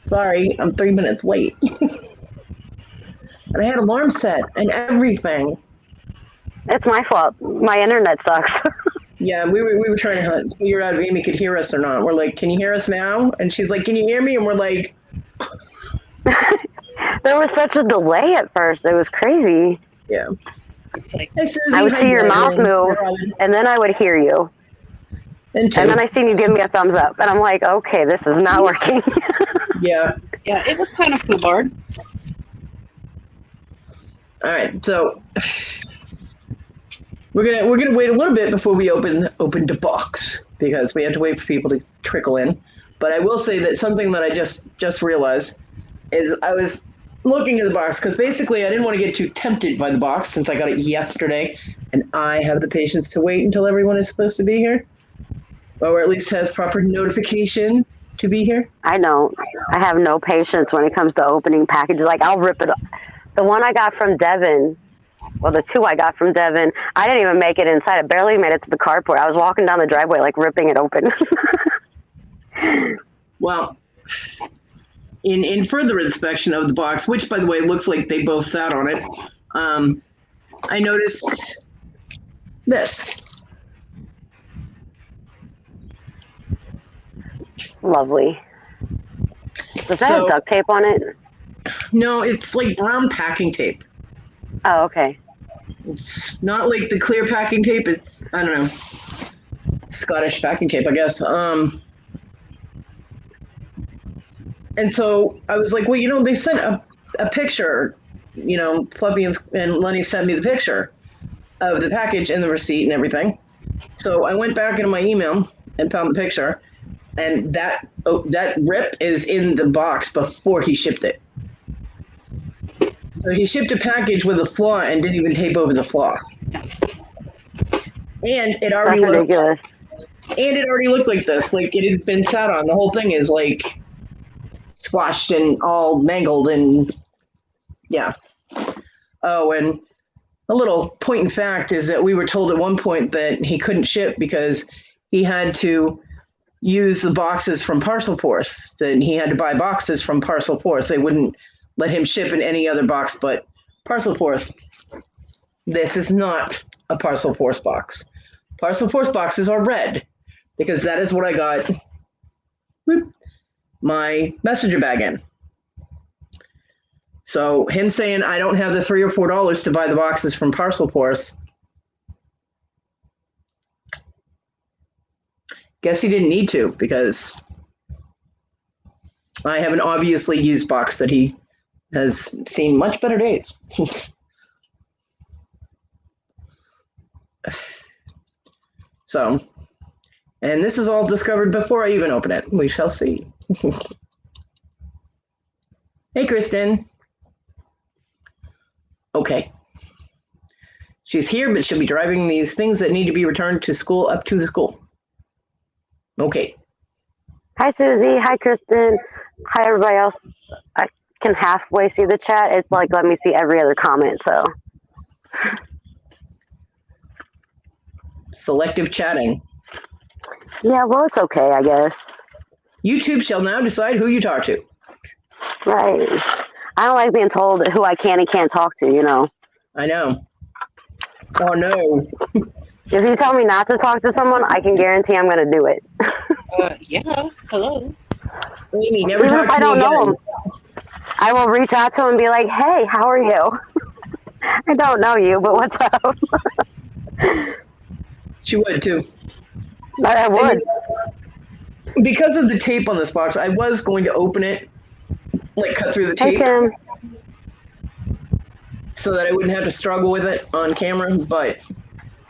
Sorry, I'm 3 minutes late. And I had alarm set and everything. It's my fault. My internet sucks. Yeah, we were trying to figure out if Amy could hear us or not. We're like, "Can you hear us now?" And she's like, "Can you hear me?" And we're like, There was such a delay at first. It was crazy. "Yeah." It's like, Hey, Susie, I would hi, see your Jasmine. mouth move, and then I would hear you. And then I seen you give me a thumbs up, and I'm like, okay, this is not working. Yeah. yeah, it was kind of foobarred. All right, so we're gonna wait a little bit before we open the box because we have to wait for people to trickle in. But I will say that something that I just realized is I was looking at the box because basically I didn't want to get too tempted by the box since I got it yesterday, and I have the patience to wait until everyone is supposed to be here, or at least has proper notification to be here. I don't. I have no patience when it comes to opening packages. Like, I'll rip it up. The one I got from Devin, well, the two I got from Devin, I didn't even make it inside. I barely made it to the carport. I was walking down the driveway, like, ripping it open. Well, in further inspection of the box, which, by the way, looks like they both sat on it, I noticed this. Lovely. Does that have duct tape on it? No, it's like brown packing tape. Oh, okay. It's not like the clear packing tape. It's, I don't know, Scottish packing tape, I guess. And so I was like, well, you know, they sent a picture, you know, Fluffy and Lenny sent me the picture of the package and the receipt and everything. So I went back into my email and found the picture, and that rip is in the box before he shipped it. So he shipped a package with a flaw and didn't even tape over the flaw. And it already looked like this, like it had been sat on. The whole thing is like squashed and all mangled and yeah. Oh, and a little point in fact is that we were told at one point that he couldn't ship because he had to use the boxes from Parcel Force. That he had to buy boxes from Parcel Force. They wouldn't let him ship in any other box but Parcel Force. This is not a Parcel Force box. Parcel Force boxes are red because that is what I got my messenger bag in. So him saying I don't have the $3 or $4 to buy the boxes from Parcel Force, guess he didn't need to because I have an obviously used box that he has seen much better days. So, and this is all discovered before I even open it. We shall see. Hey, Kristen. Okay. She's here, but she'll be driving these things that need to be returned to school up to the school. Okay. Hi, Susie. Hi, Kristen. Hi, everybody else. I can halfway see the chat. It's like, let me see every other comment, so. Selective chatting. Yeah, well, it's okay, I guess. YouTube shall now decide who you talk to. Right. I don't like being told who I can and can't talk to, you know. I know. Oh, no. If you tell me not to talk to someone, I can guarantee I'm going to do it. Yeah. Hello. Amy, never Even talk if to I me don't again. know him, I will reach out to him and be like, hey, how are you? I don't know you, but what's up? She would, too. I would. And because of the tape on this box, I was going to open it, like cut through the tape, Kim. so that I wouldn't have to struggle with it on camera, but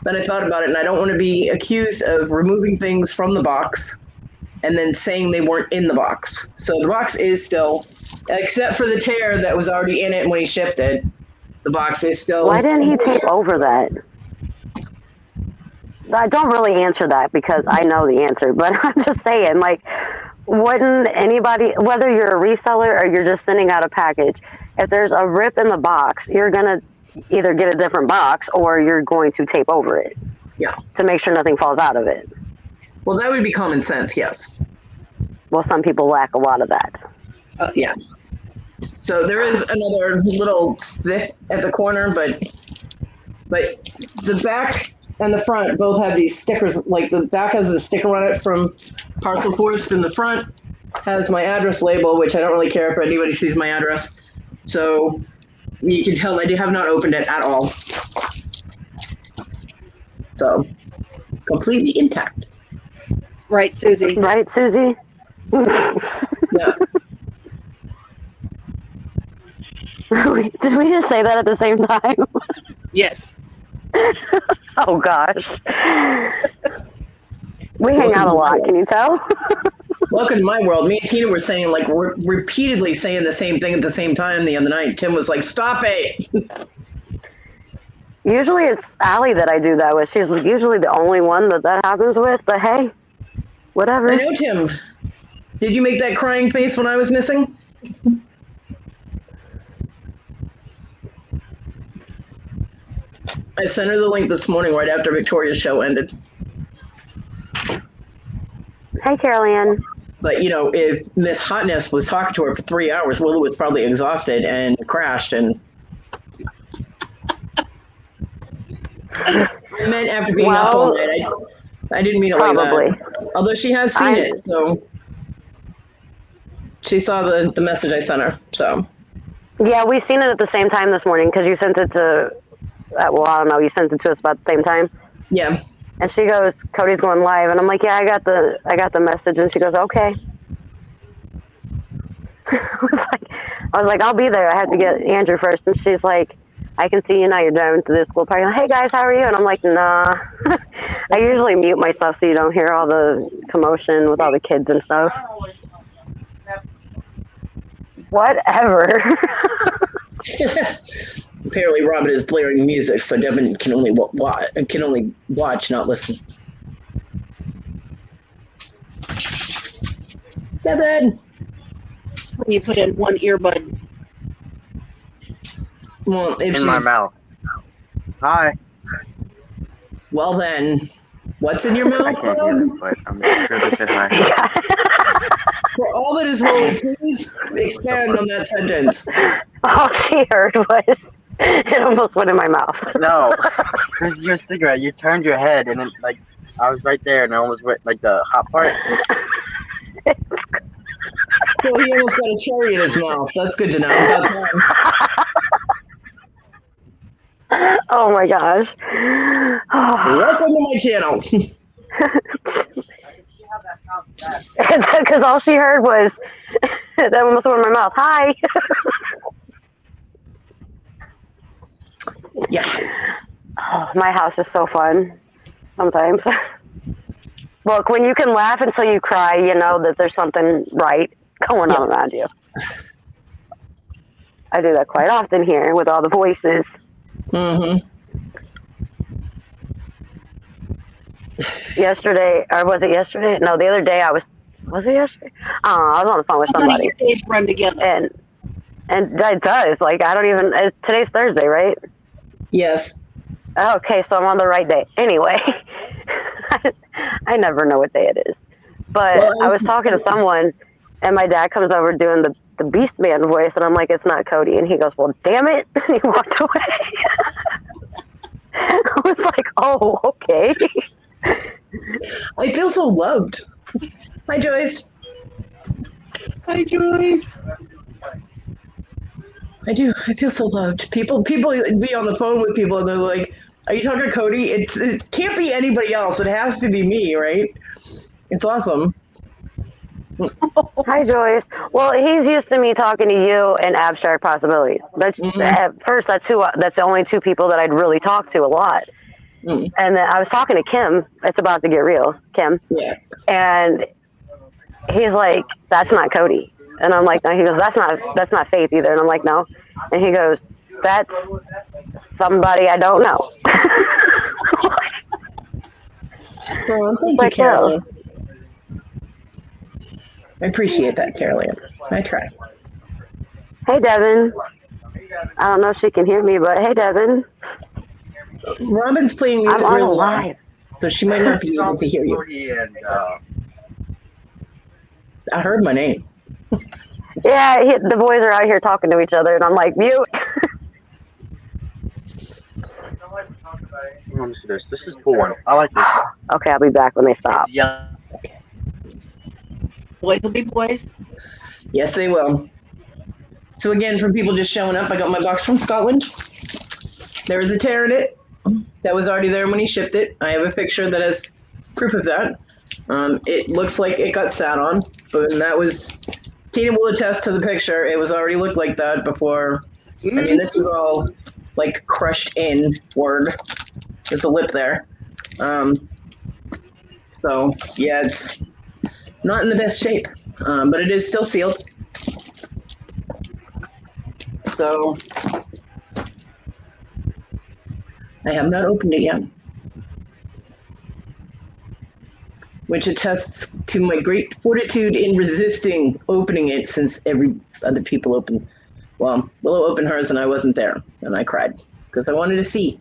then I thought about it, and I don't want to be accused of removing things from the box and then saying they weren't in the box. So the box is still, except for the tear that was already in it when he shipped it, the box is still... Why didn't he tape over that? I don't really answer that because I know the answer, but I'm just saying, like, wouldn't anybody, whether you're a reseller or you're just sending out a package, if there's a rip in the box, you're going to either get a different box or you're going to tape over it. Yeah. To make sure nothing falls out of it. Well, that would be common sense, yes. Well, some people lack a lot of that. Yeah. So there is another little spiff at the corner, but the back and the front both have these stickers. Like the back has the sticker on it from Parcel Force, and the front has my address label, which I don't really care if anybody sees my address. So you can tell I have not opened it at all. So completely intact. Right, Susie. Right, Susie? Yeah. Did we just say that at the same time? Yes. Oh, gosh. We hang out a lot, can you tell? Welcome to my world. Me and Tina were saying, like, we're repeatedly saying the same thing at the same time the other night. Tim was like, stop it. Usually it's Allie that I do that with. She's usually the only one that happens with, but hey, whatever. I know, Tim. Did you make that crying face when I was missing? I sent her the link this morning right after Victoria's show ended. Hey, Carol-Ann. But, you know, if Miss Hotness was talking to her for 3 hours, Willow was probably exhausted and crashed. And I meant after being up all night. I didn't mean it probably. like that. Although she has seen it, so she saw the message I sent her. So yeah, we seen it at the same time this morning because you sent it to. Well, I don't know. You sent it to us about the same time. Yeah. And she goes, "Cody's going live," and I'm like, "Yeah, I got the message." And she goes, "Okay." I was like, "I'll be there. I had to get Andrew first." And she's like, "I can see you now. You're driving to this school party." Like, "Hey guys, how are you?" And I'm like, "Nah." I usually mute myself so you don't hear all the commotion with all the kids and stuff. Whatever. Apparently, Robin is blaring music, so Devin can only watch, not listen. Devin, You put in one earbud. well, if in my mouth. Hi. Well then, what's in your I mouth? can't hear it, but I'm sure to say hi. For all that is holy, please expand on that sentence. All she heard was, it almost went in my mouth. No, because your cigarette, you turned your head, and then, like, I was right there, and I almost went, like, the hot part. So he almost got a cherry in his mouth. That's good to know. That's fine. Oh my gosh. Welcome to my channel. Because all she heard was, that almost went in my mouth. Hi. Yeah. Oh, my house is so fun sometimes. Look, when you can laugh until you cry, you know that there's something right going on around you. I do that quite often here with all the voices. Mm-hmm. Yesterday, or was it yesterday? No, the other day was it yesterday? I was on the phone with somebody. Your days run together. And it does. Like, I don't even, today's Thursday, right? Yes. Okay, so I'm on the right day. Anyway, I never know what day it is. But Well, I was talking to someone, and my dad comes over doing the Beast Man voice, and I'm like, it's not Cody. And he goes, well, damn it. And he walked away. I was like, oh, okay. I feel so loved. Hi, Joyce. Hi, Joyce. I do. I feel so loved. People be on the phone with people and they're like, "Are you talking to Cody?" It can't be anybody else. It has to be me, right? It's awesome. Hi, Joyce. Well, he's used to me talking to you and Abstract Possibilities. That's at first. That's the only two people that I'd really talk to a lot. And then I was talking to Kim. It's about to get real, Kim. Yeah. And he's like, "That's not Cody." And I'm like, no. He goes, that's not Faith either. And I'm like, no. And he goes, that's somebody I don't know. Oh, thank you, Carolyn. I appreciate that, Carolyn. I try. Hey, Devin. I don't know if she can hear me, but hey, Devin. Robin's playing music I'm on really live. loud, so she might not be able to hear you. I heard my name. Yeah, the boys are out here talking to each other, and I'm like, mute. Let me see this. This is a cool one. I like this. Okay, I'll be back when they stop. Yeah. Boys will be boys. Yes, they will. So again, from people just showing up, I got my box from Scotland. There was a tear in it that was already there when he shipped it. I have a picture that has proof of that. It looks like it got sat on, but that was, Tina will attest to the picture. It was already looked like that before. I mean, this is all like crushed in word. There's a lip there. So yeah, it's not in the best shape, but it is still sealed. So I have not opened it yet, which attests to my great fortitude in resisting opening it since every other people opened. Well, Willow opened hers and I wasn't there, and I cried because I wanted to see.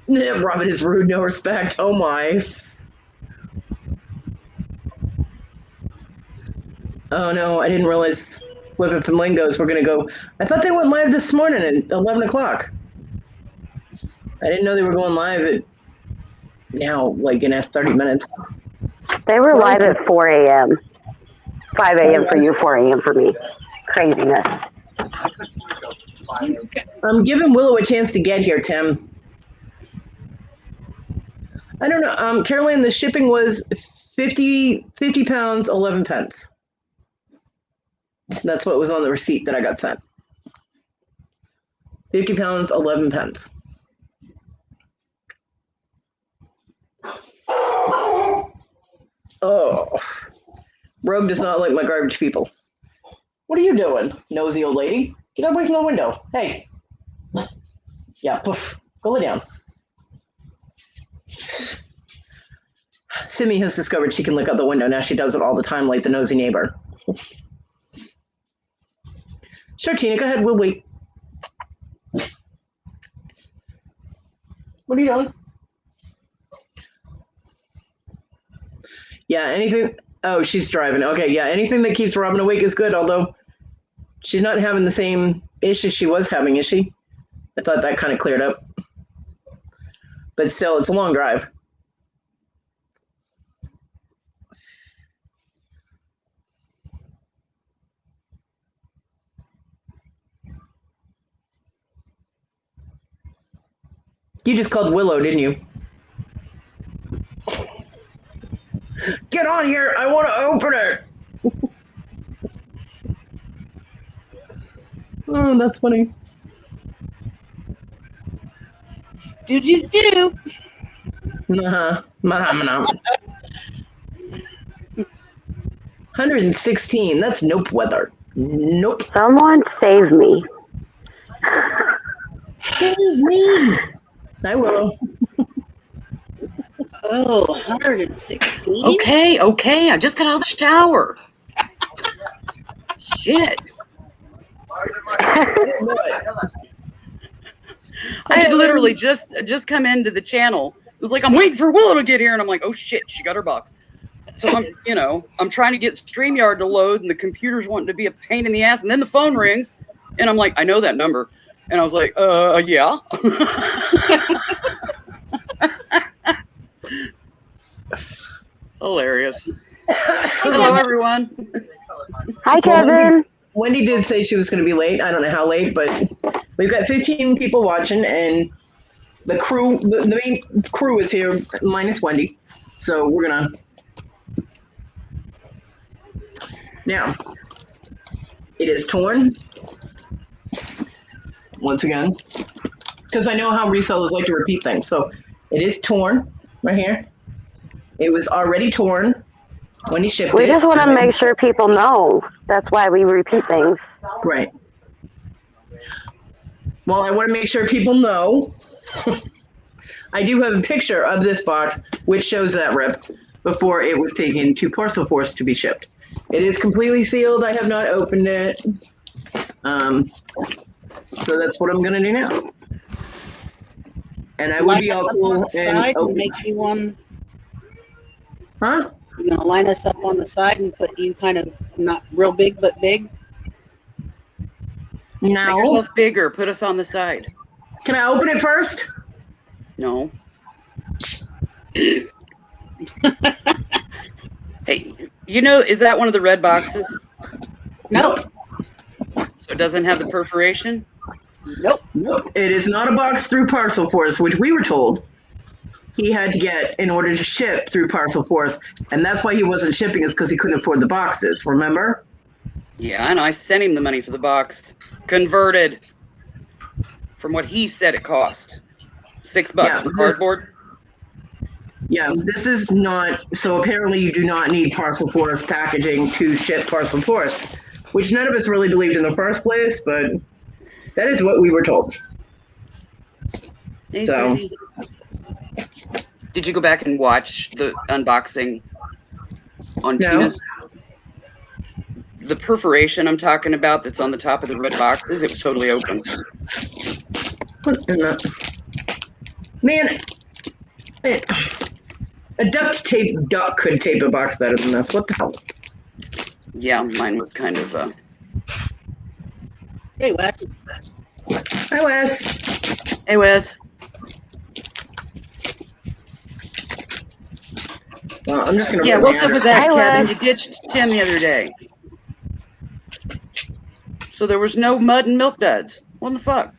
Robin is rude, no respect. Oh my. Oh no, I didn't realize Whip Up and Lingos were gonna go. I thought they went live this morning at 11 o'clock. I didn't know they were going live at now, like in 30 minutes. They were live at 4 a.m. 5 a.m. for you, 4 a.m. for me. Craziness. I'm giving Willow a chance to get here, Tim. I don't know. Caroline, the shipping was 50 pounds, 11 pence. That's what was on the receipt that I got sent. 50 pounds, 11 pence. Oh. Rogue does not like my garbage people. What are you doing, nosy old lady? Get away from the window. Hey. Yeah, poof. Go lay down. Simi has discovered she can look out the window. Now she does it all the time like the nosy neighbor. Sure, Tina, go ahead. We'll wait. What are you doing? Yeah, anything. Oh, she's driving. Okay, yeah, anything that keeps Robin awake is good, although she's not having the same issues she was having, is she? I thought that kind of cleared up. But still, it's a long drive. You just called Willow, didn't you? Get on here! I want to open it! Oh, that's funny. Do. Uh-huh. 116. That's nope weather. Nope. Someone save me. Save me! I will. Oh, 116? Okay. I just got out of the shower. Shit. I had literally just come into the channel. It was like, I'm waiting for Willow to get here, and I'm like, oh shit, she got her box. So I'm trying to get StreamYard to load, and the computer's wanting to be a pain in the ass, and then the phone rings, and I'm like, I know that number. And I was like, yeah. Hilarious. Hello, everyone. Hi, Kevin. Wendy did say she was going to be late. I don't know how late, but we've got 15 people watching, and the crew, the main crew is here, minus Wendy. So we're going to. Now, it is torn. Once again, because I know how resellers like to repeat things. So it is torn right here. It was already torn when he shipped it. We just want to make sure people know. That's why we repeat things. Right. Well, I want to make sure people know. I do have a picture of this box, which shows that rip before it was taken to Parcel Force to be shipped. It is completely sealed. I have not opened it. So that's what I'm going to do now. And I would be all cool and make you one. Huh? You gonna line us up on the side and put you kind of not real big but big? Make Now, yourself bigger. Put us on the side. can I open it first? No. Hey, is that one of the red boxes? Nope. So it doesn't have the perforation? Nope. Nope. It is not a box through Parcel Force, which we were told he had to get in order to ship through Parcel Force. And that's why he wasn't shipping, is because he couldn't afford the boxes, remember? Yeah, and I sent him the money for the box. Converted from what he said it cost. $6 Yeah, for cardboard. Yeah, this is not, so apparently you do not need Parcel Force packaging to ship Parcel Force, which none of us really believed in the first place, but that is what we were told. Hey, So- Susie. Did you go back and watch the unboxing on No. Tina's? The perforation I'm talking about that's on the top of the red boxes, it was totally open. What in the- Man, a duct tape duck could tape a box better than this. What the hell? Yeah, mine was kind of Hey, Wes. Hi, Wes. Hey, Wes. Well, I'm just gonna. Yeah, rip my what's up with address. that, Hey, Kevin? Wes. You ditched Tim the other day. So there was no mud and milk duds. What the fuck?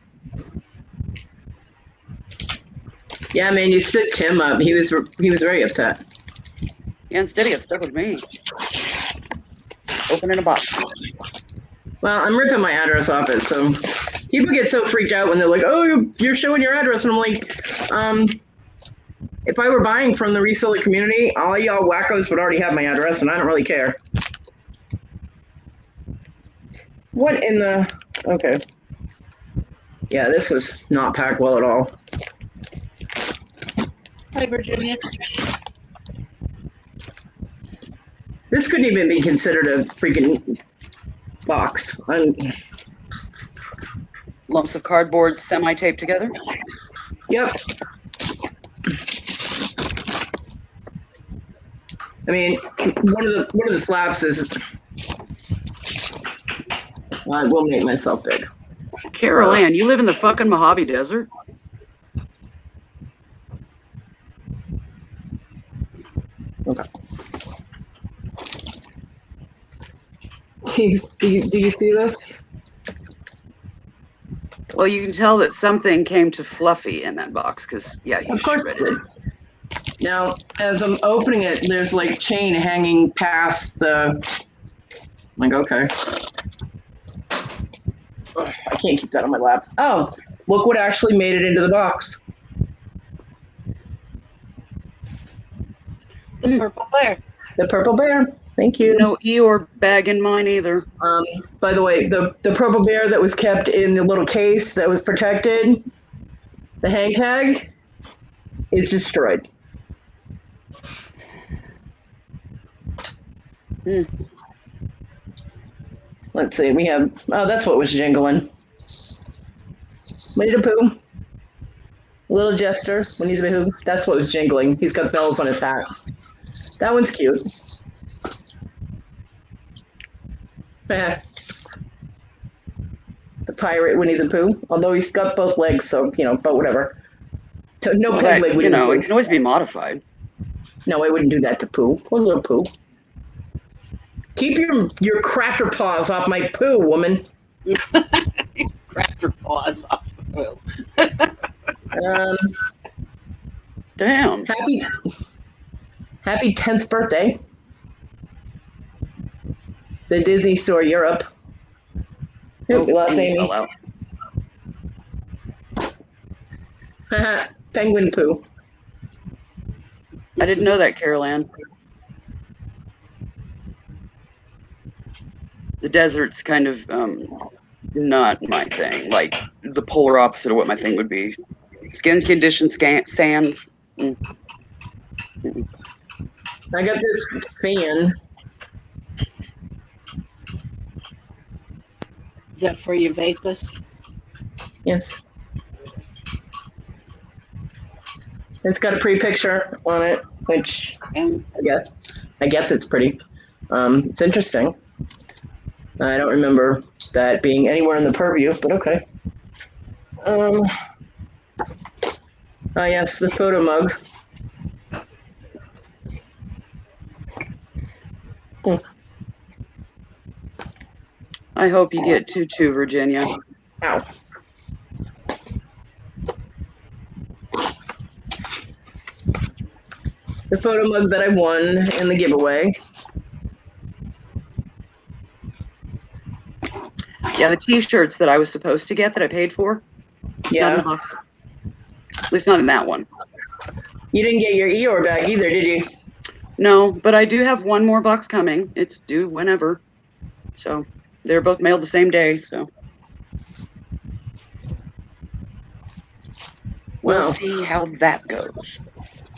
Yeah, man, you stood Tim up. He was very upset. Yeah, instead he got stuck with me. Opening a box. Well, I'm ripping my address off it, so people get so freaked out when they're like, "Oh, you're showing your address," and I'm like, if I were buying from the reseller community, all y'all wackos would already have my address, and I don't really care. What in the? Okay. Yeah, this was not packed well at all. Hi, Virginia. This couldn't even be considered a freaking box. Lumps of cardboard semi-taped together. Yep. I mean, one of the flaps is. I will make myself big. Carol Ann, you live in the fucking Mojave Desert? Okay. Do you see this? Well, you can tell that something came to Fluffy in that box because, yeah, he Of course it shredded. did. Now, as I'm opening it, there's like chain hanging past the. I'm like, okay. Ugh, I can't keep that on my lap. Oh, look what actually made it into the box. The purple bear. The purple bear. Thank you. No Eeyore bag in mine either. By the way, the purple bear that was kept in the little case that was protected, the hang tag, is destroyed. Let's see, we have, oh, that's what was jingling. Winnie the Pooh. Little Jester, Winnie the Pooh. That's what was jingling. He's got bells on his hat. That one's cute. The pirate Winnie the Pooh. Although he's got both legs, so, but whatever. No Well, peg that, leg Winnie the it Pooh. can always be modified. No, I wouldn't do that to Pooh. Poor little Pooh. Keep your cracker paws off my Pooh, woman. Crack your paws off the wheel. Damn. Happy 10th birthday. The Disney Store Europe. Ooh, we lost Amy Amy. fell out. Penguin Pooh. I didn't know that, Carol Ann. The desert's kind of not my thing. Like the polar opposite of what my thing would be. Skin condition, sand. I got this fan. Is that for your vapors? Yes. It's got a pre-picture on it, which And I guess I guess it's pretty. It's interesting. I don't remember that being anywhere in the purview, but okay. Yes, the photo mug. I hope you get two, Virginia. Ow. The photo mug that I won in the giveaway. Yeah, the T-shirts that I was supposed to get that I paid for. Not in Yeah. the box. At least not in that one. You didn't get your Eeyore bag either, did you? No, but I do have one more box coming. It's due whenever. So they're both mailed the same day. So we'll Wow. see how that goes.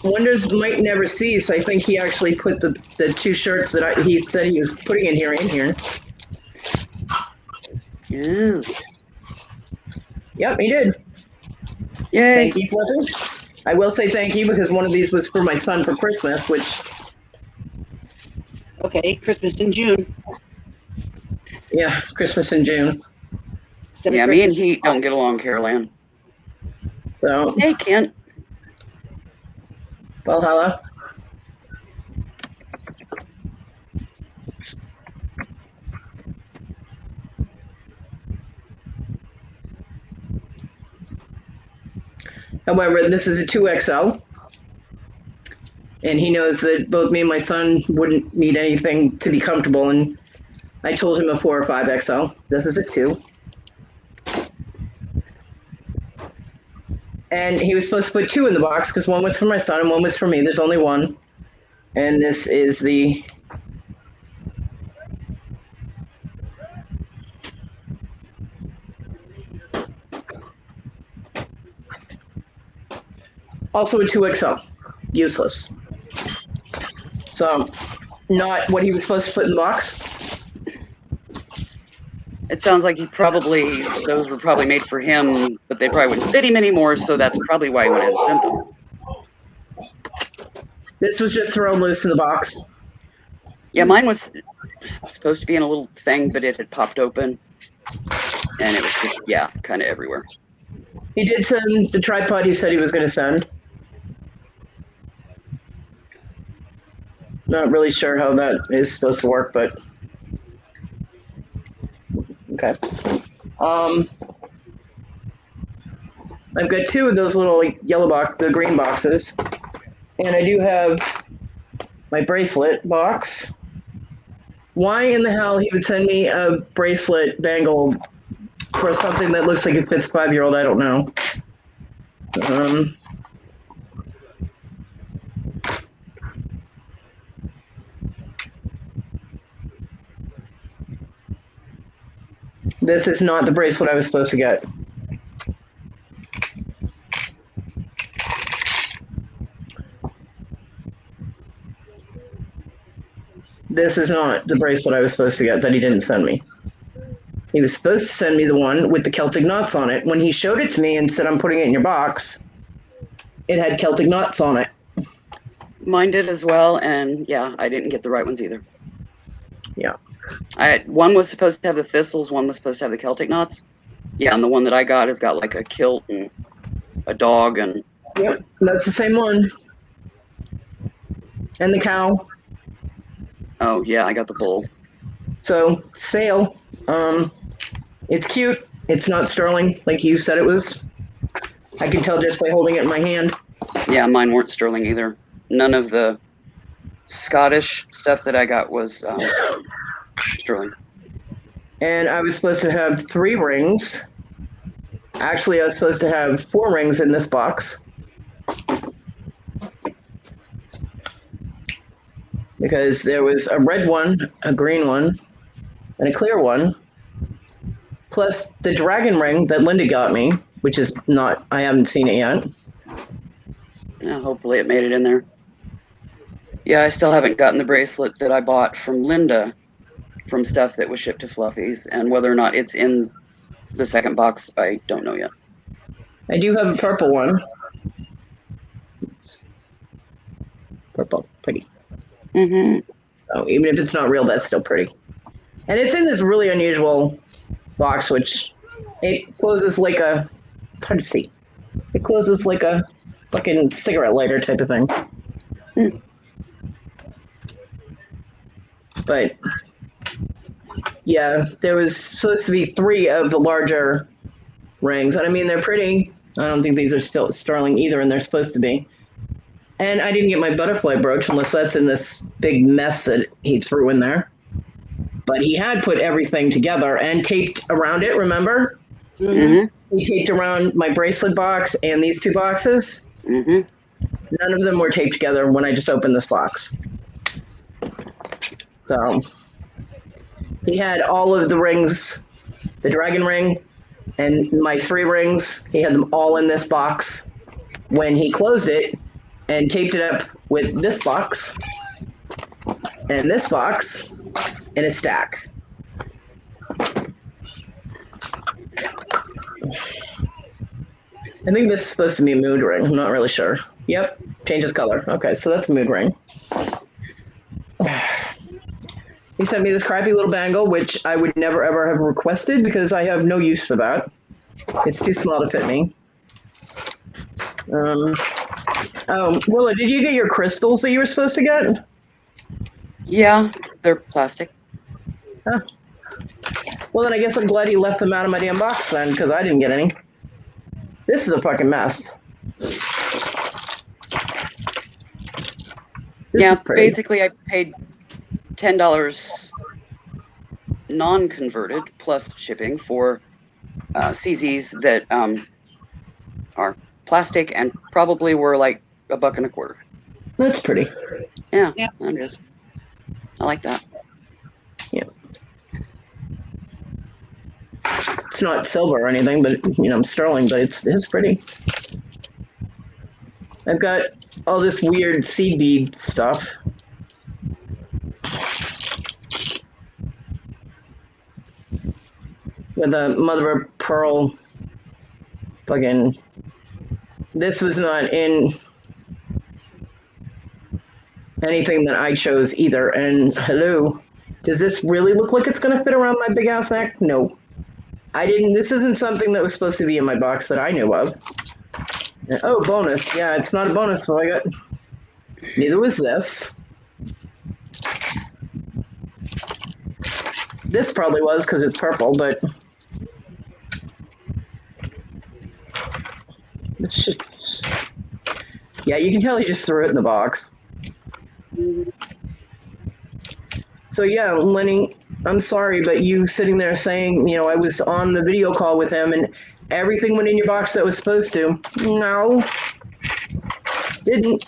Wonders might never cease. I think he actually put the two shirts that he said he was putting in here. Yeah. Yep, he did. Yay. Thank you, Flippy. I will say thank you because one of these was for my son for Christmas, which, Okay, Christmas in June. yeah, Christmas in June. Instead of Yeah, me and Christmas. Heat don't get along, Carol Ann. So, Hey, Kent. well, hello. However, this is a 2XL. And he knows that both me and my son wouldn't need anything to be comfortable. And I told him a 4 or 5XL. This is a 2. And he was supposed to put 2 in the box because one was for my son and one was for me. There's only one. And this is the also a 2XL. Useless. So, not what he was supposed to put in the box. It sounds like those were probably made for him, but they probably wouldn't fit him anymore, so that's probably why he went ahead and sent them. This was just thrown loose in the box. Yeah, mine was supposed to be in a little thing, but it had popped open. And it was just, yeah, kind of everywhere. He did send the tripod he said he was going to send. Not really sure how that is supposed to work, but okay. I've got 2 of those little the green boxes, and I do have my bracelet box. Why in the hell he would send me a bracelet bangle for something that looks like it fits a 5-year-old? I don't know. This is not the bracelet I was supposed to get. This is not the bracelet I was supposed to get that he didn't send me. He was supposed to send me the one with the Celtic knots on it. When he showed it to me and said, I'm putting it in your box, it had Celtic knots on it. Mine did as well, and yeah, I didn't get the right ones either. Yeah. One was supposed to have the thistles, one was supposed to have the Celtic knots. Yeah, and the one that I got has got like a kilt and a dog and... Yep, that's the same one. And the cow. Oh, yeah, I got the bull. So, fail. It's cute. It's not sterling like you said it was. I can tell just by holding it in my hand. Yeah, mine weren't sterling either. None of the Scottish stuff that I got was sterling. And I was supposed to have 3 rings. Actually, I was supposed to have 4 rings in this box. Because there was a red one, a green one, and a clear one. Plus the dragon ring that Linda got me, which is not, I haven't seen it yet. Yeah, hopefully it made it in there. Yeah, I still haven't gotten the bracelet that I bought from Linda from stuff that was shipped to Fluffy's, and whether or not it's in the second box, I don't know yet. I do have a purple one. It's purple, pretty. Mm-hmm. So even if it's not real, that's still pretty. And it's in this really unusual box, which it closes like a, hard to see. It closes like a fucking cigarette lighter type of thing. But yeah, there was supposed to be 3 of the larger rings. And I mean, they're pretty. I don't think these are still sterling either, and they're supposed to be. And I didn't get my butterfly brooch unless that's in this big mess that he threw in there. But he had put everything together and taped around it, remember? Mm-hmm. He taped around my bracelet box and these 2 boxes. Mm-hmm. None of them were taped together when I just opened this box. So he had all of the rings, the dragon ring, and my 3 rings. He had them all in this box when he closed it and taped it up with this box and this box in a stack. I think this is supposed to be a mood ring. I'm not really sure. Yep, changes color. Okay, so that's a mood ring. He sent me this crappy little bangle, which I would never ever have requested because I have no use for that. It's too small to fit me. Oh, Willa, did you get your crystals that you were supposed to get? Yeah, they're plastic. Huh. Well, then I guess I'm glad you left them out of my damn box then, because I didn't get any. This is a fucking mess. This Yeah, is pretty. basically I paid $10 non-converted plus shipping for CZs that are plastic and probably were like $1.25. That's pretty. Yeah, Yeah. I like that. Yeah. It's not silver or anything, but sterling, but it's pretty. I've got all this weird seed bead stuff. With a mother of pearl fucking. This was not in anything that I chose either. And hello, does this really look like it's going to fit around my big ass neck? No. I didn't. This isn't something that was supposed to be in my box that I knew of. Oh, bonus. Yeah, it's not a bonus. So I got. Neither was this. This probably was because it's purple, but. Yeah, you can tell he just threw it in the box. So yeah, Lenny, I'm sorry, but you sitting there saying, I was on the video call with him and everything went in your box that was supposed to. No, didn't.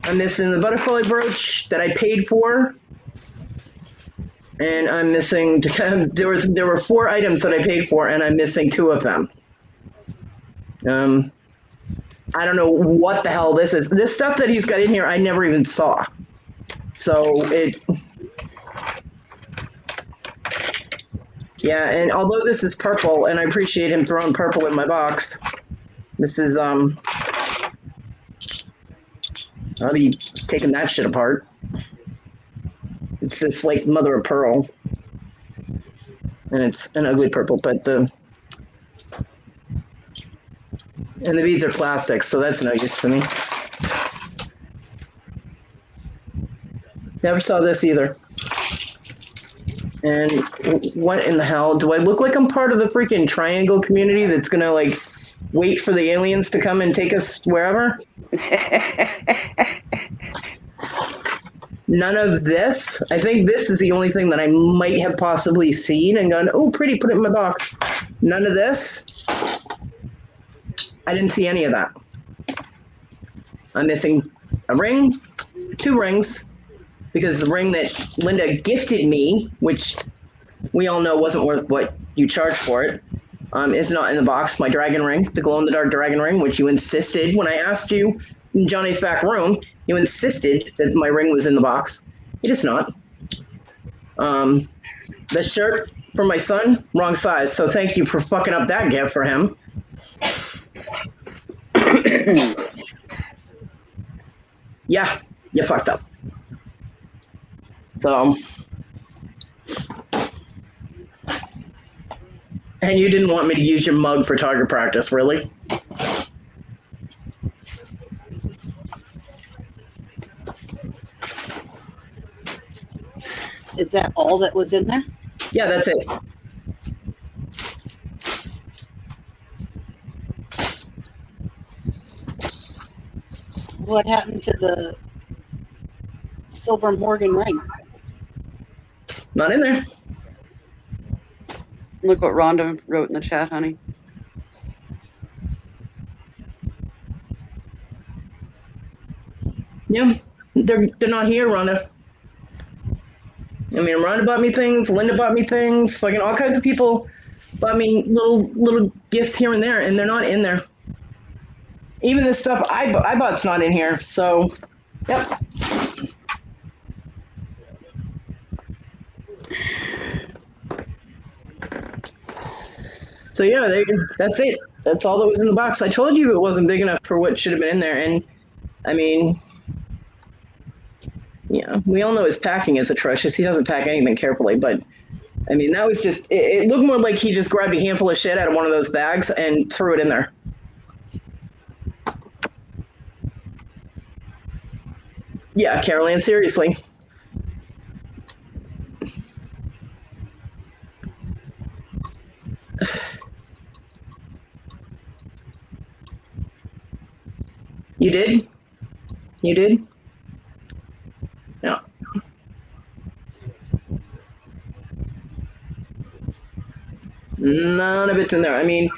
I'm missing the butterfly brooch that I paid for. And I'm missing, there were 4 items that I paid for and I'm missing 2 of them. I don't know what the hell this is. This stuff that he's got in here, I never even saw. So yeah, and although this is purple, and I appreciate him throwing purple in my box, this is, I'll be taking that shit apart. It's this, like, mother of pearl. And it's an ugly purple, but and the beads are plastic, so that's no use for me. Never saw this either. And what in the hell? Do I look like I'm part of the freaking triangle community that's gonna, like, wait for the aliens to come and take us wherever? None of this. I think this is the only thing that I might have possibly seen and gone, oh, pretty, put it in my box. None of this. I didn't see any of that. I'm missing a ring, 2 rings, because the ring that Linda gifted me, which we all know wasn't worth what you charged for it, is not in the box. My dragon ring, the glow-in-the-dark dragon ring, which you insisted when I asked you in Johnny's back room, you insisted that my ring was in the box. It is not. The shirt for my son, wrong size, so thank you for fucking up that gift for him. Yeah, you fucked up. So, and you didn't want me to use your mug for target practice, really? Is that all that was in there? Yeah, that's it. What happened to the silver Morgan ring? Not in there. Look what Rhonda wrote in the chat, honey. Yeah, they're not here, Rhonda. I mean, Rhonda bought me things. Linda bought me things. Fucking all kinds of people bought me little gifts here and there, and they're not in there. Even the stuff I bought's not in here. So, yep. So yeah, that's it. That's all that was in the box. I told you it wasn't big enough for what should have been in there, and I mean, yeah, we all know his packing is atrocious. He doesn't pack anything carefully, but I mean, that was just, it looked more like he just grabbed a handful of shit out of one of those bags and threw it in there. Yeah, Carol Ann, seriously. You did? You did? Yeah. None of it's in there. I mean,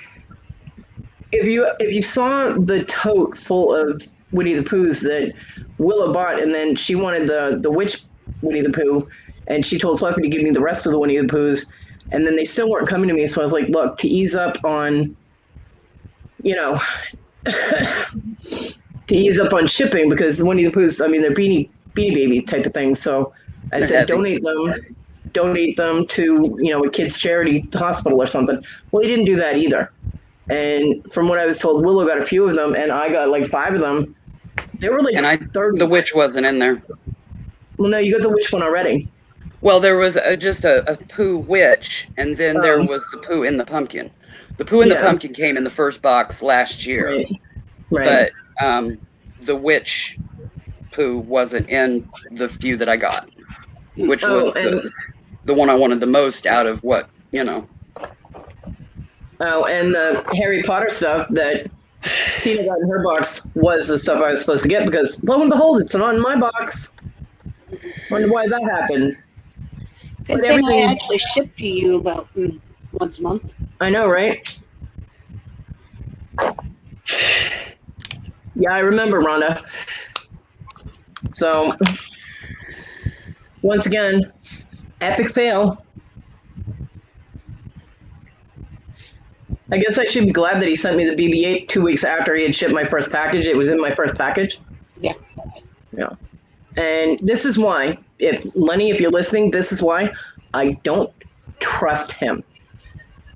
if you saw the tote full of Winnie the Poohs that Willa bought, and then she wanted the witch Winnie the Pooh, and she told Fluffy to give me the rest of the Winnie the Poohs, and then they still weren't coming to me. So I was like, look, to ease up on, you know, to ease up on shipping, because Winnie the Poohs, I mean, they're beanie babies type of things. So I said, donate them to, you know, a kids charity hospital or something. Well, he didn't do that either. And from what I was told, Willow got a few of them, and I got like 5 of them. They were like, And 30. the witch wasn't in there. Well, no, you got the witch one already. Well, there was just a Pooh witch, and then there was the Pooh in the pumpkin. The Pooh in the pumpkin came in the first box last year. Right. But the witch Pooh wasn't in the few that I got, which was the one I wanted the most out of what, you know. Oh, and the Harry Potter stuff that Tina got in her box was the stuff I was supposed to get, because lo and behold, it's not in my box. Wonder why that happened. Good thing I actually ship to you about once a month. I know, right? Yeah, I remember, Rhonda. So, once again, epic fail. I guess I should be glad that he sent me the BB-8 2 weeks after he had shipped my first package. It was in my first package. Yeah. Yeah. And this is why, Lenny, if you're listening, this is why I don't trust him.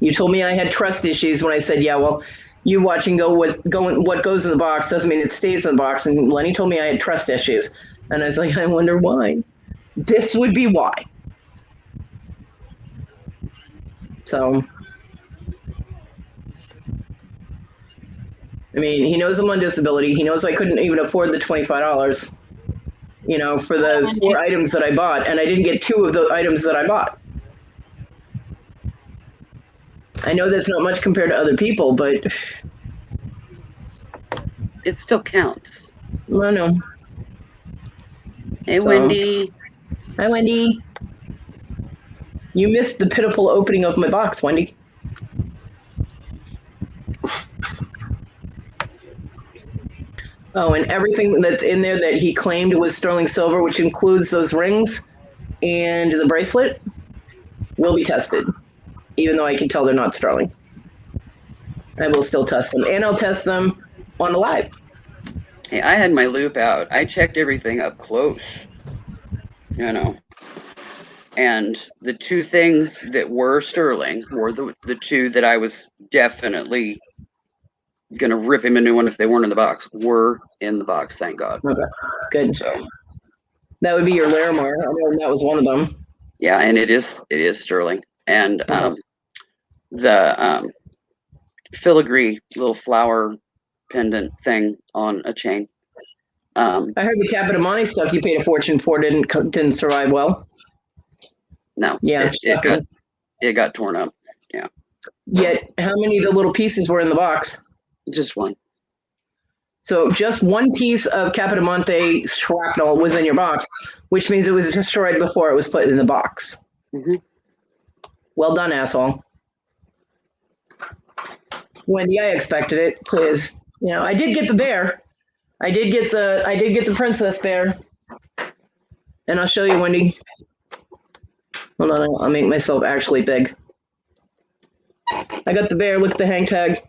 You told me I had trust issues when I said, yeah, well, you watch and go what goes in the box doesn't mean it stays in the box. And Lenny told me I had trust issues. And I was like, I wonder why. This would be why. So, I mean, he knows I'm on disability. He knows I couldn't even afford the $25, you know, for the 4 items that I bought. And I didn't get 2 of the items that I bought. I know that's not much compared to other people, but it still counts. I know. Hey, Wendy. Hi, Wendy. You missed the pitiful opening of my box, Wendy. Oh, and everything that's in there that he claimed was sterling silver, which includes those rings and the bracelet, will be tested, even though I can tell they're not sterling. I will still test them, and I'll test them on the live. Hey, I had my loop out. I checked everything up close, you know. And the 2 things that were sterling were the 2 that I was definitely going to rip him a new one if they weren't in the box, were in the box, thank God. Okay, good. So, That would be your Larimar. I know that was one of them. Yeah, and it is sterling. And the filigree little flower pendant thing on a chain. I heard the Capitamani stuff you paid a fortune for didn't survive well. No, Yeah, it got torn up. Yeah. Yet, how many of the little pieces were in the box? Just one. So just one piece of Capodimonte shrapnel was in your box, which means it was destroyed before it was put in the box. Mm-hmm. Well done, asshole. Wendy, I expected it. Please, I did get the bear. I did get the princess bear, and I'll show you, Wendy. Hold on, I'll make myself actually big. I got the bear. Look at the hang tag.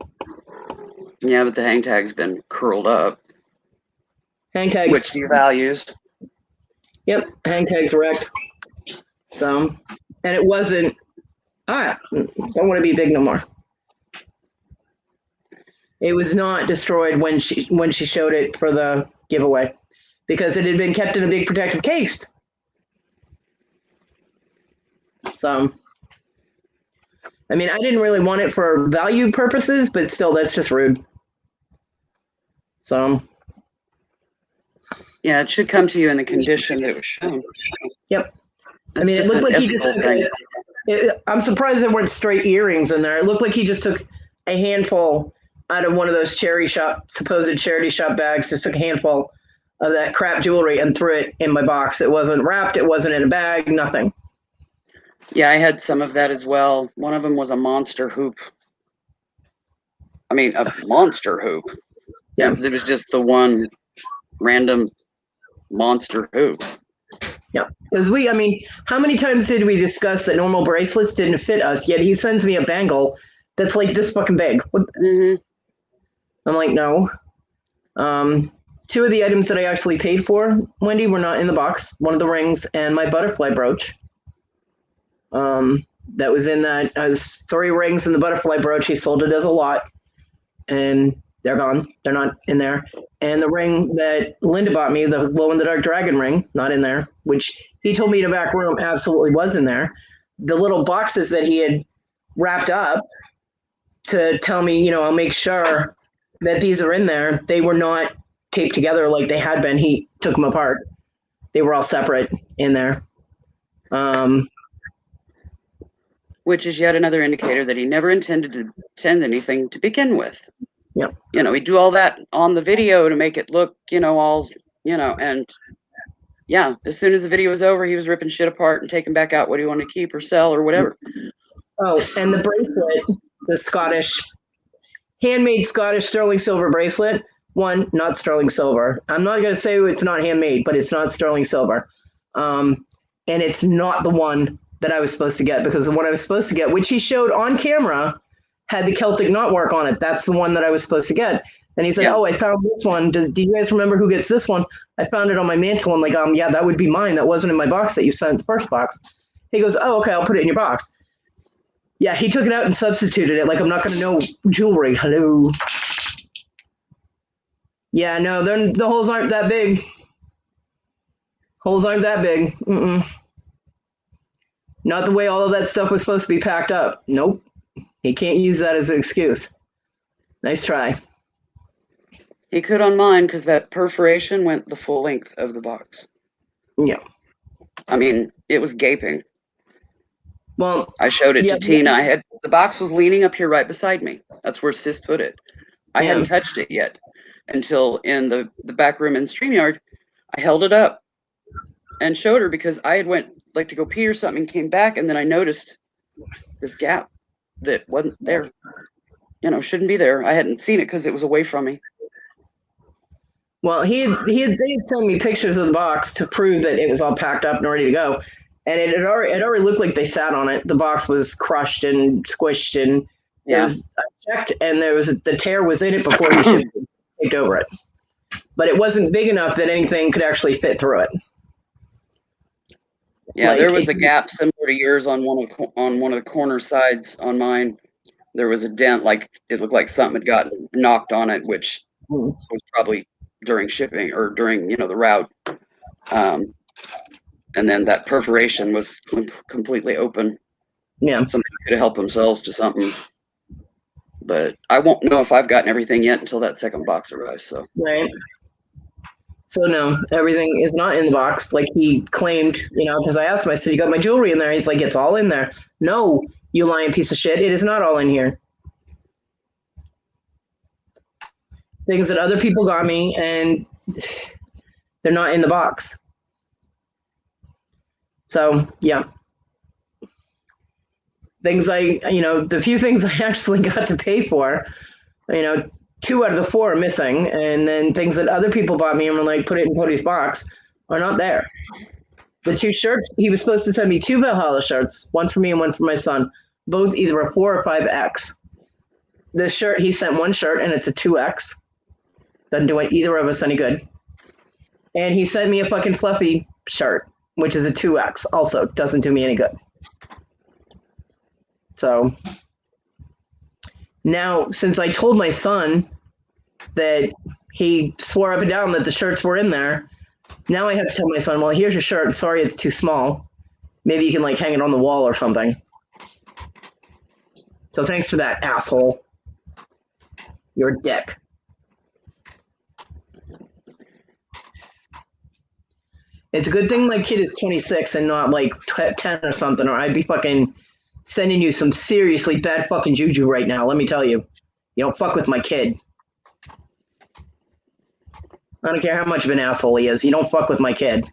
Yeah, but the hang tag's been curled up. Hang tags. Which devalues. Yep, hang tag's wrecked. So, and it wasn't. Don't want to be big no more. It was not destroyed when she showed it for the giveaway, because it had been kept in a big protective case. So, I mean, I didn't really want it for value purposes, but still, that's just rude. So, yeah, it should come to you in the condition that it was shown. Yep. That's I mean, it looked like he just took I'm surprised there weren't straight earrings in there. It looked like he just took a handful out of one of those supposed charity shop bags, just took a handful of that crap jewelry and threw it in my box. It wasn't wrapped. It wasn't in a bag, nothing. Yeah, I had some of that as well. One of them was a monster hoop. I mean, a monster hoop. Yeah. It was just the one random monster hoop. Yeah. Because how many times did we discuss that normal bracelets didn't fit us, yet he sends me a bangle that's like this fucking big. Mm-hmm. I'm like, no. Two of the items that I actually paid for, Wendy, were not in the box. One of the rings and my butterfly brooch. That was in that. I was 3 rings and the butterfly brooch. He sold it as a lot, and they're gone. They're not in there. And the ring that Linda bought me, the glow in the dark dragon ring, not in there. Which he told me in the back room absolutely was in there. The little boxes that he had wrapped up to tell me, I'll make sure that these are in there. They were not taped together like they had been. He took them apart. They were all separate in there. Which is yet another indicator that he never intended to send anything to begin with. Yep. He'd do all that on the video to make it look, all, and yeah, as soon as the video was over, he was ripping shit apart and taking back out what he wanted to keep or sell or whatever. Oh, and the bracelet, the handmade Scottish sterling silver bracelet. One, not sterling silver. I'm not going to say it's not handmade, but it's not sterling silver. And it's not the one that I was supposed to get, because the one I was supposed to get, which he showed on camera, had the Celtic knotwork on it. That's the one that I was supposed to get. And he said, Yeah. Oh, I found this one. Do you guys remember who gets this one? I found it on my mantle. I'm like, yeah, that would be mine. That wasn't in my box that you sent the first box. He goes, oh, okay, I'll put it in your box. Yeah, he took it out and substituted it. Like, I'm not going to know jewelry. Hello. Yeah, no, the holes aren't that big. Holes aren't that big. Mm-mm. Not the way all of that stuff was supposed to be packed up. Nope. He can't use that as an excuse. Nice try. He could on mine, because that perforation went the full length of the box. Yeah. I mean, it was gaping. Well, I showed it to Tina. The box was leaning up here right beside me. That's where Sis put it. I hadn't touched it yet until in the back room in StreamYard. I held it up and showed her, because I had went like to go pee or something and came back, and then I noticed this gap that wasn't there. Shouldn't be there. I hadn't seen it because it was away from me. Well, they had sent me pictures of the box to prove that it was all packed up and ready to go, and it already looked like they sat on it. The box was crushed and squished, and I checked, and the tear was in it before he should have taped over it. But it wasn't big enough that anything could actually fit through it. Yeah, there was a gap similar to yours on one of the corner sides on mine. There was a dent, like it looked like something had gotten knocked on it, which was probably during shipping or during the route. And then that perforation was completely open. Yeah. Somebody could have helped themselves to something. But I won't know if I've gotten everything yet until that second box arrives. So Right. So no, everything is not in the box like he claimed, because I asked him, I said, you got my jewelry in there? He's like, it's all in there. No, you lying piece of shit. It is not all in here. Things that other people got me, and they're not in the box. So, yeah. Things the few things I actually got to pay for, 2 out of the 4 are missing. And then things that other people bought me and were like, put it in Cody's box, are not there. The 2 shirts, he was supposed to send me 2 Valhalla shirts, one for me and one for my son, both either a 4 or 5X. The shirt, he sent 1 shirt and it's a 2X. Doesn't do either of us any good. And he sent me a fucking fluffy shirt, which is a 2X. Also, doesn't do me any good. So now, since I told my son that he swore up and down that the shirts were in there, now I have to tell my son, well, here's your shirt. Sorry, it's too small. Maybe you can hang it on the wall or something. So thanks for that, asshole. You're a dick. It's a good thing my kid is 26 and not 10 or something, or I'd be fucking sending you some seriously bad fucking juju right now. Let me tell you. You don't fuck with my kid. I don't care how much of an asshole he is. You don't fuck with my kid.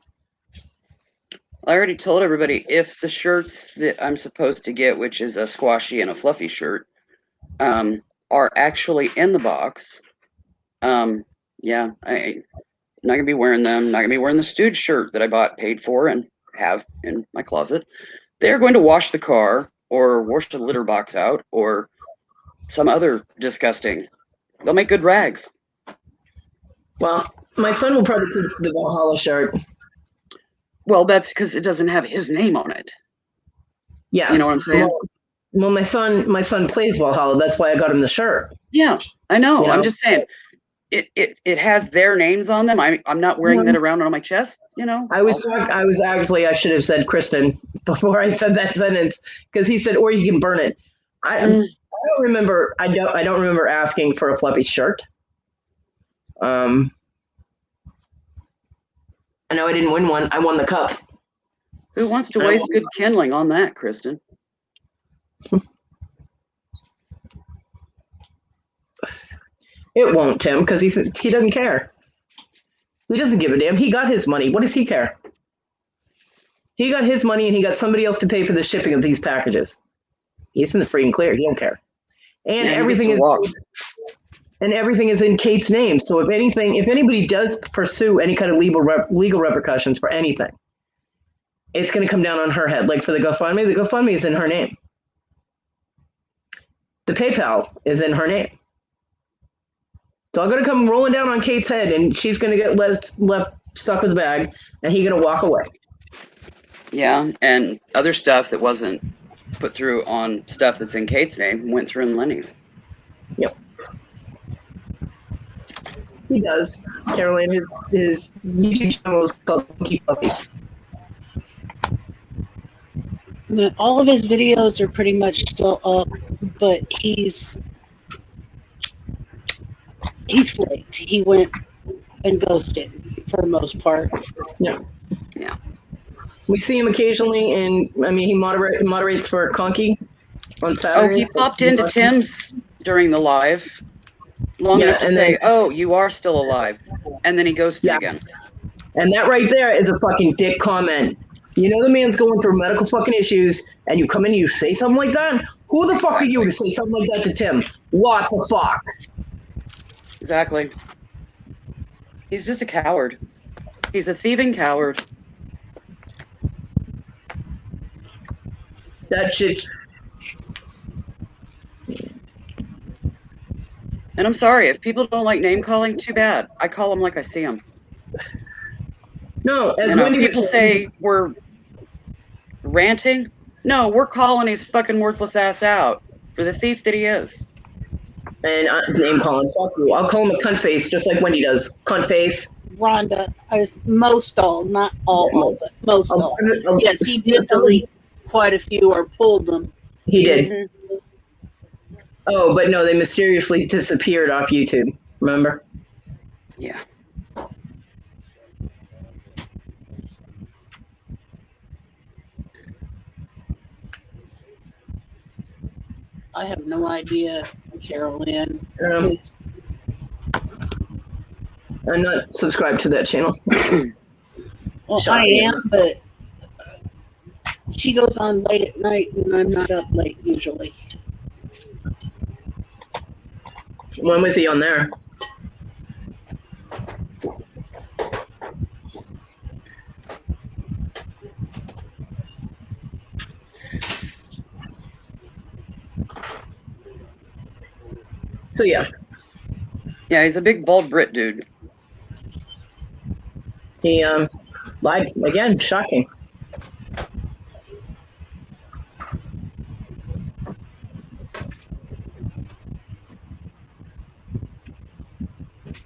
I already told everybody, if the shirts that I'm supposed to get, which is a squashy and a fluffy shirt, are actually in the box, yeah, I'm not going to be wearing them. Not going to be wearing the stooge shirt that I paid for, and have in my closet. They're going to wash the car or wash the litter box out or some other disgusting. They'll make good rags. Well, my son will probably keep the Valhalla shirt. Well, that's because it doesn't have his name on it. Yeah. You know what I'm saying? Well, my son plays Valhalla. That's why I got him the shirt. Yeah, I know. You know? I'm just saying. It has their names on them. I'm not wearing that around on my chest, I should have said Kristen before I said that sentence, because he said, or you can burn it. I don't remember. I don't remember asking for a fluffy shirt. I know I didn't win one. I won the cup. Who wants to waste good kindling on that, Kristen? It won't, Tim, because he doesn't care. He doesn't give a damn. He got his money. What does he care? He got his money, and he got somebody else to pay for the shipping of these packages. He's in the free and clear. He don't care. And everything is in Kate's name. So if anybody does pursue any kind of legal repercussions for anything, it's going to come down on her head. Like for the GoFundMe is in her name. The PayPal is in her name. It's all going to come rolling down on Kate's head, and she's going to get left stuck with the bag, and he's going to walk away. Yeah, and other stuff that wasn't put through on stuff that's in Kate's name went through in Lenny's. Yep. He does. Caroline, his YouTube channel is called Funky Puppy. All of his videos are pretty much still up, but he's flaked. He went and ghosted for the most part. Yeah. Yeah. We see him occasionally, and he moderates for Conky on Saturdays. Oh, he popped into Tim's during the live long enough to say, "Oh, you are still alive," and then he ghosted again. And that right there is a fucking dick comment. You know the man's going through medical fucking issues, and you come in and you say something like that? Who the fuck are you to say something like that to Tim? What the fuck? Exactly. He's just a coward. He's a thieving coward. That shit. And I'm sorry, if people don't like name calling, too bad. I call them like I see them. No, as Wendy people say we're ranting. No, we're calling his fucking worthless ass out for the thief that he is. And name calling, fuck you. I'll call him a cunt face, just like Wendy does. Cunt face. Rhonda. Most all, not all, Yeah, most. but most all. Yes, he did delete quite a few or pulled them. He did. Mhm. Oh, but no, they mysteriously disappeared off YouTube. Remember? Yeah. I have no idea, Carol Ann. I'm not subscribed to that channel. Well, Shocking. I am, but she goes on late at night, and I'm not up late usually. When was he on there? So yeah, Yeah, he's a big bald Brit dude. he lied again. Shocking.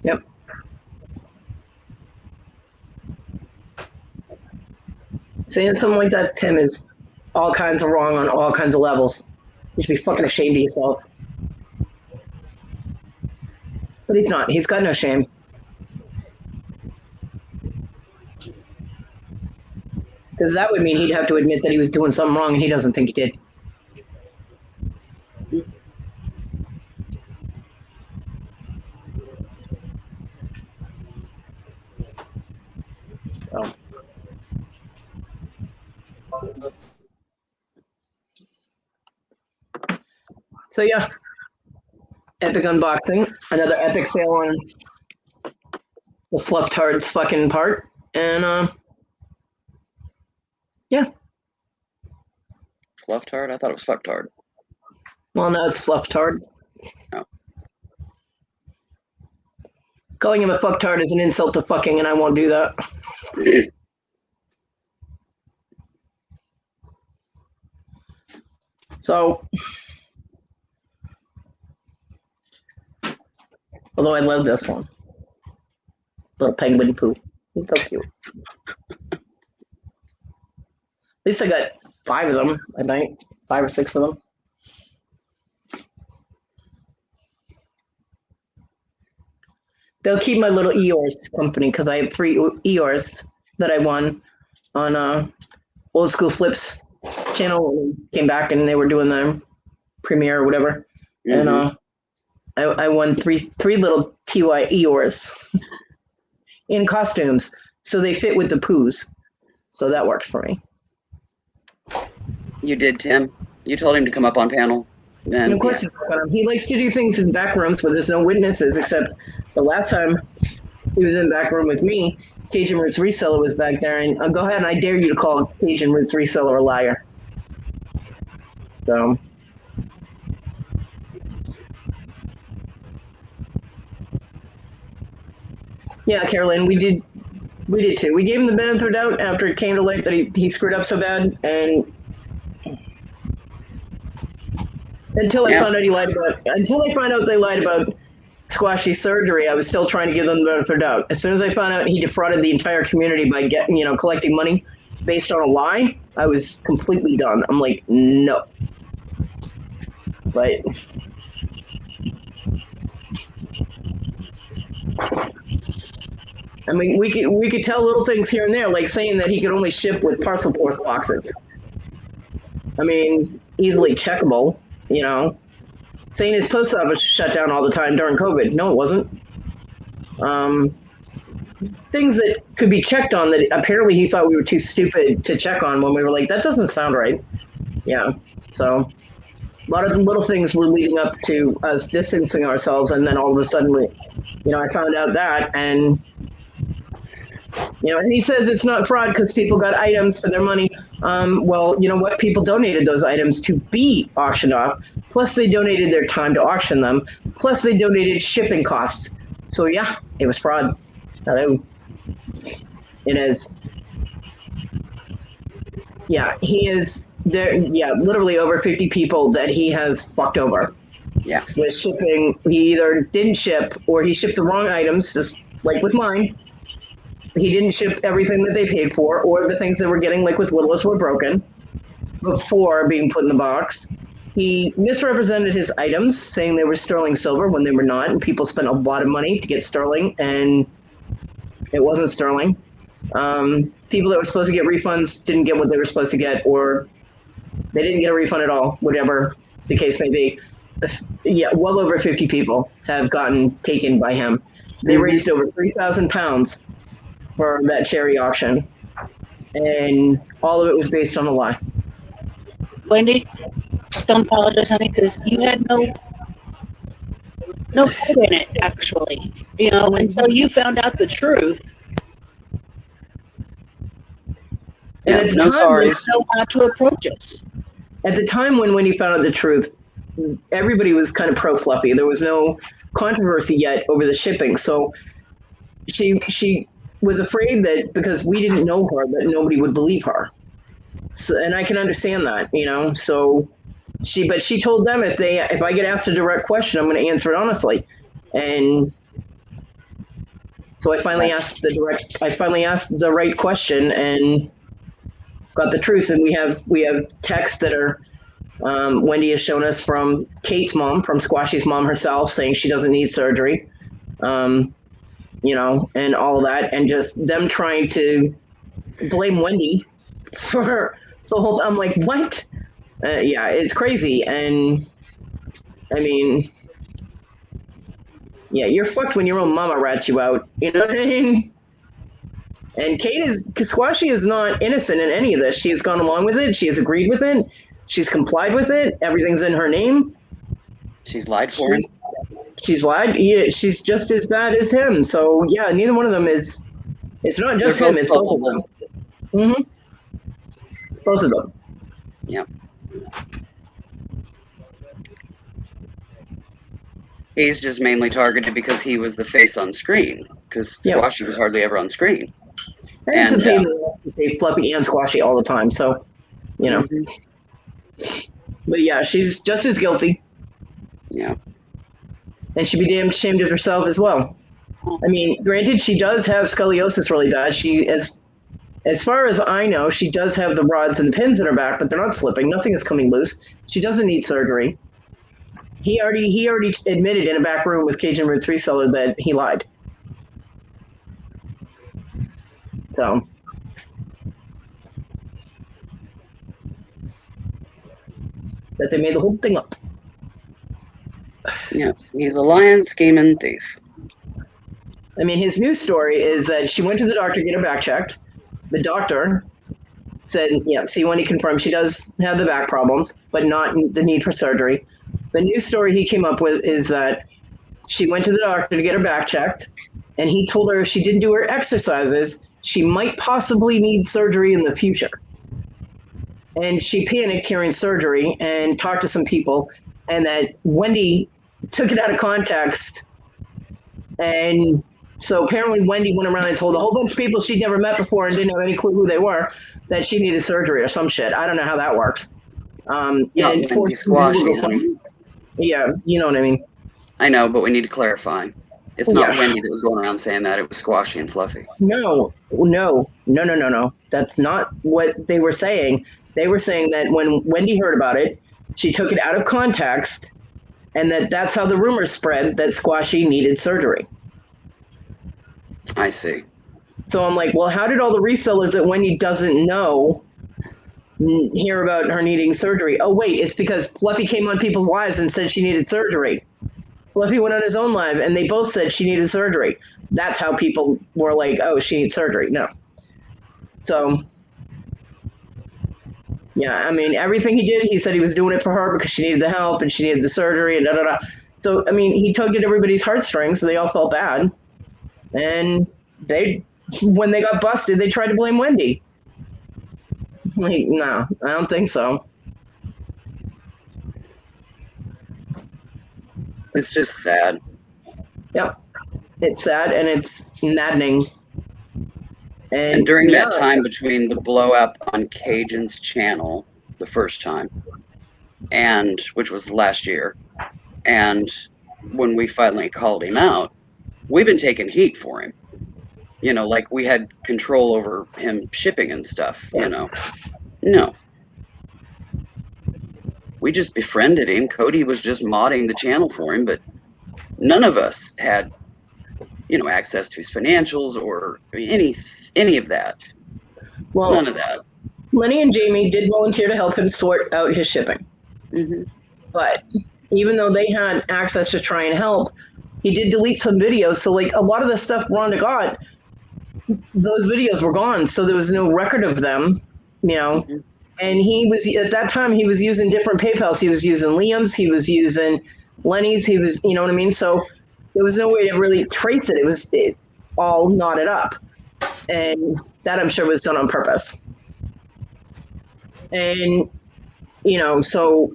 Yep. Saying something like that to Tim is all kinds of wrong on all kinds of levels. You should be fucking ashamed of yourself. But he's not. He's got no shame. Because that would mean he'd have to admit that he was doing something wrong, and he doesn't think he did. So yeah, epic unboxing. Another epic fail on the fluff tard's fucking part, and yeah. Fluff tard? I thought it was fuck tard. Well, now it's fluff tard. Oh. Calling him a fucktard is an insult to fucking, and I won't do that. So, although I love this one, little penguin poo. He's so cute. At least I got 5 of them. I think 5 or 6 of them. They'll keep my little Eeyores company because I have 3 Eeyores that I won on Old School Flips channel when we came back and they were doing the premiere or whatever. Mm-hmm. And I won three little TY Eeyores in costumes, so they fit with the poos. So that worked for me. You did, Tim. You told him to come up on panel. And of course, he likes to do things in back rooms where there's no witnesses, except the last time he was in back room with me, Cajun Roots Reseller was back there, and go ahead, and I dare you to call Cajun Roots Reseller a liar. So, yeah, Carolyn, we did too. We gave him the benefit of the doubt after it came to light that he screwed up so bad, and until I found out they lied about Squashy surgery, I was still trying to give them the benefit of the doubt. As soon as I found out he defrauded the entire community by collecting money based on a lie, I was completely done. I'm like, no. But I mean, we could tell little things here and there, like saying that he could only ship with parcel post boxes. I mean, easily checkable, saying his post office shut down all the time during COVID. No, it wasn't. Things that could be checked on that apparently he thought we were too stupid to check on when we were like, that doesn't sound right. Yeah. So a lot of little things were leading up to us distancing ourselves. And then all of a sudden, I found out that, and and he says it's not fraud because people got items for their money. Well, you know what? People donated those items to be auctioned off. Plus, they donated their time to auction them. Plus, they donated shipping costs. So, yeah, it was fraud. Hello. It is. Yeah, he is there. Yeah, literally over 50 people that he has fucked over. Yeah. With shipping. He either didn't ship or he shipped the wrong items, just like with mine. he didn't ship everything that they paid for, or the things they were getting, like with Willows, were broken before being put in the box. He misrepresented his items, saying they were sterling silver when they were not, and people spent a lot of money to get sterling, and it wasn't sterling. People that were supposed to get refunds didn't get what they were supposed to get, or they didn't get a refund at all, whatever the case may be. Yeah, well over 50 people have gotten taken by him. They raised over 3,000 pounds for that charity auction, and all of it was based on a lie. Wendy, don't apologize, honey, because you had no part in it, actually. You know, until you found out the truth. And Yeah, at the no time, when- sorries. Know how to approach us. At the time when Wendy found out the truth, everybody was kind of pro Fluffy. There was no controversy yet over the shipping, so she was afraid that because we didn't know her, that nobody would believe her. So, and I can understand that, you know. So she told them if I get asked a direct question, I'm going to answer it honestly, and so I finally asked the right question and got the truth. And we have texts that are. Wendy has shown us from Kate's mom, from Squashy's mom herself, saying she doesn't need surgery, you know, and all of that, and just them trying to blame Wendy for the whole. I'm like, what? Yeah, it's crazy, and I mean, yeah, you're fucked when your own mama rats you out. You know what I mean? And Squashy is not innocent in any of this. She has gone along with it. She has agreed with it. She's complied with it. Everything's in her name. She's lied for him. She's lied. Yeah, she's just as bad as him. So yeah, neither one of them is. It's not just They're him. both It's both of them. Mm-hmm. Both of them. Yeah. He's just mainly targeted because he was the face on screen. Because Yep. Squashy was hardly ever on screen. And it's a And, pain to say Fluffy and Squashy all the time. So, you know. But yeah, she's just as guilty. Yeah. And she'd be damned ashamed of herself as well. I mean, granted, she does have scoliosis really bad. As far as I know, she does have the rods and the pins in her back, but they're not slipping. Nothing is coming loose. She doesn't need surgery. He already admitted in a back room with Cajun Roots Reseller that he lied. So. That they made the whole thing up. Yeah. He's a lying, scheming thief. I mean, his news story is that she went to the doctor to get her back checked. The doctor said, yeah, see, when he confirmed she does have the back problems, but not the need for surgery. The news story he came up with is that she went to the doctor to get her back checked, and he told her if she didn't do her exercises, she might possibly need surgery in the future. And she panicked hearing surgery and talked to some people, and that Wendy took it out of context. And so apparently Wendy went around and told a whole bunch of people she'd never met before and didn't have any clue who they were that she needed surgery or some shit. I don't know how that works. Yeah, and Wendy Squashy, honey. Yeah, you know what I mean. I know, but we need to clarify. It's not Yeah. Wendy that was going around saying that. It was Squashy and Fluffy. No. That's not what they were saying. They were saying that when Wendy heard about it, she took it out of context, and that's how the rumors spread that Squashy needed surgery. I see. So I'm like, well, how did all the resellers that Wendy doesn't know hear about her needing surgery? Oh, wait, it's because Fluffy came on people's lives and said she needed surgery. Fluffy went on his own live and they both said she needed surgery. That's how people were like, oh, she needs surgery. No. So, yeah, I mean, everything he did, he said he was doing it for her because she needed the help and she needed the surgery and da-da-da. So, I mean, he tugged at everybody's heartstrings, so they all felt bad. And when they got busted, they tried to blame Wendy. Like, no, I don't think so. It's just sad. Yep. It's sad and it's maddening. And during that time between the blow up on Cajun's channel the first time, and which was last year, and when we finally called him out, we've been taking heat for him. You know, like we had control over him shipping and stuff, you know. No. We just befriended him. Kodi was just modding the channel for him, but none of us had, you know, access to his financials or any of that. Well, None of that. Lenny and Jamie did volunteer to help him sort out his shipping. Hmm. But even though they had access to try and help, he did delete some videos. So like a lot of the stuff Rhonda got, those videos were gone. So there was no record of them, you know. Mhm. And he was, at that time, he was using different PayPals. He was using Liam's, he was using Lenny's, he was, you know what I mean? So there was no way to really trace it. It was all knotted up. And that I'm sure was done on purpose. And, you know, so,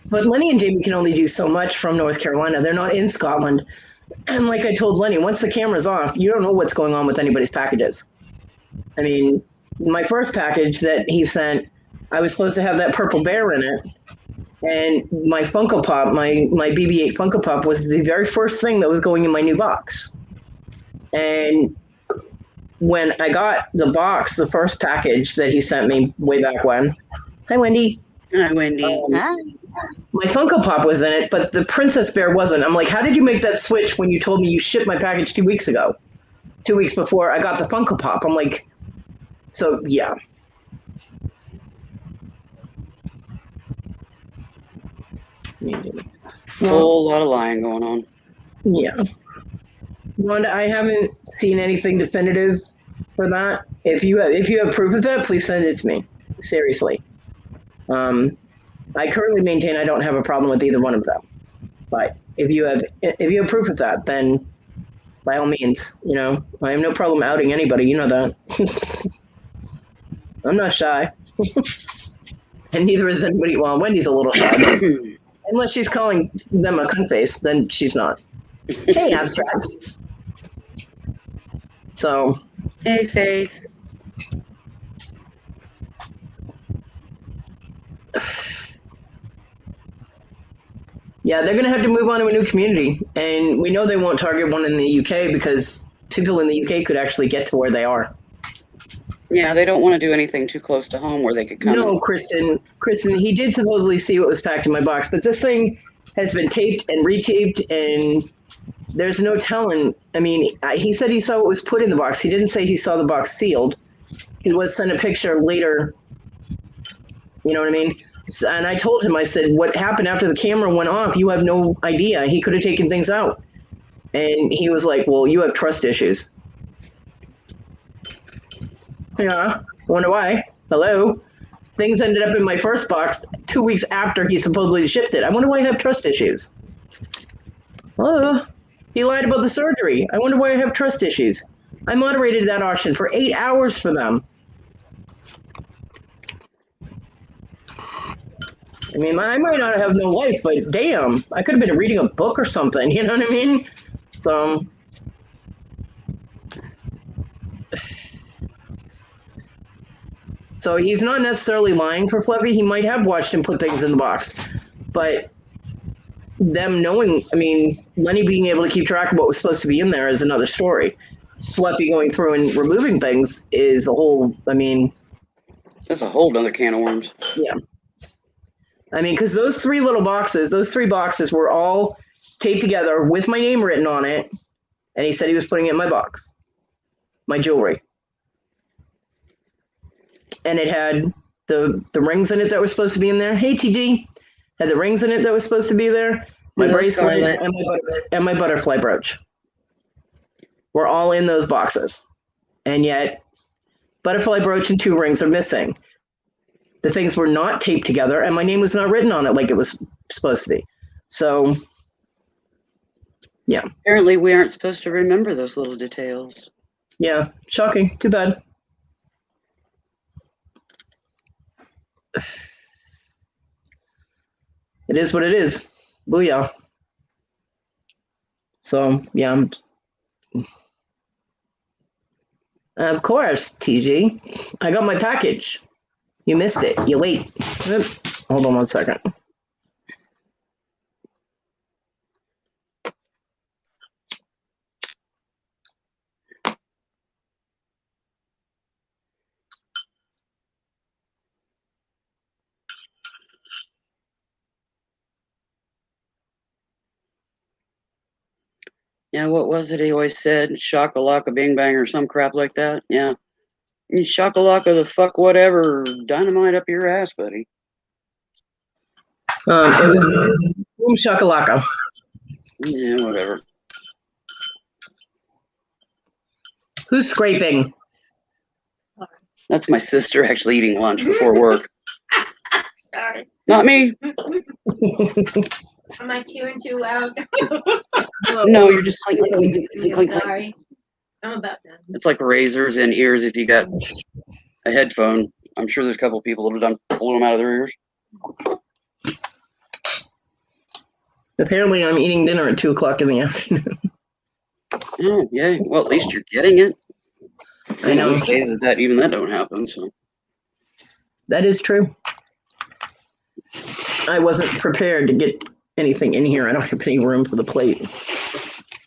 but Lenny and Jamie can only do so much from North Carolina. They're not in Scotland. And like I told Lenny, once the camera's off, you don't know what's going on with anybody's packages. I mean, my first package that he sent, I was supposed to have that purple bear in it. And my Funko Pop, my BB-8 Funko Pop was the very first thing that was going in my new box. And when I got the box, the first package that he sent me way back when, hi Wendy. Hi, Wendy. My Funko Pop was in it, but the Princess Bear wasn't. I'm like, how did you make that switch when you told me you shipped my package 2 weeks ago? 2 weeks before I got the Funko Pop. I'm like, so yeah. Whole lot of lying going on. Yeah. Rhonda, I haven't seen anything definitive for that. If you have proof of that, please send it to me. Seriously. I currently maintain I don't have a problem with either one of them. But if you have proof of that, then by all means, you know, I have no problem outing anybody. You know that. I'm not shy. And neither is anybody. Well, Wendy's a little shy. But unless she's calling them a cunt face, then she's not. Hey, Abstract. So. Hey, Faith. Yeah, they're going to have to move on to a new community. And we know they won't target one in the UK because people in the UK could actually get to where they are. Yeah, they don't want to do anything too close to home where they could come. No, Kristen, he did supposedly see what was packed in my box, but this thing has been taped and retaped, and there's no telling. I mean, he said he saw what was put in the box. He didn't say he saw the box sealed. He was sent a picture later. You know what I mean? And I told him, I said, what happened after the camera went off, you have no idea. He could have taken things out. And he was like, well, you have trust issues. Yeah, wonder why. Hello? Things ended up in my first box 2 weeks after he supposedly shipped it. I wonder why I have trust issues. He lied about the surgery. I wonder why I have trust issues. I moderated that auction for 8 hours for them. I mean, I might not have no life, but damn, I could have been reading a book or something. You know what I mean? So. So he's not necessarily lying for Fluffy. He might have watched him put things in the box. But them knowing, I mean, Lenny being able to keep track of what was supposed to be in there is another story. Fluffy going through and removing things is a whole, I mean. That's a whole other can of worms. Yeah. I mean, because those three boxes were all taped together with my name written on it. And he said he was putting it in my box, my jewelry. And it had the rings in it that were supposed to be in there. Hey, TG. Had the rings in it that was supposed to be there. My Hello, bracelet Scarlett. and my butterfly brooch were all in those boxes. And yet, butterfly brooch and 2 rings are missing. The things were not taped together, and my name was not written on it like it was supposed to be. So, yeah. Apparently, we aren't supposed to remember those little details. Yeah, shocking. Too bad. It is what it is. Booyah. So, yeah. Of course, TG. I got my package. You missed it. You late. Hold on 1 second. Yeah, what was it he always said? Shakalaka bing bang or some crap like that. Yeah. You shakalaka the fuck whatever dynamite up your ass, buddy. It was boom shakalaka. Yeah, whatever. Who's scraping? That's my sister actually eating lunch before work. Sorry. Not me. Am I chewing too loud? No, you're just like, like. Sorry. I'm about done. It's like razors in ears if you got a headphone. I'm sure there's a couple of people that have done pulled them out of their ears. Apparently, I'm eating dinner at 2:00 in the afternoon. Oh, yeah. Well, at least you're getting it. I know. There's days that even that don't happen. So That is true. I wasn't prepared to get anything in here. I don't have any room for the plate.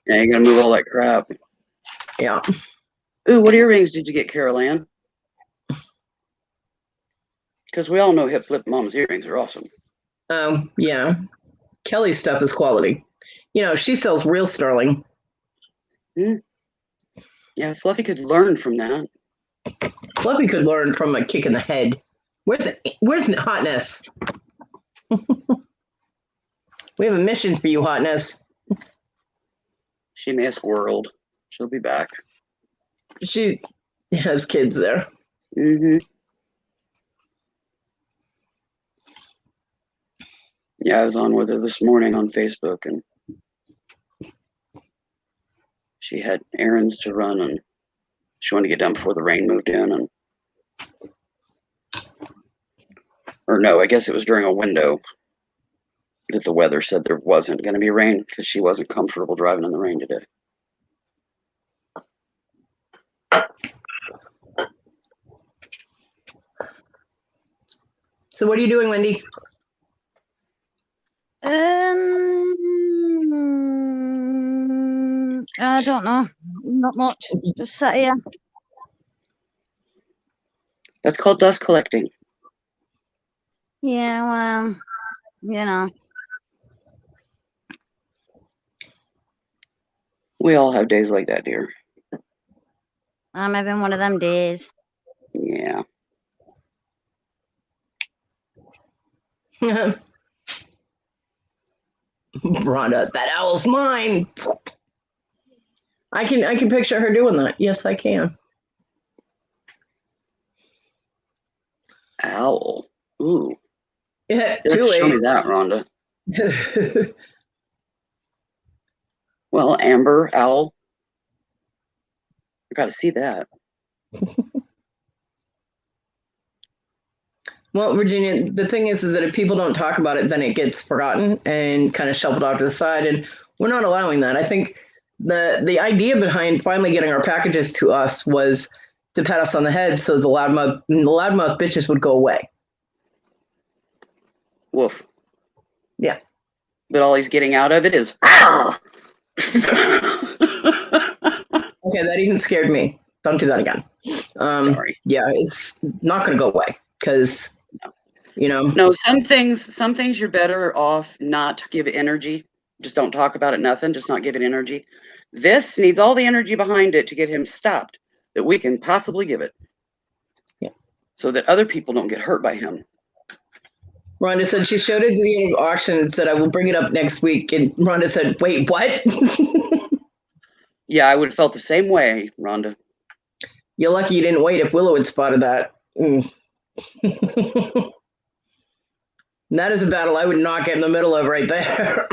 yeah, you gotta move all that crap. Yeah. Ooh, what earrings did you get, Carol Ann? Because we all know Hip Flip Mom's earrings are awesome. Yeah. Kelly's stuff is quality. You know, she sells real sterling. Yeah, Fluffy could learn from that. Fluffy could learn from a kick in the head. Where's Hotness? We have a mission for you, Hotness. She may have squirreled. She'll be back. She has kids there. Mm-hmm. Yeah, I was on with her this morning on Facebook, and she had errands to run, and she wanted to get done before the rain moved in. And or no, I guess it was during a window that the weather said there wasn't going to be rain because she wasn't comfortable driving in the rain today. So what are you doing, Wendy? I don't know. Not much. Just sat here. That's called dust collecting. Yeah, well, you know. We all have days like that, dear. I'm having one of them days. Yeah. Rhonda, that owl's mine. I can picture her doing that. Yes, I can. Owl. Ooh. Yeah, You have too to show me late. that, Rhonda. Well, Amber, owl. I got to see that. Well, Virginia, the thing is that if people don't talk about it, then it gets forgotten and kind of shuffled off to the side, and we're not allowing that. I think the idea behind finally getting our packages to us was to pat us on the head so the loudmouth bitches would go away. Woof. Yeah. But all he's getting out of it is. Okay, that even scared me. Don't do that again. Sorry. Yeah, it's not going to go away because, you know. No, some things you're better off not give it energy. Just don't talk about it, nothing. Just not give it energy. This needs all the energy behind it to get him stopped that we can possibly give it. Yeah. So that other people don't get hurt by him. Rhonda said she showed it to the end of auction and said, I will bring it up next week. And Rhonda said, wait, what? Yeah, I would have felt the same way, Rhonda. You're lucky you didn't wait if Willow had spotted that. That is a battle I would not get in the middle of right there.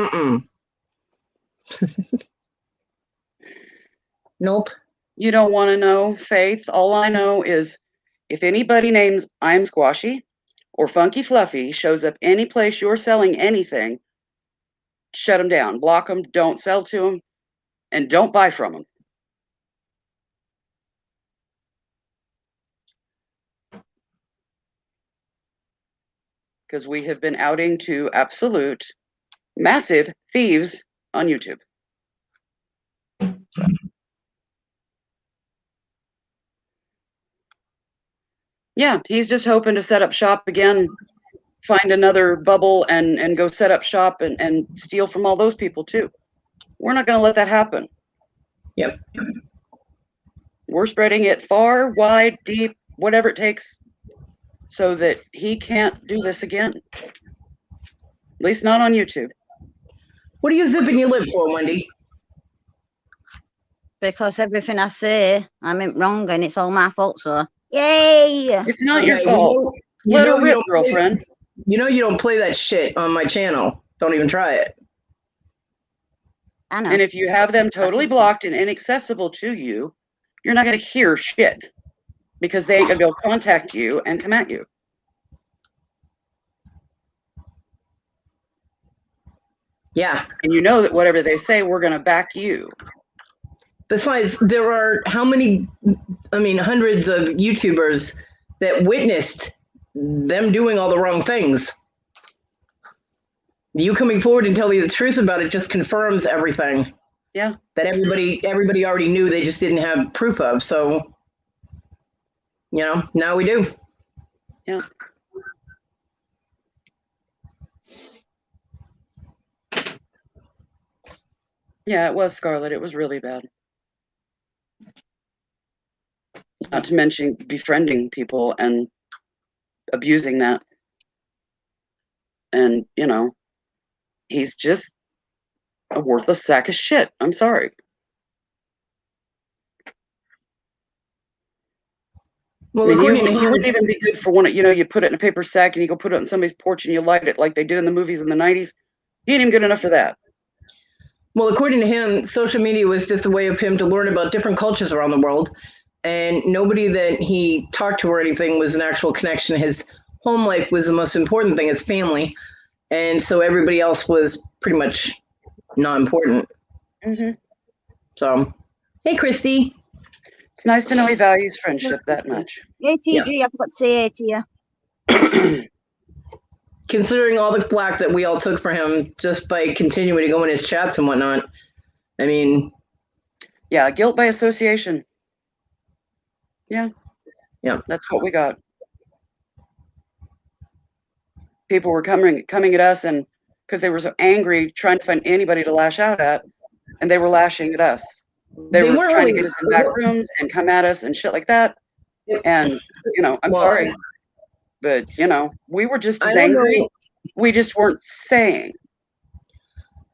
Nope. You don't want to know, Faith. All I know is if anybody names I'm Squashy or Funky Fluffy shows up any place you're selling anything, shut them down, block them, don't sell to them, and don't buy from them. Because we have been outing to absolute massive thieves on YouTube. So. Yeah, he's just hoping to set up shop again, find another bubble and go set up shop and steal from all those people too. We're not going to let that happen. Yep. We're spreading it far, wide, deep, whatever it takes, so that he can't do this again. At least not on YouTube. What are you zipping your lip for, Wendy? Because everything I say, I'm wrong and it's all my fault, so. Yay! It's not your Okay, fault. you Let her know you rip, don't girlfriend. You don't play that shit on my channel. Don't even try it. I know. And if you have them totally okay. blocked and inaccessible to you, you're not going to hear shit because they ain't going to be able to contact you and come at you. Yeah. And you know that whatever they say, we're going to back you. Besides, there are hundreds of YouTubers that witnessed them doing all the wrong things. You coming forward and telling me the truth about it just confirms everything. Yeah. That everybody already knew, they just didn't have proof of. So, now we do. Yeah. Yeah, it was, Scarlett. It was really bad. Not to mention befriending people and abusing that. And, he's just a worthless sack of shit. I'm sorry. Well, I mean, according to he him, wouldn't even be good for one. You put it in a paper sack and you go put it on somebody's porch and you light it like they did in the movies in the 90s. He ain't even good enough for that. Well, according to him, social media was just a way of him to learn about different cultures around the world. And nobody that he talked to or anything was an actual connection. His home life was the most important thing, his family. And so everybody else was pretty much not important. Mm-hmm. So, hey, Christy. It's nice to know he values friendship that much. ATG, I forgot to say A to you. Considering all the flack that we all took for him just by continuing to go in his chats and whatnot, I mean... Yeah, guilt by association. Yeah. Yeah. That's what we got. People were coming at us and because they were so angry trying to find anybody to lash out at, and they were lashing at us. They were trying to get us in back rooms and come at us and shit like that. And, I'm sorry, but, we were just as angry. We just weren't saying.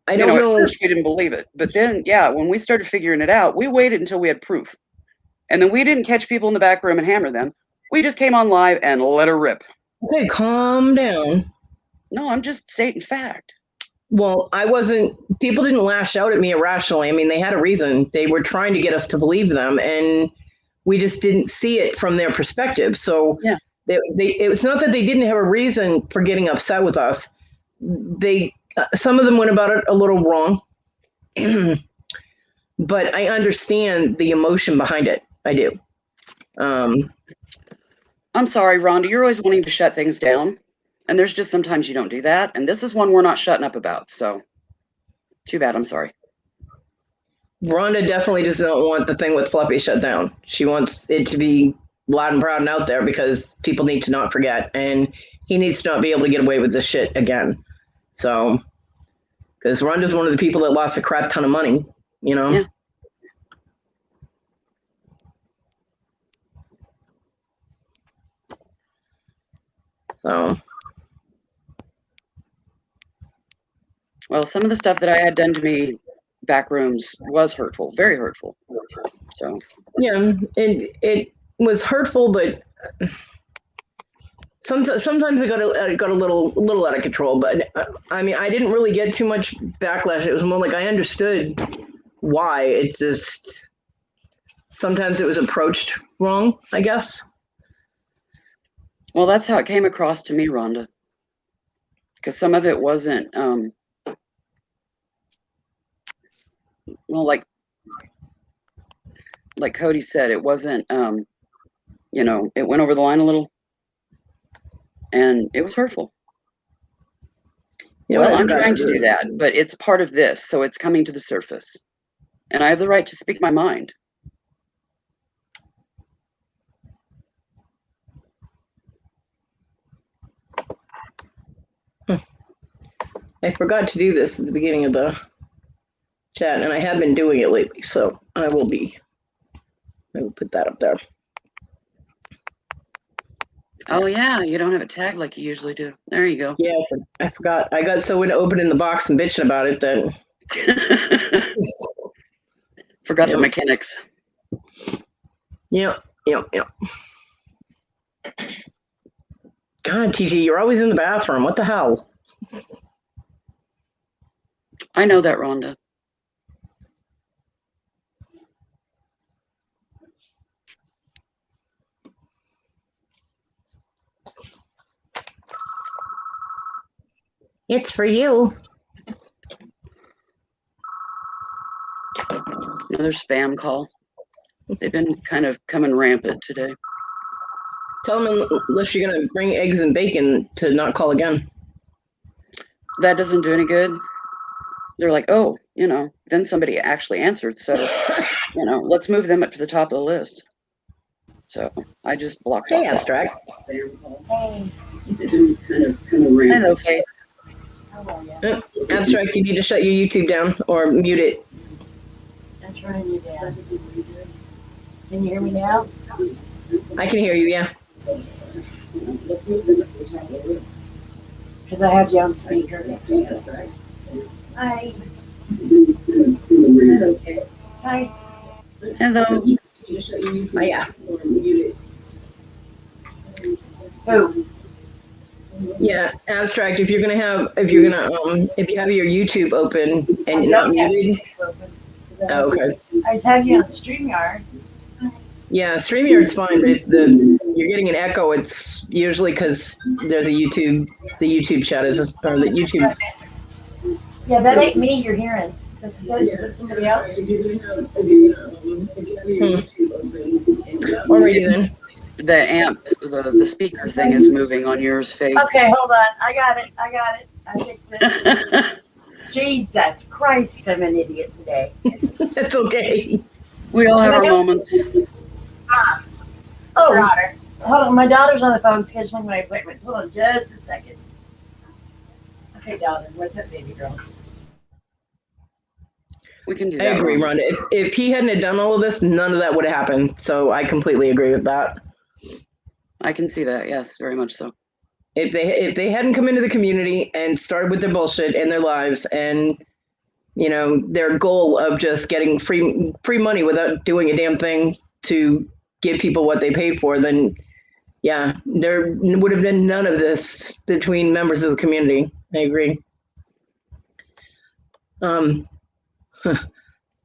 I don't know. At first we didn't believe it. But then, when we started figuring it out, we waited until we had proof. And then we didn't catch people in the back room and hammer them. We just came on live and let her rip. Okay, calm down. No, I'm just stating fact. Well, people didn't lash out at me irrationally. I mean, they had a reason. They were trying to get us to believe them, and we just didn't see it from their perspective. So yeah. It's not that they didn't have a reason for getting upset with us. Some of them went about it a little wrong, but I understand the emotion behind it. I do. I'm sorry, Rhonda, you're always wanting to shut things down. And there's just sometimes you don't do that. And this is one we're not shutting up about. So too bad. I'm sorry. Rhonda definitely does not want the thing with Fluffy shut down. She wants it to be loud and proud and out there because people need to not forget. And he needs to not be able to get away with this shit again. So, because Rhonda's one of the people that lost a crap ton of money, Yeah. So. Well, some of the stuff that I had done to me back rooms was hurtful, very hurtful. So. Yeah, it was hurtful, but sometimes it got a little out of control. But I mean, I didn't really get too much backlash. It was more like I understood why. It just sometimes it was approached wrong, I guess. Well, that's how it came across to me, Rhonda. Because some of it wasn't, well, like Kodi said, it wasn't, it went over the line a little, and it was hurtful. Well, I'm trying to do that, but it's part of this, so it's coming to the surface. And I have the right to speak my mind. I forgot to do this at the beginning of the chat, and I have been doing it lately, so I will put that up there. Oh yeah, you don't have it tagged like you usually do. There you go. Yeah, I forgot. I got so into opening the box and bitching about it that Forgot the mechanics. Yeah. God, TG, you're always in the bathroom. What the hell? I know that, Rhonda. It's for you. Another spam call. They've been kind of coming rampant today. Tell them unless you're gonna bring eggs and bacon to not call again. That doesn't do any good. They're like, oh, then somebody actually answered. So, let's move them up to the top of the list. So I just blocked off. Hey, Abstract. Hello, Faith. Abstract, you need to shut your YouTube down or mute it. I'm trying you down. Can you hear me now? I can hear you, yeah. Because I have you on speaker. Hi. Hi. Hello. Oh, yeah. Who? Yeah, Abstract, if you have your YouTube open and you're not muted. Oh, okay. I just have you on StreamYard. Yeah, StreamYard's fine, but if you're getting an echo, it's usually because there's the YouTube chat or the YouTube. Yeah, that ain't me you're hearing. That's somebody else. Alrighty then. The amp, the speaker thing is moving on yours, Faith. Okay, hold on. I got it. I fixed it. Jesus Christ, I'm an idiot today. That's okay. We all have our moments. Oh, hold on. My daughter's on the phone scheduling my appointments. Hold on just a second. Okay, daughter, what's up, baby girl? We can do I that. agree, Rhonda. Rhonda. If he hadn't have done all of this, none of that would have happened. So I completely agree with that. I can see that. Yes, very much so. If they hadn't come into the community and started with their bullshit in their lives and their goal of just getting free money without doing a damn thing to give people what they paid for, then yeah, there would have been none of this between members of the community. I agree. I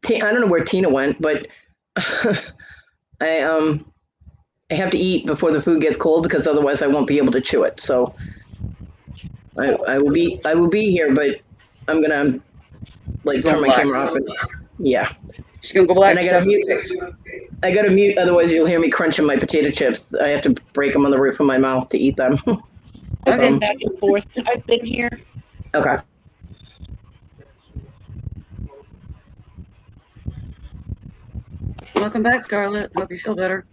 don't know where Tina went, but I have to eat before the food gets cold because otherwise I won't be able to chew it. So I will be here, but I'm gonna turn my camera off. Yeah. She's gonna go black. And I gotta mute, otherwise you'll hear me crunching my potato chips. I have to break them on the roof of my mouth to eat them. I've been back and forth. I've been here. Okay. Welcome back, Scarlett. Hope you feel better.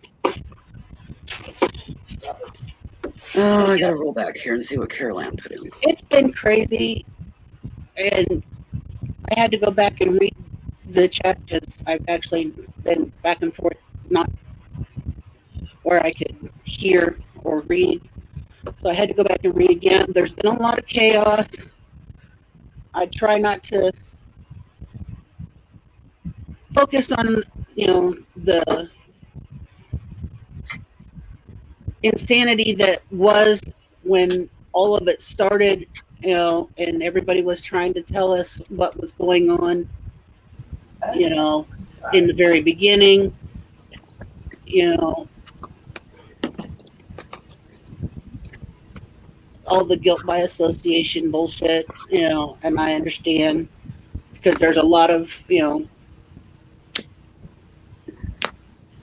Oh, I gotta roll back here and see what Carol Ann put in. It's been crazy, and I had to go back and read the chat because I've actually been back and forth, not where I could hear or read. So I had to go back and read again. There's been a lot of chaos. I try not to focus on, the insanity that was when all of it started, and everybody was trying to tell us what was going on, in the very beginning, all the guilt by association bullshit, and I understand because there's a lot of, a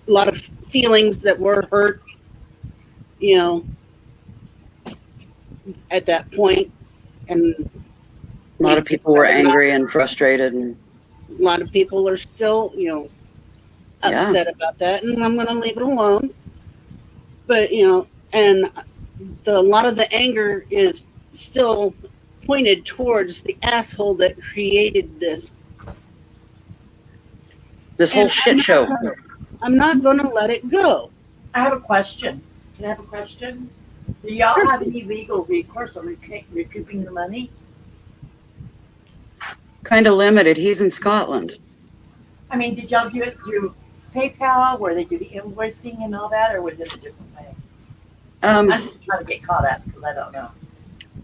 lot of feelings that were hurt, at that point, and A lot of people were angry and frustrated, and a lot of people are still, upset about that, and I'm going to leave it alone. But, and a lot of the anger is still pointed towards the asshole that created this This whole And shit show. I'm not gonna let it go. I have a question. Can I have a question? Do y'all have any legal recourse on recouping the money? Kind of limited. He's in Scotland. I mean, did y'all do it through PayPal where they do the invoicing and all that, or was it a different way? I'm just trying to get caught up because I don't know.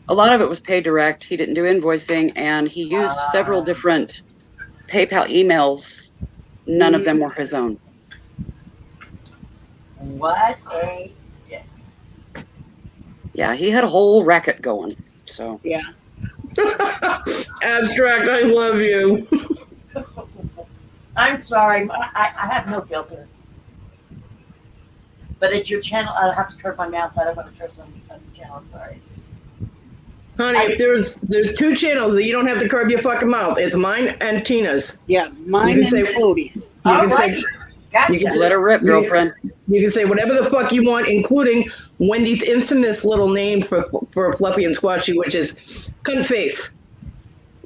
A lot of it was paid direct. He didn't do invoicing, and he used several different PayPal emails. None of them were his own. What a Yeah, he had a whole racket going. So Yeah. Abstract, I love you. I'm sorry. I have no filter. But it's your channel. I'll have to curb my mouth. I don't want to curse on the channel. I'm sorry. Honey, there's two channels that you don't have to curb your fucking mouth. It's mine and Tina's. Yeah, mine You and can say- Cody's. You All can say righty. Gotcha. you can let her rip, girlfriend. you can say whatever the fuck you want, including Wendy's infamous little name for Fluffy and Squashy, which is cunt face.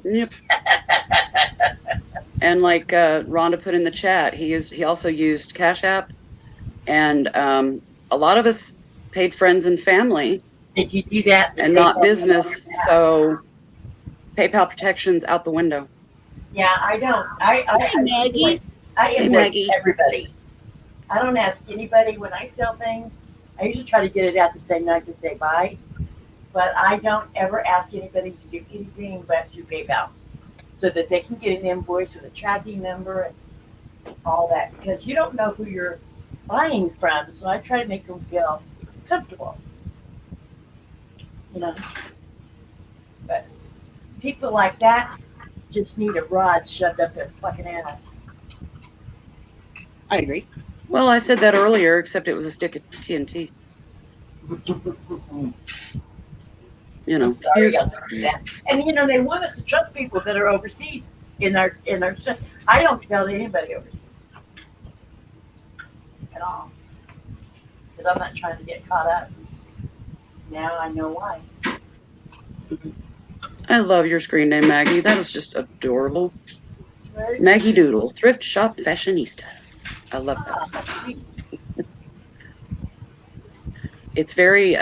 Yep. And like Rhonda put in the chat, he also used Cash App, and a lot of us paid friends and family Did you do that? and not business, so PayPal protection's out the window. Yeah, I don't. Hey, Maggie. I Hey, invoice Maggie. everybody. I don't ask anybody when I sell things. I usually try to get it out the same night that they buy, but I don't ever ask anybody to do anything but through PayPal, so that they can get an invoice with a tracking number and all that, because you don't know who you're buying from. So I try to make them feel comfortable, you know. But people like that just need a rod shoved up their fucking ass. I agree. Well, I said that earlier, except it was a stick of TNT. You know, I'm sorry, here's- I'll never do that. And you know, they want us to trust people that are overseas in our stuff. I don't sell to anybody overseas at all, because I'm not trying to get caught up. Now I know why. I love your screen name, Maggie. That is just adorable. Maggie Doodle, thrift shop fashionista. I love that. Ah, sweet. It's very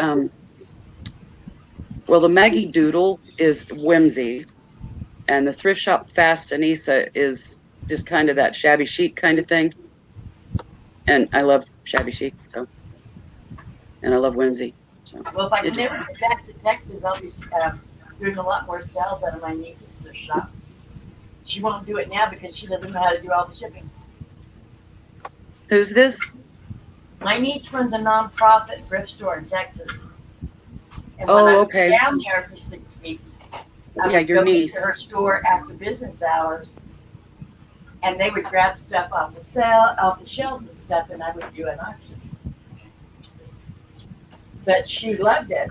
well, the Maggie Doodle is whimsy, and the thrift shop fashionista is just kind of that shabby chic kind of thing. And I love shabby chic, so, and I love whimsy. So Well, if I it can just- ever get back to Texas, I'll be doing a lot more sales out of my niece's thrift shop. She won't do it now because she doesn't know how to do all the shipping. Who's this? My niece runs a nonprofit thrift store in Texas. And Oh, when I was okay. down there for 6 weeks, I Yeah, would your go niece. into her store after business hours, and they would grab stuff off the shelves and stuff, and I would do an auction. But she loved it.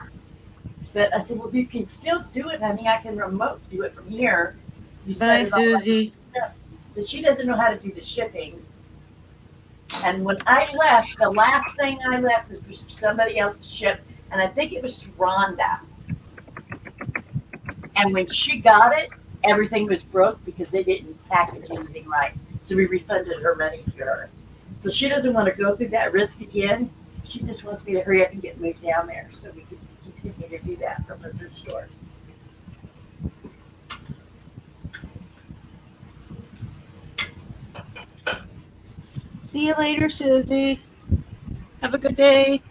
But I said, well, you can still do it, honey. I can remote do it from here. You set Bye, it all up Susie. and stuff. But she doesn't know how to do the shipping. And when I left, the last thing I left was for somebody else to ship, and I think it was to Rhonda. And when she got it, everything was broke because they didn't package anything right. So we refunded her money to her. So she doesn't want to go through that risk again. She just wants me to hurry up and get moved down there so we can continue to do that from her thrift store. See you later, Susie. Have a good day.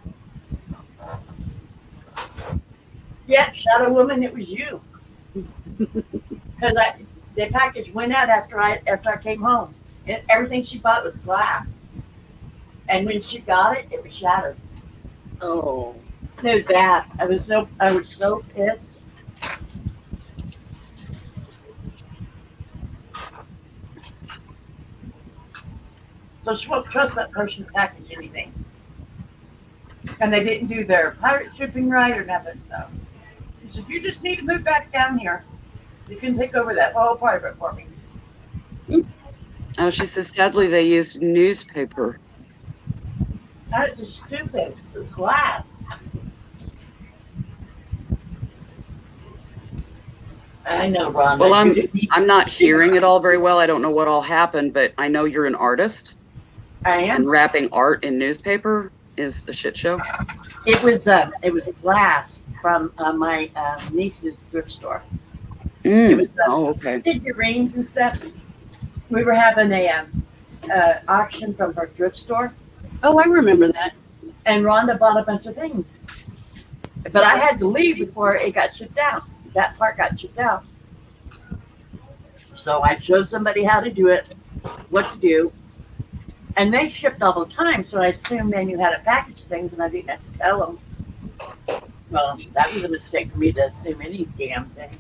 Yeah, Shadow Woman, it was you. Because the package went out after I came home, and everything she bought was glass. And when she got it, it was shattered. Oh. It was bad. I was so pissed. So she won't trust that person to package anything. And they didn't do their pirate shipping right or nothing, so. She said, you just need to move back down here. You can take over that whole part of it for me. Oh, she says sadly they used newspaper. That is just stupid. It was glass. I know, Ron. Well, that I'm not hearing it all very well. I don't know what all happened, but I know you're an artist, I am. and wrapping art in newspaper is a shit show. It was glass from my niece's thrift store. It was Okay. figurines and stuff. We were having a auction from her thrift store, Oh, I remember that. and Rhonda bought a bunch of things. But I had to leave before it got shut down. That part got shut down. So I showed somebody how to do it, what to do, and they shipped all the time. So I assumed they knew how to package things, and I didn't have to tell them. Well, that was a mistake for me to assume any damn thing.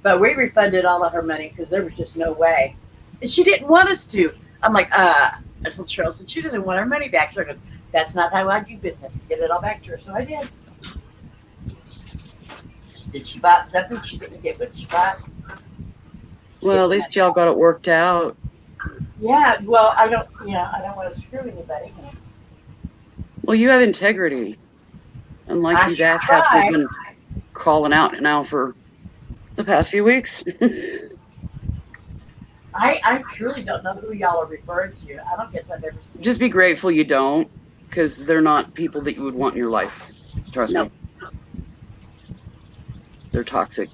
But we refunded all of her money because there was just no way. And she didn't want us to. I'm like, I told Cheryl, said she didn't want her money back. She goes, that's not how I do business. Get it all back to her. So I did. Did she bought something? She didn't get what she bought. Well, at least y'all got it worked out. Yeah, well, I don't want to screw anybody. Well, you have integrity. Unlike I these asshats try. we've been calling out now for the past few weeks. I truly don't know who y'all are referring to. I don't guess I've ever seen. Just be grateful you don't, because they're not people that you would want in your life. Trust No. me. They're toxic.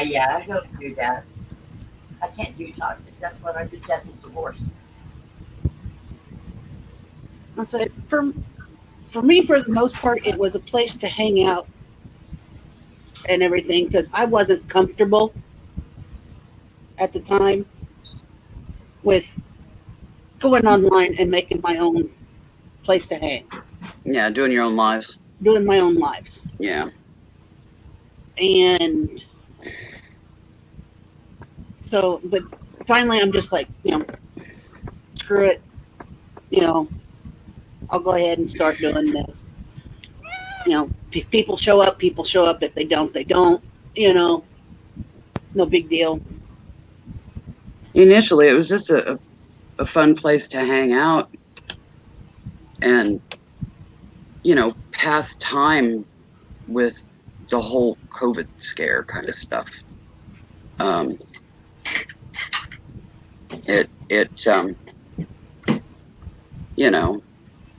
Yeah, I don't do that. I can't do toxic. That's what I did. That's a divorce. I said, for me, for the most part, it was a place to hang out and everything because I wasn't comfortable at the time with going online and making my own place to hang, Yeah, doing your own lives. doing my own lives. Yeah. And so, but finally, I'm just like, screw it. I'll go ahead and start doing this. If people show up, people show up. If they don't, they don't. No big deal. Initially, it was just a fun place to hang out and, pass time with the whole COVID scare kind of stuff.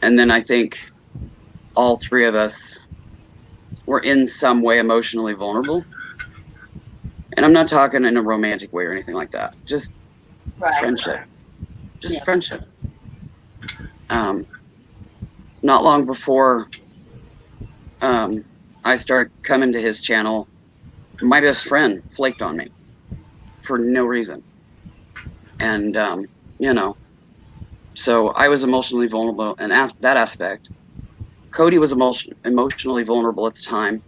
And then I think all three of us were in some way emotionally vulnerable. And I'm not talking in a romantic way or anything like that. Just Right. friendship. Just Yeah. friendship. Not long before I started coming to his channel, my best friend flaked on me for no reason. And, so I was emotionally vulnerable in that aspect. Kodi was emotionally vulnerable at the time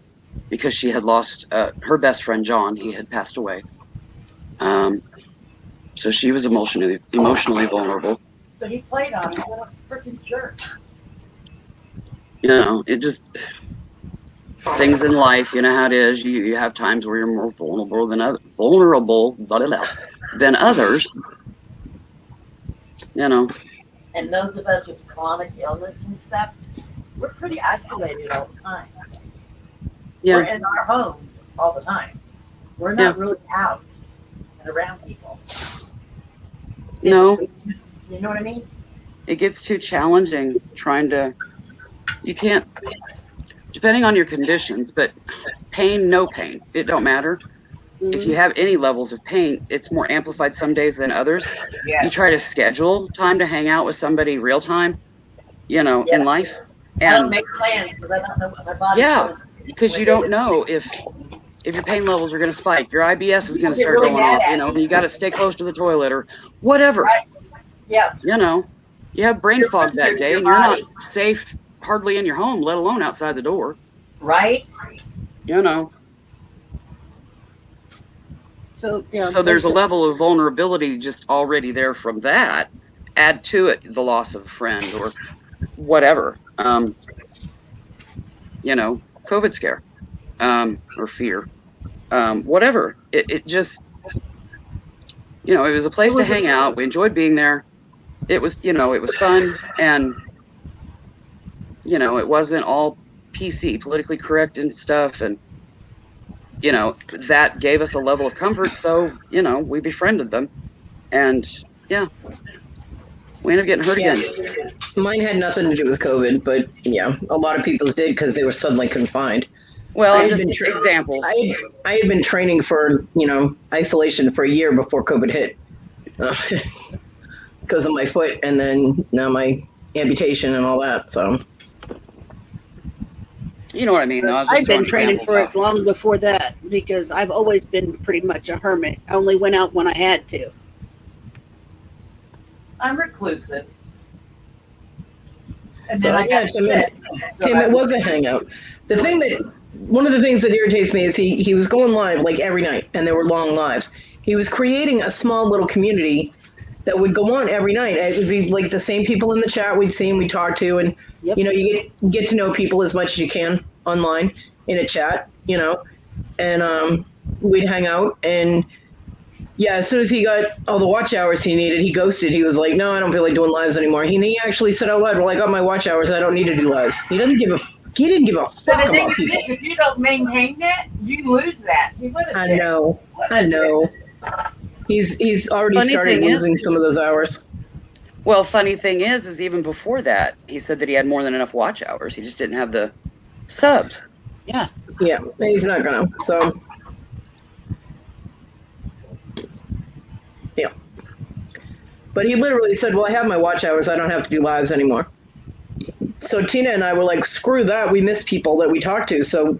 because she had lost her best friend, John. He had passed away. So she was emotionally vulnerable. So he played on me. What a freaking jerk. It just, things in life, you know how it is. You have times where you're more vulnerable than others. And those of us with chronic illness and stuff, we're pretty isolated all the time. Yeah. We're in our homes all the time. We're not really out and around people. No. You know what I mean? It gets too challenging you can't, depending on your conditions, but pain, no pain, it don't matter. If you have any levels of pain, it's more amplified some days than others. Yeah. You try to schedule time to hang out with somebody real time, in life. I don't And make plans because I don't know what my body's yeah, doing. because you don't know if your pain levels are going to spike, your IBS is going to Get start really going mad off, at and you got to stay close to the toilet or whatever. Right. Yeah. You have brain You're fog putting that your day, and you're not body. safe hardly in your home, let alone outside the door. Right? So, So there's a level of vulnerability just already there from that. Add to it the loss of a friend or whatever. COVID scare, or fear, whatever. It just, it was a place to hang out. We enjoyed being there. It was fun, and it wasn't all PC, politically correct and stuff. And you know, that gave us a level of comfort. So, you know, we befriended them, and yeah, we ended up getting hurt Yeah. again. Mine had nothing to do with COVID, but yeah, a lot of people's did because they were suddenly confined. Well, I I'm had just been examples. I had been training for, you know, isolation for a year before COVID hit because of my foot, and then now my amputation and all that. So You know what I mean, though. I was just I've been throwing training examples for it out. long before that because I've always been pretty much a hermit. I only went out when I had to. I'm reclusive. And So, then I yeah, got Tim, sick. So Tim, I it was a hangout. The thing that one of the things that irritates me is he was going live like every night, and there were long lives. He was creating a small little community that would go on every night. It would be like the same people in the chat we'd see and we'd talk to, and Yep. you know, you get to know people as much as you can online in a chat, you know, and we'd hang out. And yeah, as soon as he got all the watch hours he needed, he ghosted. He was like, "No, I don't feel like doing lives anymore." He actually said out loud, "Well, I got my watch hours. I don't need to do lives." He didn't give a But fuck the thing about is, people. if you don't maintain that, you lose that. He would have I know. He's already Funny started thing is- losing some of those hours. Well, funny thing is even before that, he said that he had more than enough watch hours. He just didn't have the subs. Yeah. Yeah, he's not gonna. So yeah, but he literally said, "Well, I have my watch hours. I don't have to do lives anymore." So Tina and I were like, "Screw that. We miss people that we talk to." So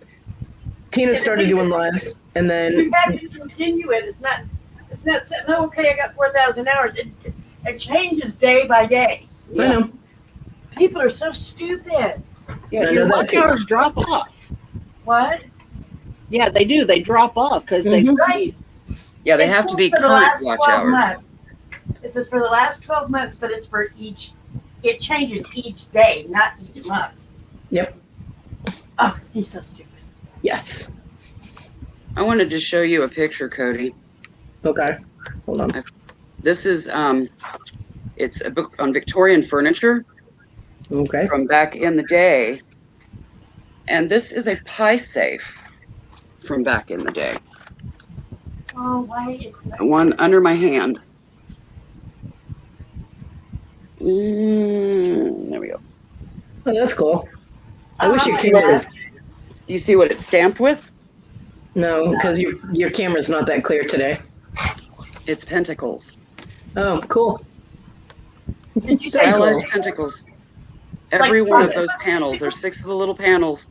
Tina started doing lives, and then You have to continue it. It's not saying, "Oh, okay, I got 4,000 hours." It changes day by day. I know. People are so stupid. Yeah, I know your that watch too. hours drop off. What? Yeah, they do. They drop off because they. Mhm. Right. Yeah, they It have to says be for the current last watch 12 hours. months. It says for the last 12 months, but it's for each. It changes each day, not each month. Yep. Oh, he's so stupid. Yes. I wanted to show you a picture, Cody. Okay. Hold on. This is it's a book on Victorian furniture Okay. from back in the day, and this is a pie safe from back in the day. Oh, why is that? One under my hand. There we go. Oh, that's cool. I wish your Oh, camera yeah. was. You see what it's stamped with? No, because your camera's not that clear today. It's pentacles. Oh, cool. Did you say Very cool. Stylized pentacles. Every Like one of puppets? those panels, there's 6 of the little panels.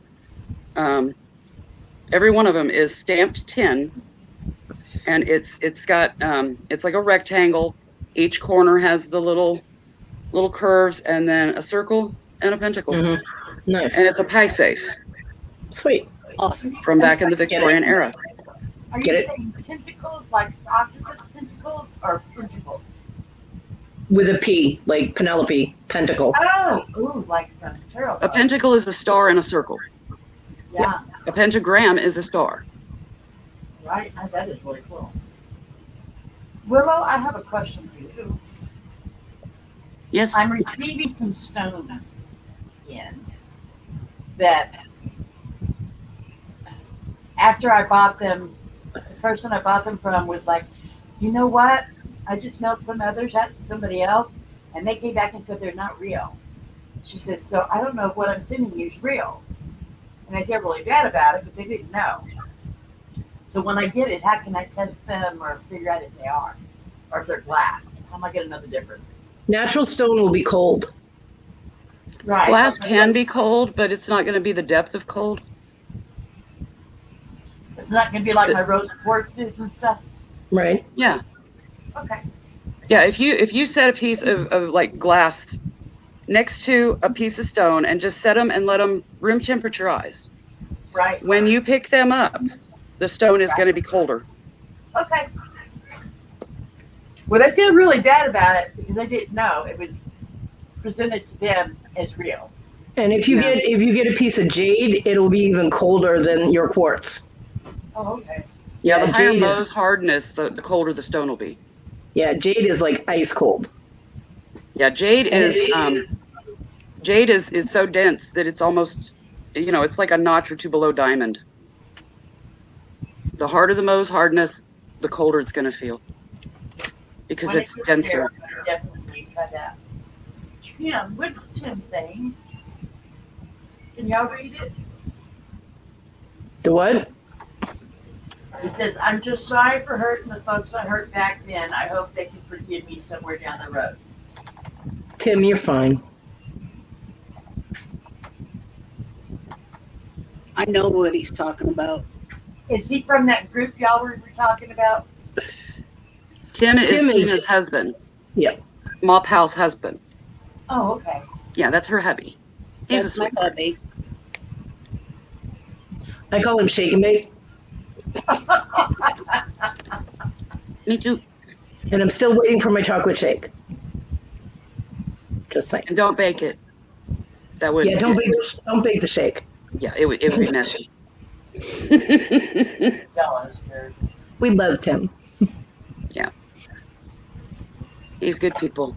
Every one of them is stamped tin, and it's got it's like a rectangle. Each corner has the little curves, and then a circle and a pentacle. Mhm. Nice. And it's a pie safe Sweet. Awesome. from back in the Victorian era. Are Get you it? saying tentacles like octopus tentacles or pentacles? With a P, like Penelope, pentacle. Oh, ooh, like from tarot. A pentacle is a star and a circle. Yeah, A pentagram is a star. right. That is really cool. Willow, I have a question for you. Yes. I'm receiving some stones in that after I bought them, the person I bought them from was like, "You know what? I just mailed some others out to somebody else, and they came back and said they're not real." She says, "So I don't know if what I'm sending you is real." And I feel really bad about it, but they didn't know. So when I get it, how can I test them or figure out if they are? Or if they're glass? How am I going to know the difference? Natural stone will be cold. Right. Glass can be cold, but it's not going to be the depth of cold. It's not going to be like my rose quartzes and stuff. Right. Yeah. Okay. Yeah, if you set a piece of like glass next to a piece of stone and just set them and let them room temperature ice, Right. when you pick them up, the stone is going to be colder. Okay. Well, I feel really bad about it because I didn't know it was presented to them as real. And if you Yeah. get a piece of jade, it'll be even colder than your quartz. Oh, okay. Yeah, the higher jade Mohs is hardness, the colder the stone will be. jade is like ice cold. Yeah, jade is so dense that it's almost, it's like a notch or two below diamond. The harder the Moe's hardness, the colder it's going to feel because When it's it gets denser. there, definitely try that. Tim, what's Tim saying? Can y'all read it? The what? He says, I'm just sorry for hurting the folks I hurt back then. I hope they can forgive me somewhere down the road. Tim, you're fine. I know what he's talking about. Is he from that group y'all were talking about? Tim Tim is is- Tina's husband. Yeah. Mop Hal's husband. Oh, okay. Yeah, that's her hubby. He's a That's my sweet. hubby. I call him Shake and Bake, Me too. and I'm still waiting for my chocolate shake. Just saying. And don't bake it. That would. Yeah, don't bake the shake. Yeah, it would be messy. Y'all understand. We love Tim. He's good people.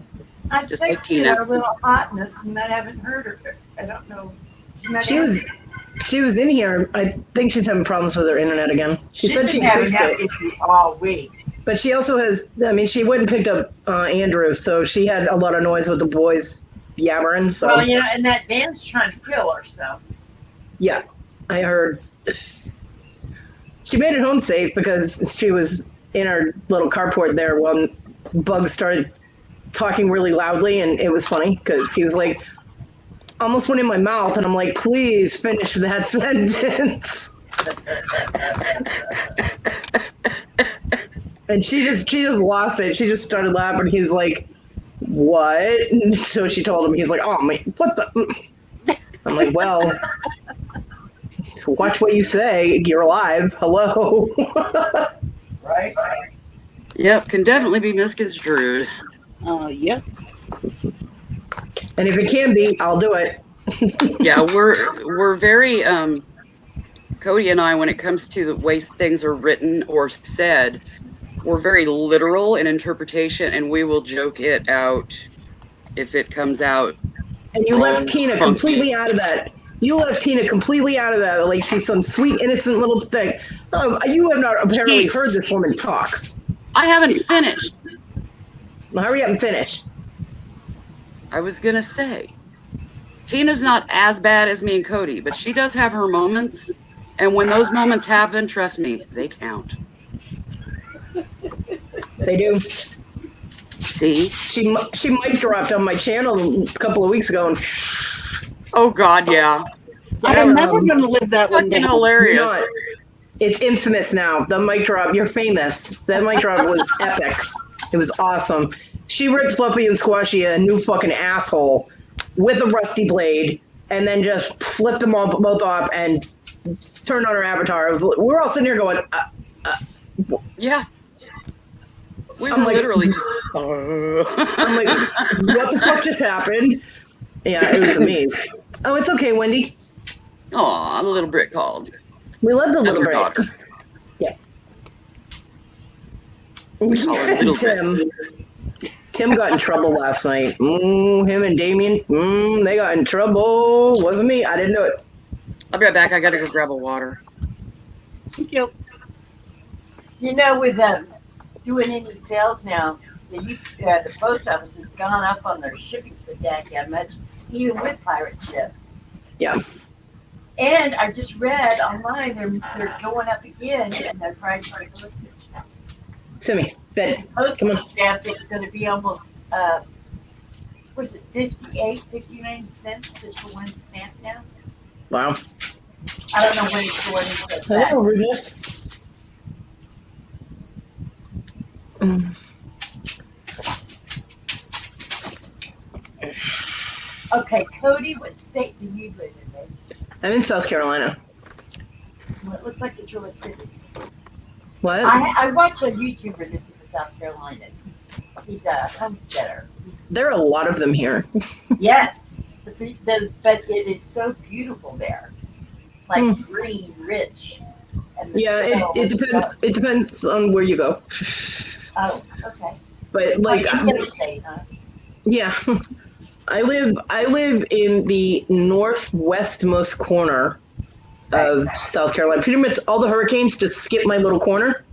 I Just think like she Tina. had a little hotness and I haven't heard her. I don't know. She was in here. I think she's having problems with her internet again. She said she been having fixed that it, issue all week. but she also has. I mean, she went and picked up Andrew, so she had a lot of noise with the boys yabbering. So Well, you know, and that man's trying to kill her, so. yeah, I heard. She made it home safe because she was in her little carport there when Bug started talking really loudly, and it was funny because he was like almost went in my mouth, and I'm like, please finish that sentence. And she just lost it. She just started laughing. He's like, what? And so she told him. He's like, oh man, what the? I'm like, well, watch what you say. You're alive. Hello. Right? Yep, can definitely be misconstrued. Yep. And if it can be, I'll do it. Yeah, we're very Cody and I, when it comes to the way things are written or said, we're very literal in interpretation, and we will joke it out if it comes out. And you left Tina funky. completely out of that. You left Tina completely out of that. Like she's some sweet, innocent little thing. You have not apparently Jeez. heard this woman talk. I haven't finished. Well, hurry up and finish. I was gonna say, Tina's not as bad as me and Cody, but she does have her moments, and when those moments happen, trust me, they count. They do. See? She mic dropped on my channel a couple of weeks ago, and Oh God, yeah. I'm never going to live that one Fucking down. hilarious. you're not. It's infamous now. The mic drop. You're famous. That mic drop was epic. It was awesome. She ripped Fluffy and Squashy a new fucking asshole with a rusty blade, and then just flipped them all both off and turned on her avatar. We were all sitting here going, Yeah. We I'm were like- literally just. I'm like, what the fuck just happened? Yeah, it was amazing. Oh, it's okay, Wendy. Aw, the little Brit called. We love the That's little her break. daughter. Yeah. We call her Little Brit. Tim got in trouble last night. Him and Damien, they got in trouble. Wasn't me. I didn't do it. I'll be right back. I gotta go grab a water. Yep. You know, with doing any sales now, the post office has gone up on their shipping so that much, even with pirate ship. Yeah. And I just read online they're going up again and they're pricing for postage. Simi, Ben, Postage stamp is going to be almost what is it, 59 cents just for one stamp now? wow. I don't know when it's going into effect. Hello, Rudolph. Okay, Cody, what state do you live in? Babe? I'm in South Carolina. Well, it looks like it's really pretty. What? I watch a YouTuber that's in South Carolina. He's a homesteader. There are a lot of them here. Yes, but it is so beautiful there, like green, rich. And the Yeah, soil it is depends. so- It depends on where you go. Oh, okay. But like, Interstate, huh? yeah, I live in the northwestmost corner of South Carolina. Pretty much all the hurricanes just skip my little corner.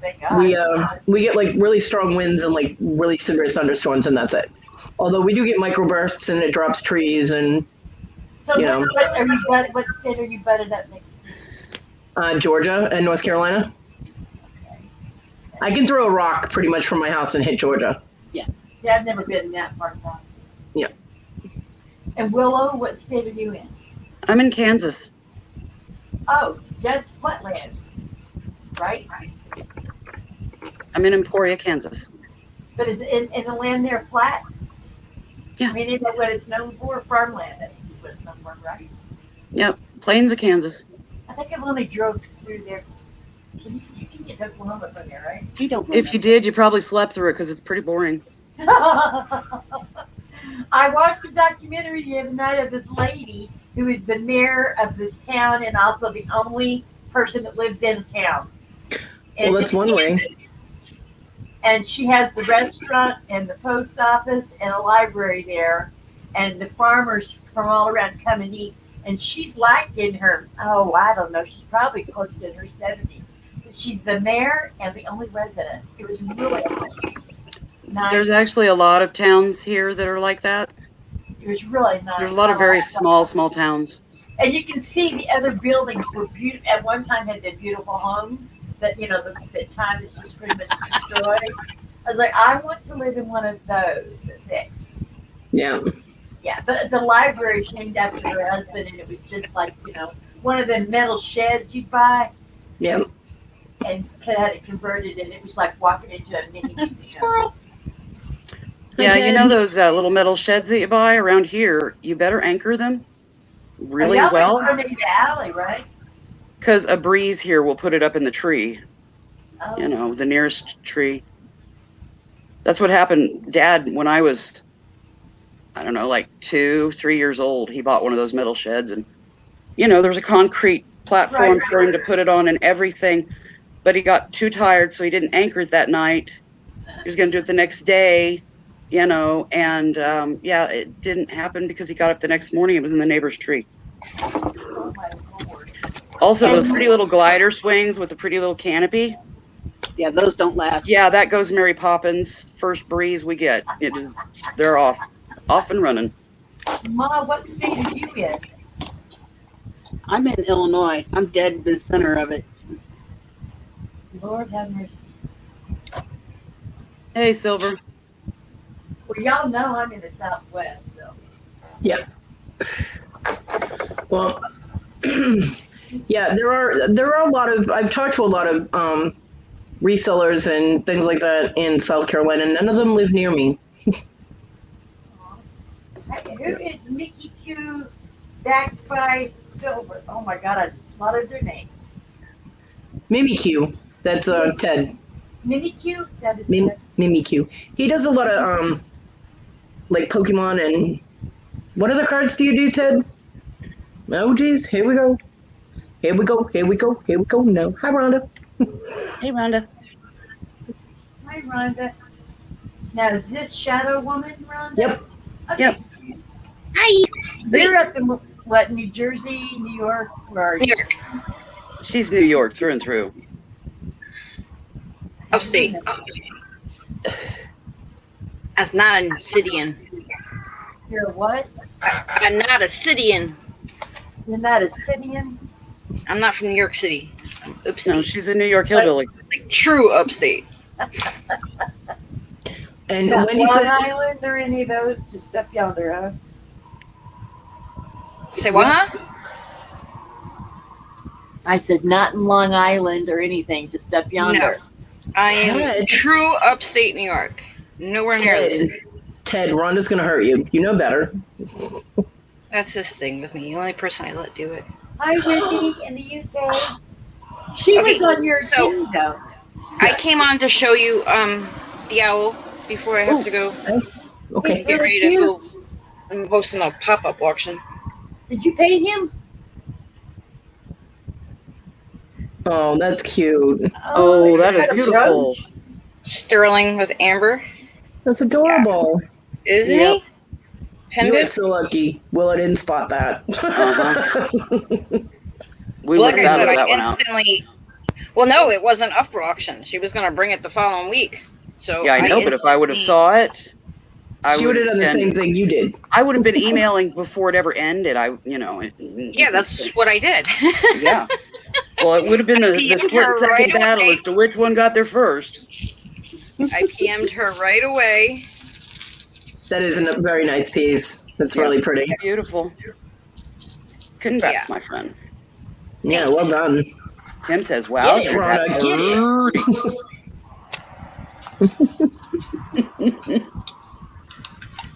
Thank God. We get like really strong winds and like really severe thunderstorms, and that's it. Although we do get microbursts and it drops trees and So you know. what state are you butted up next to? Georgia and North Carolina. I can throw a rock pretty much from my house and hit Georgia. Yeah, I've never been in that far south. Yeah. And Willow, what state are you in? I'm in Kansas. Oh, that's flatland, right? I'm in Emporia, Kansas. But is in the land there flat? Yeah. I mean, is that what it's known for? Farmland, I think is what it's known for, right? Yep, Plains of Kansas. I think I've only drove through there. You can get to Oklahoma from there, right? You don't. If you did, you probably slept through it because it's pretty boring. I watched a documentary the other night of this lady who is the mayor of this town and also the only person that lives in town. Well, that's one way. And she has the restaurant and the post office and a library there, and the farmers from all around come and eat. And she's like in her, I don't know, she's probably close to her 70s. But she's the mayor and the only resident. It was really nice. There's actually a lot of towns here that are like that. It was really nice. There's a lot of very small towns. And you can see the other buildings were beautiful. At one time had the beautiful homes that, the time is just pretty much destroyed. I was like, I want to live in one of those, but fixed. Yeah. Yeah, but the library is named after her husband, and it was just like, one of the metal sheds you'd buy. Yeah. And had it converted, and it was like walking into a mini museum. Yeah, you know those little metal sheds that you buy around here? You better anchor them really well. Running the alley, right? Because a breeze here will put it up in the tree. Oh. The nearest tree. That's what happened, Dad, when I was, I don't know, like 2-3 years old. He bought one of those metal sheds, and there's a concrete platform for him to put it on and everything. But he got too tired, so he didn't anchor it that night. He was going to do it the next day, and it didn't happen because he got up the next morning. It was in the neighbor's tree. Oh my Lord. Also, those pretty little glider swings with a pretty little canopy. Yeah, those don't last. Yeah, that goes Mary Poppins. First breeze we get, they're off and running. Ma, what state are you in? I'm in Illinois. I'm dead in the center of it. Lord have mercy. Hey, Silver. Well, y'all know I'm in the Southwest, so. Yeah. Well, yeah, there are a lot of, I've talked to a lot of resellers and things like that in South Carolina. None of them live near me. Who is Mickey Q backed by Silver? Oh my God, I just slaughtered their name. Mimikyu. That's Ted. Mimikyu? That is Mimikyu. He does a lot of like Pokemon and what other cards do you do, Ted? Oh geez, here we go. Here we go. No. Hi, Rhonda. Hey, Rhonda. Hi, Rhonda. Now, is this Shadow Woman, Rhonda? Yep. Okay. Yep. Hi. You're up in what, New Jersey, New York? Where are you? New York. She's New York through and through. Upstate. That's not a Cidian. You're a what? I'm not a Cidian. You're not a Scythian? I'm not from New York City. I'm upstate. No, she's a New York hillbilly. Like true upstate. And Not Wendy Long said, Island or any of those? Just up yonder, huh? Say what? I said not in Long Island or anything, just up yonder. I am Ted. true upstate New York. Nowhere near the city. Ted, Rhonda's gonna hurt you. You know better. That's his thing with me. The only person I let do it. Hi, Whitney in the UK. She Okay, was on your so- thing, though. I came on to show you the owl before I have to go Okay. get ready to go. I'm hosting a pop-up auction. Did you pay him? Oh, that's cute. Oh, that you is got a beautiful. brooch? Sterling with amber. That's adorable. Isn't Yep. he? You were Pendant. so lucky. Willow didn't spot that. Uh-huh. We Like would I have said, battled I that one out. instantly. Well, no, it wasn't up for auction. She was going to bring it the following week. So Yeah, I know, but if I would have instantly- saw it, I She would would have done the same thing you did. I would have been emailing before it ever ended. Yeah, that's what I did. Yeah. Well, it would have been the PM'd split her second right battle away. as to which one got there first. I PM'd her right away. That is a very nice piece. That's Yeah. really pretty. Beautiful. Congrats, Yeah. my friend. Yeah, well done. Tim says, wow, Get it, you're that Rhoda, get it. bird.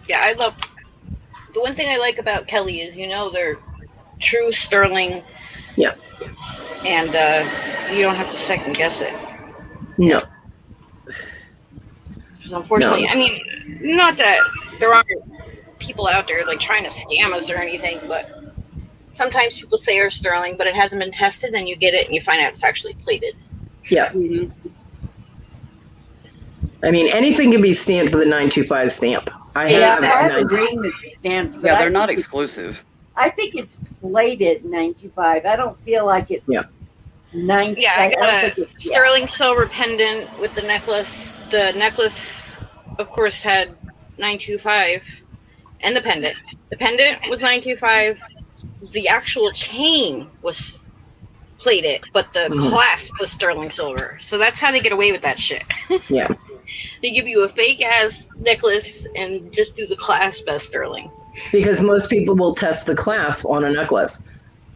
Yeah, I love. The one thing I like about Kelly is, they're true sterling. Yeah. And you don't have to second guess it. No. Because unfortunately, No. I mean, not that there aren't people out there like trying to scam us or anything, but sometimes people say are sterling, but it hasn't been tested, and you get it and you find out it's actually plated. Yeah. Mhm. I mean, anything can be stamped with a 925 stamp. I Yeah, have I a have a 9. ring that's stamped. But Yeah, they're I not think exclusive. I think it's plated 925. I don't feel like it's Yeah. 9. Yeah, I got don't a think it's- yeah. sterling silver pendant with the necklace. The necklace, of course, had 925, and the pendant. The pendant was 925. The actual chain was plated, but the Mhm. clasp was sterling silver. So that's how they get away with that shit. Yeah. They give you a fake ass necklace and just do the clasp as sterling. Because most people will test the clasp on a necklace.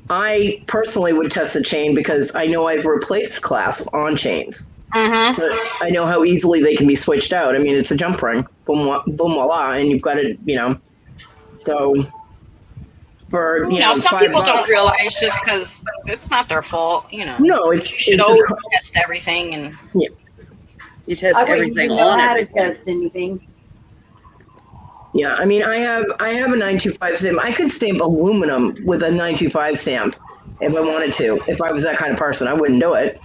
I personally would test the chain because I know I've replaced clasp on chains. Mm-hmm. So I know how easily they can be switched out. I mean, it's a jump ring. Boom, boom, voila. And you've got to, so for, Some $5, people don't realize just because it's not their fault. No, You should always test everything and. You test I wouldn't everything even know on how to everything. test anything. Yeah, I mean, I have a 925 stamp. I could stamp aluminum with a 925 stamp if I wanted to. If I was that kind of person, I wouldn't do it.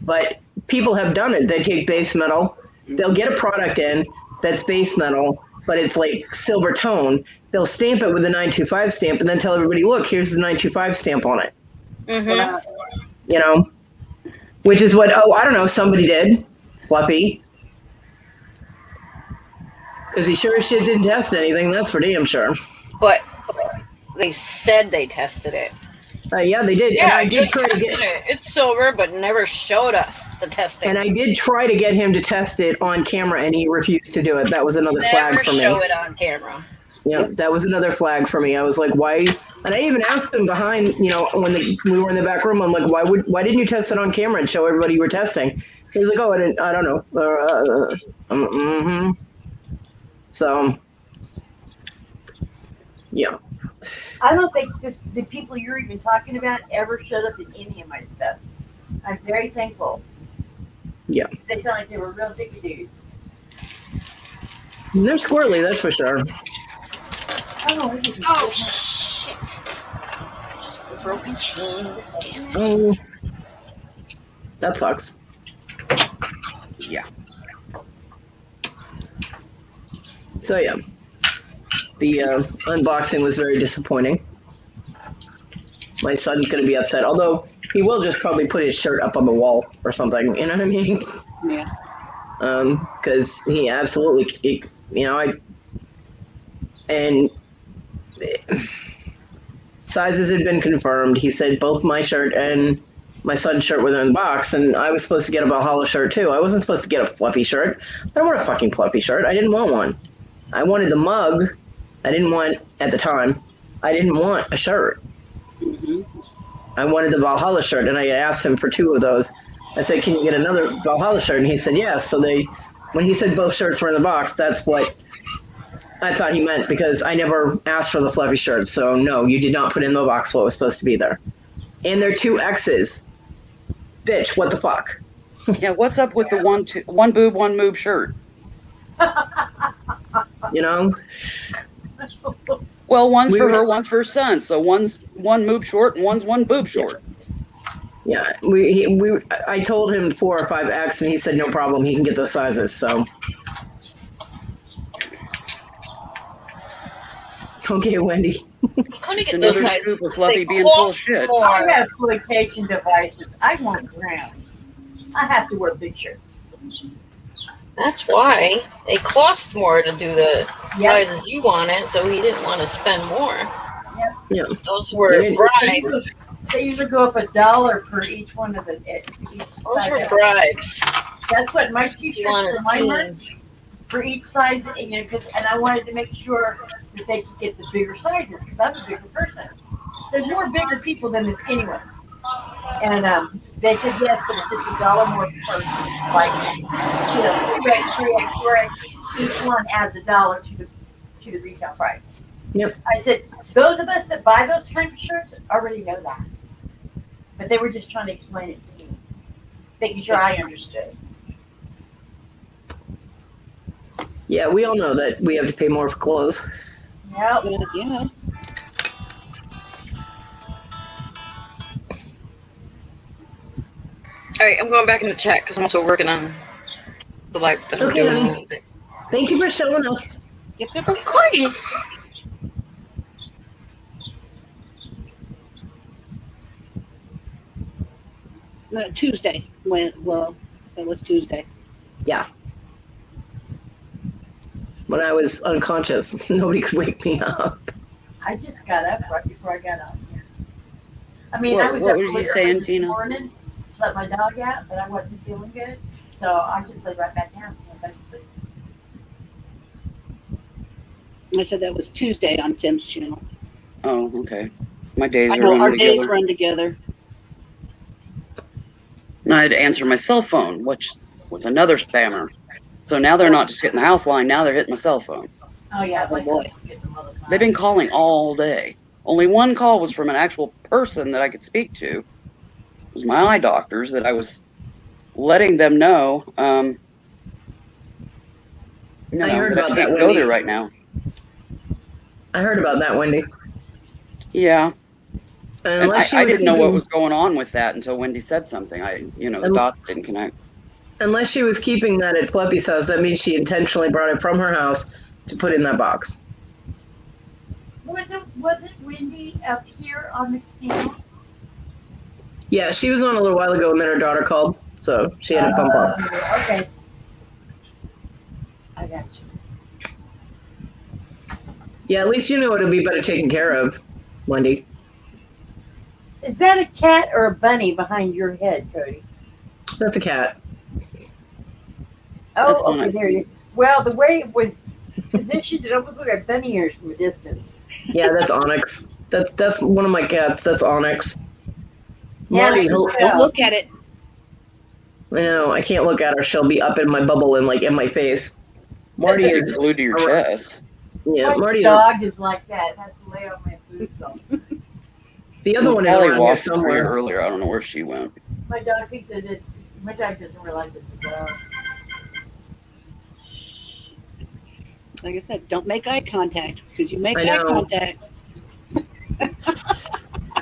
But people have done it. They take base metal. They'll get a product in that's base metal, but it's like silver tone. They'll stamp it with a 925 stamp and then tell everybody, look, here's the 925 stamp on it. Mm-hmm. Which is what, I don't know, somebody did. Fluffy. Because he sure as shit didn't test anything, that's for damn sure. But they said they tested it. Yeah, they did. Yeah, And I I did just try to tested get, it. It's silver, but never showed us the testing. and I did try to get him to test it on camera, and he refused to do it. That was another never flag for me. show it on camera. Yeah, that was another flag for me. I was like, why? And I even asked him behind, when we were in the back room, I'm like, why didn't you test it on camera and show everybody you were testing? He was like, oh, I don't know. Mm-hmm. So, yeah. I don't think the people you're even talking about ever showed up in any of my stuff. I'm very thankful. Yeah. They sound like they were real dick-a-doos. They're squirrely, that's for sure. Oh, shit. Just a broken chain. Oh, that sucks. Yeah. So, yeah. The unboxing was very disappointing. My son's going to be upset, although he will just probably put his shirt up on the wall or something, you know what I mean? Yeah. Because he absolutely, sizes had been confirmed. He said both my shirt and my son's shirt were in the box, and I was supposed to get a Valhalla shirt too. I wasn't supposed to get a fluffy shirt. I don't want a fucking fluffy shirt. I didn't want one. I wanted the mug. I didn't want, at the time, I didn't want a shirt. Mhm. I wanted the Valhalla shirt, and I asked him for 2 of those. I said, can you get another Valhalla shirt? And he said, yes. So when he said both shirts were in the box, that's what I thought he meant, because I never asked for the fluffy shirt. So no, you did not put in the box what was supposed to be there. And they're 2 X's. Bitch, what the fuck? Yeah, what's up with the one boob, one moob shirt? You know? Well, one's We for were- her, one's for her son. So one's one moob short and one's one boob short. Yeah, I told him 4 or 5X, and he said no problem. He can get those sizes. So, okay, Wendy. Couldn't get Another those sizes. scoop of Fluffy They being full of cost shit. I more. have flotation devices. I won't drown. I have to wear big shirts. That's why they cost more to do the Yep. sizes you wanted, so he didn't want to spend more. Yep. Yeah. Those were They- bribes. They usually go up $1 per each one of the each Those were size. bribes. That's what my You t-shirts want for to my see. merch for each size. And I wanted to make sure that they could get the bigger sizes because I'm a bigger person. There's more bigger people than the skinny ones. And they said yes, but it's just $1 more per, like, 2X, 3X, 4X. Each one adds $1 to the retail price. Yep. I said, those of us that buy those kind of shirts already know that. But they were just trying to explain it to me, making sure I understood. Yeah, we all know that we have to pay more for clothes. Yep. Yeah. All right, I'm going back in the chat because I'm also working on the live that I'm Okay, doing a honey. little bit. Thank you for showing us. Yep. Of course. No, Tuesday. Well, that was Tuesday. Yeah. When I was unconscious, nobody could wake me up. I just got up right before I got on here. I mean, What- I was what up were you really saying, early this Tina? morning to let my dog out, but I wasn't feeling good. So I just laid right back down and went back to sleep. I said that was Tuesday on Tim's channel. Oh, okay. My days I are know our running days together. run together. And I had to answer my cell phone, which was another spammer. So now they're not just hitting the house line, now they're hitting my cell phone. Oh yeah, Oh, my boy. son gets them all the time. They've been calling all day. Only one call was from an actual person that I could speak to. It was my eye doctors that I was letting them know, I heard that about I that, can't go Wendy. there right now. I heard about that, Wendy. Yeah. And Unless she I was didn't know what keeping- was going on with that until Wendy said something. The dots didn't connect. Unless she was keeping that at Fluffy's house, that means she intentionally brought it from her house to put in that box. Wasn't Wendy up here on the channel? Yeah, she was on a little while ago, and then her daughter called, so she had to bump up. Okay. I got you. Yeah, at least you know it'll be better taken care of, Wendy. Is that a cat or a bunny behind your head, Cody? That's a cat. That's Oh, okay, fine. there you. Well, the way it was positioned, it almost looked like bunny ears from a distance. Yeah, that's Onyx. That's one of my cats. That's Onyx. Yeah, Marty, I can I Don't look at it. know I can't look at her. She'll be up in my bubble and like in my face. Marty It's is glued to your chest. yeah. My Marty. dog is like that. It has to lay on my food though. The other one is Kelly around here walked through somewhere. earlier. I don't know where she went. My dog thinks that it's. My dog doesn't realize it's a dog. Like I said, don't make eye contact because you make I eye know. contact.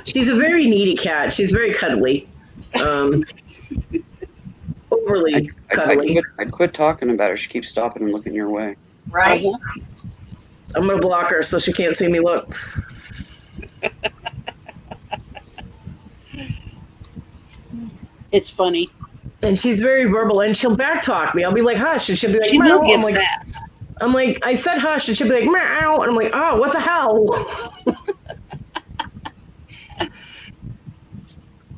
She's a very needy cat. She's very cuddly. Overly cuddly. I quit talking about her. She keeps stopping and looking your way. Right? Uh-huh. I'm gonna block her so she can't see me look. It's funny. And she's very verbal, and she'll backtalk me. I'll be like, hush, and she'll be like, She meow. will give I'm like, sass. I said hush, and she'll be like, meow, and I'm like, oh, what the hell?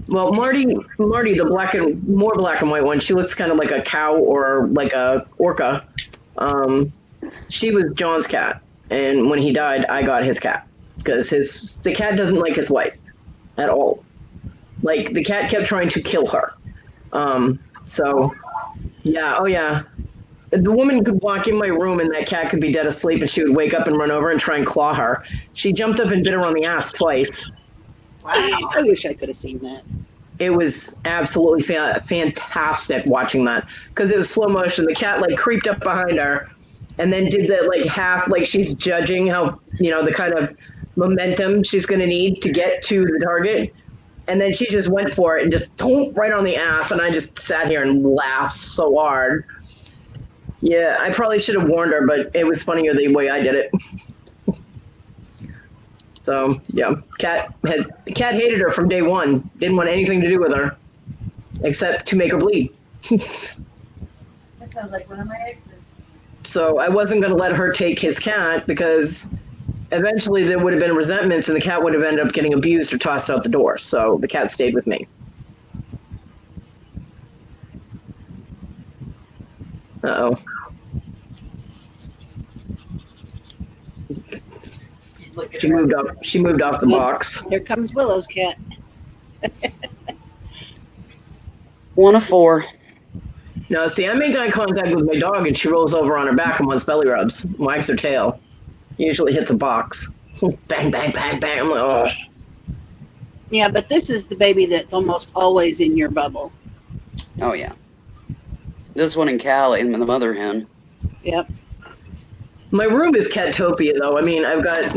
Well, Marty, the more black and white one, she looks kind of like a cow or like a orca. She was John's cat, and when he died, I got his cat because the cat doesn't like his wife at all. Like the cat kept trying to kill her. So yeah, oh yeah. The woman could walk in my room and that cat could be dead asleep and she would wake up and run over and try and claw her. She jumped up and bit her on the ass twice. Wow. I wish I could have seen that. It was absolutely fantastic watching that because it was slow motion. The cat like creeped up behind her and then did that like half, like she's judging how, the kind of momentum she's going to need to get to the target. And then she just went for it and just right on the ass. And I just sat here and laughed so hard. Yeah, I probably should have warned her, but it was funnier the way I did it. So yeah, cat hated her from day one. Didn't want anything to do with her, except to make her bleed. That sounds like one of my exes. So I wasn't going to let her take his cat because eventually there would have been resentments and the cat would have ended up getting abused or tossed out the door. So the cat stayed with me. Uh-oh. She moved off the box. Here comes Willow's cat. 1 of 4. No, see, I make eye contact with my dog and she rolls over on her back and wants belly rubs, wags her tail. Usually hits a box. Bang, bang, bang, bang. I'm like, oh. Yeah, but this is the baby that's almost always in your bubble. Oh yeah. This one in Cali, and the mother hen. Yep. My room is catopia, though. I mean, I've got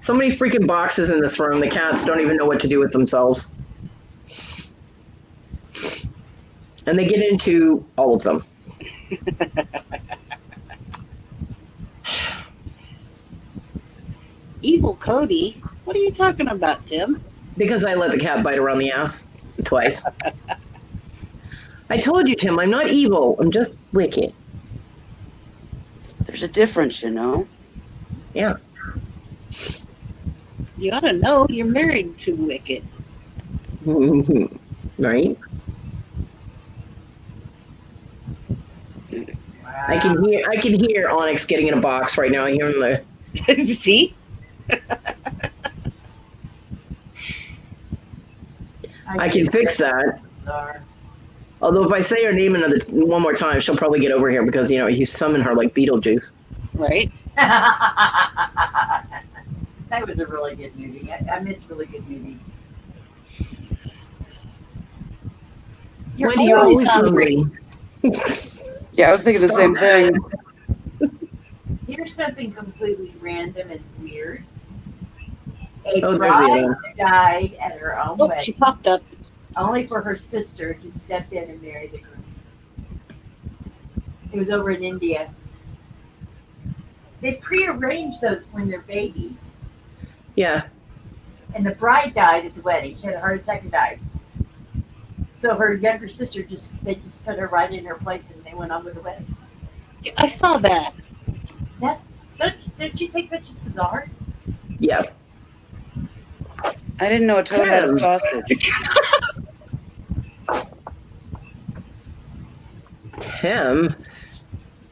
so many freaking boxes in this room. The cats don't even know what to do with themselves. And they get into all of them. Evil Kodi? What are you talking about, Tim? Because I let the cat bite around the ass twice. I told you, Tim, I'm not evil. I'm just wicked. There's a difference, you know. Yeah. You ought to know you're married to Wicked. Right? I can hear Onyx getting in a box right now. I hear him there. See? I can fix that. Although if I say her name one more time, she'll probably get over here because, you know, you summon her like Beetlejuice. Right? That was a really good movie. I miss really good movies. Wendy, you're always hungry. Yeah, I was thinking the same thing. Here's something completely random and weird. Oh, A there's the bride other. died at her own Oh, wedding, she popped up. only for her sister to step in and marry the groom. It was over in India. They prearranged those when they're babies, Yeah. and the bride died at the wedding. She had a heart attack and died. So her younger sister they just put her right in her place, and they went on with the wedding. I saw that. Don't you think that's just bizarre? Yeah. I didn't know a toad had a sausage. Tim.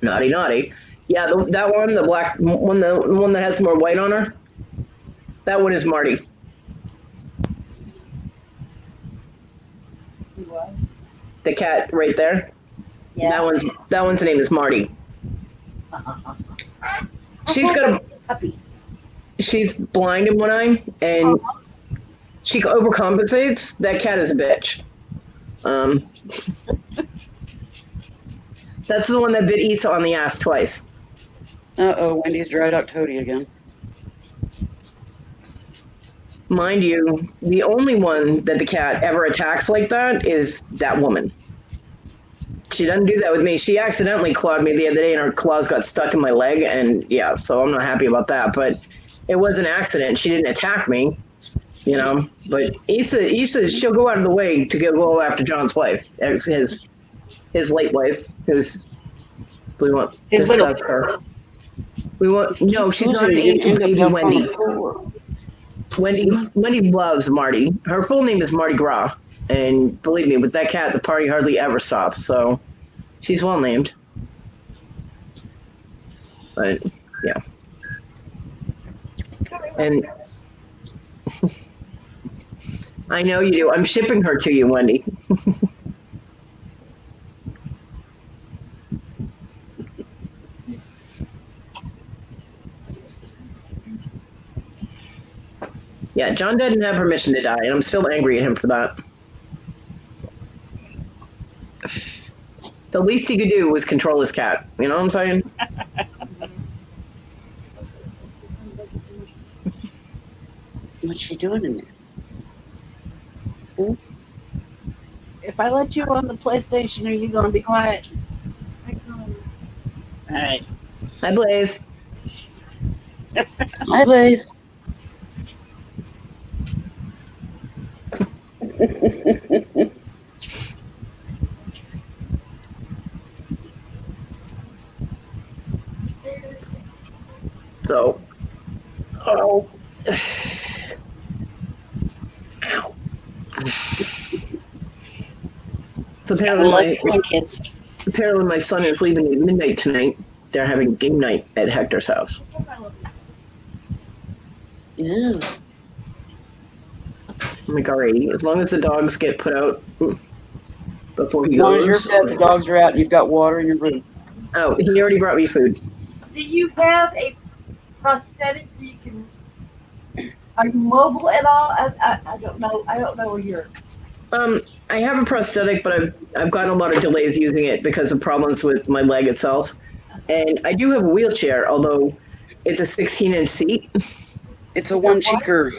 Naughty, naughty. Yeah, that one, the black one, the one that has more white on her. That one is Marty. What? The cat right there. Yeah. That one's name is Marty. She's got a puppy. She's blind in one eye and she overcompensates. That cat is a bitch. That's the one that bit Issa on the ass twice. Uh-oh, Wendy's dried out Toady again. Mind you, the only one that the cat ever attacks like that is that woman. She doesn't do that with me. She accidentally clawed me the other day and her claws got stuck in my leg, and yeah, so I'm not happy about that. But it was an accident. She didn't attack me, you know. But Issa, she'll go out of the way to go after John's wife, his late wife, we want to discuss her. No, she's not an ancient baby Wendy. Wendy loves Marty. Her full name is Mardi Gras. And believe me, with that cat, the party hardly ever stops. So she's well named. But yeah. And I know you do. I'm shipping her to you, Wendy. Yeah, John didn't have permission to die, and I'm still angry at him for that. The least he could do was control his cat. You know what I'm saying? What's she doing in there? If I let you on the PlayStation, are you going to be quiet? All right. Hi, Blaze. Hi, Blaze. So, oh, so apparently my son is leaving at midnight tonight. They're having game night at Hector's house. Yeah. I'm like, alright, as long as the dogs get put out before he As long as goes. you're fed, the dogs are out, and you've got water in your room. Oh, he already brought me food. Do you have a prosthetic so you can? Are you mobile at all? I don't know. I don't know where you're. I have a prosthetic, but I've gotten a lot of delays using it because of problems with my leg itself. And I do have a wheelchair, although it's a 16-inch seat. It's a one-cheeker.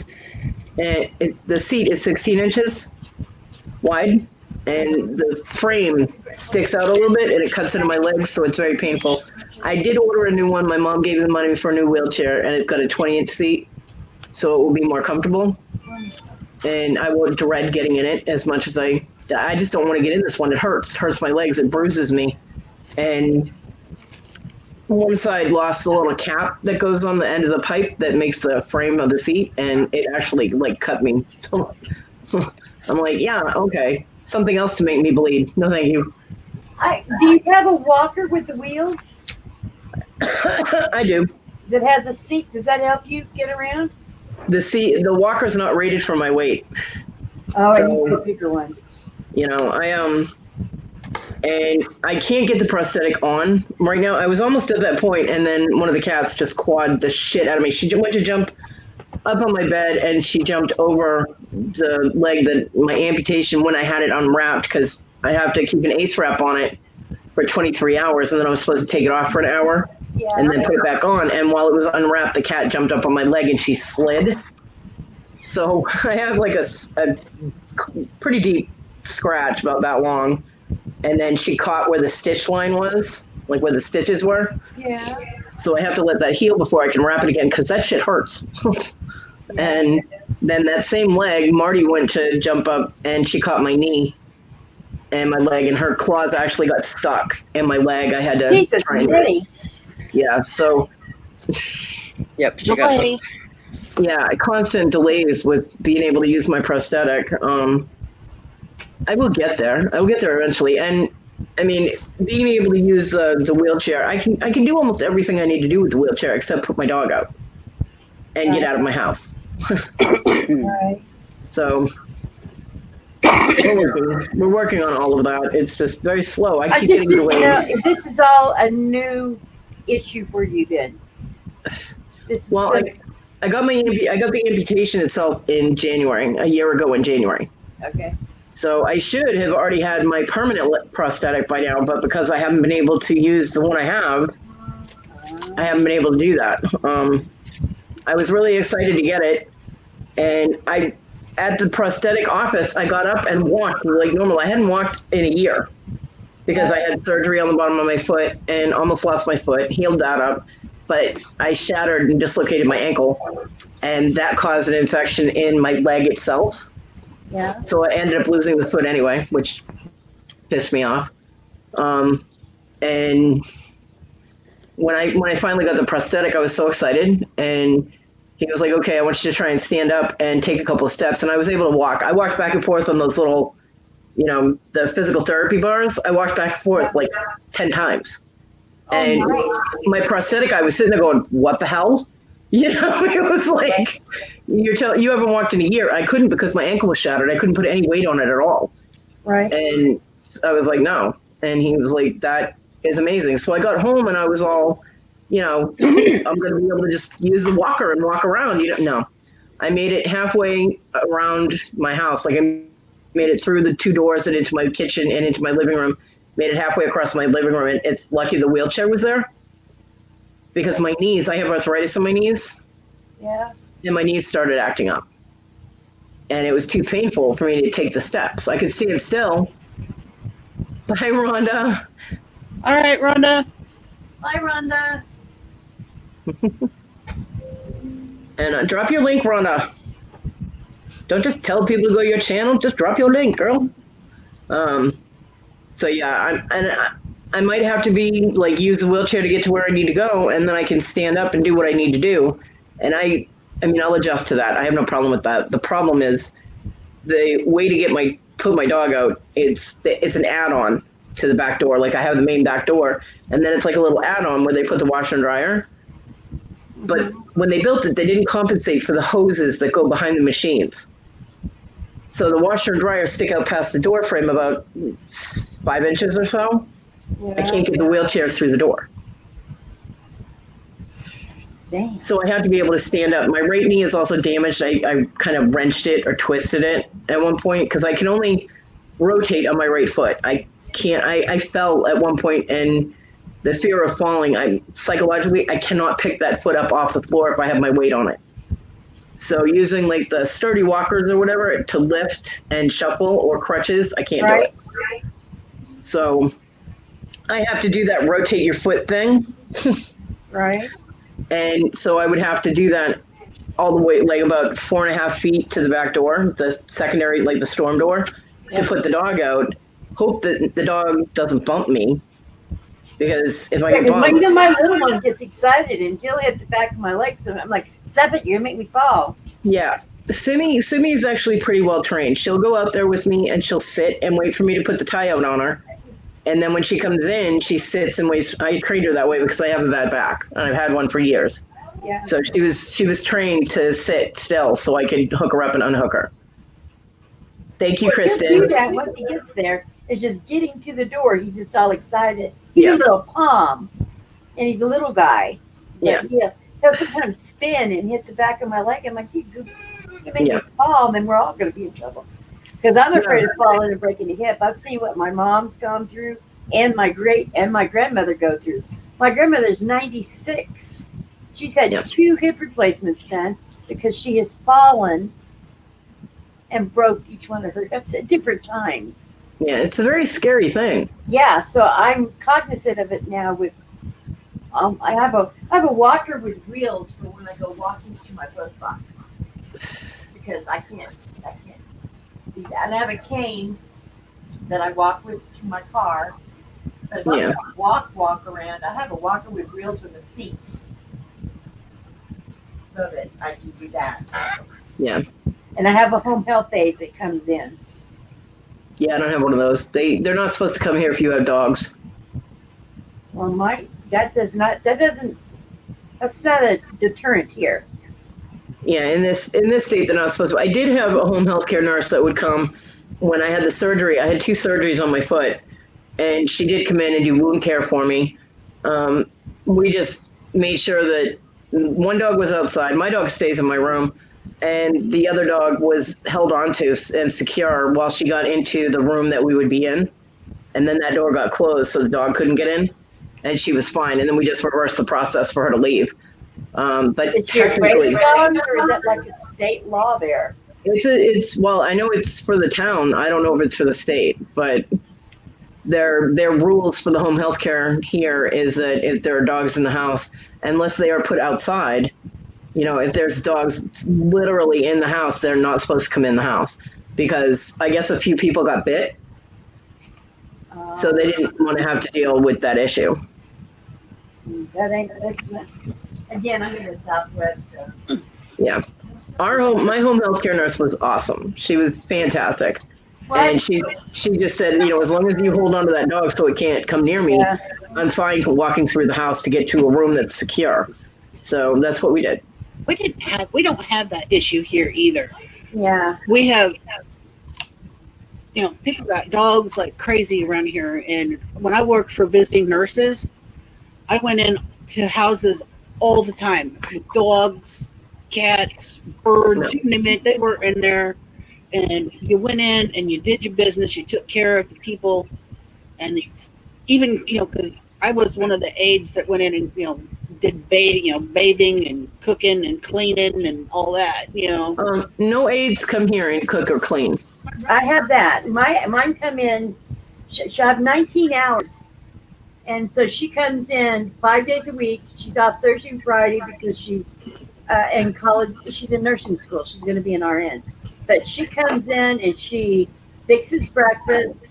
And the seat is 16 inches wide, and the frame sticks out a little bit, and it cuts into my legs, so it's very painful. I did order a new one. My mom gave me the money for a new wheelchair, and it's got a 20-inch seat, so it will be more comfortable. And I would dread getting in it as much as I just don't want to get in this one. It hurts my legs, it bruises me. And one side lost the little cap that goes on the end of the pipe that makes the frame of the seat, and it actually like cut me. I'm like, yeah, okay, something else to make me bleed. No, thank you. Do you have a walker with the wheels I do. that has a seat? Does that help you get around? The walker's not rated for my weight. Oh, I So- need a bigger one. You know, and I can't get the prosthetic on right now. I was almost at that point, and then one of the cats just clawed the shit out of me. She went to jump up on my bed, and she jumped over the leg that my amputation when I had it unwrapped, because I have to keep an ace wrap on it for 23 hours, and then I was supposed to take it off for an hour and then put it back on. And while it was unwrapped, the cat jumped up on my leg and she slid. So I have like a pretty deep scratch about that long. And then she caught where the stitch line was, like where the stitches were. Yeah. So I have to let that heal before I can wrap it again, because that shit hurts. And then that same leg, Marty went to jump up and she caught my knee and my leg, and her claws actually got stuck in my leg. I had to Jesus, try and Minnie. yeah, so Yep. She got Delays. yeah, constant delays with being able to use my prosthetic. I will get there. I will get there eventually. And I mean, being able to use the wheelchair, I can do almost everything I need to do with the wheelchair except put my dog out and get out of my house. Right. So we're working on all of that. It's just very slow. I I keep just getting didn't delayed. know if this is all a new issue for you then. This is Well, so- I got the amputation itself in January, a year ago in January. okay. So I should have already had my permanent prosthetic by now, but because I haven't been able to use the one I have, I haven't been able to do that. I was really excited to get it, and at the prosthetic office, I got up and walked like normal. I hadn't walked in a year because I had surgery on the bottom of my foot and almost lost my foot, healed that up, but I shattered and dislocated my ankle, and that caused an infection in my leg itself. Yeah. So I ended up losing the foot anyway, which pissed me off. And when I finally got the prosthetic, I was so excited. And he was like, "Okay, I want you to try and stand up and take a couple of steps." And I was able to walk. I walked back and forth on those little, the physical therapy bars. I walked back and forth like 10 times. And my prosthetic, I was sitting there going, "What the hell?" It was like, you haven't walked in a year. I couldn't because my ankle was shattered. I couldn't put any weight on it at all. Right. And I was like, no. And he was like, that is amazing. So I got home and I was all, I'm going to be able to just use the walker and walk around. No, I made it halfway around my house. Like I made it through the 2 doors and into my kitchen and into my living room, made it halfway across my living room. And it's lucky the wheelchair was there. Because my knees, I have arthritis in my knees. Yeah. And my knees started acting up. And it was too painful for me to take the steps. I could stand still. Bye, Rhonda. All right, Rhonda. Bye, Rhonda. And drop your link, Rhonda. Don't just tell people to go to your channel. Just drop your link, girl. So yeah, I might have to be like use the wheelchair to get to where I need to go, and then I can stand up and do what I need to do. And I mean, I'll adjust to that. I have no problem with that. The problem is the way to put my dog out. It's an add-on to the back door. Like I have the main back door, and then it's like a little add-on where they put the washer and dryer. But when they built it, they didn't compensate for the hoses that go behind the machines. So the washer and dryer stick out past the door frame about 5 inches or so. Yeah. I can't get the wheelchairs through the door. Dang. So I have to be able to stand up. My right knee is also damaged. I kind of wrenched it or twisted it at one point because I can only rotate on my right foot. I can't. I fell at one point, and the fear of falling, psychologically, I cannot pick that foot up off the floor if I have my weight on it. So using like the sturdy walkers or whatever to lift and shuffle or crutches, I can't do it. So I have to do that rotate your foot thing. Right. And so I would have to do that all the way, like about 4.5 feet to the back door, the secondary, like the storm door, to put the dog out. Hope that the dog doesn't bump me. Because if I get bumped, my little one gets excited and he'll hit the back of my legs, and I'm like, "Stop it! You're gonna make me fall." Yeah, Simi is actually pretty well trained. She'll go out there with me and she'll sit and wait for me to put the tie out on her, and then when she comes in, she sits and waits. I trained her that way because I have a bad back and I've had one for years. Yeah. So she was trained to sit still so I could hook her up and unhook her. Thank you, Kristen. He'll do that once he gets there. It's just getting to the door. He's just all excited. He's a little palm, and he's a little guy. But he'll sometimes spin and hit the back of my leg. I'm like, you make me fall, and then we're all going to be in trouble. Because I'm afraid of falling and breaking a hip. I've seen what my mom's gone through, and my grandmother go through. My grandmother's 96. She's had 2 hip replacements done because she has fallen and broke each one of her hips at different times. Yeah, it's a very scary thing. Yeah, so I'm cognizant of it now. With I have a walker with wheels for when I go walking to my post box because I can't do that. And I have a cane that I walk with to my car. But if I walk around, I have a walker with wheels with a seat so that I can do that. Yeah. And I have a home health aide that comes in. Yeah, I don't have one of those. They're not supposed to come here if you have dogs. Well, that's not a deterrent here. Yeah, in this state, they're not supposed to. I did have a home health care nurse that would come when I had the surgery. I had 2 surgeries on my foot, and she did come in and do wound care for me. We just made sure that one dog was outside. My dog stays in my room. And the other dog was held onto and secure while she got into the room that we would be in. And then that door got closed, so the dog couldn't get in. And she was fine. And then we just reversed the process for her to leave. But is she a regular dog, or is that like a state law there? Well, I know it's for the town. I don't know if it's for the state, but their rules for the home health care here is that if there are dogs in the house, unless they are put outside, if there's dogs literally in the house, they're not supposed to come in the house because I guess a few people got bit. So they didn't want to have to deal with that issue. Again, I'm in the Southwest. So. Yeah. My home health care nurse was awesome. She was fantastic. What? And she just said, as long as you hold on to that dog so it can't come near me, I'm fine walking through the house to get to a room that's secure. So that's what we did. We don't have that issue here either. Yeah. We have, people got dogs like crazy around here. And when I worked for visiting nurses, I went in to houses all the time with dogs, cats, birds, you name it. They were in there, and you went in and you did your business. You took care of the people, and even because I was one of the aides that went in and did bathing and cooking and cleaning and all that. No aides come here and cook or clean. I have that. Mine come in. She'll have 19 hours. And so she comes in 5 days a week. She's off Thursday and Friday because she's in college. She's in nursing school. She's going to be an RN. But she comes in and she fixes breakfast.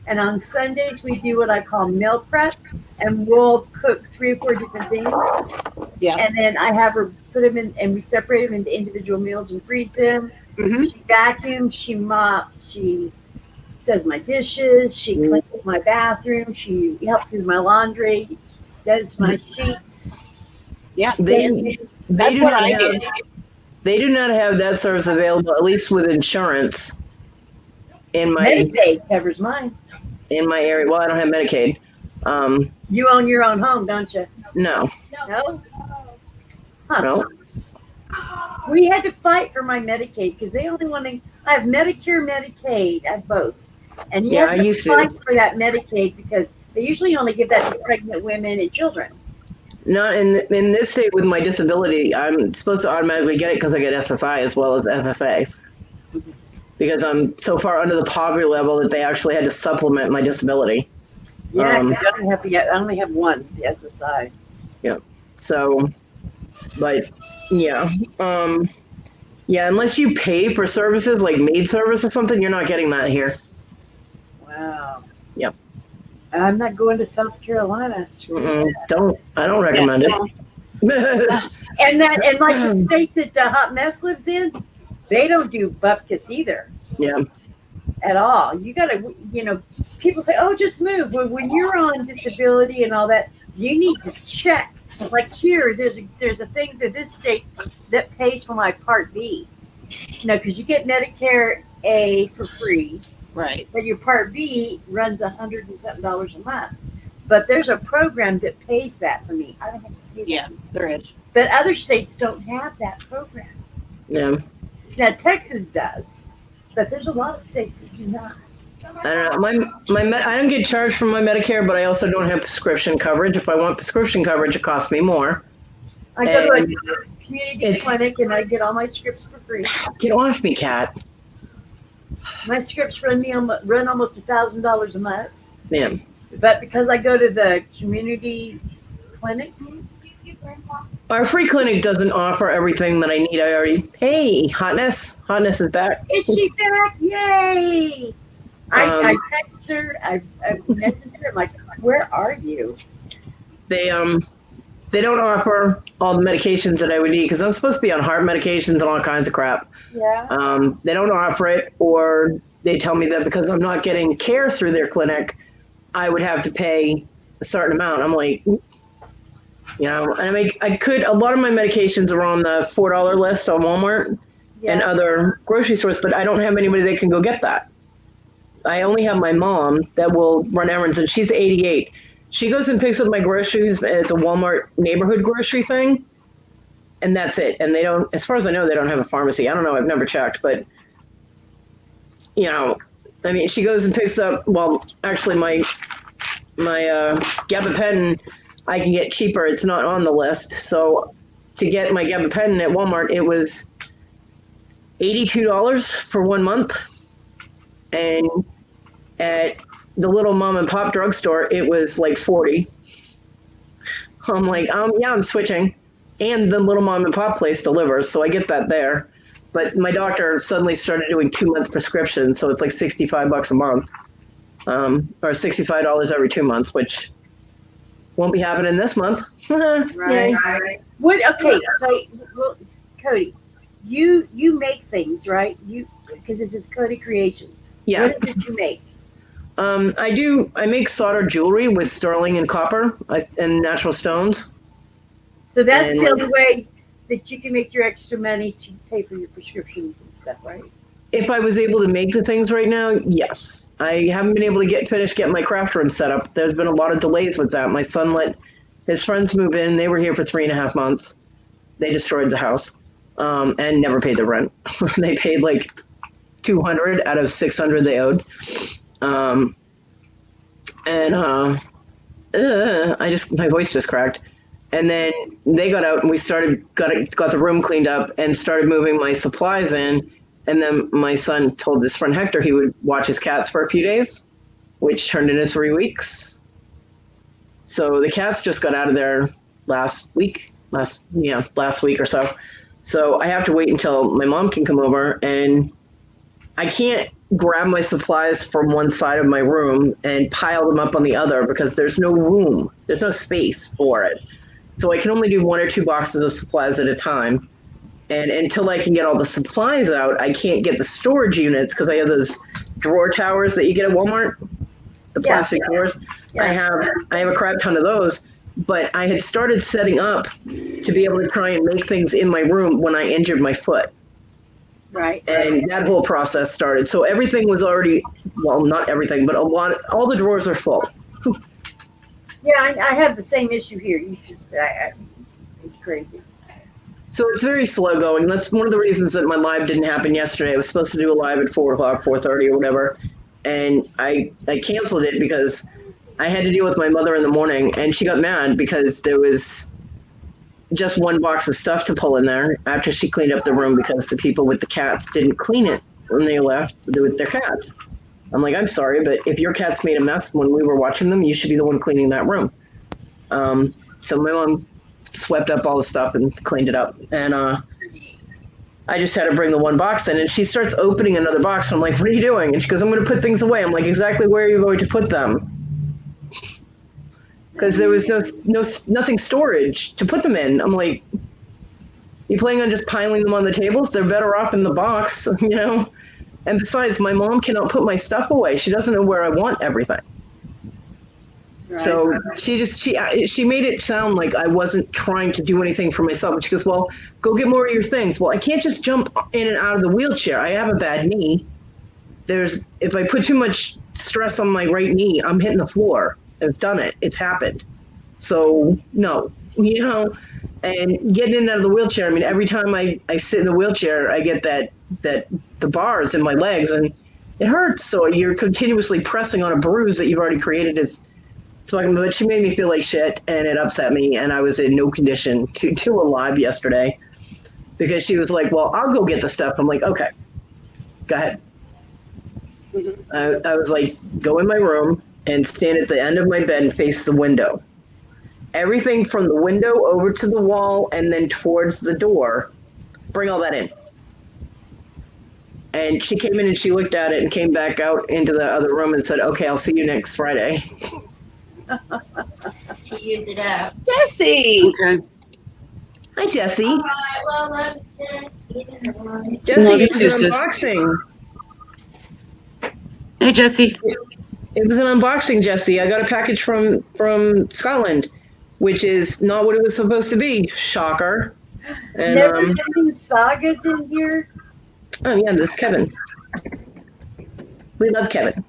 And on Sundays, we do what I call meal prep. And we'll cook 3 or 4 different things. Yeah. And then I have her put them in, and we separate them into individual meals and freeze them. Mm-hmm. She vacuums, she mops, she does my dishes, she cleans my bathroom, she helps me with my laundry, does my sheets. Yeah. They That's do what not I have, did. They do not have that service available, at least with insurance in my Medicaid covers mine. area. Well, I don't have Medicaid. You own your own home, don't you? No, No? Huh. no. We had to fight for my Medicaid because they only want to. I have Medicare, Medicaid, I have both. And you Yeah, have I to used to. fight for that Medicaid because they usually only give that to pregnant women and children. Not in this state with my disability. I'm supposed to automatically get it because I get SSI as well as SSA. Because I'm so far under the poverty level that they actually had to supplement my disability. Yeah, because I only have one, the SSI. So, but yeah, yeah. Unless you pay for services like maid service or something, you're not getting that here. Wow. Yep. I'm not going to South Carolina. I don't recommend it. And like the state that Hot Mess lives in, they don't do bupkis either. Yeah. At all. You gotta, people say, oh, just move. Well, when you're on disability and all that, you need to check. Like here, there's a thing for this state that pays for my Part B. Because you get Medicare A for free. Right. But your Part B runs $100 and something a month. But there's a program that pays that for me. I don't have to pay that. Yeah, there is. But other states don't have that program. Yeah. Now Texas does, but there's a lot of states that do not. I don't know. I don't get charged for my Medicare, but I also don't have prescription coverage. If I want prescription coverage, it costs me more. I go to a community clinic and I get all my scripts for free. Get off me, Kat. My scripts run almost $1,000 a month. Yeah. But because I go to the community clinic. Our free clinic doesn't offer everything that I need. Hey, Hotness is back. Is she back? Yay! I text her, I messaged her, I'm like, where are you? They don't offer all the medications that I would need because I'm supposed to be on heart medications and all kinds of crap. Yeah. They don't offer it, or they tell me that because I'm not getting care through their clinic, I would have to pay a certain amount. I'm like, and a lot of my medications are on the $4 list on Walmart and other grocery stores, but I don't have anybody that can go get that. I only have my mom that will run errands, and she's 88. She goes and picks up my groceries at the Walmart neighborhood grocery thing, and that's it. And they don't, as far as I know, they don't have a pharmacy. I don't know. I've never checked, but she goes and picks up. Well, actually, my gabapentin I can get cheaper. It's not on the list. So to get my gabapentin at Walmart, it was $82 for 1 month, and at the little mom and pop drugstore, it was like $40. I'm like, I'm switching. And the little mom and pop place delivers, so I get that there. But my doctor suddenly started doing 2 month prescriptions, so it's like $65 a month, or $65 every 2 months, which won't be happening this month. Right. Okay, so Kodi, you make things, right? Because this is Kodi Creations. Yeah. What is it you make? I make solder jewelry with sterling and copper and natural stones. So that's the only way that you can make your extra money to pay for your prescriptions and stuff, right? If I was able to make the things right now, yes. I haven't been able to get my craft room set up. There's been a lot of delays with that. My son let his friends move in. They were here for 3.5 months. They destroyed the house and never paid the rent. They paid like $200 out of $600 they owed. My voice just cracked. And then they got out and we got the room cleaned up and started moving my supplies in. And then my son told his friend Hector he would watch his cats for a few days, which turned into 3 weeks. So the cats just got out of there last week or so. So I have to wait until my mom can come over and I can't grab my supplies from one side of my room and pile them up on the other because there's no room. There's no space for it. So I can only do 1 or 2 boxes of supplies at a time. And until I can get all the supplies out, I can't get the storage units because I have those drawer towers that you get at Walmart, the plastic drawers. Yeah. I have a crap ton of those, but I had started setting up to be able to try and make things in my room when I injured my foot. Right. And that whole process started. So everything was already, well, not everything, but all the drawers are full. Yeah, I have the same issue here. You should. It's crazy. So it's very slow going. And that's one of the reasons that my live didn't happen yesterday. I was supposed to do a live at 4 o'clock, 4:30 or whatever. And I canceled it because I had to deal with my mother in the morning, and she got mad because there was just 1 box of stuff to pull in there after she cleaned up the room because the people with the cats didn't clean it when they left with their cats. I'm like, I'm sorry, but if your cats made a mess when we were watching them, you should be the one cleaning that room. So my mom swept up all the stuff and cleaned it up. And I just had to bring the 1 box in, and she starts opening another box. And I'm like, what are you doing? And she goes, I'm going to put things away. I'm like, exactly where are you going to put them? Because there was nothing storage to put them in. I'm like, you planning on just piling them on the tables? They're better off in the box, you know? And besides, my mom cannot put my stuff away. She doesn't know where I want everything. Right. So she made it sound like I wasn't trying to do anything for myself. And she goes, well, go get more of your things. Well, I can't just jump in and out of the wheelchair. I have a bad knee. If I put too much stress on my right knee, I'm hitting the floor. I've done it. It's happened. So no, you know, and getting in and out of the wheelchair. I mean, every time I sit in the wheelchair, I get that the bars in my legs and it hurts. So you're continuously pressing on a bruise that you've already created. But she made me feel like shit, and it upset me, and I was in no condition to do a live yesterday because she was like, well, I'll go get the stuff. I'm like, okay, go ahead. I was like, go in my room and stand at the end of my bed and face the window. Everything from the window over to the wall and then towards the door, bring all that in. And she came in and she looked at it and came back out into the other room and said, okay, I'll see you next Friday. She used it up. Jesse! Okay. Hi, Jesse. All right, well, let's just get on. Jesse, Love you it was too, an sis. unboxing. Hey, Jesse. It was an unboxing, Jesse. I got a package from Scotland, which is not what it was supposed to be. Shocker. And Never ending sagas in here. oh yeah, this is Kevin. We love Kevin.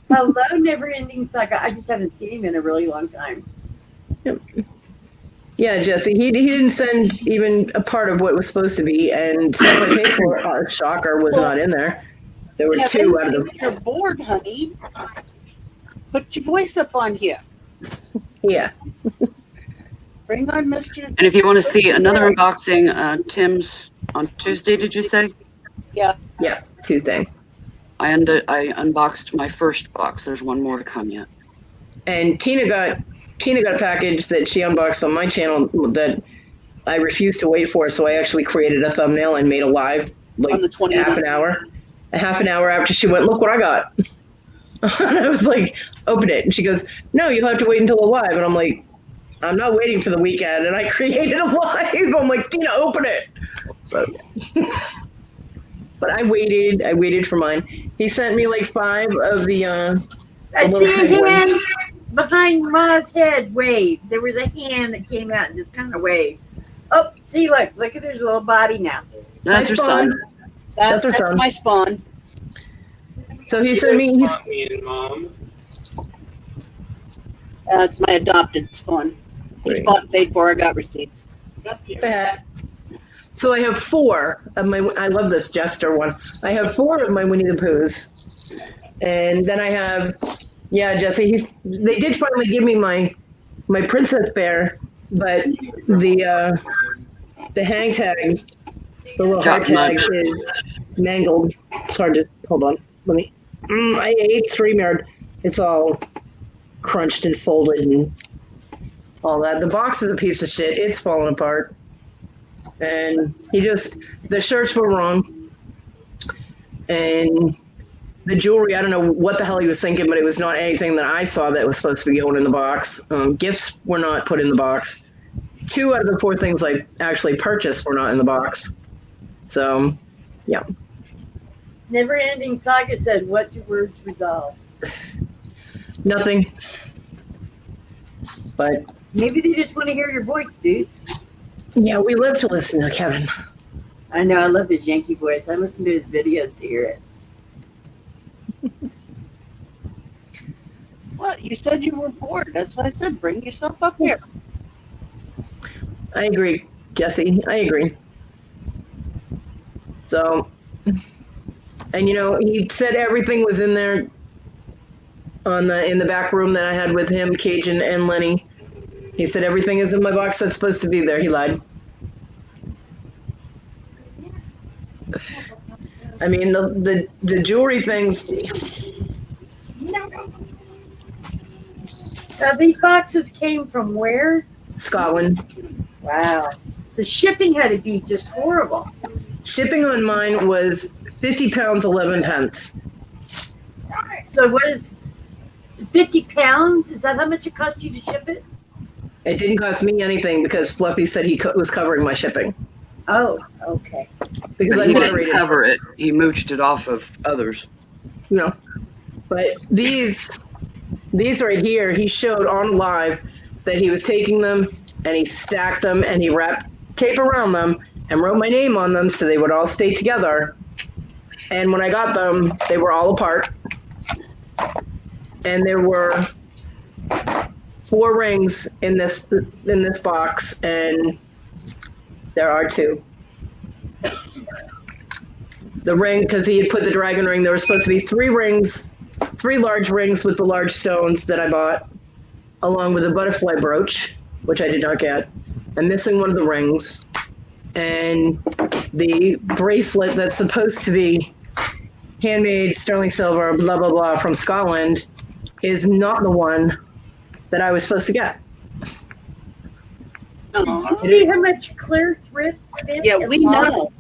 Hello, never ending saga. I just haven't seen him in a really long time. Yeah, Jesse. He didn't send even a part of what was supposed to be, and stuff I paid for. Our shocker was not in there. There were Kevin, 2 out of if you're bored, honey, put your voice up on here. yeah. Bring on Mr. And if you want to see another unboxing, Tim's on Tuesday, did you say? Yeah. Yeah, Tuesday. I unboxed my first box. There's 1 more to come yet. And Tina got a package that she unboxed on my channel that I refused to wait for, so I actually created a thumbnail and made a live like On the 29th. half an hour after she went, look what I got. And I was like, open it. And she goes, no, you'll have to wait until the live. And I'm like, I'm not waiting for the weekend. And I created a live. I'm like, Tina, open it. So but I waited for mine. He sent me like 5 of the I little see a penguins. hand behind Ma's head wave. There was a hand that came out and just kind of waved. Oh, see, look, at there's a little body now. That's her son. That's her son. my spawn. So he sent me. It's my adopted spawn. He's bought and paid for. I got receipts. So I have 4 of my. I love this Jester one. I have 4 of my Winnie the Poohs, and then I have. Yeah, Jesse. They did finally give me my princess bear, but the hang tag, the little hard tag is mangled. It's hard to hold on. Let me. I ate StreamYard. It's all crunched and folded and all that. The box is a piece of shit. It's falling apart. And the shirts were wrong. And the jewelry, I don't know what the hell he was thinking, but it was not anything that I saw that was supposed to be going in the box. Gifts were not put in the box. 2 out of the 4 things I actually purchased were not in the box. So, yeah. Never ending saga said, what do words resolve? Nothing. But Maybe they just want to hear your voice, dude. yeah, we live to listen to Kevin. I know, I love his Yankee voice. I listen to his videos to hear it. Well, you said you were bored. That's why I said bring yourself up here. I agree, Jesse. I agree. So, and you know, he said everything was in there in the back room that I had with him, Cajun and Lenny. He said everything is in my box that's supposed to be there. He lied. I mean, the jewelry things. These boxes came from where? Scotland. Wow. The shipping had to be just horrible. Shipping on mine was 50 pounds, 11 pence. So what is 50 pounds? Is that how much it cost you to ship it? It didn't cost me anything because Fluffy said he was covering my shipping. Oh, okay. Because But I he didn't moderated. cover it. He mooched it off of others. You know, but these right here, he showed on live that he was taking them and he stacked them and he wrapped tape around them and wrote my name on them so they would all stay together. And when I got them, they were all apart. And there were 4 rings in this box, and there are 2. The ring, because he had put the dragon ring, there were supposed to be 3 rings, 3 large rings with the large stones that I bought, along with a butterfly brooch, which I did not get. I'm missing one of the rings. And the bracelet that's supposed to be handmade, sterling silver, blah, blah, blah, from Scotland is not the one that I was supposed to get. Oh, Did you see how much Clear Thrift spent? yeah, in we law? know.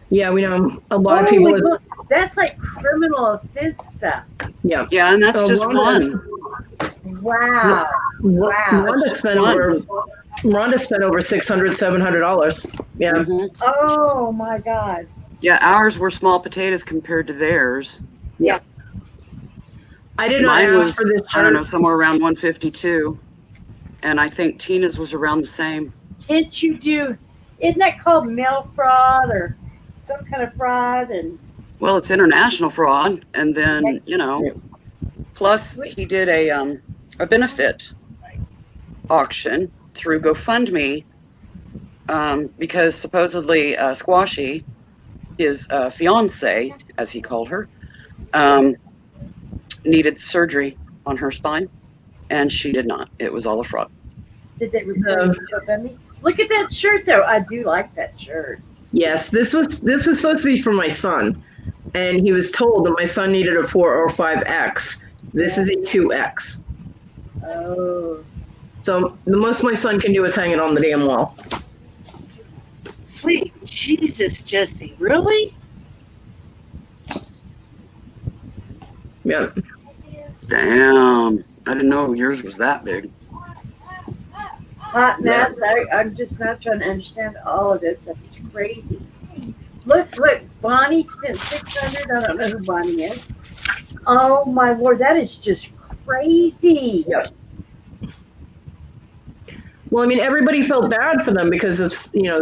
Yeah, we know a lot of people. Holy moly, that's like criminal offense stuff. Yeah. Yeah, and that's So just Rhonda- one. Wow. Wow. Rhonda spent over $600, $700. Yeah. Mhm. Oh my God. Yeah, ours were small potatoes compared to theirs. I did not Mine ask was, for this I don't know, shirt. somewhere around 152. And I think Tina's was around the same. Can't you do, isn't that called mail fraud or some kind of fraud? And Well, it's international fraud. And then, you know, plus he did a benefit auction through GoFundMe because supposedly Squashy, his fiance, as he called her, needed surgery on her spine, and she did not. It was all a fraud. did they report it to GoFundMe? Look at that shirt though. I do like that shirt. Yes, this was supposed to be for my son, and he was told that my son needed a 4 or 5X. This is a 2X. Oh. So the most my son can do is hang it on the damn wall. Sweet Jesus, Jesse, really? Yeah. Damn. I didn't know yours was that big. Hot mess. I'm just not trying to understand all of this stuff. It's crazy. Look, Bonnie spent $600. I don't know who Bonnie is. Oh my Lord, that is just crazy. Yep. Well, I mean, everybody felt bad for them because of,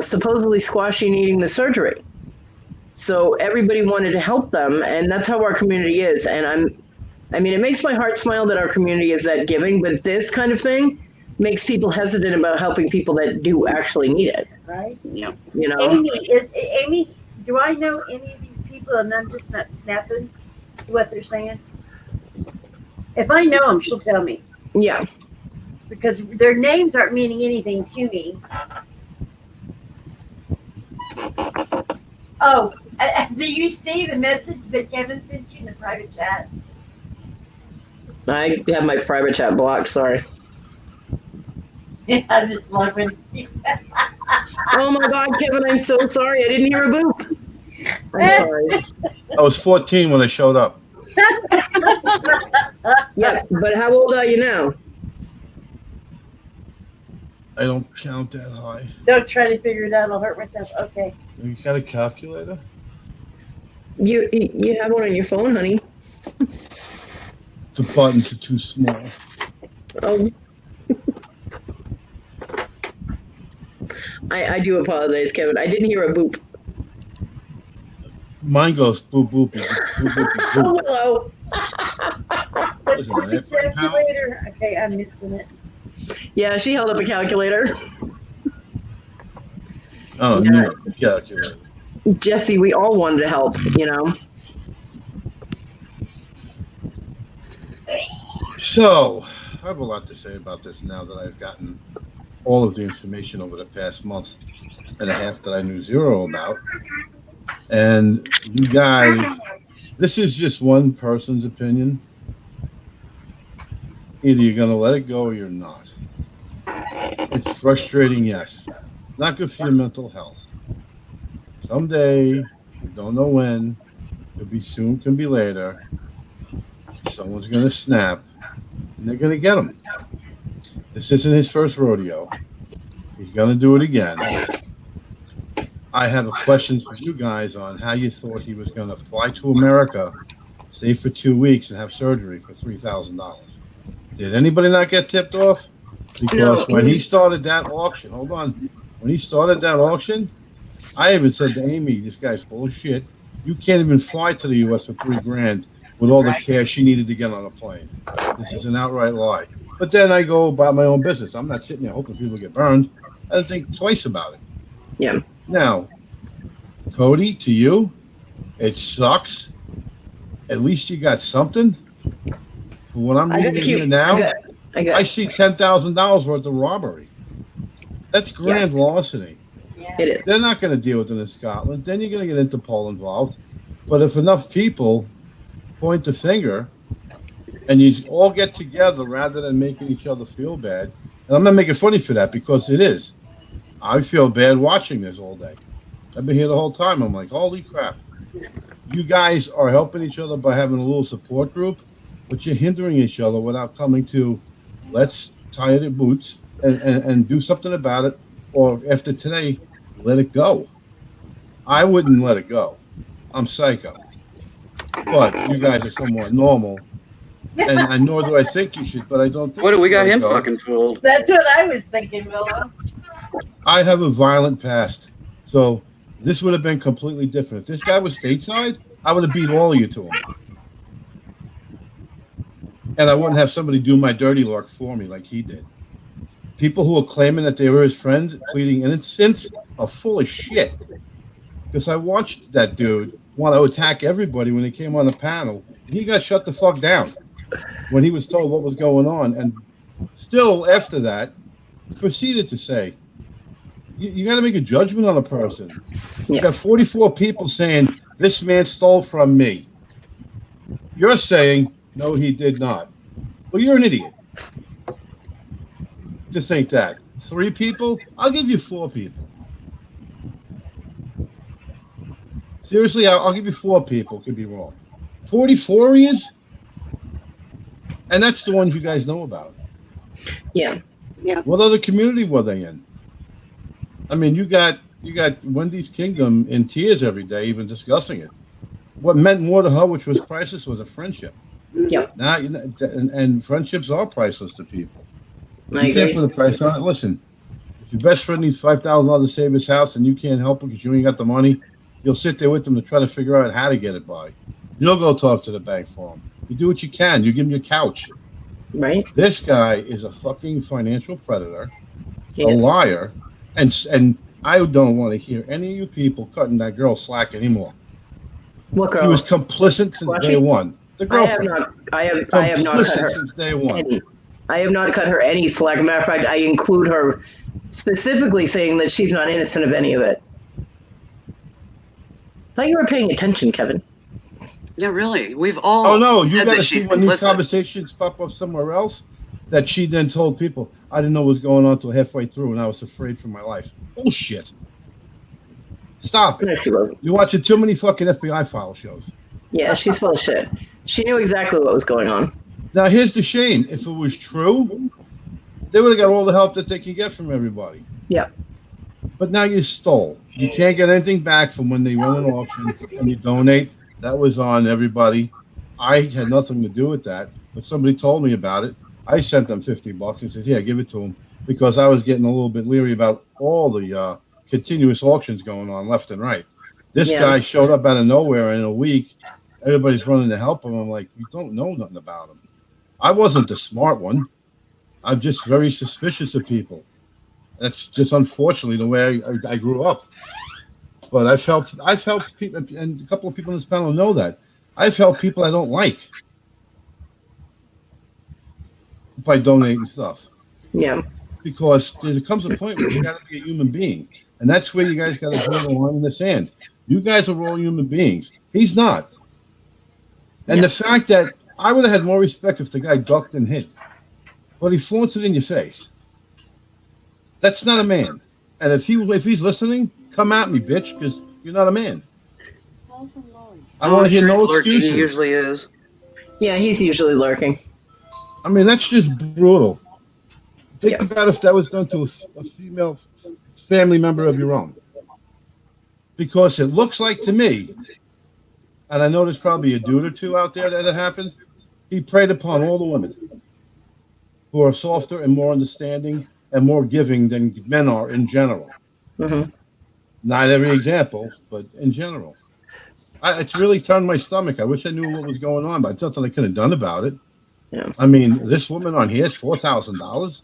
supposedly Squashy needing the surgery. So everybody wanted to help them, and that's how our community is. And it makes my heart smile that our community is that giving, but this kind of thing makes people hesitant about helping people that do actually need it. Right? Yeah. You know? Amy, do I know any of these people and I'm just not snapping what they're saying? If I know them, she'll tell me. Yeah. Because their names aren't meaning anything to me. Oh, do you see the message that Kevin sent you in the private chat? I have my private chat blocked, sorry. Yeah, I'm just laughing. Oh my God, Kevin, I'm so sorry. I didn't hear a boop. I'm sorry. I was 14 when I showed up. Yeah, but how old are you now? I don't count that high. Don't try to figure it out. I'll hurt myself. Okay. You got a calculator? You have one on your phone, honey. The buttons are too small. Oh. I do apologize, Kevin. I didn't hear a boop. Mine goes boop boop boop boop boop boop. Oh, hello. What's Listen, the that's my calculator? Okay, I'm missing it. Yeah, she held up a calculator. Oh, Yeah. no, calculator. Jesse, we all wanted to help, you know. So, I have a lot to say about this now that I've gotten all of the information over the past month and a half that I knew zero about. And you guys, this is just one person's opinion. Either you're going to let it go or you're not. It's frustrating, yes. Not good for your mental health. Someday, you don't know when, could be soon, could be later, someone's going to snap and they're going to get him. This isn't his first rodeo. He's going to do it again. I have questions for you guys on how you thought he was going to fly to America, stay for 2 weeks, and have surgery for $3,000. Did anybody not get tipped off? Because when he started that auction, hold on, when he started that auction, I even said to Amy, this guy's bullshit. You can't even fly to the U.S. for $3,000 with all the cash she needed to get on a plane. This is an outright lie. But then I go about my own business. I'm not sitting there hoping people get burned. I don't think twice about it. Yeah. Now, Kodi, to you, it sucks. At least you got something. For what I'm reading here now, I see $10,000 worth of robbery. That's grand larceny. Yeah. It is. They're not going to deal with it in Scotland. Then you're going to get Interpol involved. But if enough people point the finger and you all get together rather than making each other feel bad, and I'm not making funny for that because it is. I feel bad watching this all day. I've been here the whole time. I'm like, holy crap. You guys are helping each other by having a little support group, but you're hindering each other without coming to, let's tie the boots and do something about it. Or after today, let it go. I wouldn't let it go. I'm psycho. But you guys are somewhat normal. And nor do I think you should, but I don't think. What do we got let it him go. fucking fooled? That's what I was thinking, Willow. I have a violent past. So this would have been completely different. If this guy was stateside, I would have beat all of you to him. And I wouldn't have somebody do my dirty work for me like he did. People who are claiming that they were his friends, pleading innocence, are full of shit. Because I watched that dude want to attack everybody when he came on the panel. He got shut the fuck down when he was told what was going on. And still, after that, proceeded to say, you got to make a judgment on a person. You got 44 people saying, this man stole from me. You're saying, no, he did not. Well, you're an idiot to think that. 3 people? I'll give you 4 people. Seriously, I'll give you 4 people. Could be wrong. 44 he is? And that's the ones you guys know about. Yeah. Yeah. What other community were they in? I mean, you got Wendy's Kingdom in tears every day, even discussing it. What meant more to her, which was priceless, was a friendship. Yeah. Now, and friendships are priceless to people. I You can't agree. put a price on it. Listen, if your best friend needs $5,000 to save his house and you can't help him because you ain't got the money, you'll sit there with them to try to figure out how to get it by. You don't go talk to the bank for him. You do what you can. You give him your couch. Right. This guy is a fucking financial predator, He a is. liar, and I don't want to hear any of you people cutting that girl slack anymore. What girl? He was complicit since Fluffy? day one. The I have girlfriend. not. I have not cut Complicit her since day one. any. I have not cut her any slack. Matter of fact, I include her specifically saying that she's not innocent of any of it. I thought you were paying attention, Kevin. Yeah, really. We've all Oh no, you said got to that see she's when these complicit. conversations pop up somewhere else that she then told people, I didn't know what was going on till halfway through and I was afraid for my life. Bullshit. Stop No, it. she wasn't. You're watching too many fucking FBI file shows. Yeah, she's full of shit. She knew exactly what was going on. Now, here's the shame. If it was true, they would have got all the help that they can get from everybody. Yep. But now you stole. You can't get anything back from when they run an auction and you donate. That was on everybody. I had nothing to do with that, but somebody told me about it. I sent them $50 and says, "Yeah, give it to them," because I was getting a little bit leery about all the continuous auctions going on left and right. This Yeah. guy showed up out of nowhere in a week. Everybody's running to help him. I'm like, you don't know nothing about him. I wasn't the smart one. I'm just very suspicious of people. That's just unfortunately the way I grew up. But I've helped people, and a couple of people in this panel know that. I've helped people I don't like by donating stuff. Yeah. Because there comes a point where you got to be a human being, and that's where you guys got to draw the line in the sand. You guys are all human beings. He's not. And the fact that I would have had more respect if the guy ducked and hit, but he flaunts it in your face. That's not a man. And if he's listening, come at me, bitch, because you're not a man. I want to hear no excuses. He usually is. Yeah, he's usually lurking. I mean, that's just brutal. Think about if that was done to a female family member of your own. Because it looks like to me, and I know there's probably a dude or two out there that it happened, he preyed upon all the women who are softer and more understanding and more giving than men are in general. Mm-hmm. Not every example, but in general. It's really turned my stomach. I wish I knew what was going on, but it's nothing I could have done about it. Yeah. I mean, this woman on here is $4,000.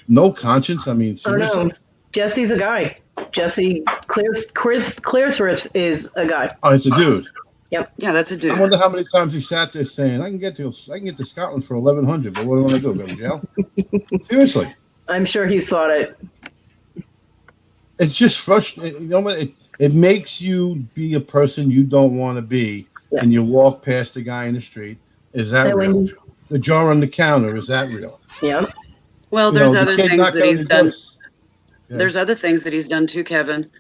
No conscience. I mean, seriously. Oh no, Jesse's a guy. Jesse Clear Thrips is a guy. Oh, it's a dude. Yep. Yeah, that's a dude. I wonder how many times he sat there saying, "I can get to Scotland for 1,100, but what do I want to do? Go to jail?" Seriously. I'm sure he's thought it. It's just frustrating. You know what? It makes you be a person you don't want to be, and you walk past the guy in the street. Is that real? The jar on the counter, is that real? Yeah. Well, there's other things that he's done. Yeah. There's other things that he's done too, Kevin.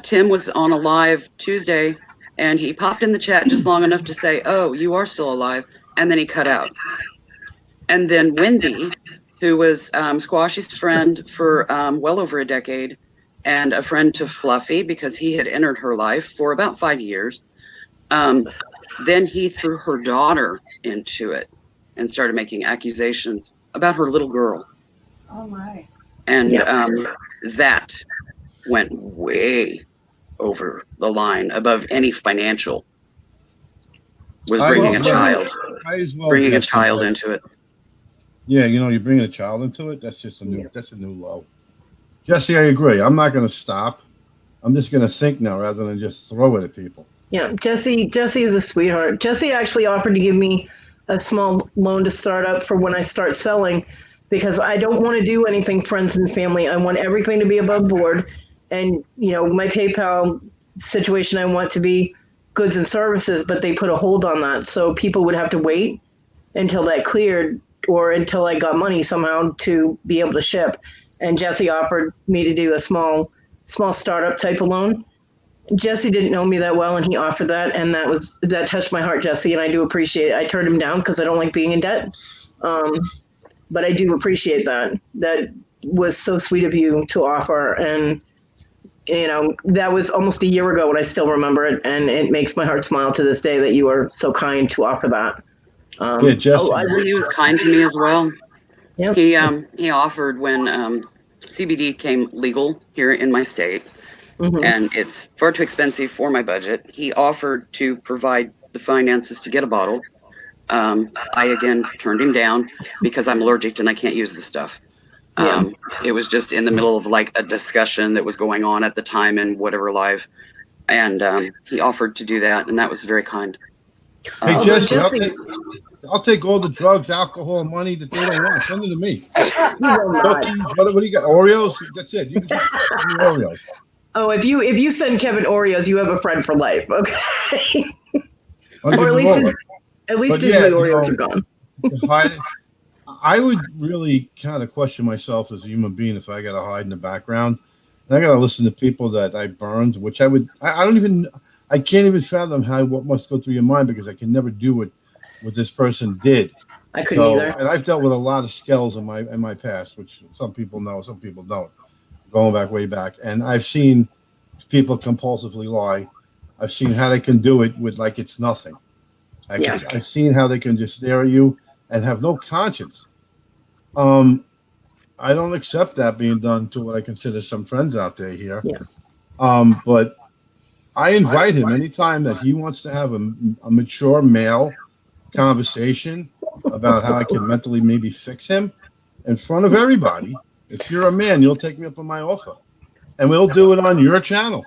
Tim was on a live Tuesday, and he popped in the chat just long enough to say, "Oh, you are still alive," and then he cut out. And then Wendy, who was Squashy's friend for well over a decade, and a friend to Fluffy because he had entered her life for about 5 years. Then he threw her daughter into it and started making accusations about her little girl. Oh my. And that went way over the line above any financial. Was bringing a child into it. Yeah, you know, you're bringing a child into it. That's just a new low. Jesse, I agree. I'm not going to stop. I'm just going to think now rather than just throw it at people. Yeah, Jesse is a sweetheart. Jesse actually offered to give me a small loan to start up for when I start selling, because I don't want to do anything friends and family. I want everything to be above board. And, you know, my PayPal situation, I want to be goods and services, but they put a hold on that. So people would have to wait until that cleared or until I got money somehow to be able to ship. And Jesse offered me to do a small startup type of loan. Jesse didn't know me that well, and he offered that, and that touched my heart, Jesse, and I do appreciate it. I turned him down because I don't like being in debt, but I do appreciate that. That was so sweet of you to offer, and you know, that was almost a year ago, and I still remember it, and it makes my heart smile to this day that you were so kind to offer that. Yeah, Jesse. He was kind to me as well. Yeah. He offered when CBD came legal here in my state, and it's far too expensive for my budget. He offered to provide the finances to get a bottle. I again turned him down because I'm allergic and I can't use the stuff. It was just in the middle of like a discussion that was going on at the time in whatever live, and he offered to do that, and that was very kind. Hey Jesse, I'll take all the drugs, alcohol, money that they don't want. Send it to me. What do you got? Oreos? That's it. You can get Oreos. Oh, if you send Kevin Oreos, you have a friend for life. Okay. Or at least his Oreos are gone. I would really kind of question myself as a human being if I got to hide in the background. And I got to listen to people that I burned, which I don't even. I can't even fathom what must go through your mind because I can never do what this person did. I couldn't either. And I've dealt with a lot of skells in my past, which some people know, some people don't, going back way back. And I've seen people compulsively lie. I've seen how they can do it with like it's nothing. I've seen how they can just stare at you and have no conscience. I don't accept that being done to what I consider some friends out there here. Yeah. But I invite him anytime that he wants to have a mature male conversation about how I can mentally maybe fix him in front of everybody. If you're a man, you'll take me up on my offer, and we'll do it on your channel.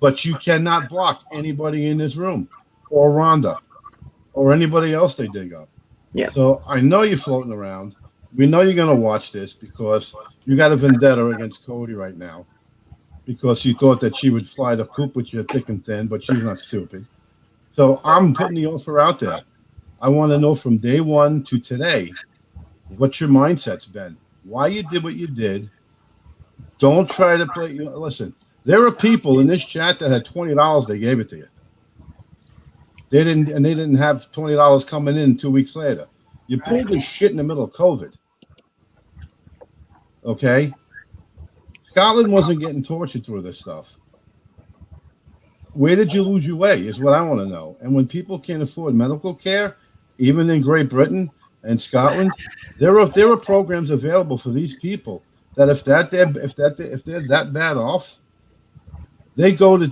But you cannot block anybody in this room, or Rhonda, or anybody else they dig up. Yeah. So I know you're floating around. We know you're gonna watch this because you got a vendetta against Kodi right now, because you thought that she would fly the coop with you thick and thin, but she's not stupid. So I'm putting the offer out there. I want to know from day one to today what your mindset's been, why you did what you did. Don't try to play. Listen, there are people in this chat that had $20. They gave it to you. They didn't have $20 coming in 2 weeks later. You pulled this shit in the middle of COVID. Okay? Scotland wasn't getting tortured through this stuff. Where did you lose your way is what I want to know. And when people can't afford medical care, even in Great Britain and Scotland, there are programs available for these people that if they're that bad off, they go to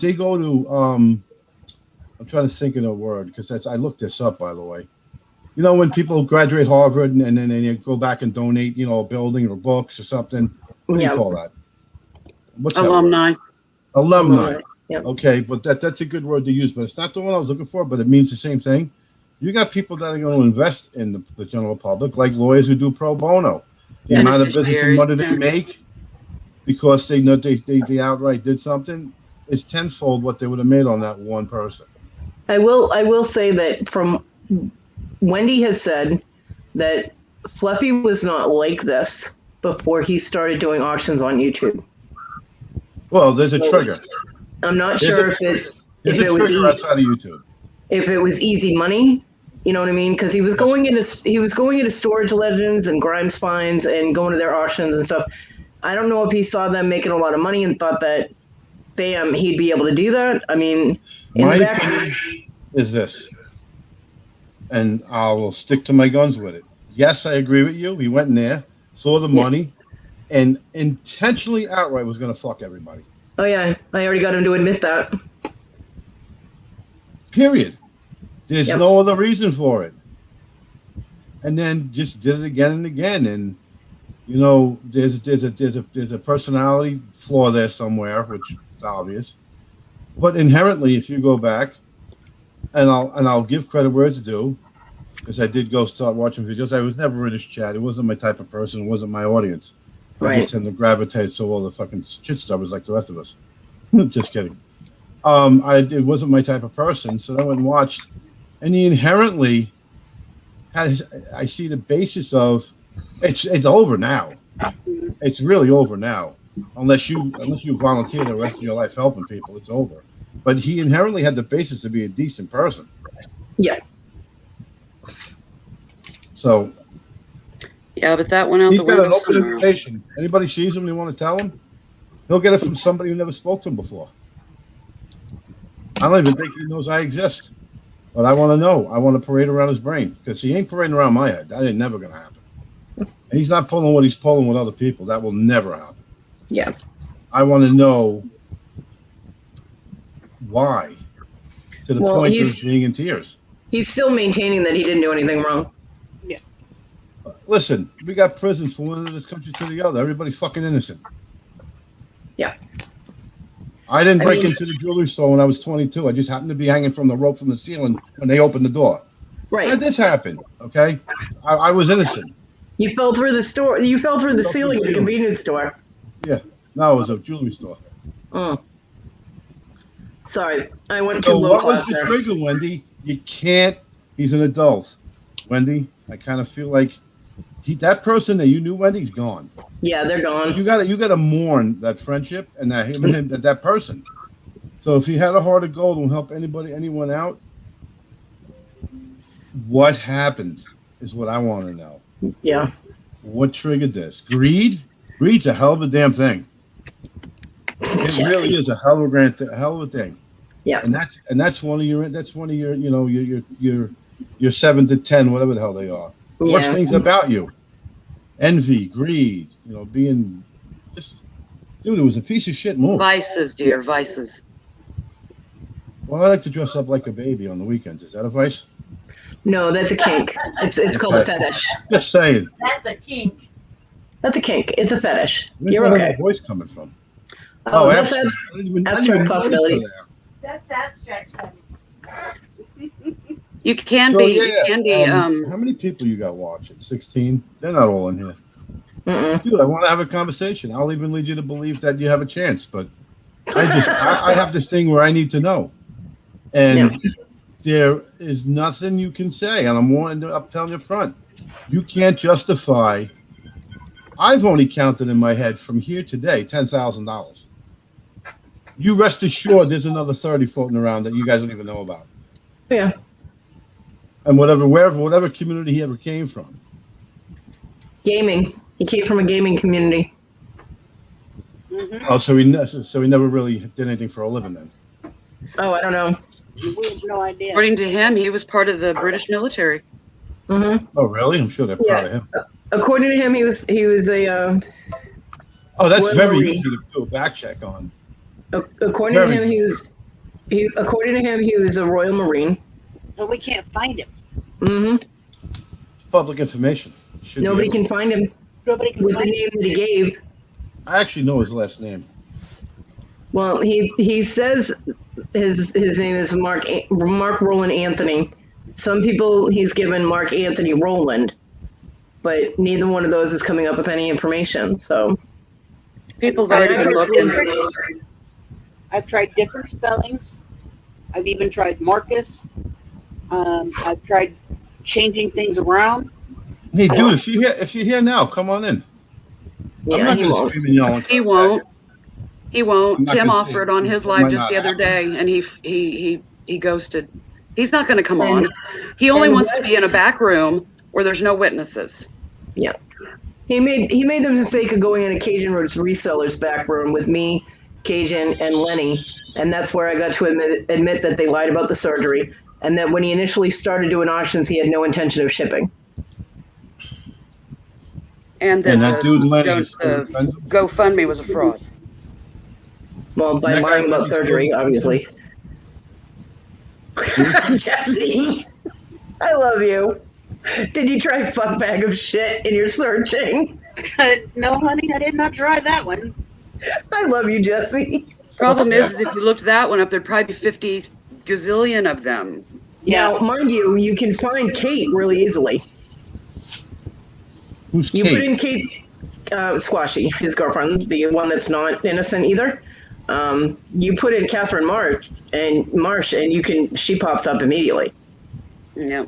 I'm trying to think of the word because I looked this up, by the way. You know, when people graduate Harvard and then they go back and donate, a building or books or something. What do you call that? What's Alumni. That word? Alumni. Yep. Okay, but that's a good word to use, but it's not the one I was looking for, but it means the same thing. You got people that are going to invest in the general public, like lawyers who do pro bono. The amount of business and money they make because they know they outright did something is tenfold what they would have made on that one person. I will say that from Wendy has said that Fluffy was not like this before he started doing auctions on YouTube. Well, there's a trigger. I'm not sure if it was easy, outside of YouTube. If it was easy money, you know what I mean? Because he was going into Storage Legends and Grimes Finds and going to their auctions and stuff. I don't know if he saw them making a lot of money and thought that, bam, he'd be able to do that. I mean, my opinion is this, and I will stick to my guns with it. Yes, I agree with you. He went in there, saw the money, and intentionally outright was going to fuck everybody. Oh yeah, I already got him to admit that. Period. There's no other reason for it. And then just did it again and again. And there's a personality flaw there somewhere, which is obvious. But inherently, if you go back, and I'll give credit where it's due, because I did go start watching videos. I was never in this chat. It wasn't my type of person. It wasn't my audience. I just tend to gravitate to all the fucking shit stuffers like the rest of us. Just kidding. It wasn't my type of person, so I went and watched, and he inherently has. I see the basis of it's over now. It's really over now, unless you volunteer the rest of your life helping people. It's over. But he inherently had the basis to be a decent person. Yeah. So. Yeah, but that went out He's the got window. an open invitation. Anybody sees him and they want to tell him, he'll get it from somebody who never spoke to him before. I don't even think he knows I exist. But I want to know. I want to parade around his brain because he ain't parading around my head. That ain't never going to happen. And he's not pulling what he's pulling with other people. That will never happen. Yeah. I want to know why to the point of being in tears. He's still maintaining that he didn't do anything wrong. Listen, we got prisons from one end of this country to the other. Everybody's fucking innocent. Yeah. I didn't break into the jewelry store when I was 22. I just happened to be hanging from the rope from the ceiling when they opened the door. Right. And this happened, okay? I was innocent. You fell through the store. You fell through the ceiling of the convenience store. Yeah. No, it was a jewelry store. Oh. Sorry, I went too low class there. What was the trigger, Wendy? You can't. He's an adult. Wendy, I kind of feel like that person that you knew, Wendy's gone. Yeah, they're gone. You gotta mourn that friendship and that person. So if he had a heart of gold and help anyone out, what happened is what I want to know. Yeah. What triggered this? Greed? Greed's a hell of a damn thing. It really is a hell of a thing. Yeah. And that's one of your your 7 to 10, whatever the hell they are. Worst things about you. Envy, greed, being just, dude, it was a piece of shit move. Vices, dear, vices. Well, I like to dress up like a baby on the weekends. Is that a vice? No, that's a kink. It's called a fetish. Just saying. That's a kink. That's a kink. It's a fetish. Where's You're that okay. other voice coming from? Oh, that's abstract. I didn't even abstract notice possibilities. her there. That's abstract. Honey. You can So, be. yeah, You can be. how many people you got watching? 16? They're not all in here. Mm-mm. Dude, I want to have a conversation. I'll even lead you to believe that you have a chance, but I have this thing where I need to know. And there is nothing you can say, and I'm telling you up front. You can't justify. I've only counted in my head from here today $10,000. You rest assured there's another 30 floating around that you guys don't even know about. Yeah. And whatever community he ever came from. Gaming. He came from a gaming community. Oh, so he never really did anything for a living then. Oh, I don't know. We have no idea. According to him, he was part of the British military. Mm-hmm. Oh, really? I'm sure they're proud of him. According to him, he was a. Oh, that's Royal very Marine. easy to do a back check on. According to him, according to him, he was a Royal Marine. But we can't find him. Mm-hmm. Public information. Should be Nobody able- can find him Nobody can with the find name that he gave. I actually know his last name. Well, he says his name is Mark Roland Anthony. Some people he's given Mark Anthony Roland, but neither one of those is coming up with any information. So People have already been looking. I've tried different spellings. I've even tried Marcus. I've tried changing things around. Hey, dude, if you're here now, come on in. I'm not he gonna won't. scream and yell. He won't. He I'm won't. not Tim gonna offered say- on his it live might just not the other happen. day, and he ghosted. He's not going to come on. He only and wants to be in a Wes- back room where there's no witnesses. Yeah. He made the mistake of going in a Cajun Roots resellers back room with me, Cajun, and Lenny, and that's where I got to admit that they lied about the surgery, and that when he initially started doing auctions, he had no intention of shipping. And that, And that dude Lenny is the friends- GoFundMe was a fraud. Well, by That guy lying about was- surgery, obviously. Jesse, I love you. Did you try fuck bag of shit in your searching? No, honey, I did not try that one. I love you, Jesse. Problem is if you looked that one up, there'd probably be 50 gazillion of them. Now, mind you, you can find Kate really easily. Who's You Kate? put in Kate's Squashy, his girlfriend, the one that's not innocent either. You put in Catherine Marsh, and she pops up immediately. Yeah.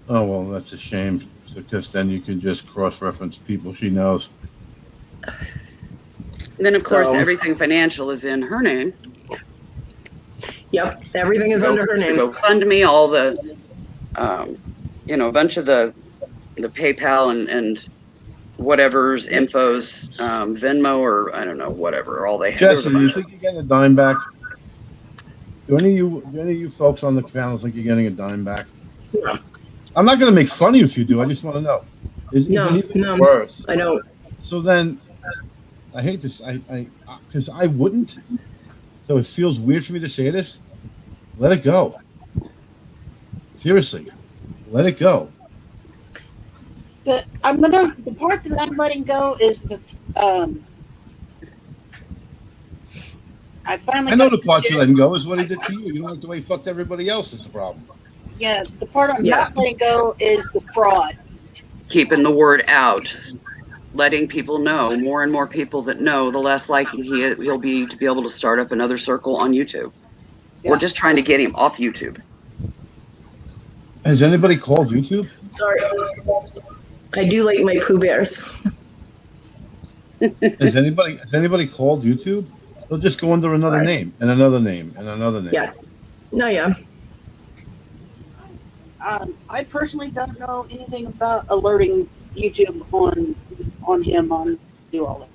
Oh, well, that's a shame, because then you can just cross-reference people she knows. And then, of course, So- everything financial is in her name. Yep, everything is under her name. GoFundMe, all the, a bunch of the PayPal and whatever's infos, Venmo or I don't know, whatever, all they have. There's Jesse, a do you bunch of- think you're getting a dime back? Do any of you folks on the panel think you're getting a dime back? No. I'm not going to make fun of you if you do. I just want to know. Is No, anything no. worth? I don't. So then, I hate this. Because I wouldn't. So it feels weird for me to say this. Let it go. Seriously, let it go. The part that I'm letting go is I finally. I know got the part to- you're letting go is what he did to you. You don't like the way he fucked everybody else is the problem. Yeah, the part I'm just letting go is the fraud. keeping the word out, letting people know. More and more people that know, the less likely he'll be to be able to start up another circle on YouTube. Yeah. We're just trying to get him off YouTube. Has anybody called YouTube? Sorry. I do like my Pooh Bears. Has anybody called YouTube? They'll just go under another name and another name and another name. Yeah. No, yeah. I personally don't know anything about alerting YouTube on him on do all that.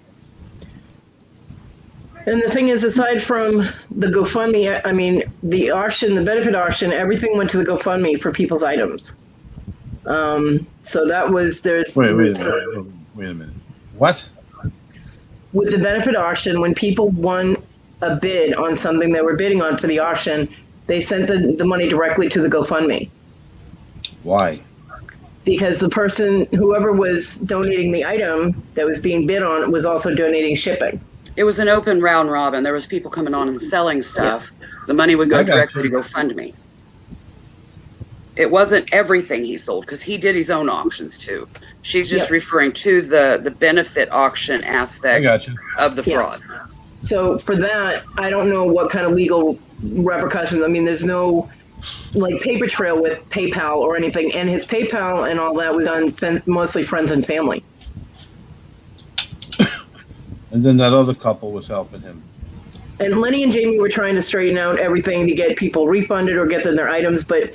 And the thing is, aside from the GoFundMe, I mean, the auction, the benefit auction, everything went to the GoFundMe for people's items. So that was, Wait a minute. What? With the benefit auction, when people won a bid on something they were bidding on for the auction, they sent the money directly to the GoFundMe. Why? Because the person, whoever was donating the item that was being bid on, was also donating shipping. It was an open round robin. There was people coming on and selling stuff. The money would go directly to GoFundMe. It wasn't everything he sold, because he did his own auctions too. She's just referring to the benefit auction aspect of the fraud. So for that, I don't know what kind of legal repercussions. I mean, there's no like paper trail with PayPal or anything, and his PayPal and all that was on mostly friends and family. And then that other couple was helping him. And Lenny and Jamie were trying to straighten out everything to get people refunded or get them their items, but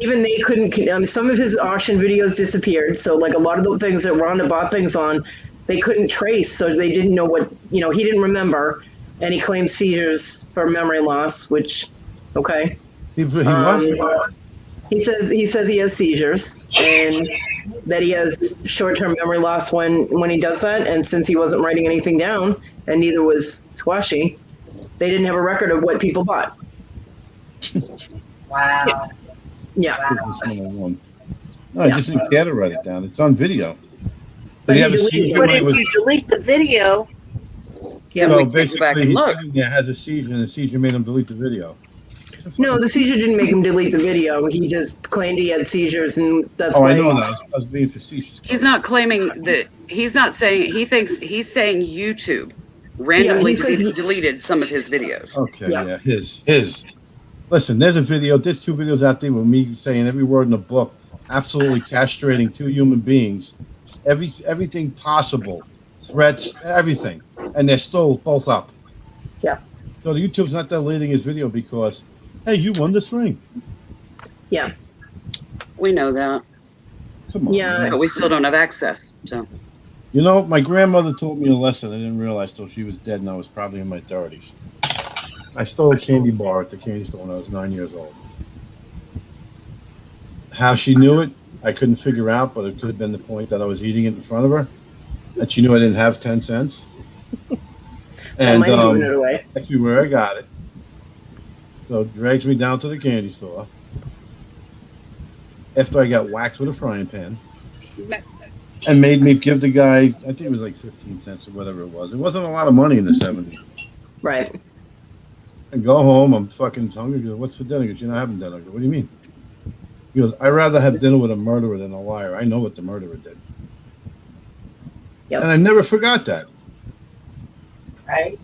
even they couldn't. Some of his auction videos disappeared. So like a lot of the things that Rhonda bought things on, they couldn't trace. So they didn't know what, he didn't remember. And he claimed seizures for memory loss, which, okay. He what? He says he has seizures and that he has short-term memory loss when he does that. And since he wasn't writing anything down, and neither was Squashy, they didn't have a record of what people bought. Wow. Yeah. No, I just didn't care to write it down. It's on video. But if you delete the video, we basically back and look. Has a seizure, and the seizure made him delete the video. No, the seizure didn't make him delete the video. He just claimed he had seizures, and that's why. I know that. I was being facetious. He's not claiming that. He's not saying. He thinks he's saying YouTube randomly deleted some of his videos. Okay, his. Listen, there's there's 2 videos out there with me saying every word in the book, absolutely castrating 2 human beings, everything possible, threats, everything, and they're still both up. Yeah. So the YouTube's not deleting his video because, hey, you won this ring. Yeah. We know that. Come on. Yeah. Man. But we still don't have access. So. My grandmother taught me a lesson I didn't realize till she was dead, and I was probably in my 30s. I stole a candy bar at the candy store when I was 9 years old. How she knew it, I couldn't figure out, but it could have been the point that I was eating it in front of her, and she knew I didn't have 10 cents. And that's actually where I got it. So drags me down to the candy store after I got whacked with a frying pan and made me give the guy, I think it was like 15 cents or whatever it was. It wasn't a lot of money in the 70s. Right. I go home, I'm fucking hungry. He goes, what's for dinner? He goes, you're not having dinner. I go, what do you mean? He goes, I'd rather have dinner with a murderer than a liar. I know what the murderer did. Yep. And I never forgot that. Right.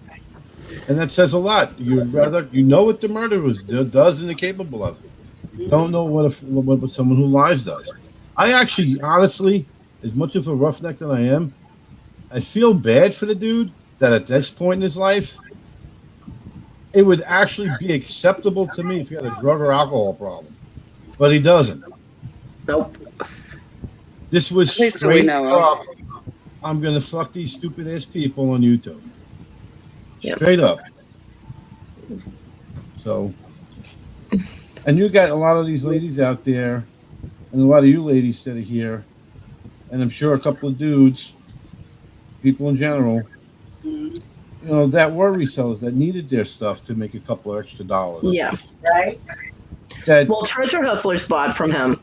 And that says a lot. You'd rather, what the murderer does and is capable of. You don't know what someone who lies does. I actually, honestly, as much of a roughneck that I am, I feel bad for the dude that at this point in his life, it would actually be acceptable to me if he had a drug or alcohol problem. But he doesn't. Nope. This was straight up, I'm going to fuck these stupid ass people on YouTube. Yep. Straight up. So, and you got a lot of these ladies out there, and a lot of you ladies that are here, and I'm sure a couple of dudes, people in general, that were resellers that needed their stuff to make a couple of extra dollars. Yeah. Right. Well, Treasure Hustlers bought from him,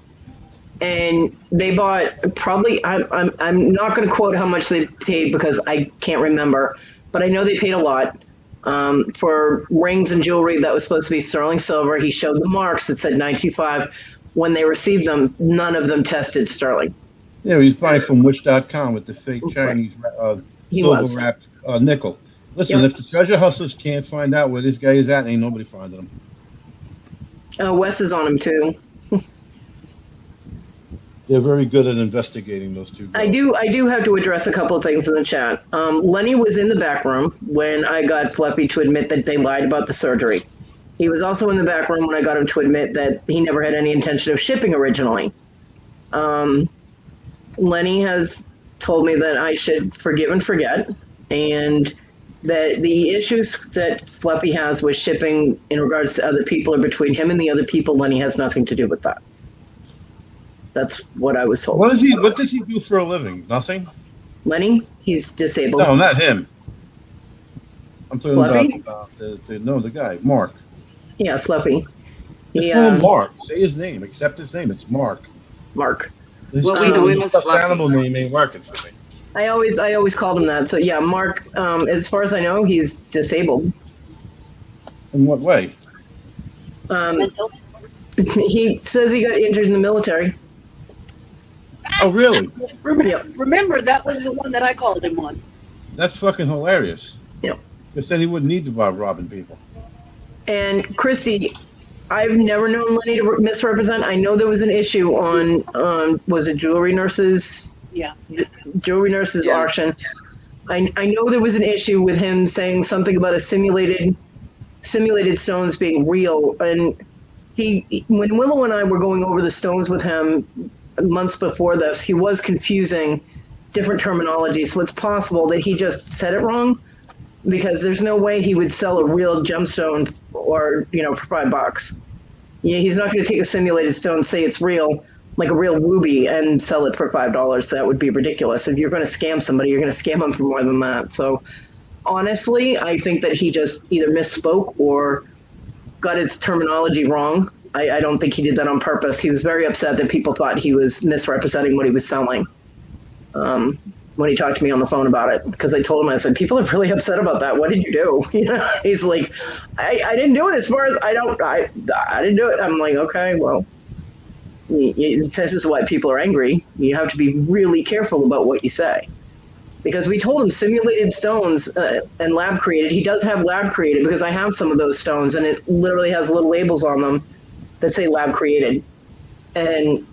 and they bought probably. I'm not going to quote how much they paid because I can't remember, but I know they paid a lot for rings and jewelry that was supposed to be sterling silver. He showed the marks. It said 925. When they received them, none of them tested sterling. Yeah, he's buying from Wish.com with the fake Chinese silver wrapped nickel. Listen, if the Treasure Hustlers can't find out where this guy is at, ain't nobody finding him. Wes is on him too. They're very good at investigating those two girls. I do have to address a couple of things in the chat. Lenny was in the back room when I got Fluffy to admit that they lied about the surgery. He was also in the back room when I got him to admit that he never had any intention of shipping originally. Lenny has told me that I should forgive and forget, and that the issues that Fluffy has with shipping in regards to other people are between him and the other people. Lenny has nothing to do with that. That's what I was told. What does he do for a living? Nothing? Lenny, he's disabled. No, not him. I'm talking Fluffy? about the guy, Mark. Yeah, Fluffy. Just call him Mark. Say his name. Accept his name. It's Mark. Mark. What we do him as stuffed Fluffy. animal name ain't working for me. I always called him that. So yeah, Mark. As far as I know, he's disabled. In what way? Mental. He says he got injured in the military. Oh, really? Remember, that was the one that I called him on. That's fucking hilarious. Yep. They said he wouldn't need to buy robbing people. And Chrissy, I've never known Lenny to misrepresent. I know there was an issue on was it Jewelry Nurses? Yeah. Jewelry Nurses auction. I know there was an issue with him saying something about a simulated stones being real. And when Willow and I were going over the stones with him months before this, he was confusing different terminology. So it's possible that he just said it wrong, because there's no way he would sell a real gemstone or, for $5. Yeah, he's not going to take a simulated stone, say it's real, like a real ruby, and sell it for $5. That would be ridiculous. If you're going to scam somebody, you're going to scam them for more than that. So honestly, I think that he just either misspoke or got his terminology wrong. I don't think he did that on purpose. He was very upset that people thought he was misrepresenting what he was selling. When he talked to me on the phone about it, because I told him, I said, people are really upset about that. What did you do? He's like, I didn't do it. As far as I didn't do it. I'm like, okay, well, this is why people are angry. You have to be really careful about what you say, because we told him simulated stones and lab created. He does have lab created, because I have some of those stones, and it literally has little labels on them that say lab created. And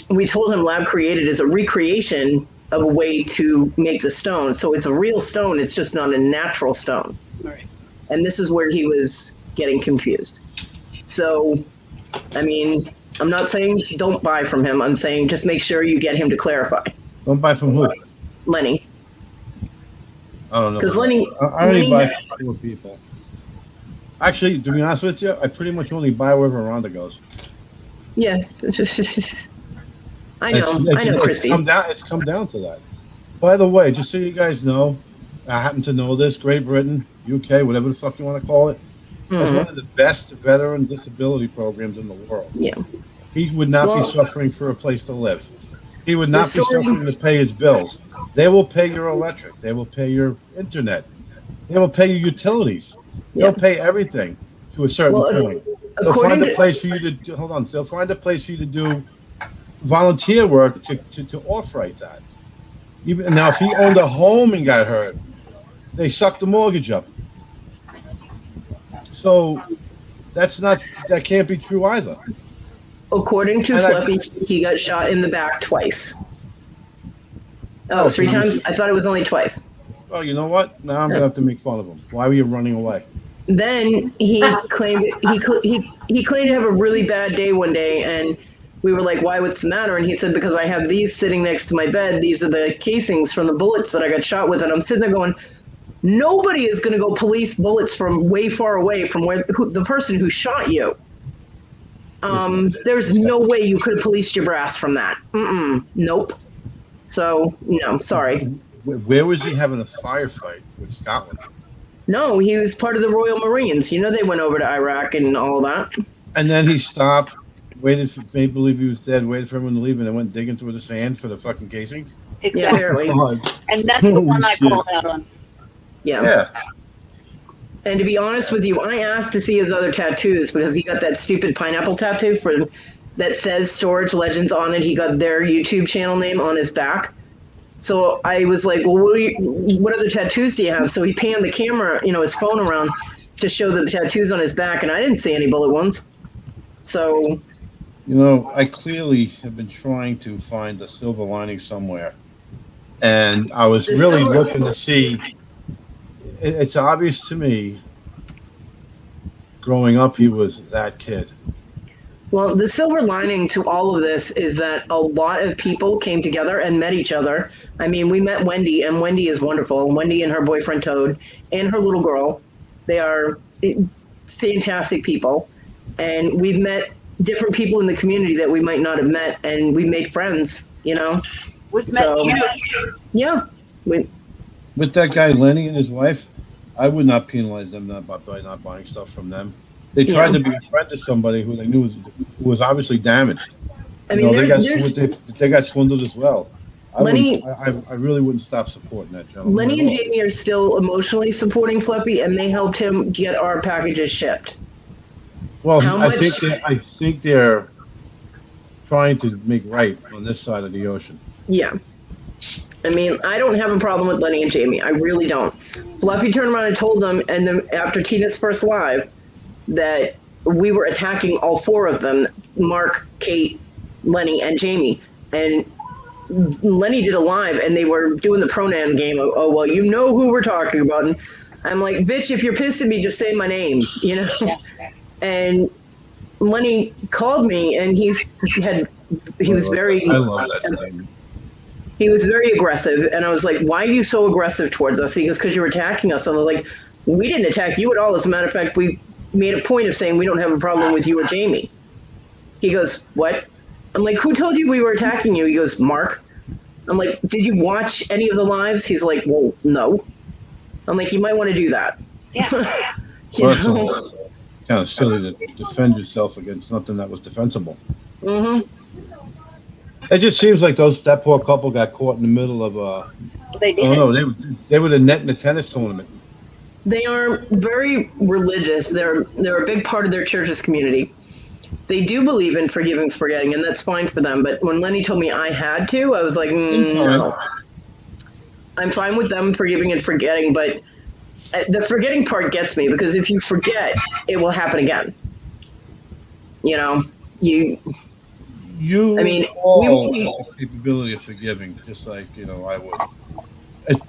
we told him lab created is a recreation of a way to make the stone. So it's a real stone, it's just not a natural stone. Right. And this is where he was getting confused. So, I mean, I'm not saying don't buy from him. I'm saying just make sure you get him to clarify. Don't buy from who? Lenny. I don't know. Because Lenny... I only buy from 4 people. Actually, to be honest with you, I pretty much only buy wherever Rhonda goes. Yeah. I know, Christy. It's come down to that. By the way, just so you guys know, I happen to know this, Great Britain, UK, whatever the fuck you want to call it, is one of the best veteran disability programs in the world. Yeah. He would not be suffering for a place to live. He would not be suffering to pay his bills. They will pay your electric. They will pay your internet. They will pay your utilities. They'll pay everything to a certain point. They'll find a place for you to do, hold on. They'll find a place for you to do volunteer work to off-write that. Even now, if he owned a home and got hurt, they sucked the mortgage up. So that can't be true either. According to Fluffy, he got shot in the back twice. Oh, 3 times? I thought it was only twice. Oh, you know what? Now I'm gonna have to make fun of him. Why were you running away? Then he claimed he claimed to have a really bad day one day, and we were like, "Why? What's the matter?" And he said, "Because I have these sitting next to my bed. These are the casings from the bullets that I got shot with." And I'm sitting there going, "Nobody is going to go police bullets from way far away from where the person who shot you. There's no way you could have policed your brass from that. Nope. So no, sorry." Where was he having a firefight with Scotland? No, he was part of the Royal Marines. You know, they went over to Iraq and all that. And then he stopped, waited for, made believe he was dead, waited for everyone to leave, and then went digging through the sand for the fucking casings. Exactly. Yeah, and that's the one I called out on. Yeah. And to be honest with you, I asked to see his other tattoos because he got that stupid pineapple tattoo that says Storage Legends on it. He got their YouTube channel name on his back. So I was like, well, what other tattoos do you have? So he panned the camera, his phone around to show the tattoos on his back, and I didn't see any bullet wounds. So I clearly have been trying to find a silver lining somewhere, and I was The really silver- looking to see. It's obvious to me, growing up, he was that kid. Well, the silver lining to all of this is that a lot of people came together and met each other. I mean, we met Wendy, and Wendy is wonderful. Wendy and her boyfriend Toad and her little girl, they are fantastic people. And we've met different people in the community that we might not have met, and we made friends, We've met So- you. Yeah. We, With that guy Lenny and his wife, I would not penalize them by not buying stuff from them. They tried to be a friend to somebody who they knew was obviously damaged. I mean, They got swindled as well. Lenny- I really wouldn't stop supporting that gentleman. Lenny at and all. Jamie are still emotionally supporting Flippy, and they helped him get our packages shipped. Well, How I much- think they're trying to make right on this side of the ocean. Yeah. I mean, I don't have a problem with Lenny and Jamie. I really don't. Fluffy turned around and told them, and then after Tina's first live, that we were attacking all four of them, Mark, Kate, Lenny, and Jamie. And Lenny did a live, and they were doing the pronoun game of, oh, well, you know who we're talking about. And I'm like, bitch, if you're pissed at me, just say my name, And Lenny called me, and he was very... I love that statement. He was very aggressive, and I was like, why are you so aggressive towards us? He goes, because you're attacking us. And I was like, we didn't attack you at all. As a matter of fact, we made a point of saying we don't have a problem with you or Jamie. He goes, what? I'm like, who told you we were attacking you? He goes, Mark. I'm like, did you watch any of the lives? He's like, well, no. I'm like, you might want to do that. Yeah. Kind of silly to defend yourself against something that was defensible. Mm-hmm. It just seems like that poor couple got caught in the middle of They did. oh no, they were the net in the tennis tournament. They are very religious. They're a big part of their church's community. They do believe in forgiving, forgetting, and that's fine for them. But when Lenny told me I had to, I was like, no. I'm fine with them forgiving and forgetting, but the forgetting part gets me, because if you forget, it will happen again. You I mean, all we won't be- have the capability of forgiving, just like I would.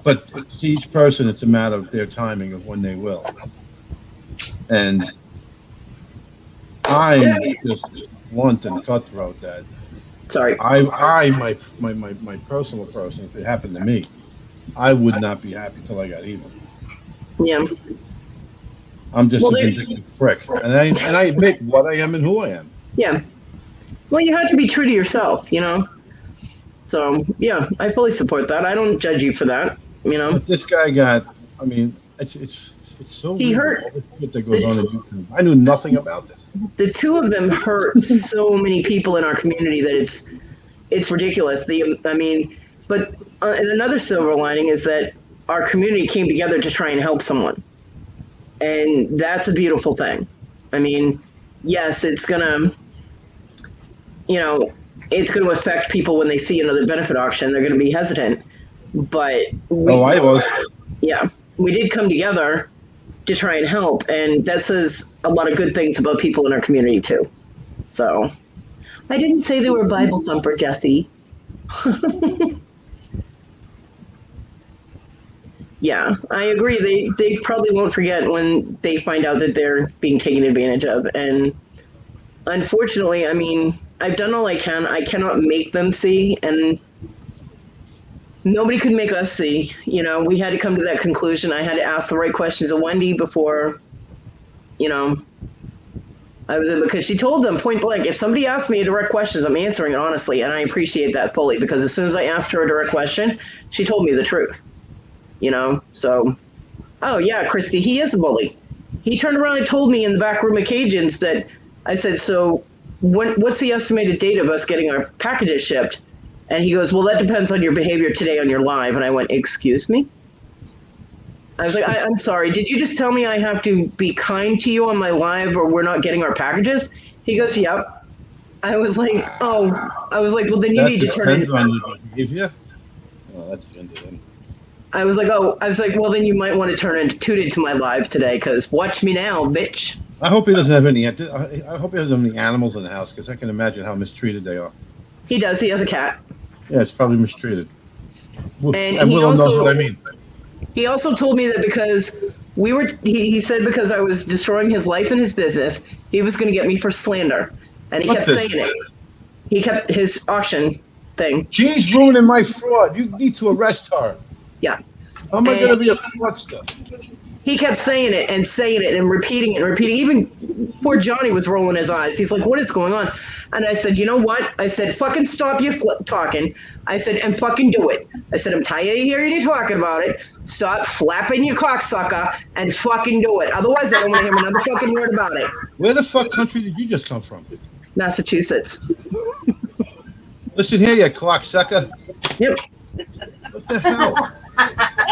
But to each person, it's a matter of their timing of when they will. And I'm just blunt and cutthroat that Sorry. my personal person, if it happened to me, I would not be happy till I got even. Yeah. I'm just Well, a vindictive prick, and I admit what I am and who I am. Yeah. Well, you have to be true to yourself, So, yeah, I fully support that. I don't judge you for that, But this guy got, I mean, it's so He weird, hurt- all the shit that goes on YouTube. I knew nothing about this. The two of them hurt so many people in our community that it's ridiculous. But another silver lining is that our community came together to try and help someone. And that's a beautiful thing. I mean, yes, it's gonna affect people when they see another benefit auction. They're gonna be hesitant. But I was. Yeah, we did come together to try and help, and that says a lot of good things about people in our community too. So, I didn't say they were a Bible thumper, Jesse. Yeah, I agree. They probably won't forget when they find out that they're being taken advantage of. And unfortunately, I mean, I've done all I can. I cannot make them see, and nobody could make us see. We had to come to that conclusion. I had to ask the right questions of Wendy before, because she told them point blank, if somebody asks me a direct question, I'm answering it honestly, and I appreciate that fully, because as soon as I asked her a direct question, she told me the truth. So, oh yeah, Christy, he is a bully. He turned around and told me in the back room of Cajuns that I said, so what's the estimated date of us getting our packages shipped? And he goes, well, that depends on your behavior today on your live. And I went, excuse me? I was like, I'm sorry. Did you just tell me I have to be kind to you on my live or we're not getting our packages? He goes, yep. I was like, well, then you need to turn it. Depends on your behavior. Well, that's the end of it. I was like, well, then you might want to tune into my live today, because watch me now, bitch. I hope he doesn't have any. I hope he doesn't have any animals in the house because I can imagine how mistreated they are. He does. He has a cat. Yeah, it's probably mistreated. And And he Willow knows also what I mean. he also told me that because he said because I was destroying his life and his business, he was going to get me for slander, and he What kept the- saying it. He kept his auction thing. She's ruining my fraud. You need to arrest her. Yeah. How am I And going to be a fraudster? He kept saying it and repeating it and repeating. Even poor Johnny was rolling his eyes. He's like, "What is going on?" And I said, "You know what?" I said, "Fucking stop your talking." I said, "And fucking do it." I said, "I'm tired of hearing you talking about it. Stop flapping your cocksucker and fucking do it. Otherwise, I don't want to hear another fucking word about it." Where the fuck country did you just come from? Massachusetts. Listen here, you cocksucker. Yep. What the hell?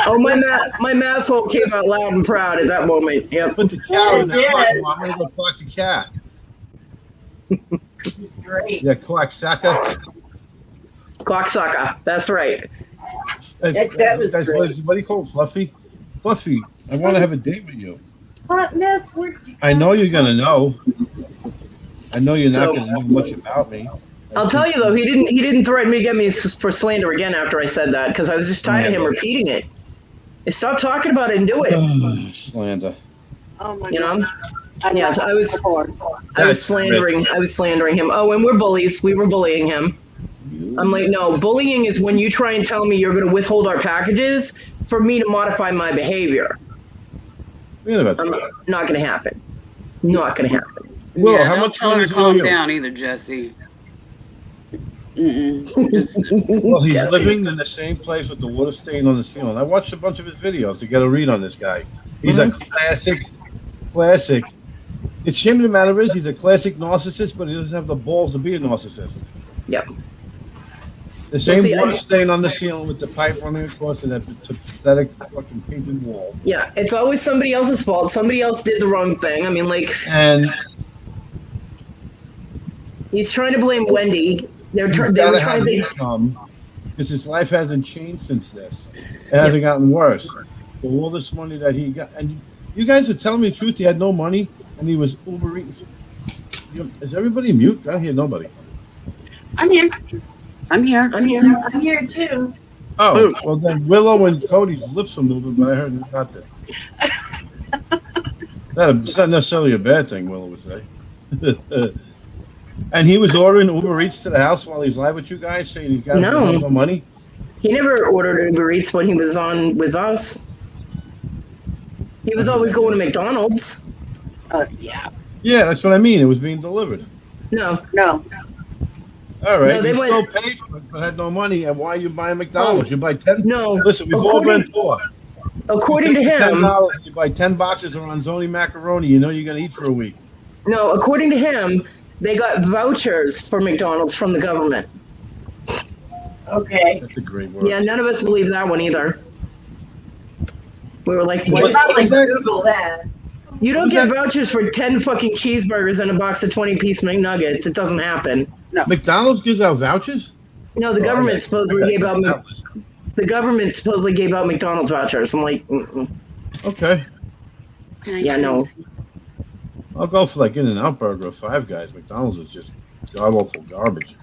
Oh, my masshole came out loud and proud at that moment. Yep. Put the cow in the fucking I'm going to go talk to cat. Great. Yeah, cocksucker. Cocksucker. That's right. Hey, That was guys, great. what do you call it, Fluffy? Fluffy, I want to have a date with you. Hotness, where I know you're going to know. I know you're not So- going to know much about me. I'll tell you though, he didn't threaten me to get me for slander again after I said that because I was just tired of him repeating it. Stop talking about it and do it. Slander. Oh my You know? God. I'm Yeah, not I was- support. I was slandering him. Oh, and we're bullies. We were bullying him. I'm like, no, bullying is when you try and tell me you're going to withhold our packages for me to modify my behavior. Forget about I'm that. not going to happen. Not going to happen. Will, Yeah, how don't much tell her money to do you owe calm you? down either, Jesse. Mm-mm. Just, Well, he's Jesse. living in the same place with the water stain on the ceiling. I watched a bunch of his videos to get a read on this guy. He's a classic. It's shame of the matter is he's a classic narcissist, but he doesn't have the balls to be a narcissist. Yep. The same see, water I- stain on the ceiling with the pipe running across it, that pathetic fucking painted wall. Yeah, it's always somebody else's fault. Somebody else did the wrong thing. I mean, like, And he's trying to blame Wendy. They he's were gotta trying have to. income because his life hasn't changed since this. It hasn't gotten worse. For all this money that he got, and you guys are telling me the truth. He had no money, and he was Uber Eats. Is everybody mute? I don't hear nobody. I'm here. I'm here. I'm here. I'm here too. Oh, well then Willow and Cody's lips were moving, but I heard nothing. That's not necessarily a bad thing, Willow would say. And he was ordering Uber Eats to the house while he's live with you guys, saying he's got no money. He never ordered Uber Eats when he was on with us. He was always going to McDonald's. Yeah. Yeah, that's what I mean. It was being delivered. No, No. All right, No, they you went- still paid for it, but had no money. And why are you buying McDonald's? You buy 10. no. Listen, we've all been poor. According to You take him, $10, you buy 10 boxes of Ronzoni macaroni. You know you're gonna eat for a week. no. According to him, they got vouchers for McDonald's from the government. Okay. That's a great word. Yeah, none of us believe that one either. We were like, You what? probably Google that. You don't get vouchers for 10 fucking cheeseburgers and a box of 20-piece McNuggets. It doesn't happen. McDonald's gives out vouchers? No, the Oh, government yeah. supposedly gave out McDonald's vouchers. I'm like, mm-mm. Okay. Yeah, no. I'll go for like In-N-Out Burger or Five Guys. McDonald's is just god-awful garbage.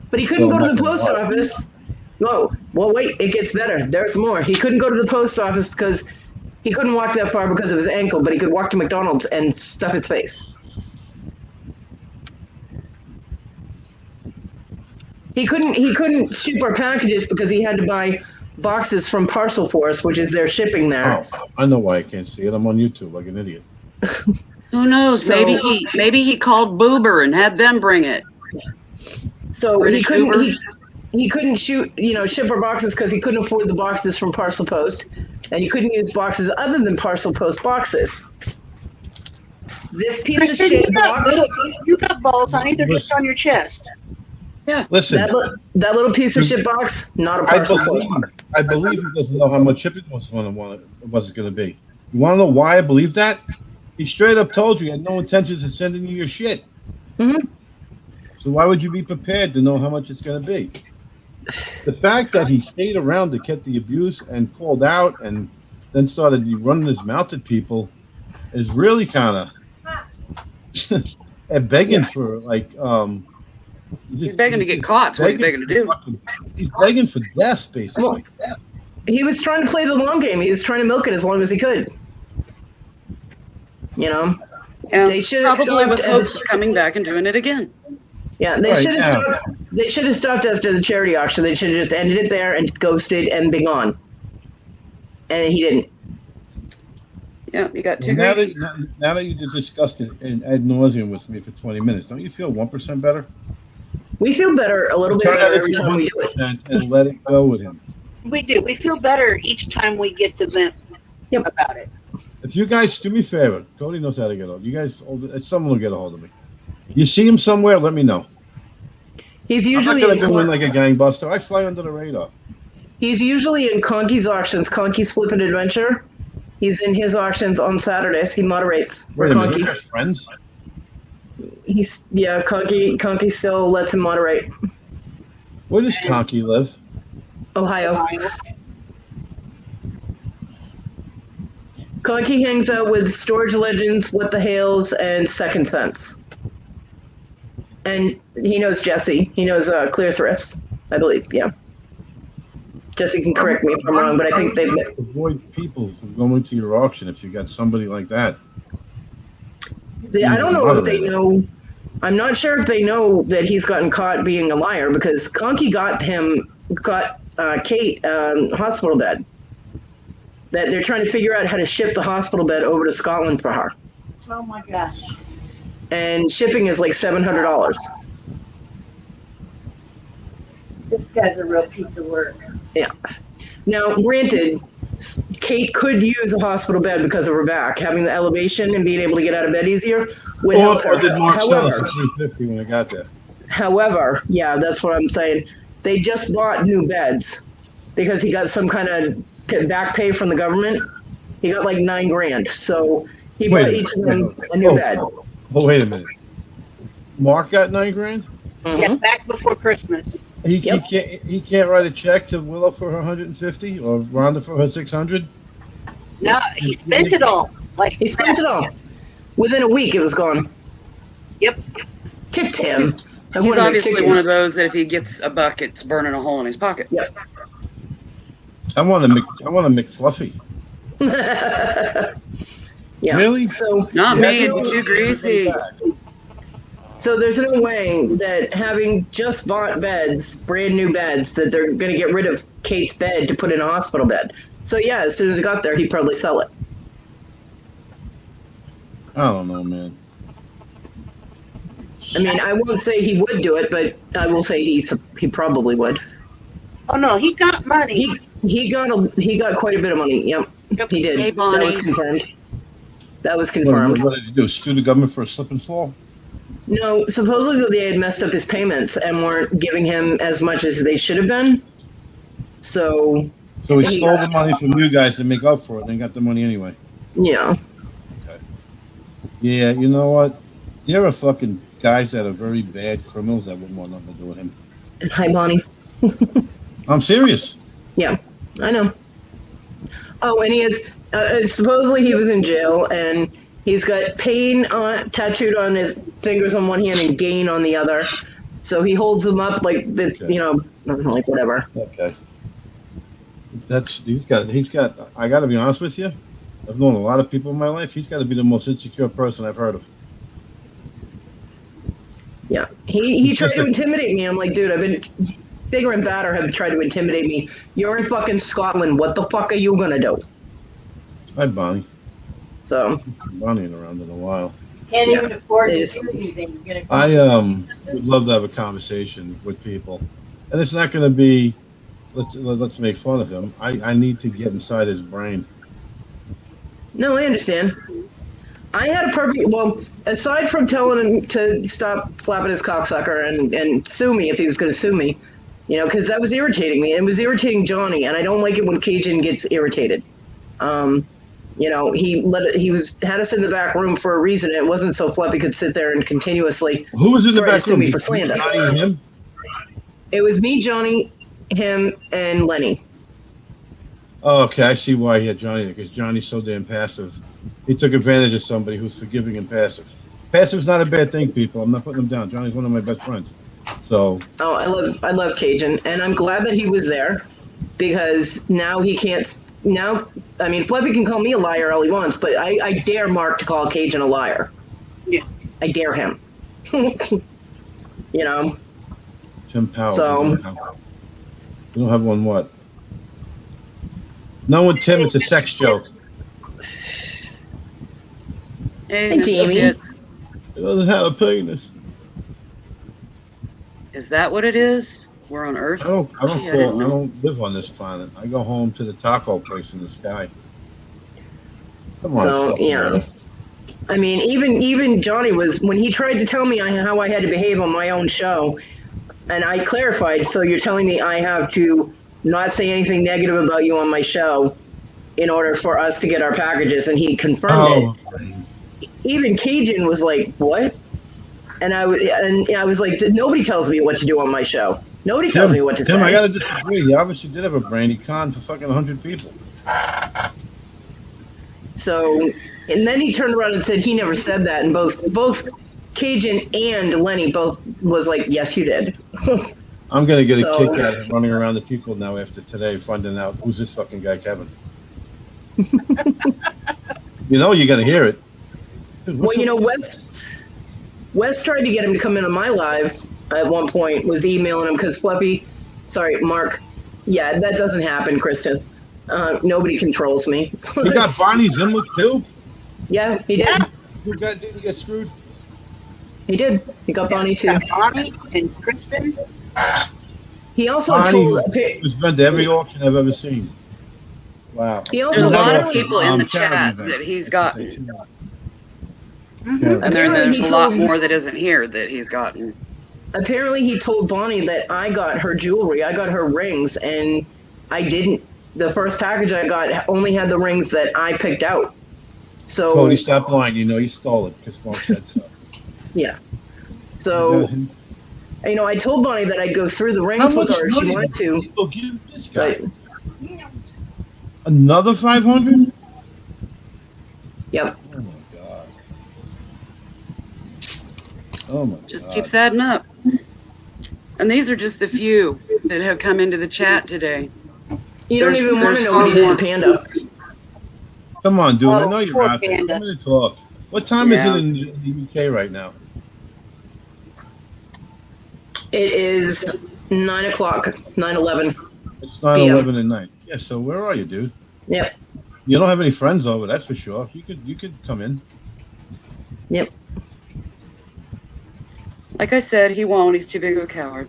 But he couldn't Well, go to I'm the not post gonna lie. office. Whoa, well, wait, it gets better. There's more. He couldn't go to the post office because he couldn't walk that far because of his ankle, but he could walk to McDonald's and stuff his face. He couldn't ship our packages because he had to buy boxes from Parcel Force, which is their shipping there. Oh, I know why I can't see it. I'm on YouTube like an idiot. who knows? So- maybe he called Boober and had them bring it. So British Uber? he couldn't ship our boxes because he couldn't afford the boxes from Parcel Post, and he couldn't use boxes other than Parcel Post boxes. This piece of Kristen, shit box, you got balls on either just on your chest. Listen, that little piece of shit box, not a Parcel Post. I believe he doesn't know how much shipping was going to be. You want to know why I believe that? He straight up told you he had no intentions of sending you your shit. Mhm. So why would you be prepared to know how much it's going to be? The fact that he stayed around to get the abuse and called out and then started running his mouth at people, is really kind of and begging for like He's begging to get caught. That's what he's begging to do. He's begging for death, basically. Well, he was trying to play the long game. He was trying to milk it as long as he could. You know, Yeah, they should have probably stopped with hopes of coming back and doing it again. Yeah, they Right, should have yeah. stopped. They should have stopped after the charity auction. They should have just ended it there and ghosted and been gone. And he didn't. Yeah, you got two. Now that you discussed it ad nauseum with me for 20 minutes, don't you feel 1% better? We feel better, a little bit Turn better that every into time we do it. 100% and let it go with him. We do. We feel better each time we get to them about it. If you guys do me a favor, Cody knows how to get hold. You guys, someone will get a hold of me. You see him somewhere, let me know. He's I'm usually not gonna in go in like a gangbuster. I fly under the radar. He's usually in Conky's auctions, Conky's Flippin' Adventure. He's in his auctions on Saturdays. He moderates for Wait a minute, Conky. you guys friends? Conky still lets him moderate. Where does Conky live? Ohio. Conky hangs out with Storage Legends, What the Hales, and Second Sense. And he knows Jesse. He knows Clear Thrifts, I believe. Yeah. Jesse can correct me if I'm wrong, but I think they. Avoid people from going to your auction if you got somebody like that. I don't know if they know. I'm not sure if they know that he's gotten caught being a liar because Conky got Kate hospital bed. That they're trying to figure out how to ship the hospital bed over to Scotland for her. Oh my gosh. And shipping is like $700. This guy's a real piece of work. Yeah. Now, granted, Kate could use a hospital bed because of her back. Having the elevation and being able to get out of bed easier would help her. Or did Mark sell it However, for $350 when I got there? However, yeah, that's what I'm saying. They just bought new beds because he got some kind of back pay from the government. He got like $9,000. So he bought each of them a new bed. Oh, wait a minute. Mark got $9,000? Yeah, back before Christmas. He can't write a check to Willow for her 150 or Rhonda for her 600. No, he spent it all. Like He spent it all. Within a week, it was gone. Yep. Tipped him. He's obviously one of those that if he gets a buck, it's burning a hole in his pocket. Yep. I want a McFluffy. Yeah. Really? So Not there's me, no- it'd be too greasy. So there's no way that having just bought beds, brand new beds, that they're going to get rid of Kate's bed to put in a hospital bed. So yeah, as soon as it got there, he'd probably sell it. I don't know, man. I mean, I won't say he would do it, but I will say he probably would. Oh no, he got money. He got quite a bit of money. Yep, he did. Hey, That Bonnie. was confirmed. That was confirmed. What did he do? Sue the government for a slip and fall? No, supposedly they had messed up his payments and weren't giving him as much as they should have been. So So he stole the money from you guys to make up for it, and then got the money anyway. yeah. Yeah, you know what? There are fucking guys that are very bad criminals that wouldn't want nothing to do with him. Hi, Bonnie. I'm serious. Yeah, I know. Oh, and he is supposedly he was in jail and he's got pain tattooed on his fingers on one hand and gain on the other. So he holds them up like the, Okay. like whatever. Okay. He's got. I got to be honest with you. I've known a lot of people in my life. He's got to be the most insecure person I've heard of. Yeah, he It's tried just to a- intimidate me. I'm like, dude, I've been bigger and badder have tried to intimidate me. You're in fucking Scotland. What the fuck are you gonna do? Hi, Bonnie. So Bonnie ain't around in a while. Can't Yeah, even afford it to is. do anything. You're gonna I would love to have a conversation with people, and it's not going to be let's make fun of him. I need to get inside his brain. no, I understand. I had a perfect aside from telling him to stop flapping his cocksucker and sue me if he was going to sue me, because that was irritating me. It was irritating Johnny, and I don't like it when Cajun gets irritated. He had us in the back room for a reason. It wasn't so Fluffy could sit there and continuously. Who was in the Try to back sue room? me for slander. Johnny and him? It was me, Johnny, him, and Lenny. Oh, okay. I see why he had Johnny there, because Johnny's so damn passive. He took advantage of somebody who's forgiving and passive. Passive's not a bad thing, people. I'm not putting him down. Johnny's one of my best friends. So Oh, I love Cajun, and I'm glad that he was there because now he can't. Now, I mean, Fluffy can call me a liar all he wants, but I dare Mark to call Cajun a liar. Yeah. I dare him. You know. Tim Powell. So- We don't have one what? No one, Tim. It's a sex joke. Hey, Hey, Jamie. It. It doesn't have a penis. Is that what it is? We're on Earth? I don't Gee, I didn't know. I don't live on this planet. I go home to the taco place in the sky. Come on. So fucking yeah. Earth. I mean, even Johnny was when he tried to tell me how I had to behave on my own show, and I clarified. So you're telling me I have to not say anything negative about you on my show in order for us to get our packages, and he confirmed it. Even Cajun was like, "What?" And I was like, "Nobody tells me what to do on my show. Nobody tells me what to Tim, say." I gotta disagree. He obviously did have a brain. He conned for fucking 100 people. So, and then he turned around and said he never said that, and both Cajun and Lenny both was like, "Yes, you did." I'm gonna get So- a kick out of running around the people now after today, finding out who's this fucking guy, Kevin. You know you're gonna hear it. Dude, Well, what's you know, up? Wes tried to get him to come in on my live at one point, was emailing him because Mark. Yeah, that doesn't happen, Kristen. Nobody controls me. He got Bonnie Zimlick too. Yeah, he did. Did he get screwed? He did. He got Bonnie too. Got Bonnie and Kristen. He also Bonnie told. has been to every auction I've ever seen. Wow. He There's also a lot of told- people in the charity chat event. that he's gotten. Mm-hmm. Charity. And Apparently there's he a lot told- more that isn't here that he's gotten. Apparently, he told Bonnie that I got her jewelry. I got her rings, and I didn't. The first package I got only had the rings that I picked out. So Cody, stop lying. You know you stole it because Mark said so. yeah. So you know, I told Bonnie that I'd go through the How rings with much her if she money wanted did to. people give this guy? But Another 500? yep. Oh my god. Oh my Just god. keeps adding up. And these are just the few that have come into the chat today. You don't There's- even want to there's know what he did far to Panda. Come on, dude. I Oh, know you're poor out there. I'm Panda. going to talk. What time Yeah. is it in the UK right now? It is 9 o'clock, 9:11. It's 9:11 at night. Yeah, so where are you, dude? Yep. You don't have any friends over, that's for sure. You could come in. Yep. Like I said, he won't. He's too big of a coward.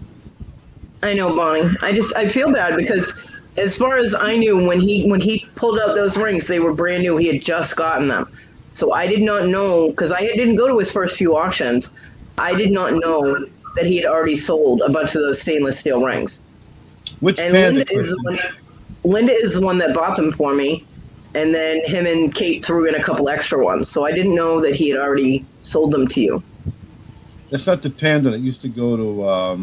I know, Bonnie. I feel bad because as far as I knew, when he pulled out those rings, they were brand new. He had just gotten them. So I did not know, because I didn't go to his first few auctions. I did not know that he had already sold a bunch of those stainless steel rings. Which And panda? Linda is the one that bought them for me. And then him and Kate threw in a couple extra ones. So I didn't know that he had already sold them to you. That's not the panda that used to go to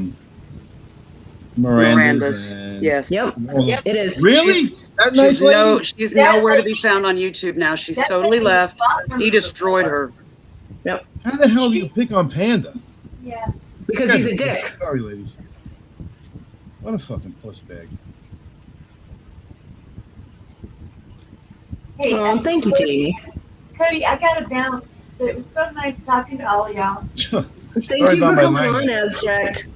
Miranda's. Miranda's. And Yes. Yep, all the- Yep. it is. Really? That nice She's lady? she's That nowhere to lady- be found on YouTube now. She's That totally lady left. bought from He me destroyed before. her. How the hell do you pick on Panda? Yeah. Because he's a dick. Sorry, ladies. What a fucking puss bag. Hey, Thank you, Jamie. Cody, I got to bounce, but it was so nice talking to all of y'all. Thank Sorry you for about my coming on, language. Abstract.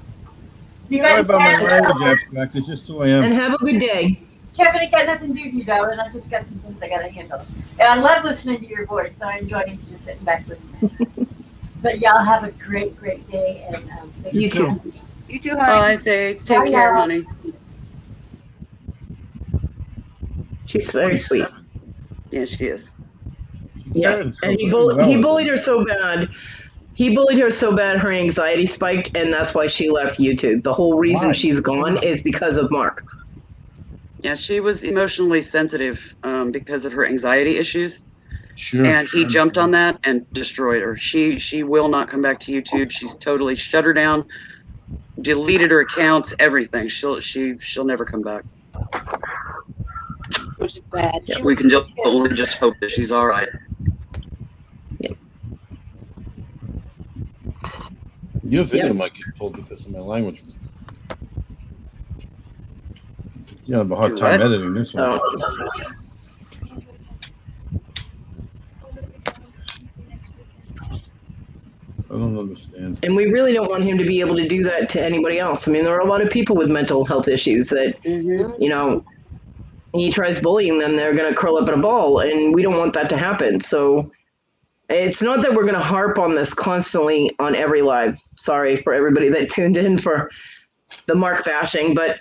See you Sorry guys about my later. language, Abstract. It's just who I And am. have a good day. Kevin, it got nothing to do with you, darling. I just got some things I got to handle. And I love listening to your voice, so I enjoy just sitting back listening. But y'all have a great, great day. And thank You too. You too, honey. Bye, Faith. Take Bye, care, y'all. honey. She's very sweet. Yeah, she is. Yeah, and he bullied her so bad. He bullied her so bad her anxiety spiked, and that's why she left YouTube. The whole reason Why? she's gone is because of Mark. Yeah, she was emotionally sensitive because of her anxiety issues. Sure. And he jumped on that and destroyed her. She will not come back to YouTube. She's totally shut her down, deleted her accounts, everything. She'll never come back. Which is sad. She We was can a good kid. only just hope that she's all right. Your video Yep. might get pulled because of my language. You have a hard time What? editing this one. So, I don't understand. and we really don't want him to be able to do that to anybody else. I mean, there are a lot of people with mental health issues that, Mm-hmm. you know, he tries bullying them, they're going to curl up in a ball, and we don't want that to happen. So it's not that we're going to harp on this constantly on every live. Sorry for everybody that tuned in for the Mark bashing, but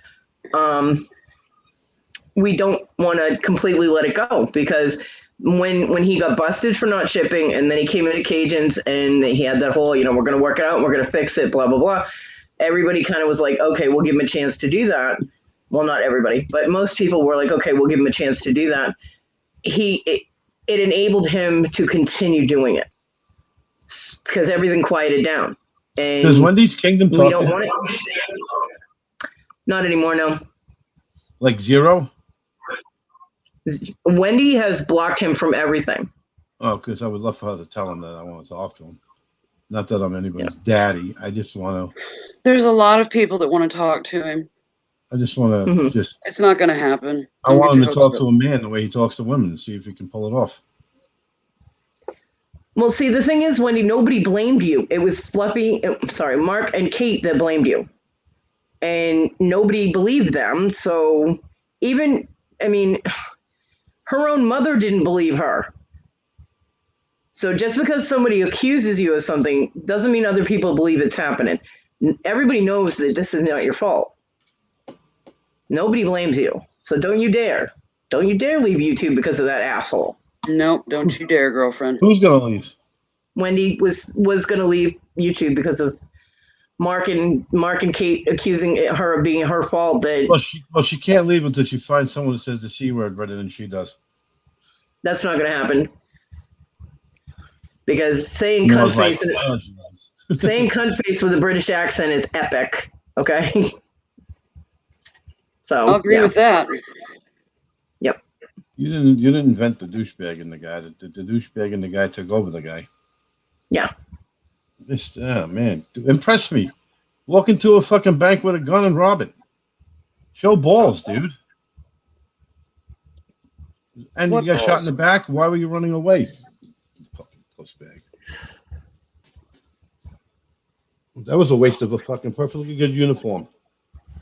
we don't want to completely let it go, because when he got busted for not shipping, and then he came into Cajuns and he had that whole, you know, we're going to work it out, we're going to fix it, blah, blah, blah. Everybody kind of was like, okay, we'll give him a chance to do that. Well, not everybody, but most people were like, okay, we'll give him a chance to do that. It enabled him to continue doing it because everything quieted down. And Does Wendy's Kingdom we talk don't to want him? it. Not anymore, no. Like zero? Wendy has blocked him from everything. Oh, because I would love for her to tell him that I want to talk to him. Not that I'm anybody's daddy. I just want to. There's a lot of people that want to talk to him. I just want to Mhm. just. It's not going to happen. I Don't want get him your to hopes talk up. to a man the way he talks to women and see if he can pull it off. Well, see, the thing is, Wendy, nobody blamed you. It was Mark and Kate that blamed you. And nobody believed them. So even, I mean, her own mother didn't believe her. So just because somebody accuses you of something doesn't mean other people believe it's happening. Everybody knows that this is not your fault. Nobody blames you. So don't you dare. Don't you dare leave YouTube because of that asshole. Nope, don't you dare, girlfriend. Who's gonna leave? Wendy was going to leave YouTube because of Mark and Kate accusing her of being her fault. That She can't leave until she finds someone that says the C word better than she does. that's not going to happen. Because saying And I cunt was like, face oh, saying cunt face with a British accent is epic. Okay. So I'll agree with that. Yep. You didn't invent the douchebag in the guy. The douchebag in the guy took over the guy. Yeah. Just man, impress me. Walk into a fucking bank with a gun and rob it. Show balls, dude. And What you got shot balls? in the back. Why were you running away? Fucking douchebag. That was a waste of a fucking perfectly good uniform.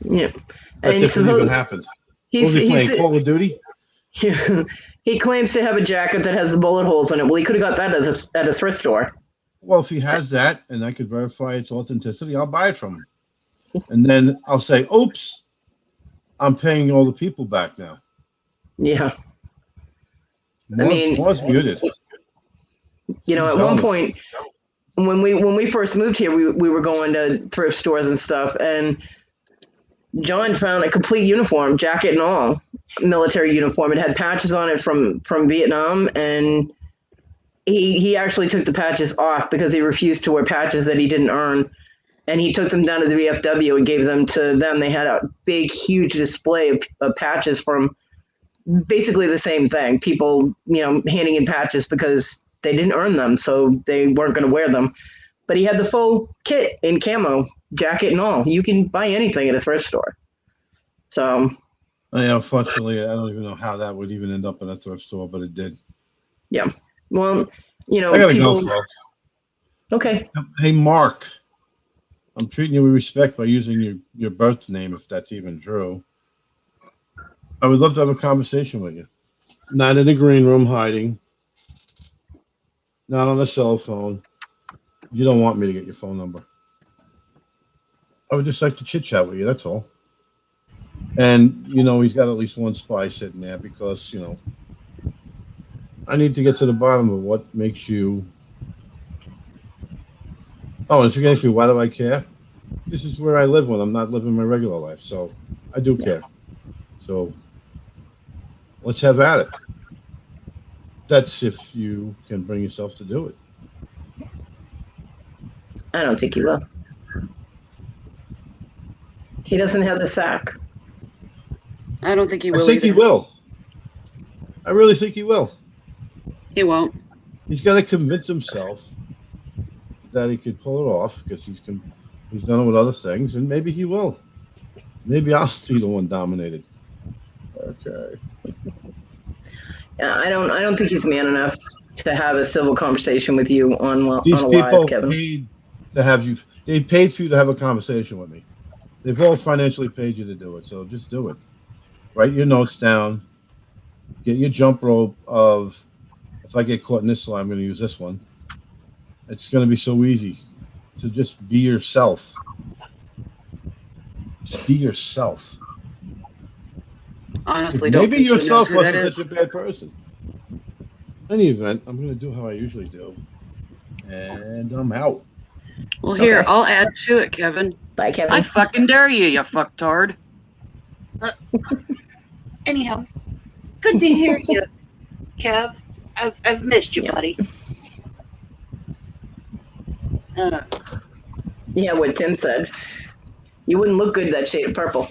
Yeah. That's And if it even happened. What was he playing? Call of Duty? he claims to have a jacket that has the bullet holes in it. Well, he could have got that at a thrift store. Well, if he has that and I could verify its authenticity, I'll buy it from him. And then I'll say, oops, I'm paying all the people back now. Yeah. I mean, was muted. You know, at one point when we first moved here, we were going to thrift stores and stuff, and John found a complete uniform, jacket and all, military uniform. It had patches on it from Vietnam, and he actually took the patches off because he refused to wear patches that he didn't earn. And he took them down to the VFW and gave them to them. They had a big, huge display of patches from basically the same thing. People, handing in patches because they didn't earn them, so they weren't going to wear them. But he had the full kit in camo, jacket and all. You can buy anything at a thrift store. So, unfortunately, I don't even know how that would even end up in a thrift store, but it did. Yeah. Well, I gotta people. go, folks. Okay. Hey, Mark, I'm treating you with respect by using your birth name, if that's even true. I would love to have a conversation with you. Not in a green room hiding. Not on a cell phone. You don't want me to get your phone number. I would just like to chit chat with you, that's all. And, he's got at least one spy sitting there because, I need to get to the bottom of what makes you. Oh, and if you're going to ask me, why do I care? This is where I live when I'm not living my regular life. So I do care. So let's have at it. That's if you can bring yourself to do it. I don't think he will. He doesn't have the sack. I don't think he will. I think either. he will. I really think he will. He won't. He's got to convince himself that he could pull it off because he's done it with other things, and maybe he will. Maybe I'll be the one dominated. Okay. Yeah, I don't think he's man enough to have a civil conversation with you These on a people live, Kevin. paid to have you. They paid for you to have a conversation with me. They've all financially paid you to do it, so just do it. Write your notes down. Get your jump rope of, if I get caught in this line, I'm going to use this one. It's going to be so easy to just be yourself. Just be yourself. Honestly, don't Maybe think he knows yourself who that wasn't is. such a bad person. In any event, I'm going to do how I usually do. And I'm out. Well, here, Okay. I'll add to it, Kevin. Bye, Kevin. I fucking dare you, you fucktard. Anyhow, good to hear you, Kev. I've missed you, Yeah. buddy. Yeah, what Tim said. You wouldn't look good that shade of purple.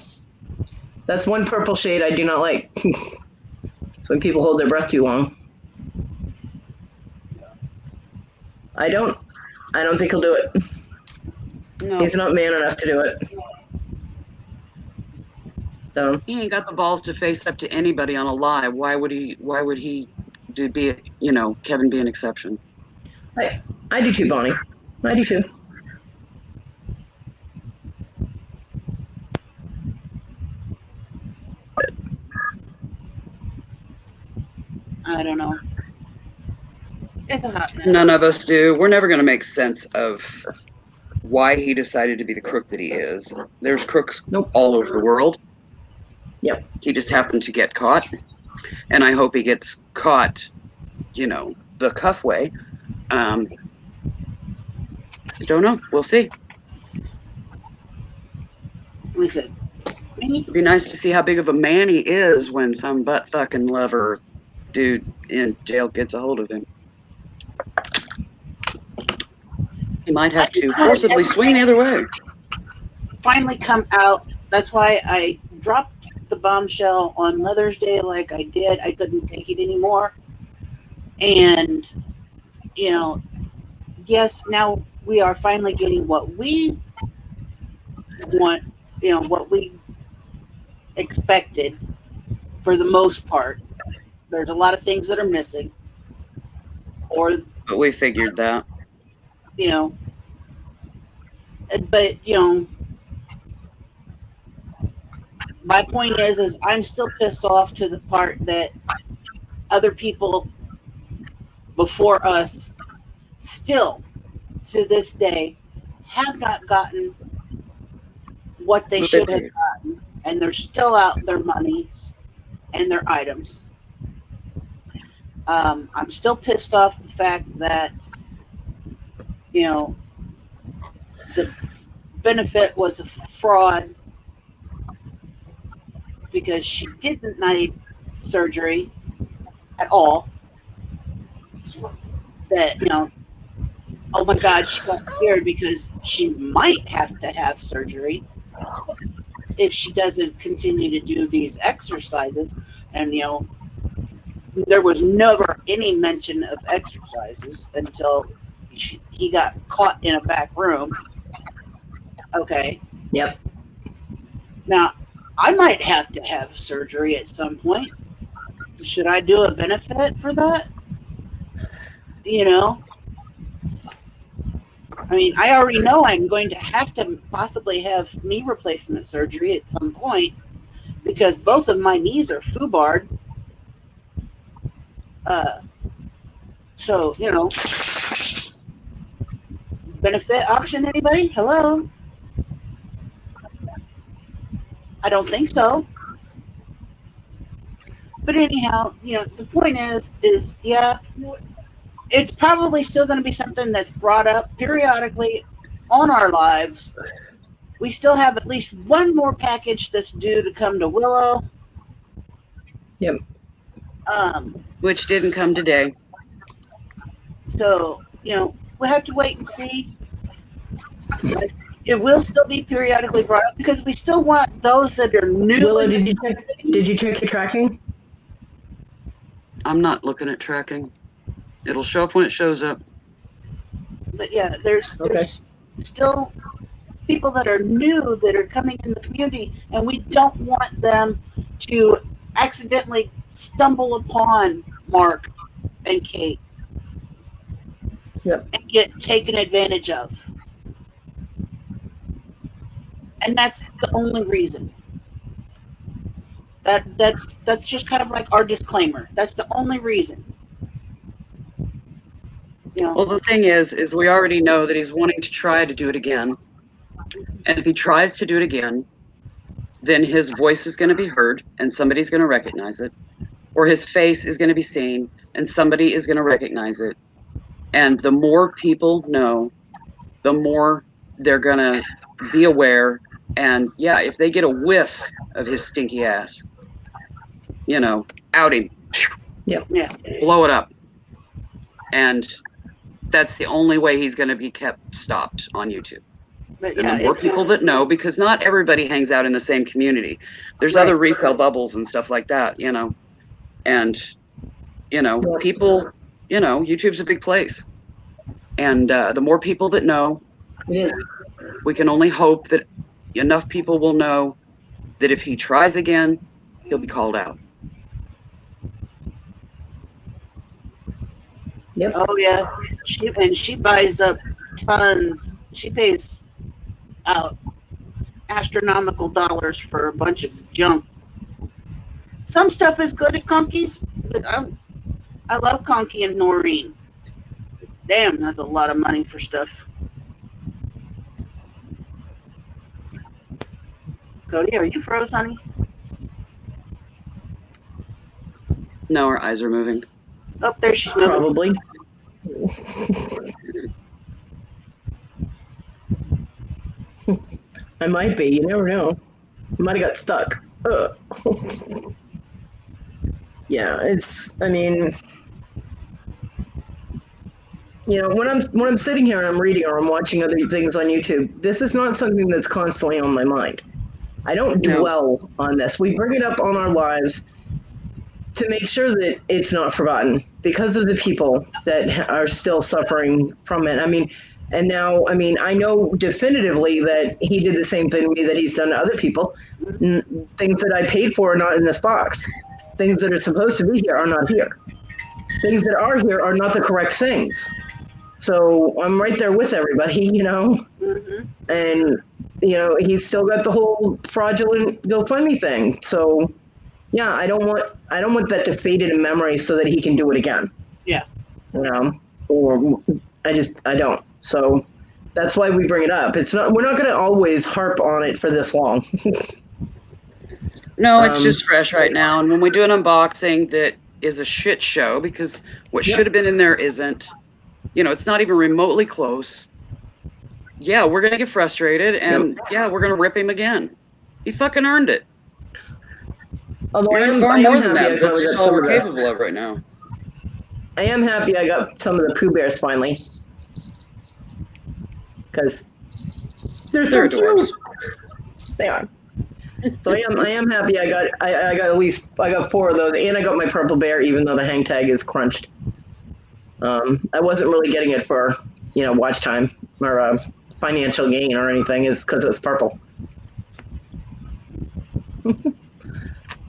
That's one purple shade I do not like. It's when people hold their breath too long. I don't think he'll do it. No, He's not man enough to do it. So he ain't got the balls to face up to anybody on a lie. Why would he be, Kevin be an exception? I do too, Bonnie. I do too. I don't know. It's a hot mess. None of us do. We're never going to make sense of why he decided to be the crook that he is. There's crooks all over the world. Yep. He just happened to get caught. And I hope he gets caught, the cuff way. I don't know. We'll see. Listen, It'd be nice to see how big of a man he is when some butt fucking lover dude in jail gets a hold of him. He might have to forcibly swing the other way. finally come out. That's why I dropped the bombshell on Mother's Day like I did. I couldn't take it anymore. And, yes, now we are finally getting what we want, what we expected for the most part. There's a lot of things that are missing. But we figured that. But, my point is I'm still pissed off to the part that other people before us still to this day have not gotten what they should have gotten, and they're still out their monies and their items. I'm still pissed off the fact that the benefit was a fraud because she didn't need surgery at all. That, oh my God, she got scared because she might have to have surgery if she doesn't continue to do these exercises. And, there was never any mention of exercises until he got caught in a back room. Okay. Yep. Now, I might have to have surgery at some point. Should I do a benefit for that? I mean, I already know I'm going to have to possibly have knee replacement surgery at some point because both of my knees are foobarred. So, benefit auction, anybody? Hello? I don't think so. But anyhow, the point is yeah, it's probably still going to be something that's brought up periodically on our lives. We still have at least one more package that's due to come to Willow. Yep. Which didn't come today. So, we'll have to wait and see. It will still be periodically brought up because we still want those that are new. Willow, did you check your tracking? I'm not looking at tracking. It'll show up when it shows up. But yeah, there's still people that are new that are coming in the community, and we don't want them to accidentally stumble upon Mark and Kate. Yep. And get taken advantage of. And that's the only reason. That's just kind of like our disclaimer. That's the only reason. You know. Well, the thing is we already know that he's wanting to try to do it again. And if he tries to do it again, then his voice is going to be heard and somebody's going to recognize it. Or his face is going to be seen and somebody is going to recognize it. And the more people know, the more they're going to be aware. And yeah, if they get a whiff of his stinky ass, you know, out him. Yep. Yeah. Blow it up. And that's the only way he's going to be kept stopped on YouTube. But And yeah, the more people that know, because not everybody hangs out in the same community. There's other resale bubbles and stuff like that, you know. And, you know, people, you know, YouTube's a big place. And the more people that know, we can only hope that enough people will know that if he tries again, he'll be called out. Yep. Oh yeah, she buys up tons. She pays out astronomical dollars for a bunch of junk. Some stuff is good at Conky's, but I love Conky and Noreen. Damn, that's a lot of money for stuff. Cody, are you froze, honey? No, her eyes are moving. Oh, there she's moving. Probably. I might be. You never know. I might have got stuck. Yeah, it's. I mean, you know, when I'm sitting here and I'm reading or I'm watching other things on YouTube, this is not something that's constantly on my mind. I don't dwell on this. We bring it up on our lives to make sure that it's not forgotten because of the people that are still suffering from it. I mean, and now, I mean, I know definitively that he did the same thing to me that he's done to other people. Things that I paid for are not in this box. Things that are supposed to be here are not here. Things that are here are not the correct things. So I'm right there with everybody, you know. Mm-hmm. And, you know, he's still got the whole fraudulent GoFundMe thing. So, yeah, I don't want that to fade into memory so that he can do it again. Yeah. You know, or I don't. So that's why we bring it up. We're not going to always harp on it for this long. No, it's just fresh right now. And when we do an unboxing that is a shit show, because what should have been in there isn't, you know, it's not even remotely close. Yeah, we're going to get frustrated and yeah, we're going to rip him again. He fucking earned it. Although You're far more than that. That's just all we're capable of right now. I am happy I got some of the Pooh Bears finally. Because they're so cute. They are. So I am happy I got I got 4 of those, and I got my purple bear, even though the hang tag is crunched. I wasn't really getting it for, you know, watch time or financial gain or anything, is because it's purple.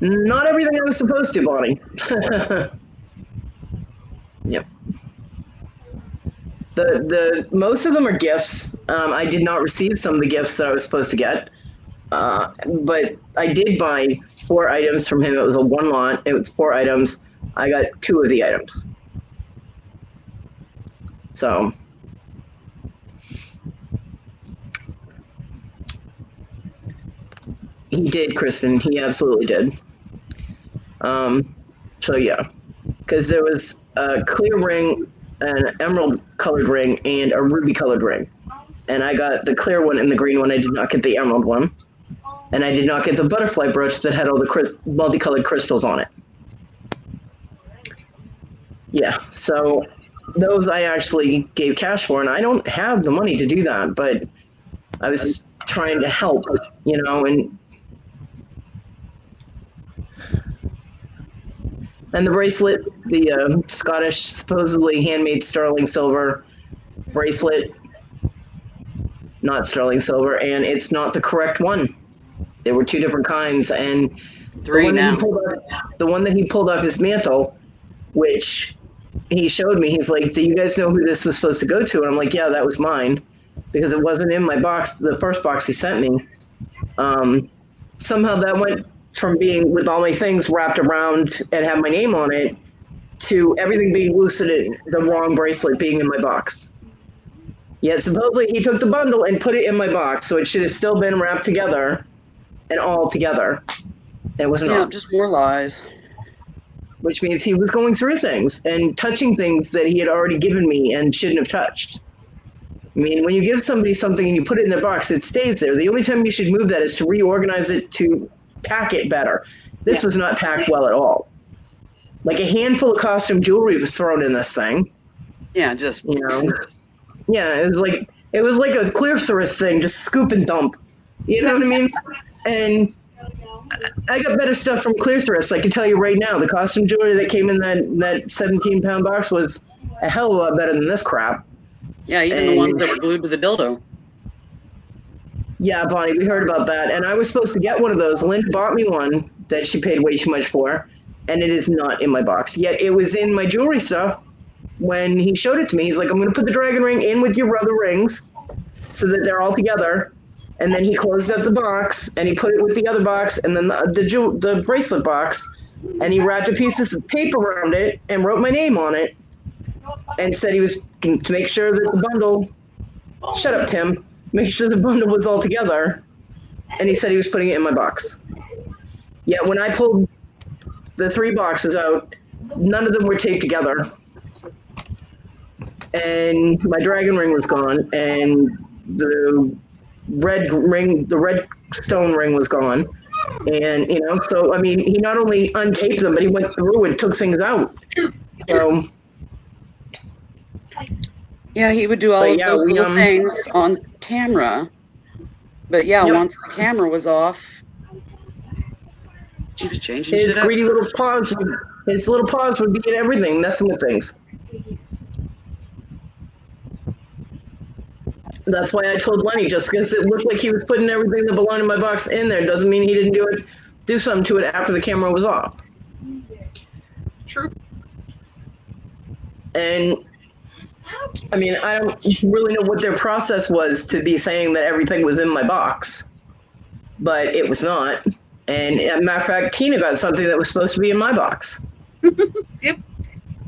Not everything I was supposed to, Bonnie. Yep. The most of them are gifts. I did not receive some of the gifts that I was supposed to get. But I did buy 4 items from him. It was a 1 lot. It was 4 items. I got 2 of the items. So. He did, Kristen. He absolutely did. So yeah. Because there was a clear ring, an emerald colored ring, and a ruby colored ring. And I got the clear one and the green one. I did not get the emerald one. And I did not get the butterfly brooch that had all the multicolored crystals on it. Yeah, so those I actually gave cash for, and I don't have the money to do that, but I was trying to help, you know, and the bracelet, the Scottish, supposedly handmade sterling silver, bracelet, not sterling silver, and it's not the correct one. There were two different kinds, and Three now. the one that he pulled off his mantle, which he showed me, he's like, do you guys know who this was supposed to go to? And I'm like, yeah, that was mine, because it wasn't in my box, the first box he sent me. Somehow that went from being with all my things wrapped around and have my name on it to everything being loose and the wrong bracelet being in my box. Yet supposedly he took the bundle and put it in my box, so it should have still been wrapped together and all together. It was not. Yeah, just more lies. Which means he was going through things and touching things that he had already given me and shouldn't have touched. I mean, when you give somebody something and you put it in their box, it stays there. The only time you should move that is to reorganize it to pack it better. This was not packed well at all. Like a handful of costume jewelry was thrown in this thing. Yeah, just Yeah, it was like a clear-source thing, just scoop and dump. You know what I mean? And I got better stuff from Clear Thrifts. I can tell you right now, the costume jewelry that came in that 17-pound box was a hell of a lot better than this crap. Yeah, even the ones that were glued to the dildo. Yeah, Bonnie, we heard about that. And I was supposed to get one of those. Lynn bought me one that she paid way too much for, and it is not in my box. Yet it was in my jewelry stuff when he showed it to me. He's like, I'm going to put the dragon ring in with your other rings so that they're all together. And then he closed up the box, and he put it with the other box, and then the bracelet box, and he wrapped a piece of tape around it and wrote my name on it, and said he was to make sure that the bundle. Shut up, Tim. Make sure the bundle was all together, and he said he was putting it in my box. Yet when I pulled the 3 boxes out, none of them were taped together, and my dragon ring was gone, and the red stone ring was gone. And so I mean, he not only untaped them, but he went through and took things out. So yeah, he would do all of those little things on camera. But yeah, once the camera was off, he was changing his shit greedy little paws would be in everything, messing with things. That's why I told Lenny, just because it looked like he was putting everything that belonged in my box in there doesn't mean he didn't do something to it after the camera was off. True. And I mean, I don't really know what their process was to be saying that everything was in my box, but it was not. And as a matter of fact, Tina got something that was supposed to be in my box. Yep.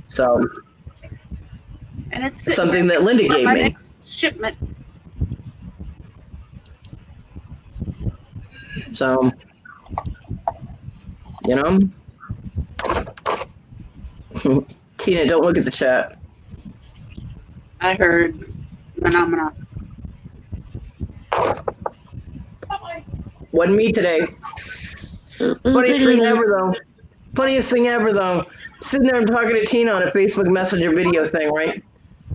So, and it's something that Linda gave me. Next shipment. So, Tina, don't look at the chat. I heard phenomena. Wasn't me today. Funniest thing ever though. Sitting there and talking to Tina on a Facebook Messenger video thing, right?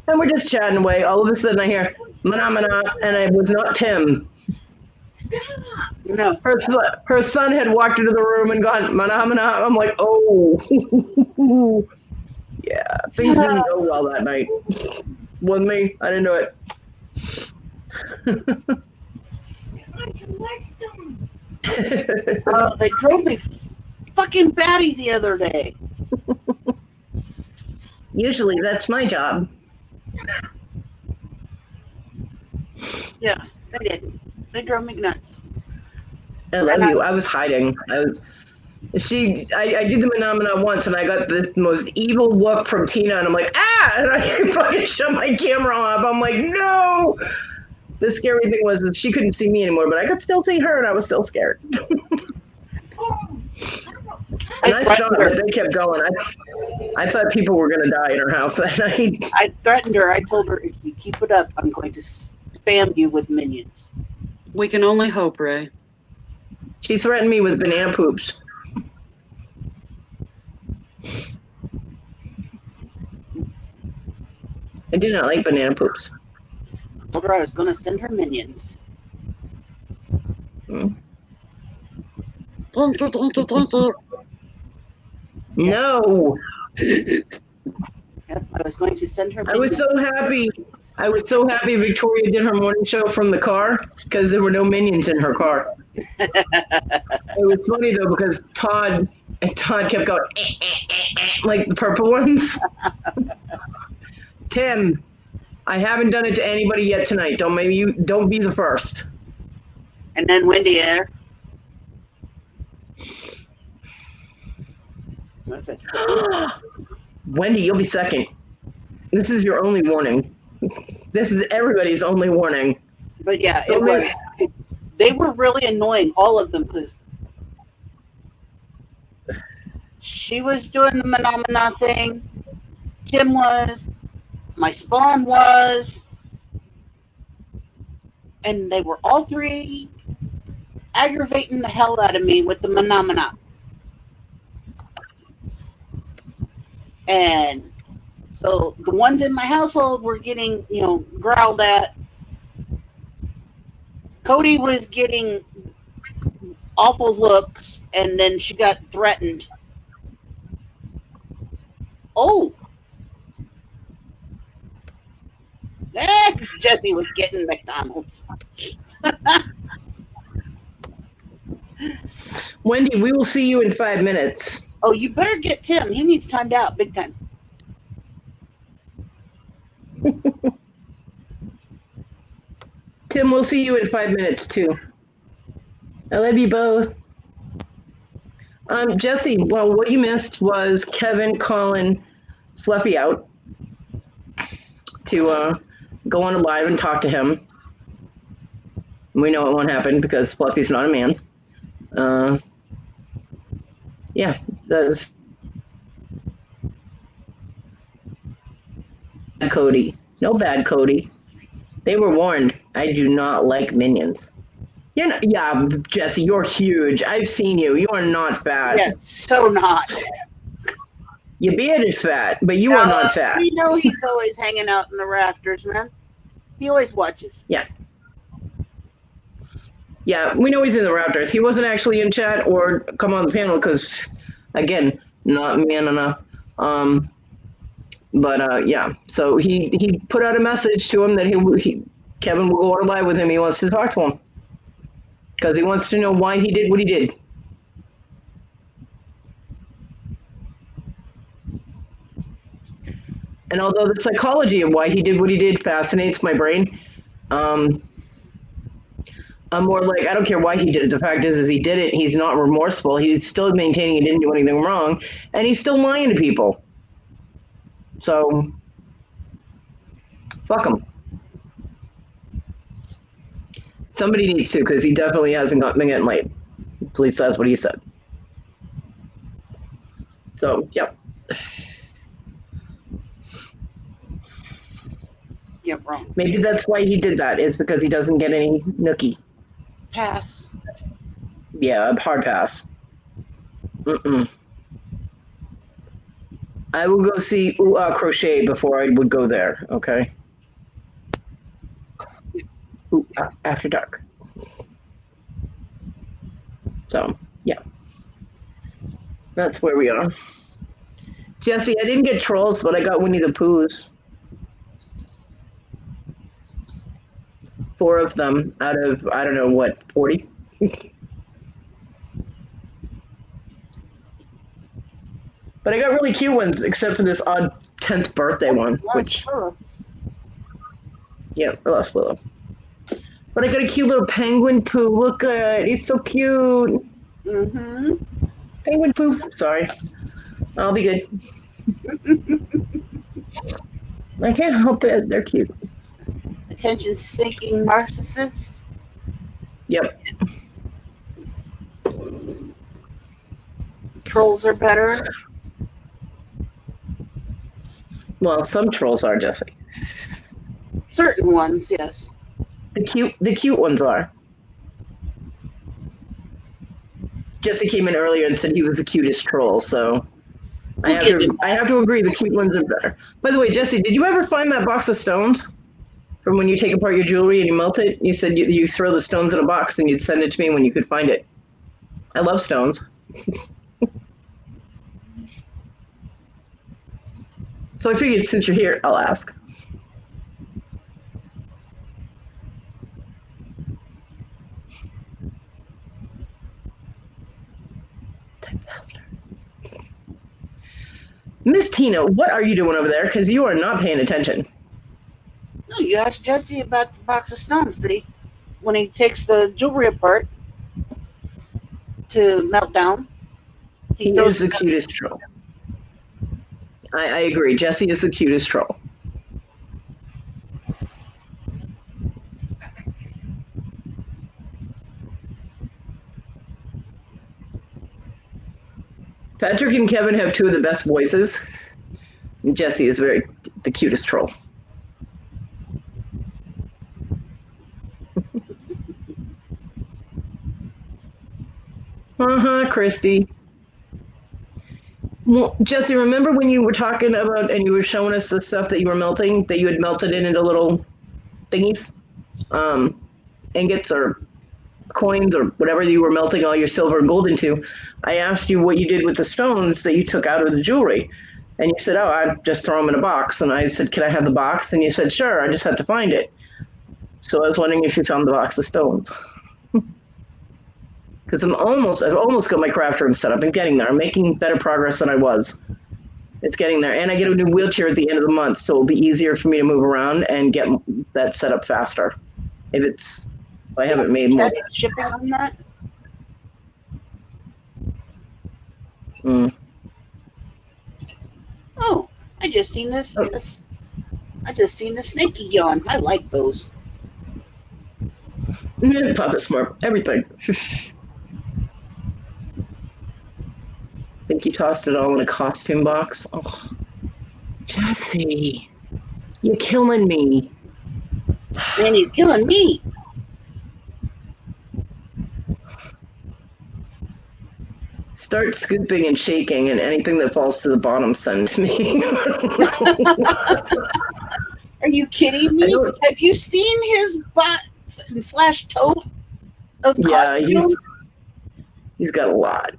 And we're just chatting away. All of a sudden I hear "mana," and it was not Tim. Stop. No. Her son had walked into the room and gone "mana." I'm like, oh. Yeah, things didn't go well that night. Wasn't me. I didn't do it. They drove me fucking batty the other day. Usually that's my job. Yeah, they did. They drove me nuts. I love you. I was hiding. I did the phenomena once, and I got this most evil look from Tina, and I'm like, ah! And I fucking shut my camera off. I'm like, no! The scary thing was that she couldn't see me anymore, but I could still see her, and I was still scared. And I saw her. They kept going. I thought people were going to die in her house that night. I threatened her. I told her, if you keep it up, I'm going to spam you with minions. We can only hope, Ray. She threatened me with banana poops. I do not like banana poops. I told her I was going to send her minions. Hmm. No. Yep, I was going to send her minions. I was so happy. I was so happy Victoria did her morning show from the car because there were no minions in her car. It was funny though because Todd kept going like the purple ones. Tim, I haven't done it to anybody yet tonight. Don't be the first. And then Wendy there. What's it? Wendy, you'll be second. This is your only warning. This is everybody's only warning. But yeah, So it was. They were really annoying, all of them, because she was doing the Menomina thing. Tim was. My spawn was. And they were all three aggravating the hell out of me with the Menomina. And so the ones in my household were getting, growled at. Kodi was getting awful looks, and then she got threatened. Oh. Jesse was getting McDonald's. Wendy, we will see you in 5 minutes. Oh, you better get Tim. He needs timed out big time. Tim, we'll see you in 5 minutes too. I love you both. Jesse, well, what you missed was Kevin calling Fluffy out to go on a live and talk to him. We know it won't happen because Fluffy's not a man. Yeah, that's Kodi. No bad Kodi. They were warned. I do not like minions. You're not, yeah, Jesse, you're huge. I've seen you. You are not fat. Yes, so not. Your beard is fat, but you are not fat. We know he's always hanging out in the rafters, man. He always watches. Yeah. Yeah, we know he's in the Raptors. He wasn't actually in chat or come on the panel because, again, not man enough. But yeah, so he put out a message to him that Kevin will go on live with him. He wants to talk to him because he wants to know why he did what he did. And although the psychology of why he did what he did fascinates my brain, I'm more like, I don't care why he did it. The fact is he did it. He's not remorseful. He's still maintaining he didn't do anything wrong, and he's still lying to people. So, fuck him. Somebody needs to, because he definitely hasn't been getting laid. At least that's what he said. So, yep. Yep, wrong. Maybe that's why he did that, is because he doesn't get any nookie. Pass. Yeah, a hard pass. I will go see Crochet before I would go there, okay? After dark. So, yeah. That's where we are. Jesse, I didn't get trolls, but I got Winnie the Poohs. 4 of them out of, I don't know what, 40? But I got really cute ones, except for this odd 10th birthday one, which... Yeah, I lost Willow. But I got a cute little penguin Pooh. Look at it. He's so cute. Mm-hmm. Penguin Pooh. Sorry. I'll be good. I can't help it. They're cute. Attention-seeking narcissist. Yep. Trolls are better. Well, some trolls are, Jesse. Certain ones, yes. The cute ones are. Jesse came in earlier and said he was the cutest troll, so I have to agree the cute ones are better. By the way, Jesse, did you ever find that box of stones from when you take apart your jewelry and you melt it? You said you throw the stones in a box and you'd send it to me when you could find it. I love stones. So I figured since you're here, I'll ask. Miss Tina, what are you doing over there? Because you are not paying attention. No, you asked Jesse about the box of stones that when he takes the jewelry apart to melt down. He throws is the cutest troll. I agree. Jesse is the cutest troll. Patrick and Kevin have two of the best voices. And Jesse is the cutest troll. Christy. Well, Jesse, remember when you were talking about and you were showing us the stuff that you were melting, that you had melted it into little thingies, ingots or coins or whatever you were melting all your silver and gold into? I asked you what you did with the stones that you took out of the jewelry. And you said, oh, I just throw them in a box. And I said, can I have the box? And you said, sure, I just have to find it. So I was wondering if you found the box of stones. Because I've almost got my craft room set up. I'm getting there. I'm making better progress than I was. It's getting there. And I get a new wheelchair at the end of the month, so it'll be easier for me to move around and get that set up faster. If I haven't made more. Shipping on that? Oh, I just seen this. I just seen the snaky yawn. I like those. Puppet Smart, everything. I think you tossed it all in a costume box. Oh, Jesse, you're killing me. Man, he's killing me. Start scooping and shaking, and anything that falls to the bottom, send to me. Are you kidding me? Have you seen his butt / tote of costumes? He's got a lot.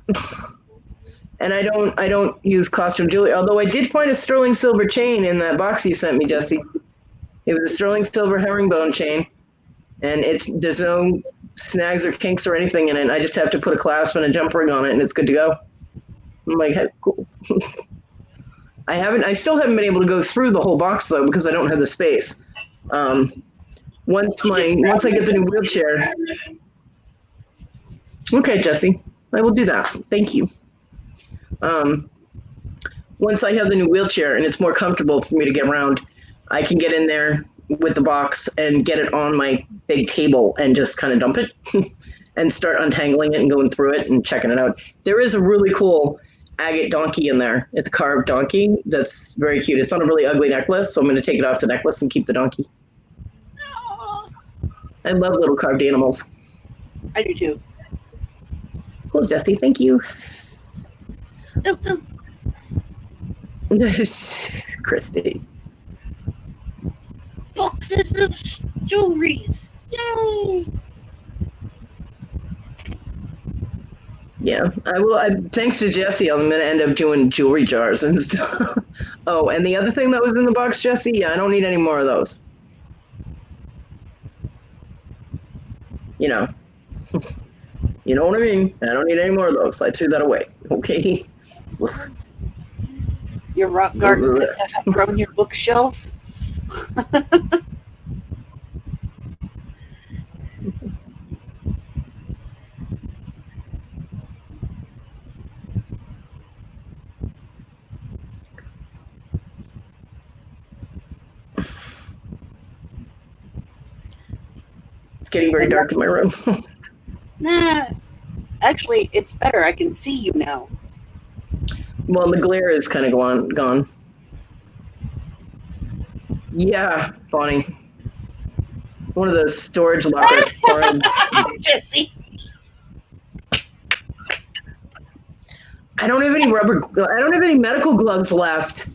And I don't use costume jewelry, although I did find a sterling silver chain in that box you sent me, Jesse. It was a sterling silver herringbone chain, and there's no snags or kinks or anything in it. I just have to put a clasp and a jump ring on it, and it's good to go. I'm like, hey, cool. I still haven't been able to go through the whole box though because I don't have the space. Once I get the new wheelchair. Okay, Jesse, I will do that. Thank you. Once I have the new wheelchair and it's more comfortable for me to get around, I can get in there with the box and get it on my big table and just kind of dump it and start untangling it and going through it and checking it out. There is a really cool agate donkey in there. It's a carved donkey that's very cute. It's on a really ugly necklace, so I'm going to take it off the necklace and keep the donkey. I love little carved animals. I do too. Cool, Jesse. Thank you. Christy. Boxes of jewelries. Yay! Yeah, I will. Thanks to Jesse, I'm going to end up doing jewelry jars and stuff. Oh, and the other thing that was in the box, Jesse, yeah, I don't need any more of those. You know. You know what I mean? I don't need any more of those. I threw that away. Okay. Your rock garden has outgrown your bookshelf. It's getting very dark in my room. Nah, actually, it's better. I can see you now. Well, the glare is kind of gone. Yeah, Bonnie. It's one of those storage lockers. Jesse. I don't have any I don't have any medical gloves left.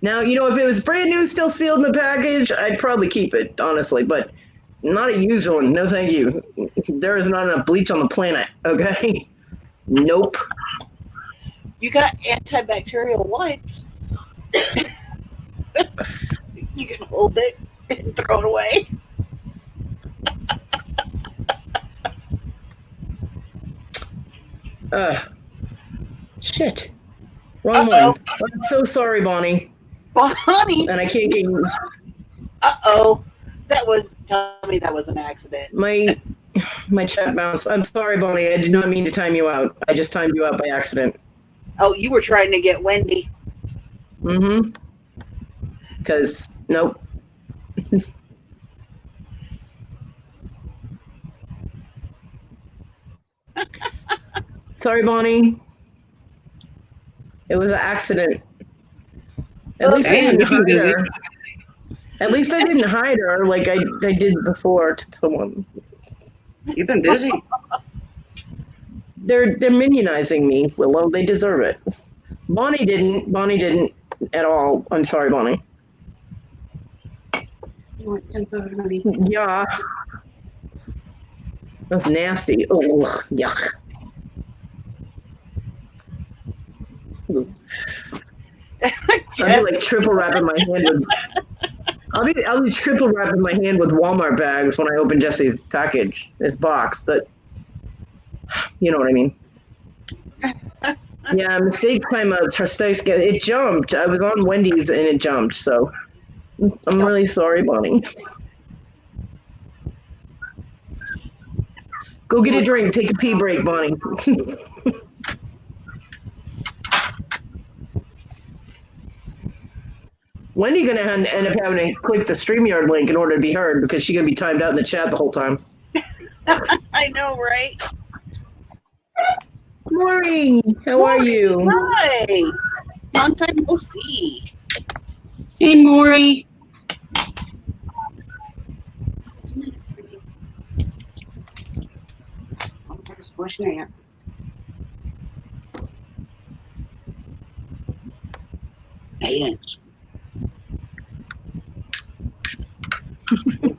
Now, you know, if it was brand new, still sealed in the package, I'd probably keep it, honestly, but not a used one. No, thank you. There is not enough bleach on the planet, okay? Nope. You got antibacterial wipes. You can hold it and throw it away. Shit. Wrong Uh-oh. one. I'm so sorry, Bonnie. Bonnie. And I can't get Uh-oh. Tell me that was an accident. my chat bounced. I'm sorry, Bonnie. I did not mean to time you out. I just timed you out by accident. Oh, you were trying to get Wendy. Mm-hmm. Because, nope. Sorry, Bonnie. It was an accident. At least I Damn, didn't you've been hide busy. her. At least I didn't hide her like I did before to someone. You've been busy. They're minionizing me, Willow. They deserve it. Bonnie didn't at all. I'm sorry, Bonnie. You want some food, honey? Yeah. That's nasty. Oh, yuck. I'll be like triple wrapping my hand with. I'll be triple wrapping my hand with Walmart bags when I open Jesse's package, his box. That, you know what I mean. Yeah, mistake time of it jumped. I was on Wendy's and it jumped. So I'm really sorry, Bonnie. Go get a drink. Take a pee break, Bonnie. Wendy gonna end up having to click the StreamYard link in order to be heard because she's gonna be timed out in the chat the whole time. I know, right? Maureen, how are you? Hi. Long time no see. Hey, Maury. Squish Nat. Eight-inch.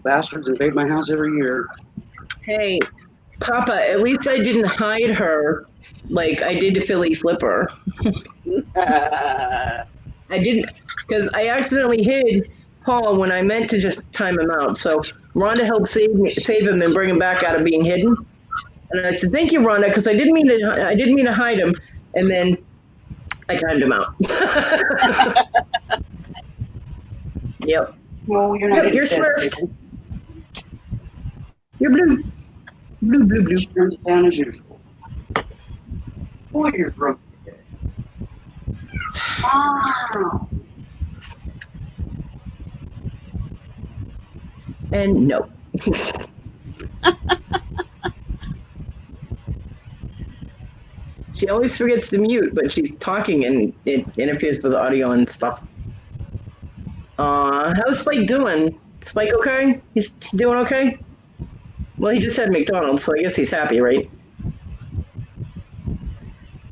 Bastards invade my house every year. Hey, Papa, at least I didn't hide her like I did to Philly Flipper. I didn't, because I accidentally hid Paul when I meant to just time him out. So Rhonda helped save him and bring him back out of being hidden. And I said, "Thank you, Rhonda," because I didn't mean to hide him. And then I timed him out. Yep. No, you're not. Yep, you're Smurf. You're blue. Blue. Turns it down as usual. Boy, you're drunk today. Wow. And no. She always forgets to mute, but she's talking and it interferes with the audio and stuff. How's Spike doing? Spike okay? He's doing okay? Well, he just had McDonald's, so I guess he's happy, right?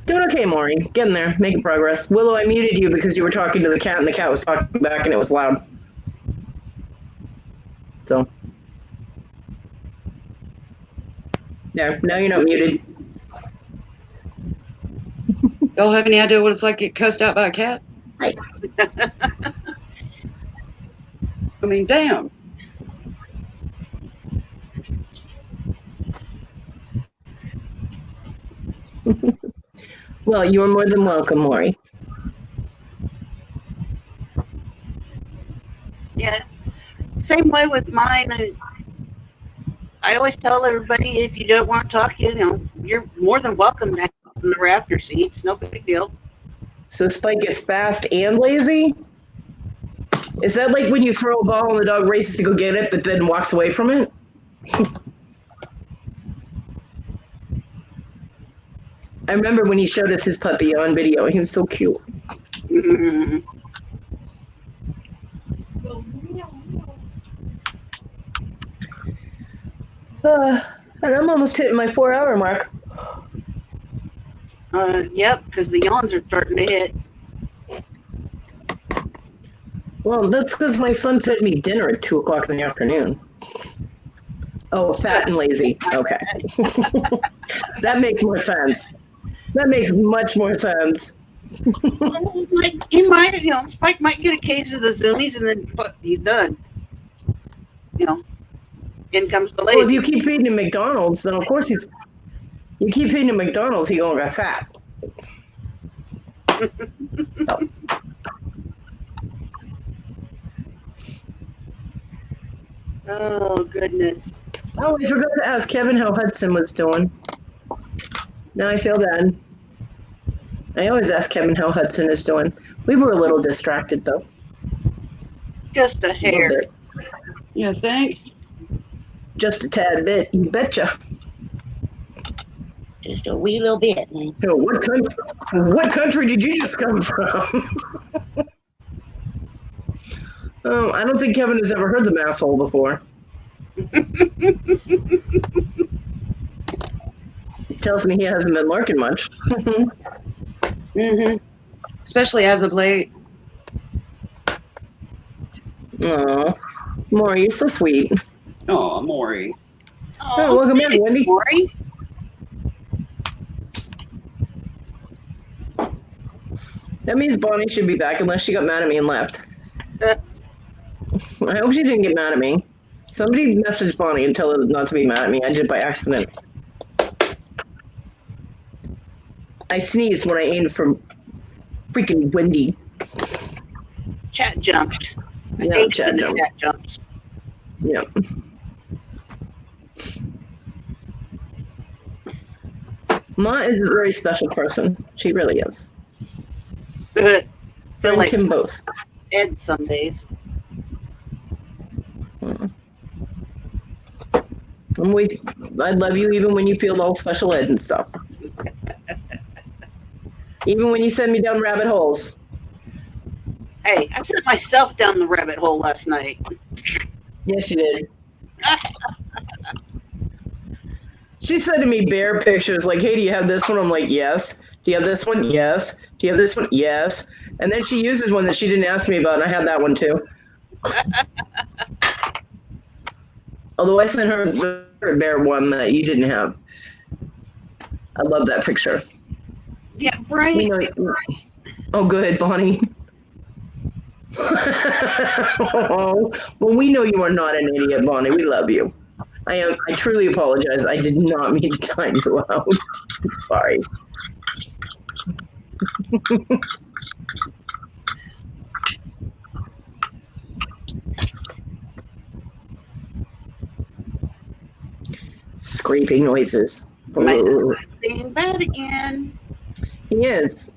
Doing okay, Maureen. Getting there, making progress. Willow, I muted you because you were talking to the cat and the cat was talking back and it was loud. So. There, now you're not muted. Y'all have any idea what it's like to get cussed out by a cat? Right. I mean, damn. Well, you're more than welcome, Maury. Yeah. Same way with mine. I always tell everybody, if you don't want to talk, you're more than welcome to in the rafter seats. No big deal. So Spike is fast and lazy? Is that like when you throw a ball and the dog races to go get it, but then walks away from it? I remember when he showed us his puppy on video. He was so cute. And I'm almost hitting my 4-hour mark. Yep, because the yawns are starting to hit. Well, that's because my son fed me dinner at 2 o'clock in the afternoon. Oh, fat and lazy. Okay. That makes more sense. That makes much more sense. He might, Spike might get a case of the zoomies and then he's done. In comes the lazy. Well, if you keep feeding him McDonald's, then of course he's You keep feeding him McDonald's, he gonna get fat. Oh, goodness. Oh, I forgot to ask Kevin how Hudson was doing. Now I feel bad. I always ask Kevin how Hudson is doing. We were a little distracted, though. Just a A little hair. bit. You think? Just a tad bit, you betcha. Just a wee little bit. Then. So what country did you just come from? Oh, I don't think Kevin has ever heard the masshole before. Tells me he hasn't been lurking much. Mm-hmm. Especially as of late. Aw, Maury, you're so sweet. Oh, Maury. Oh, welcome back, Wendy. Maury. That means Bonnie should be back unless she got mad at me and left. I hope she didn't get mad at me. Somebody messaged Bonnie and tell her not to be mad at me. I did it by accident. I sneezed when I aimed for freaking Wendy. Chat jumped. I Yeah, hate chat when the jumped. chat jumps. Yeah. Ma is a very special person. She really is. Feel And like Kim both. Ed some days. I'm with you. I love you even when you feel all special ed and stuff. Even when you send me down rabbit holes. Hey, I sent myself down the rabbit hole last night. Yes, you did. She said to me bear pictures like, hey, do you have this one? I'm like, yes. Do you have this one? Yes. Do you have this one? Yes. And then she uses one that she didn't ask me about, and I had that one too. Although I sent her a bear one that you didn't have. I love that picture. Yeah, right. We know, oh, good, Bonnie. Oh, well, we know you are not an idiot, Bonnie. We love you. I truly apologize. I did not mean to time you out. I'm sorry. Scraping noises. My Ooh. husband's being bad again. He is.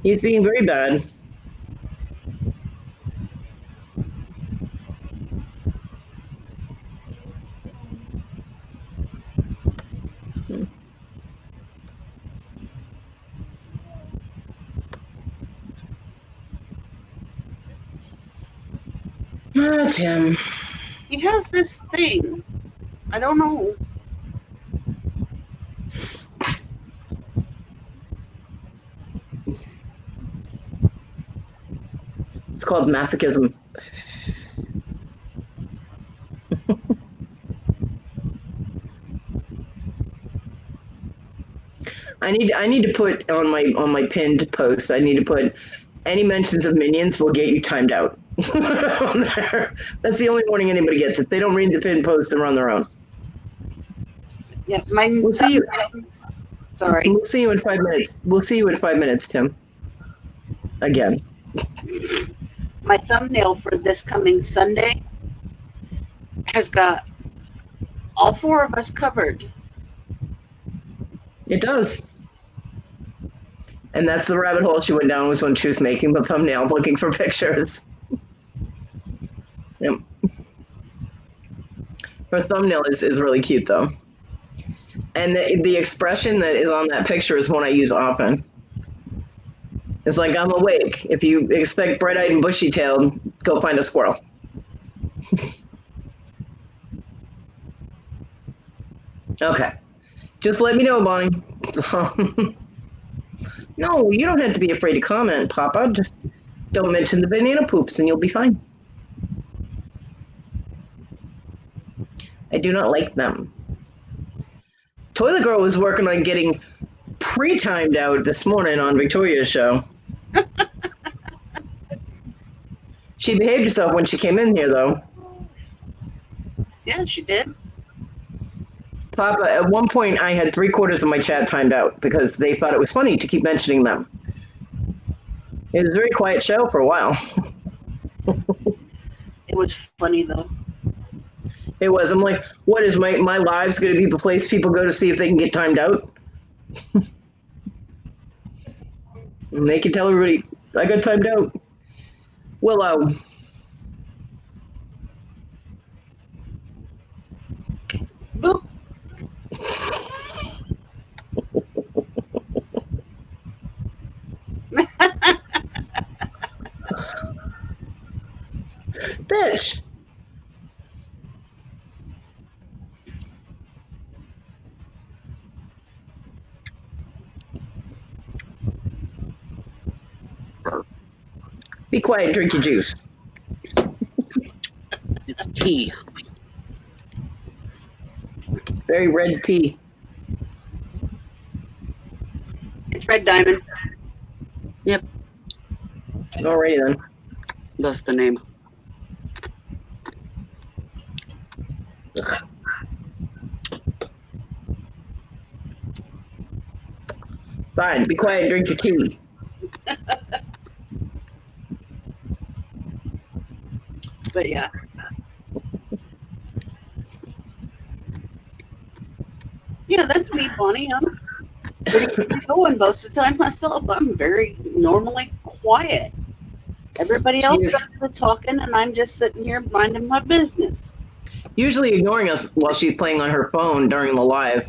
He's being very bad. Ah, Tim. He has this thing. I don't know. It's called masochism. I need to put on my pinned post. I need to put any mentions of minions will get you timed out. On there. That's the only warning anybody gets. If they don't read the pinned post, they're on their own. Yeah, mine. We'll see you. Sorry. We'll see you in 5 minutes. We'll see you in 5 minutes, Tim. Again. My thumbnail for this coming Sunday has got all four of us covered. It does. And that's the rabbit hole she went down was when she was making the thumbnail, looking for pictures. Yep. Her thumbnail is really cute, though. And the expression that is on that picture is one I use often. It's like, I'm awake. If you expect bright-eyed and bushy-tailed, go find a squirrel. Okay. Just let me know, Bonnie. No, you don't have to be afraid to comment, Papa. Just don't mention the banana poops and you'll be fine. I do not like them. Toilet Girl was working on getting pre-timed out this morning on Victoria's show. She behaved herself when she came in here, though. Yeah, she did. Papa, at one point I had 3/4 of my chat timed out because they thought it was funny to keep mentioning them. It was a very quiet show for a while. It was funny though. It was. I'm like, what is my live's going to be the place people go to see if they can get timed out? And they can tell everybody, I got timed out. Willow. Boop. Bitch. Be quiet and drink your juice. It's tea. Very red tea. It's Red Diamond. Yep, Alrighty then. that's the name. Fine, be quiet and drink your tea. But yeah. Yeah, that's me, Bonnie. I'm pretty going most of the time myself. I'm very normally quiet. Everybody else She is- does the talking, and I'm just sitting here minding my business. Usually ignoring us while she's playing on her phone during the live.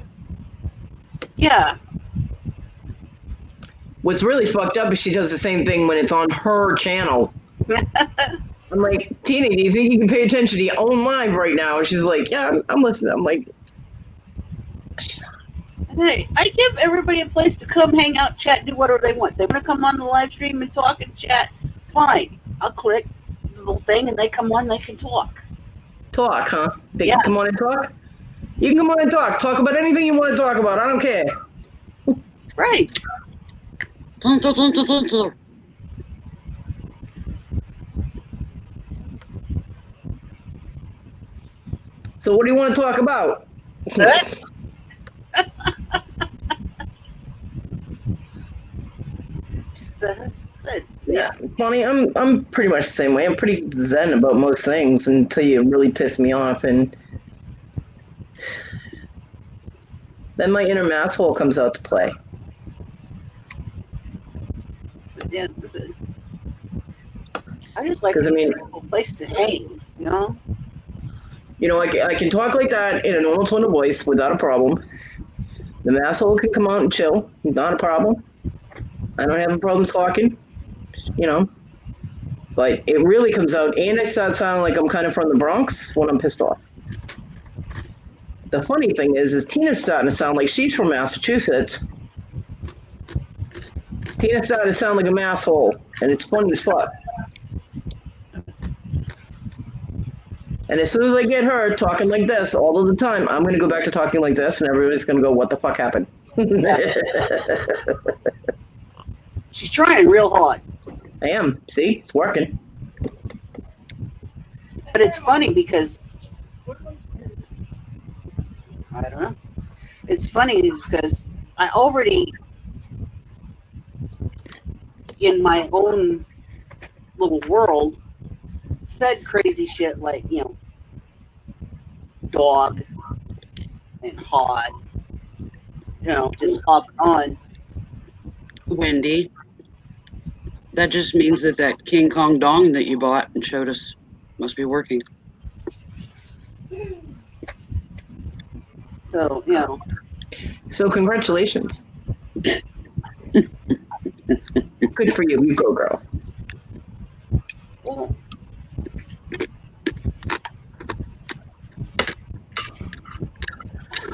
Yeah, What's really fucked up is she does the same thing when it's on her channel. I'm like, Tina, do you think you can pay attention to your own live right now? She's like, yeah, I'm listening. I'm like, hey, I give everybody a place to come hang out, chat, do whatever they want. They want to come on the live stream and talk and chat, fine. I'll click the little thing and they come on, they can talk. talk, huh? They Yeah. can come on and talk? You can come on and talk. Talk about anything you want to talk about. I don't care. Right. So what do you want to talk about? Yeah, Bonnie, I'm pretty much the same way. I'm pretty zen about most things until you really piss me off, and then my inner masshole comes out to play. Yeah, I just like 'Cause, I mean- a place to hang, you know? You know, I can talk like that in a normal tone of voice without a problem. The masshole can come out and chill, not a problem. I don't have a problem talking, you know. But it really comes out, and I start sounding like I'm kind of from the Bronx when I'm pissed off. The funny thing is Tina's starting to sound like she's from Massachusetts. Tina's starting to sound like a masshole, and it's funny as fuck. And as soon as I get her talking like this all of the time, I'm going to go back to talking like this, and everybody's going to go, what the fuck happened? She's trying real hard. I am. See? It's working. But it's funny because I don't know. It's funny because I already in my own little world said crazy shit like, you know, dog and hot, you know, just off and on. Wendy, that just means that that King Kong dong that you bought and showed us must be working. So, you know. So congratulations. Good for you. You go, girl. Well,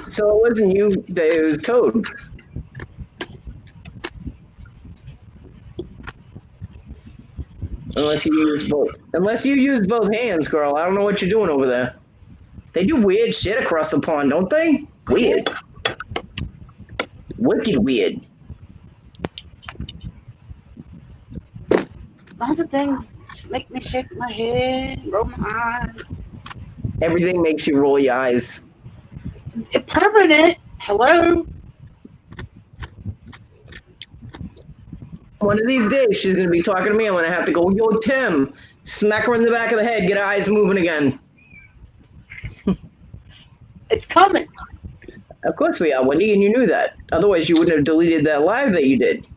So it wasn't you that it was Toad. Unless you use both hands, girl. I don't know what you're doing over there. They do weird shit across the pond, don't they? Weird. Wicked weird. lots of things make me shake my head, roll my eyes. Everything makes you roll your eyes. Permanent. Hello. One of these days, she's gonna be talking to me. I'm gonna have to go, yo, Tim, smack her in the back of the head, get her eyes moving again. It's coming. Of course we are, Wendy, and you knew that. Otherwise, you wouldn't have deleted that live that you did.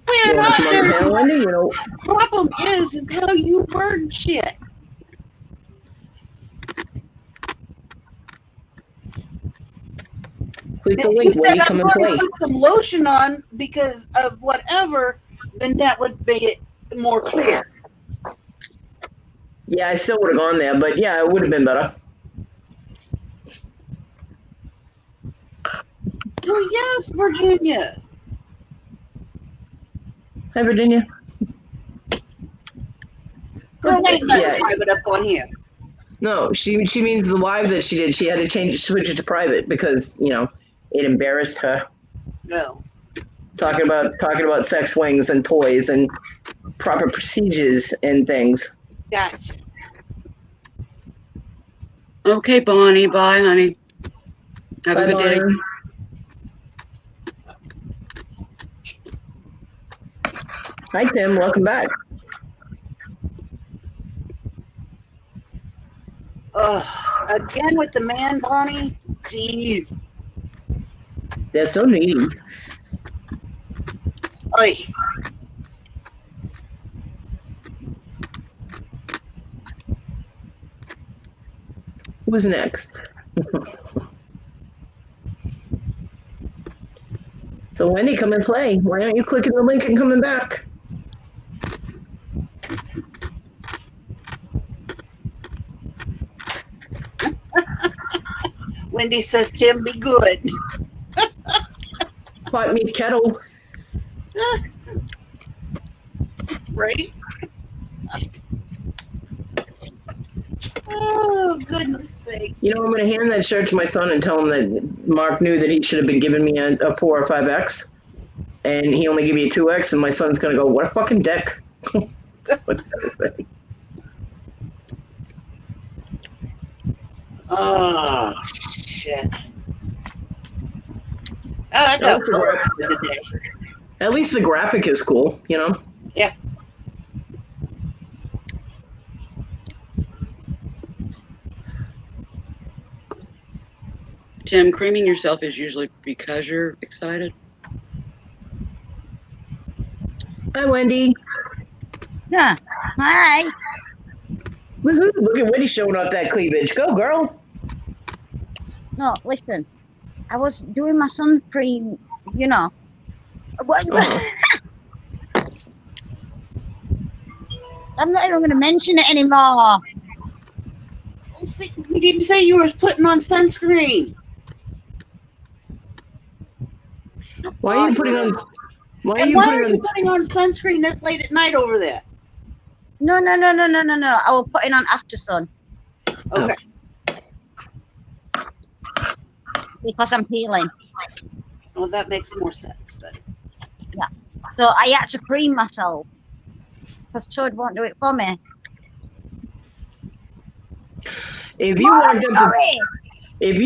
We're You want not to come on the panel, Wendy? You know, problem is how you word shit. click the If link, you Wendy, said come I'm and going play. to put some lotion on because of whatever, then that would make it more clear. Yeah, I still would have gone there, but yeah, it would have been better. Oh yes, Virginia. Hi, Virginia. Girl, ain't nothing Yeah. private up on here. No, she means the live that she did. She had to switch it to private because it embarrassed her. No. Talking about sex swings and toys and proper procedures and things. Gotcha. Okay, Bonnie. Bye, honey. Have Bye, a good day. Bonnie. Hi, Tim. Welcome back. Again with the man, Bonnie. Jeez. They're so needy. Oi. Who's next? So Wendy, come and play. Why aren't you clicking the link and coming back? Wendy says, Tim, be good. Pot meat kettle. Right? Oh, goodness sake. I'm going to hand that shirt to my son and tell him that Mark knew that he should have been giving me a 4 or 5X, and he only gave me a 2X, and my son's going to go, what a fucking dick. That's what he's going to say. Oh, shit. I got today. At least the graphic is cool, Yeah. Tim, creaming yourself is usually because you're excited. Hi, Wendy. Yeah. Hi. Woohoo! Look at Wendy showing off that cleavage. Go, girl. No, listen. I was doing my sunscreen, What? I'm not even going to mention it anymore. You didn't say you were putting on sunscreen. Why are you putting on? Why are you putting on sunscreen this late at night over there? No. I was putting on after sun. Okay. Because I'm peeling. Well, that makes more sense then. Yeah. So I had to cream myself. Because Toad won't do it for me. If you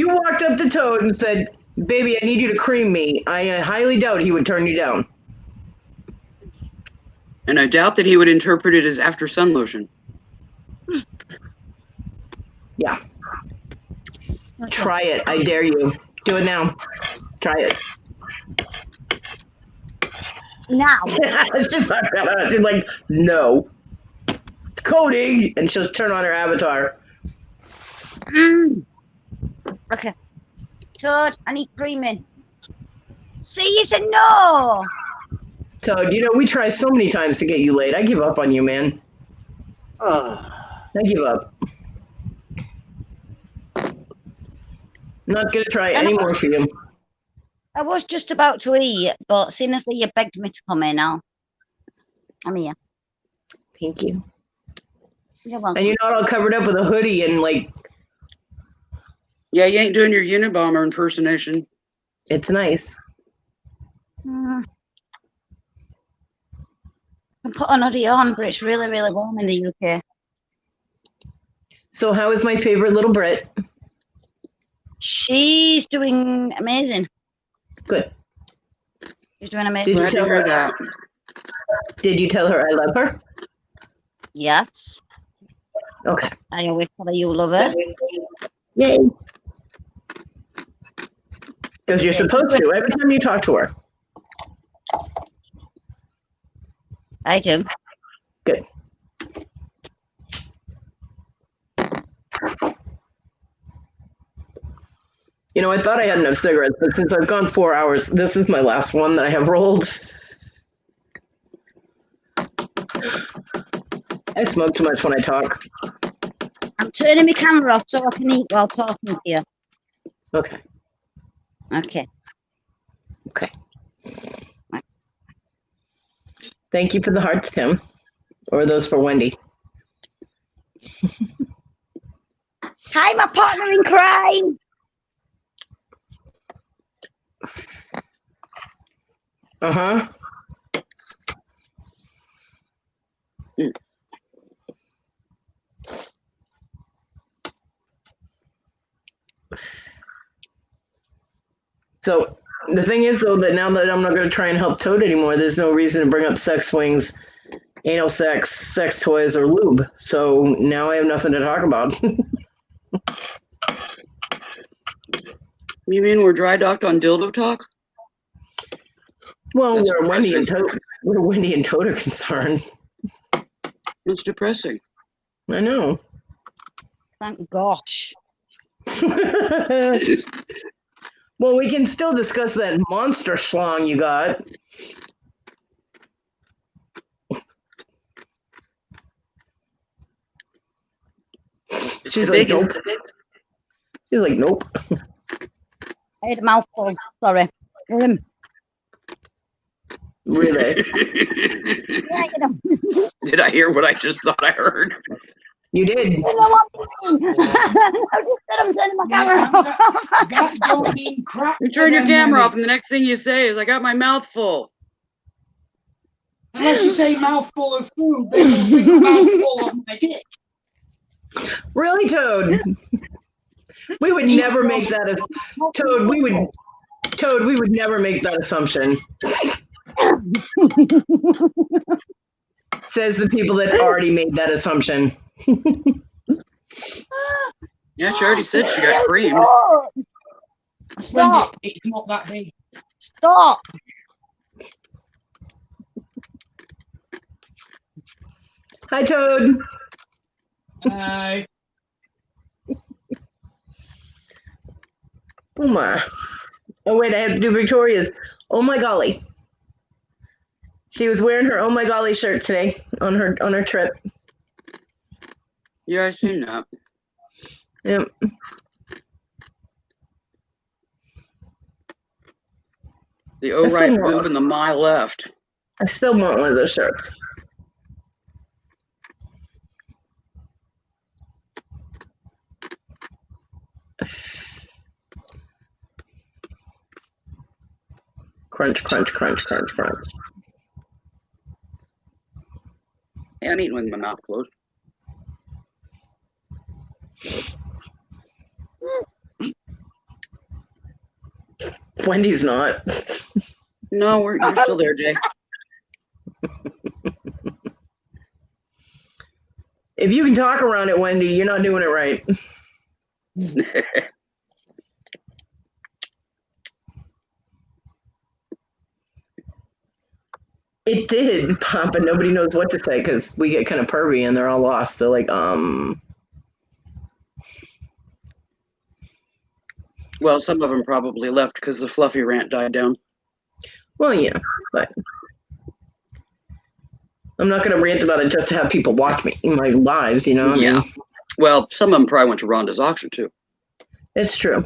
walked up to Toad and said, "Baby, I need you to cream me," I highly doubt he would turn you down. And I doubt that he would interpret it as after sun lotion. Yeah. Try it. I dare you. Do it now. Try it. Now. She's like, no. Cody! And she'll turn on her avatar. Okay. Toad, I need creaming. See, you said no. Toad, we try so many times to get you laid. I give up on you, man. I give up. I'm not going to try any more for you. I was just about to eat, but seeing as you begged me to come in now, I'm here. Thank you. You're welcome. And you're not all covered up with a hoodie and Yeah, you ain't doing your Unabomber impersonation. It's nice. can put an hoodie on, but it's really, really warm in the UK. So how is my favorite little Brit? She's doing amazing. Good. She's doing amazing. Did you Glad to tell hear her that. Did you tell her I love her? Yes. Okay. I always tell her you love her. Yay. Because you're supposed to every time you talk to her. I do. Good. You know, I thought I had enough cigarettes, but since I've gone 4 hours, this is my last one that I have rolled. I smoke too much when I talk. I'm turning my camera off so I can eat while talking to you. Okay. Okay. Okay. Thank you for the hearts, Tim. Or are those for Wendy? Hi, my partner in crime. Uh-huh. So the thing is, though, that now that I'm not going to try and help Toad anymore, there's no reason to bring up sex swings, anal sex, sex toys, or lube. So now I have nothing to talk about. You mean we're dry docked on dildo talk? Well, That's where Wendy and depressing. Toad are concerned. That's depressing. I know. Thank gosh. Well, we can still discuss that monster schlong you got. She's like, nope. She's like, nope. I had a mouthful. Sorry. Really? Yeah, you know. Did I hear what I just thought I heard? You did. You know what I mean? I just said I'm turning my camera off. That's going to be crap. You turn your camera off, and the next thing you say is, "I got my mouth full." Unless you say mouthful of food, they will think a mouthful of my dick. Really, Toad? We would never make that as Toad. We would never make that assumption. Says the people that already made that assumption. Yeah, she already said she got creamed. Stop. It's not that big. Stop. Hi, Toad. Hi. Oh my. Oh wait, I have to do Victoria's. Oh my golly. She was wearing her oh my golly shirt today on her trip. Yeah, I seen that. Yep. The O right boob and the my left. I still want one of those shirts. Crunch, crunch, crunch, crunch, crunch. Yeah, I'm eating with my mouth closed. Wendy's not. No, you're still there, Jay. If you can talk around it, Wendy, you're not doing it right. It did pop, and nobody knows what to say because we get kind of pervy and they're all lost. They're like, Well, some of them probably left because the fluffy rant died down. Well, yeah, but I'm not going to rant about it just to have people watch me in my lives, you know? I mean, Well, some of them probably went to Rhonda's auction too. it's true.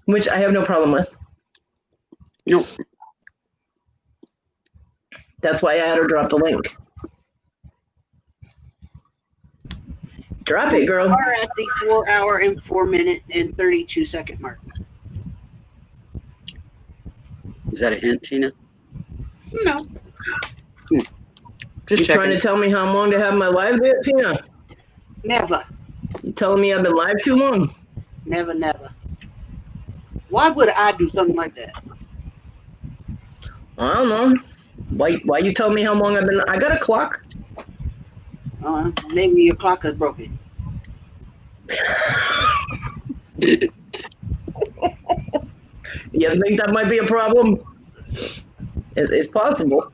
Which I have no problem with. Nope. That's why I had her drop the link. Drop it, girl. We are at the 4 hour and 4 minute and 32 second mark. Is that a hint, Tina? No. Just You trying checking. to tell me how long to have my live there, Pina? Never. You telling me I've been live too long? Never, never. Why would I do something like that? I don't know. Why you tell me how long I've been? I got a clock. Maybe your clock is broken. You think that might be a problem? It's possible.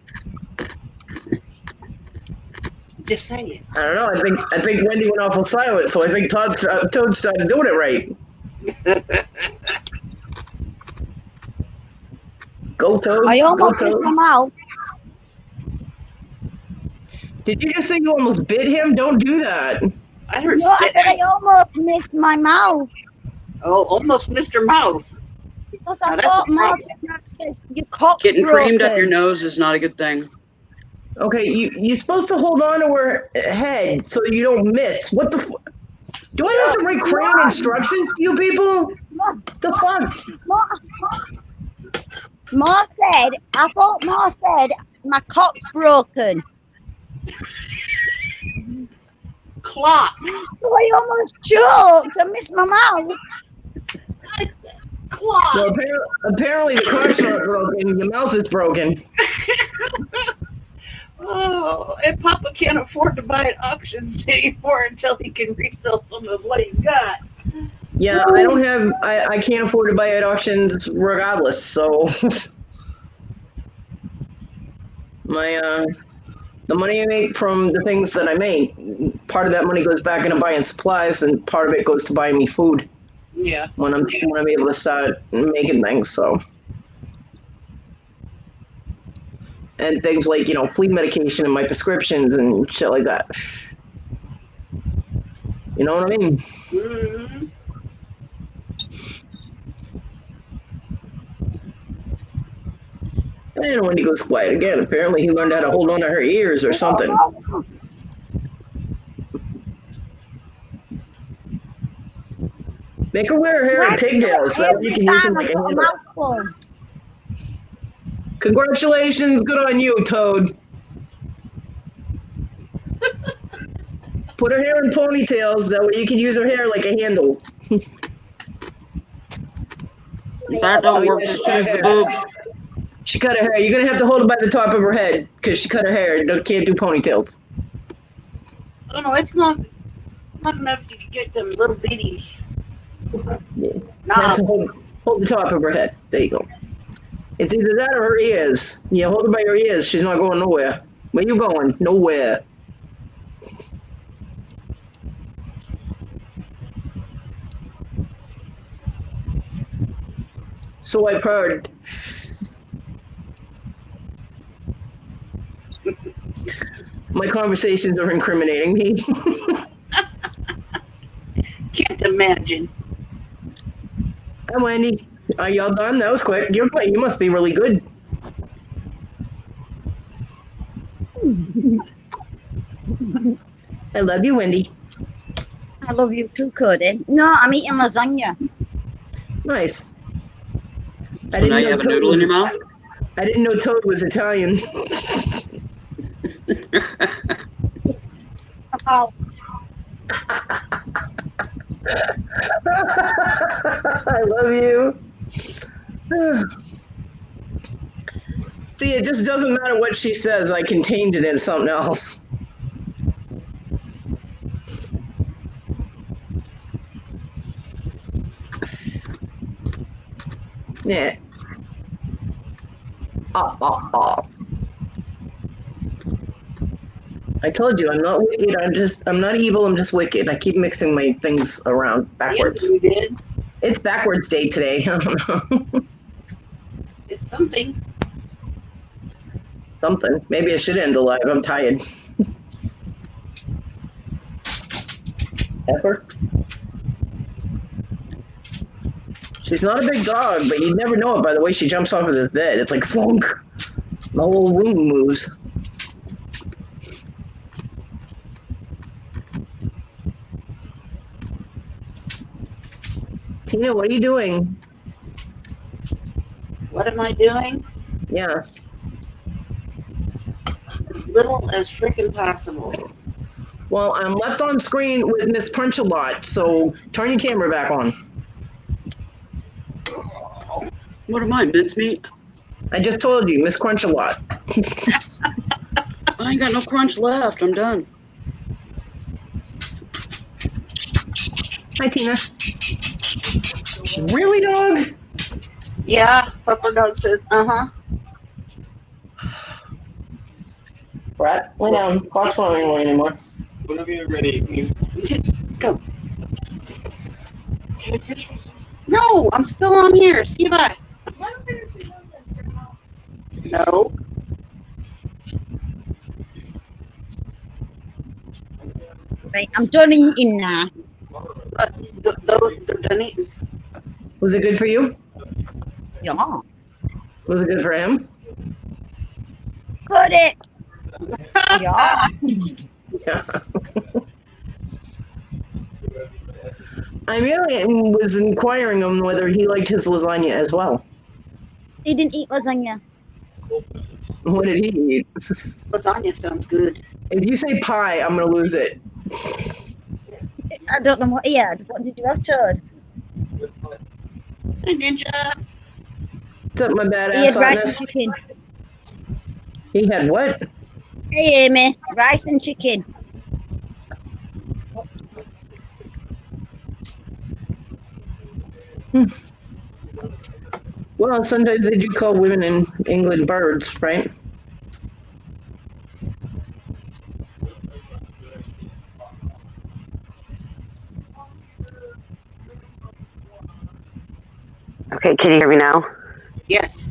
Just say it. I don't know. I think Wendy went awful silent, so I think Toad started doing it right. Go Toad. I Go almost missed Toad. my mouth. Did you just say you almost bit him? Don't do that. I heard No, I spit. said I almost missed my mouth. Oh, almost Mr. Mouth. Because Now I that's a thought problem. Martin said your cock's Getting creamed up your broken. nose is not a good thing. Okay, you're supposed to hold on to her head so you don't miss. What the? Do I have to write crayon instructions to you people? The fuck? Ma said, I thought Ma said my cock's broken. Clock. So I almost choked. I missed my mouth. I said clock. Well, apparently the cock's not broken. Your mouth is broken. Oh, and Papa can't afford to buy at auctions anymore until he can resell some of what he's got. Yeah, I don't have. I can't afford to buy at auctions regardless. So my the money I make from the things that I make, part of that money goes back into buying supplies, and part of it goes to buying me food. Yeah. When I'm able to start making things. So. And things like, flea medication and my prescriptions and shit like that. You know what I mean? Mm-hmm. And Wendy goes quiet again. Apparently he learned how to hold on to her ears or something. Make her wear her hair in pigtails so that you can use them like a handle. Congratulations, good on you, Toad. Put her hair in ponytails, that way you can use her hair like a handle. That don't work, just use the boob. She cut her hair. You're gonna have to hold it by the top of her head because she cut her hair. Can't do ponytails. I don't know. It's not enough to get them little bitty. Yeah. Nah. Hold the top of her head. There you go. It's either that or her ears. Yeah, hold her by her ears. She's not going nowhere. Where you going? Nowhere. So I've heard. My conversations are incriminating me. Can't imagine. Hi, Wendy. Are y'all done? That was quick. You must be really good. I love you, Wendy. I love you too, Cody. No, I'm eating lasagna. Nice. So now you have a noodle in your mouth? I didn't know Toad was Italian. Oh, I love you. See, it just doesn't matter what she says. I can change it into something else. Yeah. I told you, I'm not wicked. I'm not evil. I'm just wicked. I keep mixing my things around backwards. Yeah, you did. It's backwards day today. I don't know. It's something. Something. Maybe I should end the live. I'm tired. Pepper. She's not a big dog, but you'd never know it by the way she jumps off of this bed. It's like slunk. The whole room moves. Tina, what are you doing? What am I doing? Yeah. little as freaking possible. Well, I'm left on screen with Miss Punch a lot, so turn your camera back on. What am I, mincemeat? I just told you, Miss Crunch a lot. I ain't got no crunch left. I'm done. Hi, Tina. Really, dog? Yeah, Pepper Dog says, uh-huh. Brett, lay down. Clock's not anymore. Whenever you're ready, Go. No, I'm still on here. See you bye. No. Right, I'm done eating now. They're done eating. Was it good for you? Yeah. Was it good for him? Got it. Yeah. Yeah. I merely was inquiring him whether he liked his lasagna as well. He didn't eat lasagna. What did he eat? Lasagna sounds good. If you say pie, I'm gonna lose it. I don't know what he had. What did you have, Toad? Hey, Ninja. What's up, my He badass had rice and hotness? chicken. He had what? Hey, Amy. Rice and chicken. Well, sometimes they do call women in England birds, right? Okay, can you hear me now? Yes.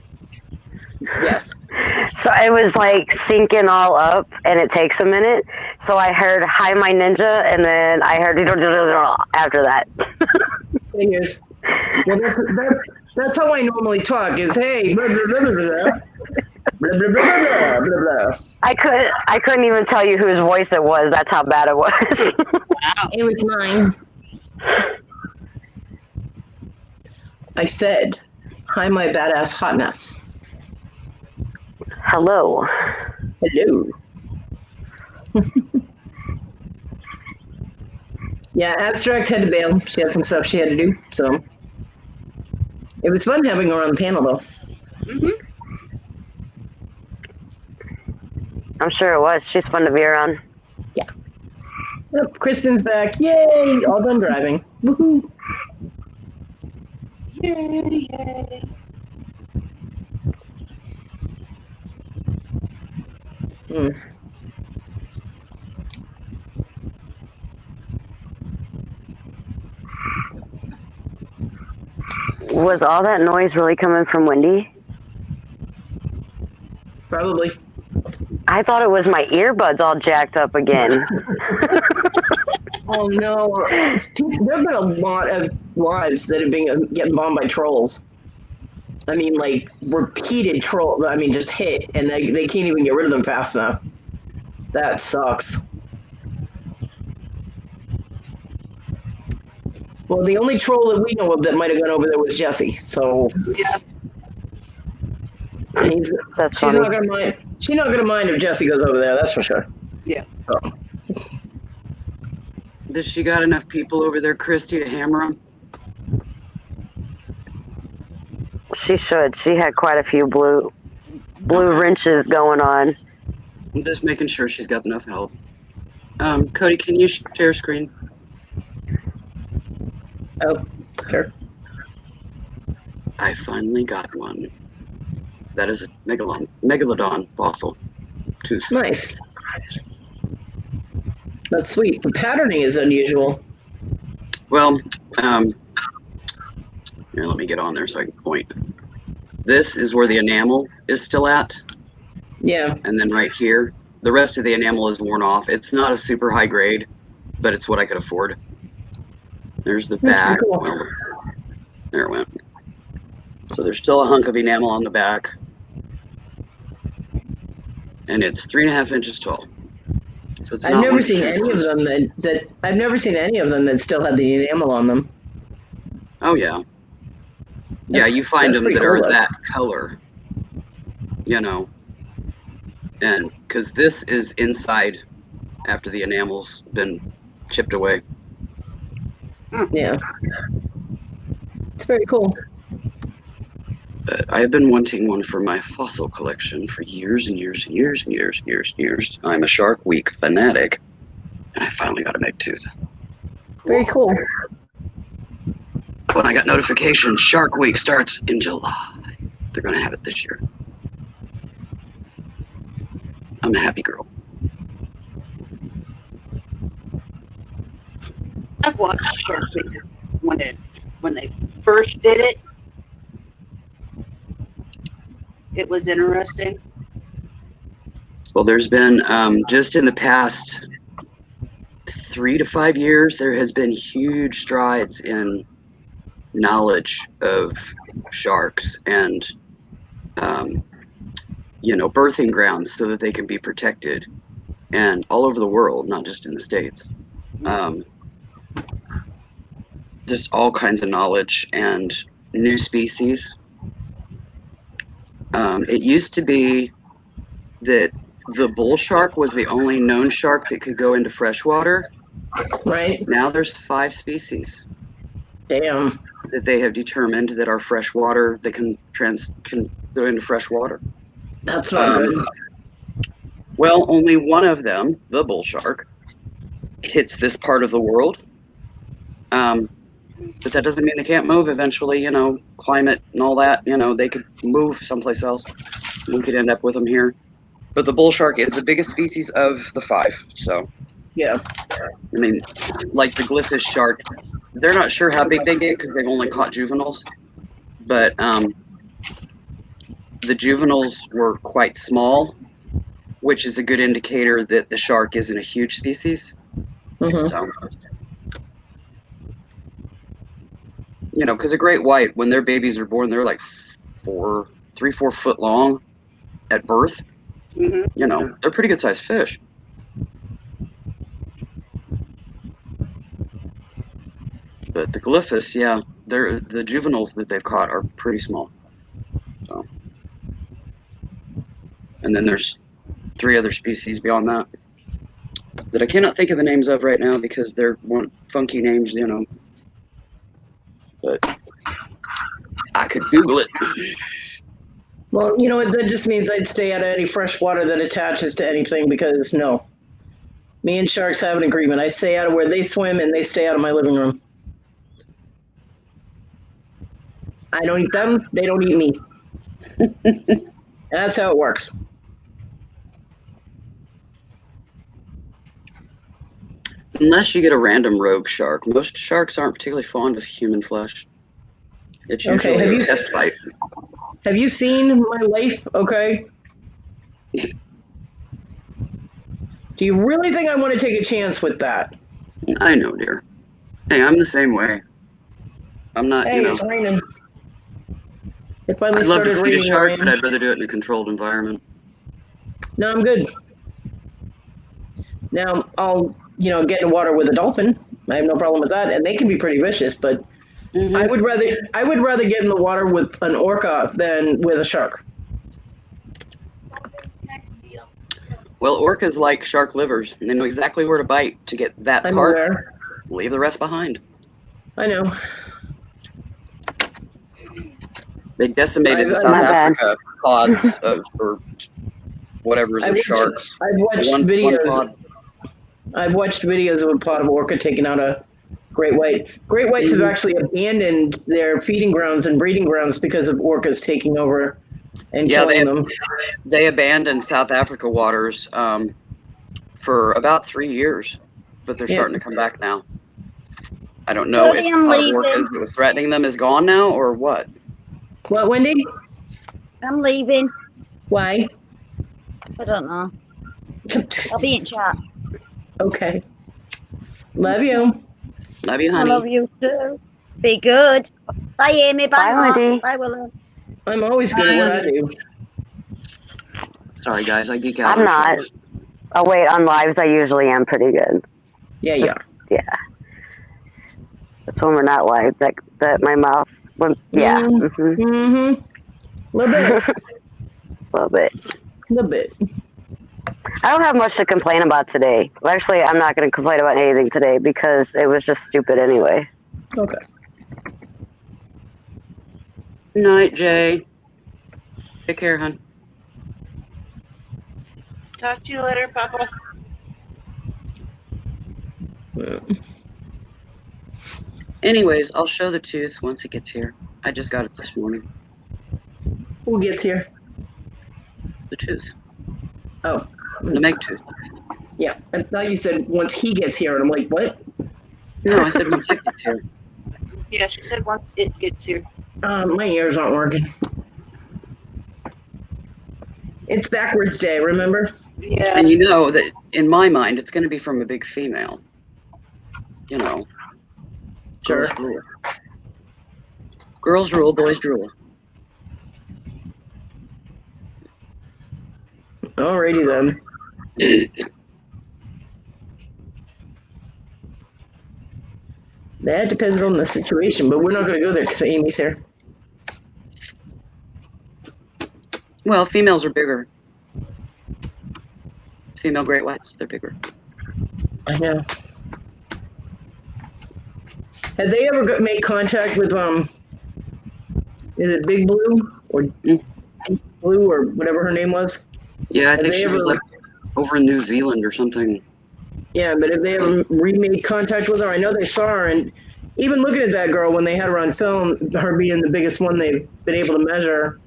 Yes. So it was like syncing all up, and it takes a minute. So I heard "Hi, my ninja," and then I heard after that. Figures. Well, that's how I normally talk. Is hey, blah blah blah blah blah blah blah blah blah blah. I couldn't even tell you whose voice it was. That's how bad it was. Wow. It was mine. I said, "Hi, my badass hotness." Hello. Hello. Yeah, Abstract had to bail. She had some stuff she had to do, so it was fun having her on the panel, though. Mm-hmm. I'm sure it was. She's fun to be around. Yep, Kristen's back. Yay! All done driving. Woohoo! Yay, yay. Mm. Was all that noise really coming from Wendy? Probably. I thought it was my earbuds all jacked up again. Oh no! There have been a lot of lives that have been getting bombed by trolls. I mean, like repeated trolls. I mean, just hit, and they can't even get rid of them fast enough. That sucks. Well, the only troll that we know of that might have gone over there was Jesse. So Yeah. she's funny. not gonna mind. She's not gonna mind if Jesse goes over there. That's for sure. Yeah. So, Does she got enough people over there, Christy, to hammer them? She should. She had quite a few blue wrenches going on. I'm just making sure she's got enough help. Cody, can you share screen? oh, sure. I finally got one. That is a megalodon fossil tooth. Nice. That's sweet. The patterning is unusual. Well, here, let me get on there so I can point. This is where the enamel is still at, Yeah. and then right here, the rest of the enamel is worn off. It's not a super high grade, but it's what I could afford. There's the That's back. pretty cool. Well, there it went. So there's still a hunk of enamel on the back, and it's 3.5 inches tall. So it's I've not never one seen huge any of one. them that I've never seen any of them that still had the enamel on them. Oh yeah. Yeah, That's- you find that's them pretty that cool, are though. that color. You know. And because this is inside after the enamel's been chipped away. Yeah. It's very cool. But I've been wanting one for my fossil collection for years and years and years and years and years and years. I'm a Shark Week fanatic, and I finally got a meg tooth. Very cool. When I got notification, Shark Week starts in July. They're going to have it this year. I'm a happy girl. I've watched Shark Week when they first did it. It was interesting. Well, there's been just in the past 3 to 5 years, there has been huge strides in knowledge of sharks and birthing grounds so that they can be protected, and all over the world, not just in the States. Just all kinds of knowledge and new species. It used to be that the bull shark was the only known shark that could go into freshwater. Right. Now there's 5 species. Damn. That they have determined that are freshwater, that can go into freshwater. That's not good. Well, only one of them, the bull shark, hits this part of the world. But that doesn't mean they can't move eventually, climate and all that. They could move someplace else. We could end up with them here. But the bull shark is the biggest species of the 5. So, yeah. I mean, like the glyphis shark, they're not sure how big they get because they've only caught juveniles. But the juveniles were quite small, which is a good indicator that the shark isn't a huge species. Mm-hmm. So, because a great white, when their babies are born, they're like 4 foot long at birth. Mm-hmm. They're pretty good sized fish. But the glyphis, yeah, the juveniles that they've caught are pretty small. So, and then there's 3 other species beyond that I cannot think of the names of right now because they're funky names, But I could Google it. Well, that just means I'd stay out of any fresh water that attaches to anything because no. Me and sharks have an agreement. I stay out of where they swim and they stay out of my living room. I don't eat them, they don't eat me. That's how it works. Unless you get a random rogue shark. Most sharks aren't particularly fond of human flesh. It's usually a test bite. Have you seen my life? Okay. Do you really think I want to take a chance with that? I know, dear. Hey, I'm the same way. I'm not, Hey, it's raining. It finally I'd love started to feed a raining. shark, but I'd rather do it in a controlled environment. No, I'm good. Now, I'll, get in the water with a dolphin. I have no problem with that, and they can be pretty vicious, but I would rather get in the water with an orca than with a shark. Well, orcas like shark livers, and they know exactly where to bite to get that I'm part. aware. Leave the rest behind. I know. They decimated the South Africa pods or whatever's of sharks. I've watched videos. I've watched videos of a pod of orca taking out a great white. Great whites have actually abandoned their feeding grounds and breeding grounds because of orcas taking over and killing them. They abandoned South Africa waters for about 3 years, but they're starting to come back now. I don't know if the orcas that was threatening them is gone now or what. What, Wendy? I'm leaving. Why? I don't know. I'll be in chat. Okay. Love you. Love you, honey. I love you too. Be good. Bye, Amy. Bye, Wendy. Bye, Willow. I'm always good at what I do. Sorry, guys. I geek out. I'm not. Oh, wait. On lives, I usually am pretty good. Yeah, you are. Yeah. It's when we're not live that my mouth. Yeah. Mm-hmm. A little bit. A little bit. A little bit. I don't have much to complain about today. Well, actually, I'm not going to complain about anything today because it was just stupid anyway. Okay. Night, Jay. Take care, hon. Talk to you later, Papa. Anyways, I'll show the tooth once it gets here. I just got it this morning. Who gets here? The tooth. Oh. The Meg tooth. Yeah. I thought you said once he gets here, and I'm like, what? No, I said once it gets here. Yeah, she said once it gets here. My ears aren't working. It's backwards day, remember? Yeah. And you know that in my mind, it's going to be from a big female. You know. Sure. Girls rule. Girls rule, boys drool. Alrighty then. That depends on the situation, but we're not going to go there because Amy's here. Well, females are bigger. Female great whites, they're bigger. I know. Have they ever made contact with is it Big Blue or Blue or whatever her name was? Yeah, I Have think they she was ever- like over in New Zealand or something. Yeah, but have they ever remade contact with her? I know they saw her, and even looking at that girl when they had her on film, her being the biggest one they've been able to measure,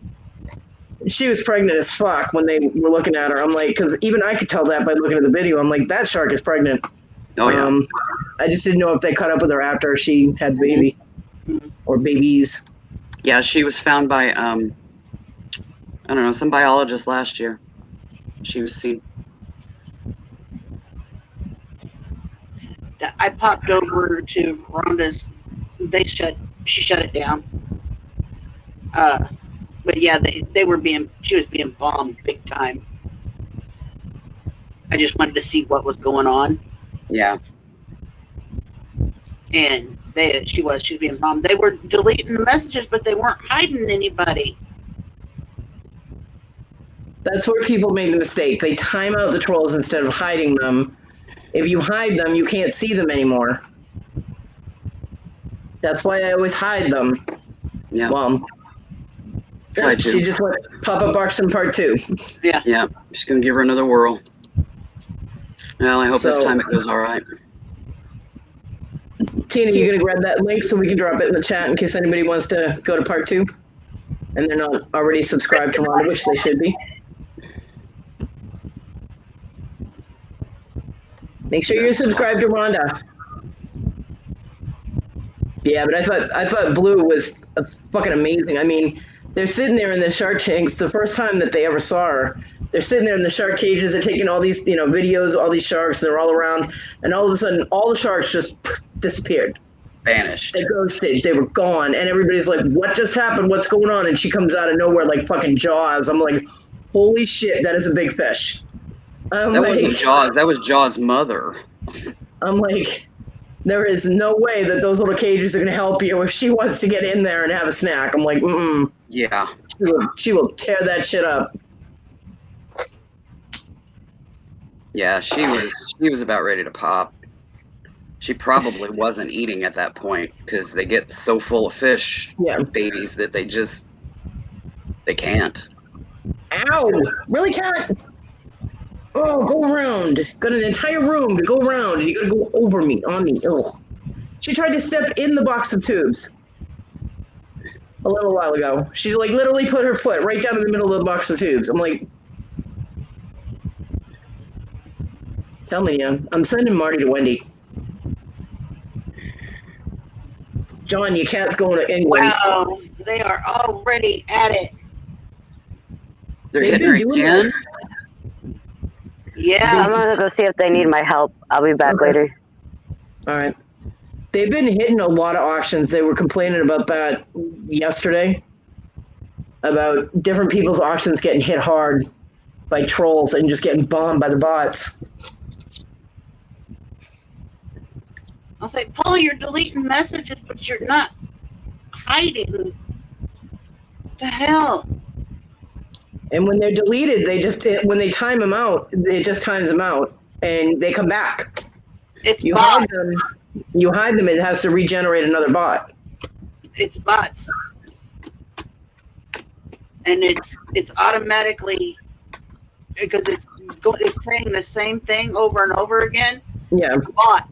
she was pregnant as fuck when they were looking at her. I'm like, because even I could tell that by looking at the video. I'm like, that shark is pregnant. Oh, yeah. I just didn't know if they caught up with her after she had the baby or babies. Yeah, she was found by, I don't know, some biologist last year. She was seen. I popped over to Rhonda's. She shut it down. But yeah, she was being bombed big time. I just wanted to see what was going on. Yeah. And she was being bombed. They were deleting messages, but they weren't hiding anybody. That's where people made the mistake. They time out the trolls instead of hiding them. If you hide them, you can't see them anymore. That's why I always hide them. Yeah. Well, Tried to. she just went pop-up auction part 2. Yeah. Yeah, just gonna give her another whirl. Well, I hope this So- time it goes all right. Tina, you gonna grab that link so we can drop it in the chat in case anybody wants to go to part 2? And they're not already subscribed to Rhonda, which they should be. Make sure you're subscribed to Rhonda. Yeah, but I thought Blue was fucking amazing. I mean, they're sitting there in the shark tanks. The first time that they ever saw her, they're sitting there in the shark cages. They're taking all these, videos, all these sharks. They're all around, and all of a sudden, all the sharks just disappeared. Vanished. They ghosted. They were gone, and everybody's like, "What just happened? What's going on?" And she comes out of nowhere like fucking Jaws. I'm like, "Holy shit, that is a big fish." That wasn't Jaws. That was Jaws' mother. I'm like, there is no way that those little cages are going to help you if she wants to get in there and have a snack. I'm like, Yeah. She will tear that shit up. Yeah, she was about ready to pop. She probably wasn't eating at that point because they get so full of fish, babies, that they can't. Ow! Really can't. Oh, go around. Got an entire room to go around, and you got to go over me, on me. Ugh. She tried to step in the box of tubes a little while ago. She literally put her foot right down in the middle of the box of tubes. I'm like, telling you, I'm sending Marty to Wendy. John, your cat's going to England. Wow, they are already at it. They're hitting her again? Yeah. I'm gonna go see if they need my help. I'll be back later. All right. They've been hitting a lot of auctions. They were complaining about that yesterday, about different people's auctions getting hit hard by trolls and just getting bombed by the bots. I was like, Paul, you're deleting messages, but you're not hiding. What the hell? And when they're deleted, when they time them out, it just times them out, and they come back. It's You bots. hide them, it has to regenerate another bot. It's bots. And it's automatically, because it's saying the same thing over and over again. Yeah. Bot.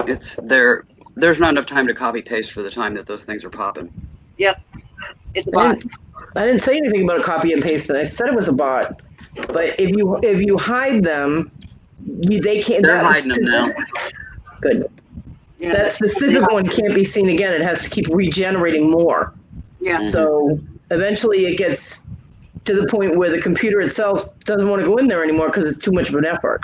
It's there. There's not enough time to copy paste for the time that those things are popping. Yep. It's a bot. I didn't say anything about a copy and paste. I said it was a bot. But if you hide them, they can't. They're hiding them now. Good. Yeah. That specific one can't be seen again. It has to keep regenerating more. Yeah. So eventually it gets to the point where the computer itself doesn't want to go in there anymore because it's too much of an effort.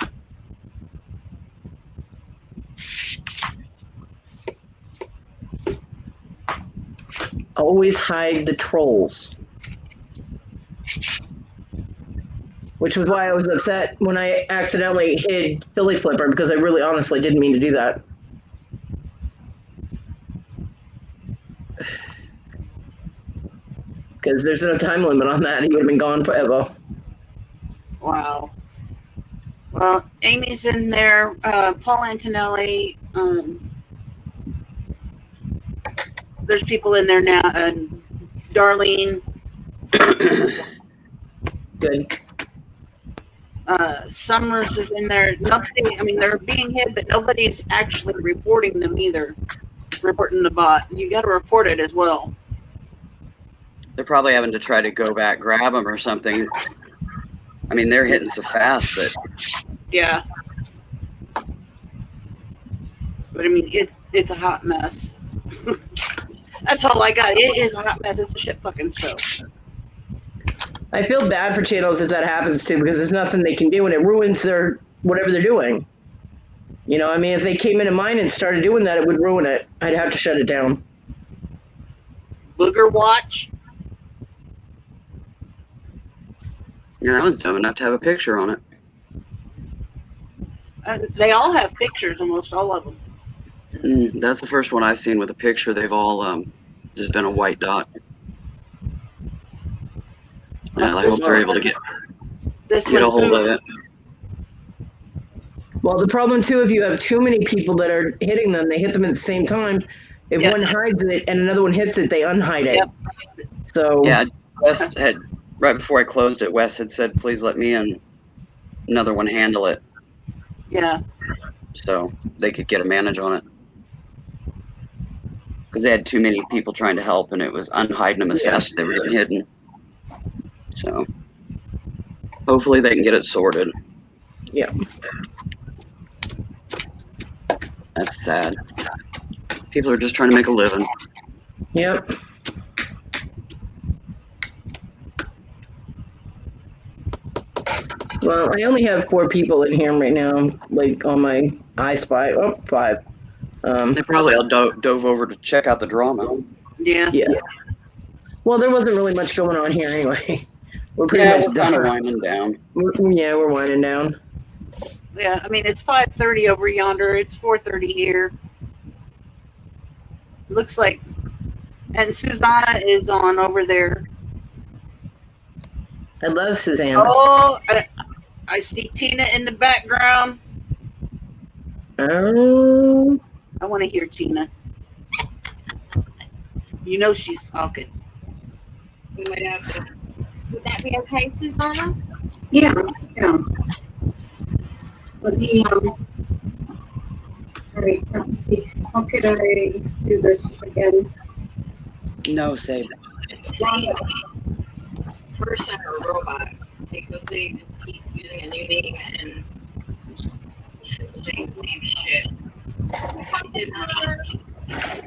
Always hide the trolls. Which was why I was upset when I accidentally hid Philly Flipper, because I really honestly didn't mean to do that. Because there's no time limit on that. He would have been gone forever. Wow. Well, Amy's in there. Paul Antonelli. There's people in there now. Darlene. Good. Summers is in there. Nobody. I mean, they're being hid, but nobody's actually reporting them either. Reporting the bot. You got to report it as well. They're probably having to try to go back, grab them or something. I mean, they're hitting so fast that. Yeah. But I mean, it's a hot mess. That's all I got. It is a hot mess. It's a shit fucking show. I feel bad for channels if that happens too, because there's nothing they can do and it ruins their whatever they're doing. You know, I mean, if they came into mine and started doing that, it would ruin it. I'd have to shut it down. Booger Watch. Yeah, that one's dumb enough to have a picture on it. They all have pictures, almost all of them. That's the first one I've seen with a picture. They've all just been a white dot. Yeah, I hope they're able to get a hold of it. Well, the problem too, if you have too many people that are hitting them, they hit them at the same time. If one hides it and another one hits it, they unhide it. Yep. So yeah, Wes had right before I closed it. Wes had said, "Please let me and another one handle it." Yeah. So they could get a manage on it, because they had too many people trying to help, and it was unhiding them as fast as they were getting hidden. So hopefully they can get it sorted. Yeah. That's sad. People are just trying to make a living. Yep. Well, I only have 4 people in here right now, like on my I Spy. Oh, 5. They probably all dove over to check out the drama. Yeah. Yeah. Well, there wasn't really much going on here anyway. We're We're kind of winding down. We're winding down. Yeah, I mean, it's 5:30 over yonder. It's 4:30 here. Looks like, and Susanna is on over there. I love Suzanne. Oh, I see Tina in the background. Oh. I want to hear Tina. You know she's talking. We might have to. Would that be okay, Susanna? Yeah. Let me, all right, let's see. How could I do this again? No, save it. It's the same person or robot, because they just keep using a new name and saying the same shit. I did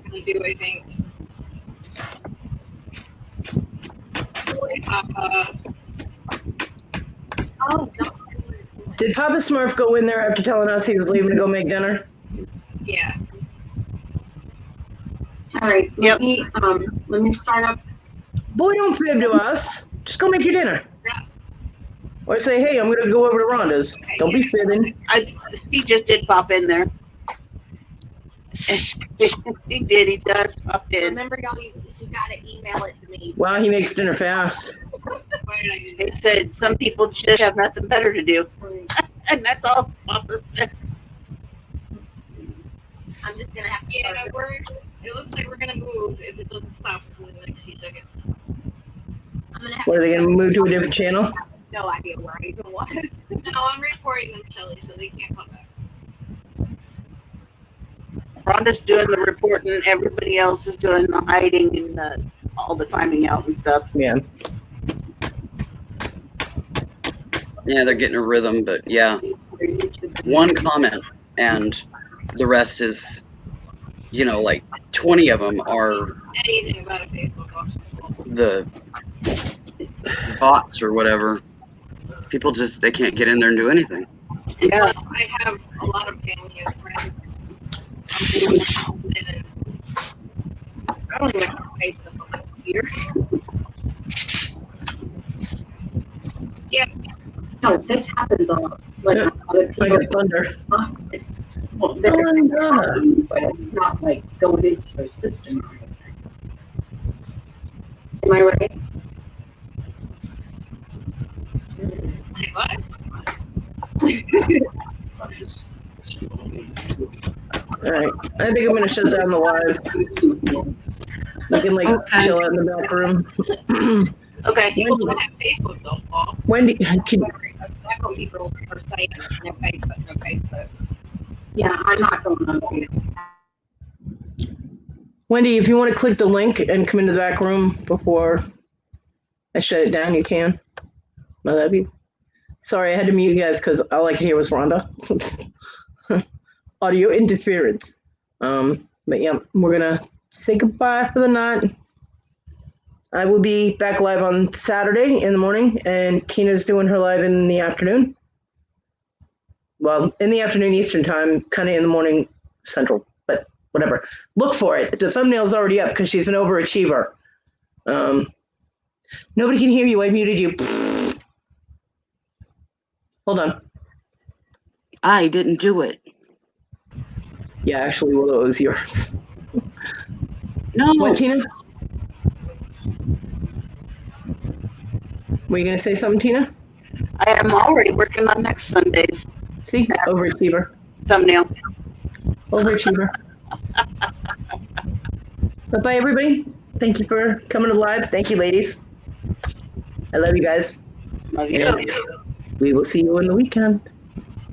really do, I think. Oh, no. Did Papa Smurf go in there after telling us he was leaving to go make dinner? Yeah. All right, let me start up. Boy, don't fib to us. Just go make your dinner. Yeah. Or say, hey, I'm going to go over to Rhonda's. Don't be fibbing. He just did pop in there. He did. He does pop in. Remember, y'all, you got to email it to me. Wow, he makes dinner fast. Well, Why did I do They that? said some people just have nothing better to do. And that's all Papa said. I'm just gonna have to Yeah, start. it looks like we're gonna move if it doesn't stop within the next few seconds. I'm gonna have What, to are they going to start. move to a different channel? No idea where I even was. No, I'm reporting them, Kelly, so they can't come back. Rhonda's doing the reporting, everybody else is doing the hiding and all the timing out and stuff. Yeah. Yeah, they're getting a rhythm, but yeah, one comment and the rest is, you know, like 20 of them are Anything about a Facebook box. the bots or whatever. People just, they can't get in there and do anything. And Yeah. plus, I have a lot of family and friends. And I don't even have Facebook on my computer. yeah, No, this happens a lot. Like Yeah. other Like people, a thunder. it's, well, but it's not like going into your system. Am I right? like what? All right. I think I'm going to shut down the live. We can like Okay. chill out in the back room. Okay. People don't have Facebook though, Paul. Wendy, can, Several people are saying no Facebook, no Facebook. Yeah, I'm not going on Facebook. Wendy, if you want to click the link and come into the back room before I shut it down, you can. I love you. Sorry, I had to mute you guys because all I could hear was Rhonda. Audio interference. But yeah, we're gonna say goodbye for the night. I will be back live on Saturday in the morning, and Kina's doing her live in the afternoon. Well, in the afternoon Eastern time, kind of in the morning Central, but whatever. Look for it. The thumbnail's already up because she's an overachiever. Nobody can hear you. I muted you. Hold on. I didn't do it. Yeah, actually, Willow, it was yours. No. What, Tina? Were you going to say something, Tina? I am already working on next Sunday's See? Overachiever. thumbnail. Overachiever. Bye-bye, everybody. Thank you for coming to live. Thank you, ladies. I love you guys. Love you. We will see you in the weekend.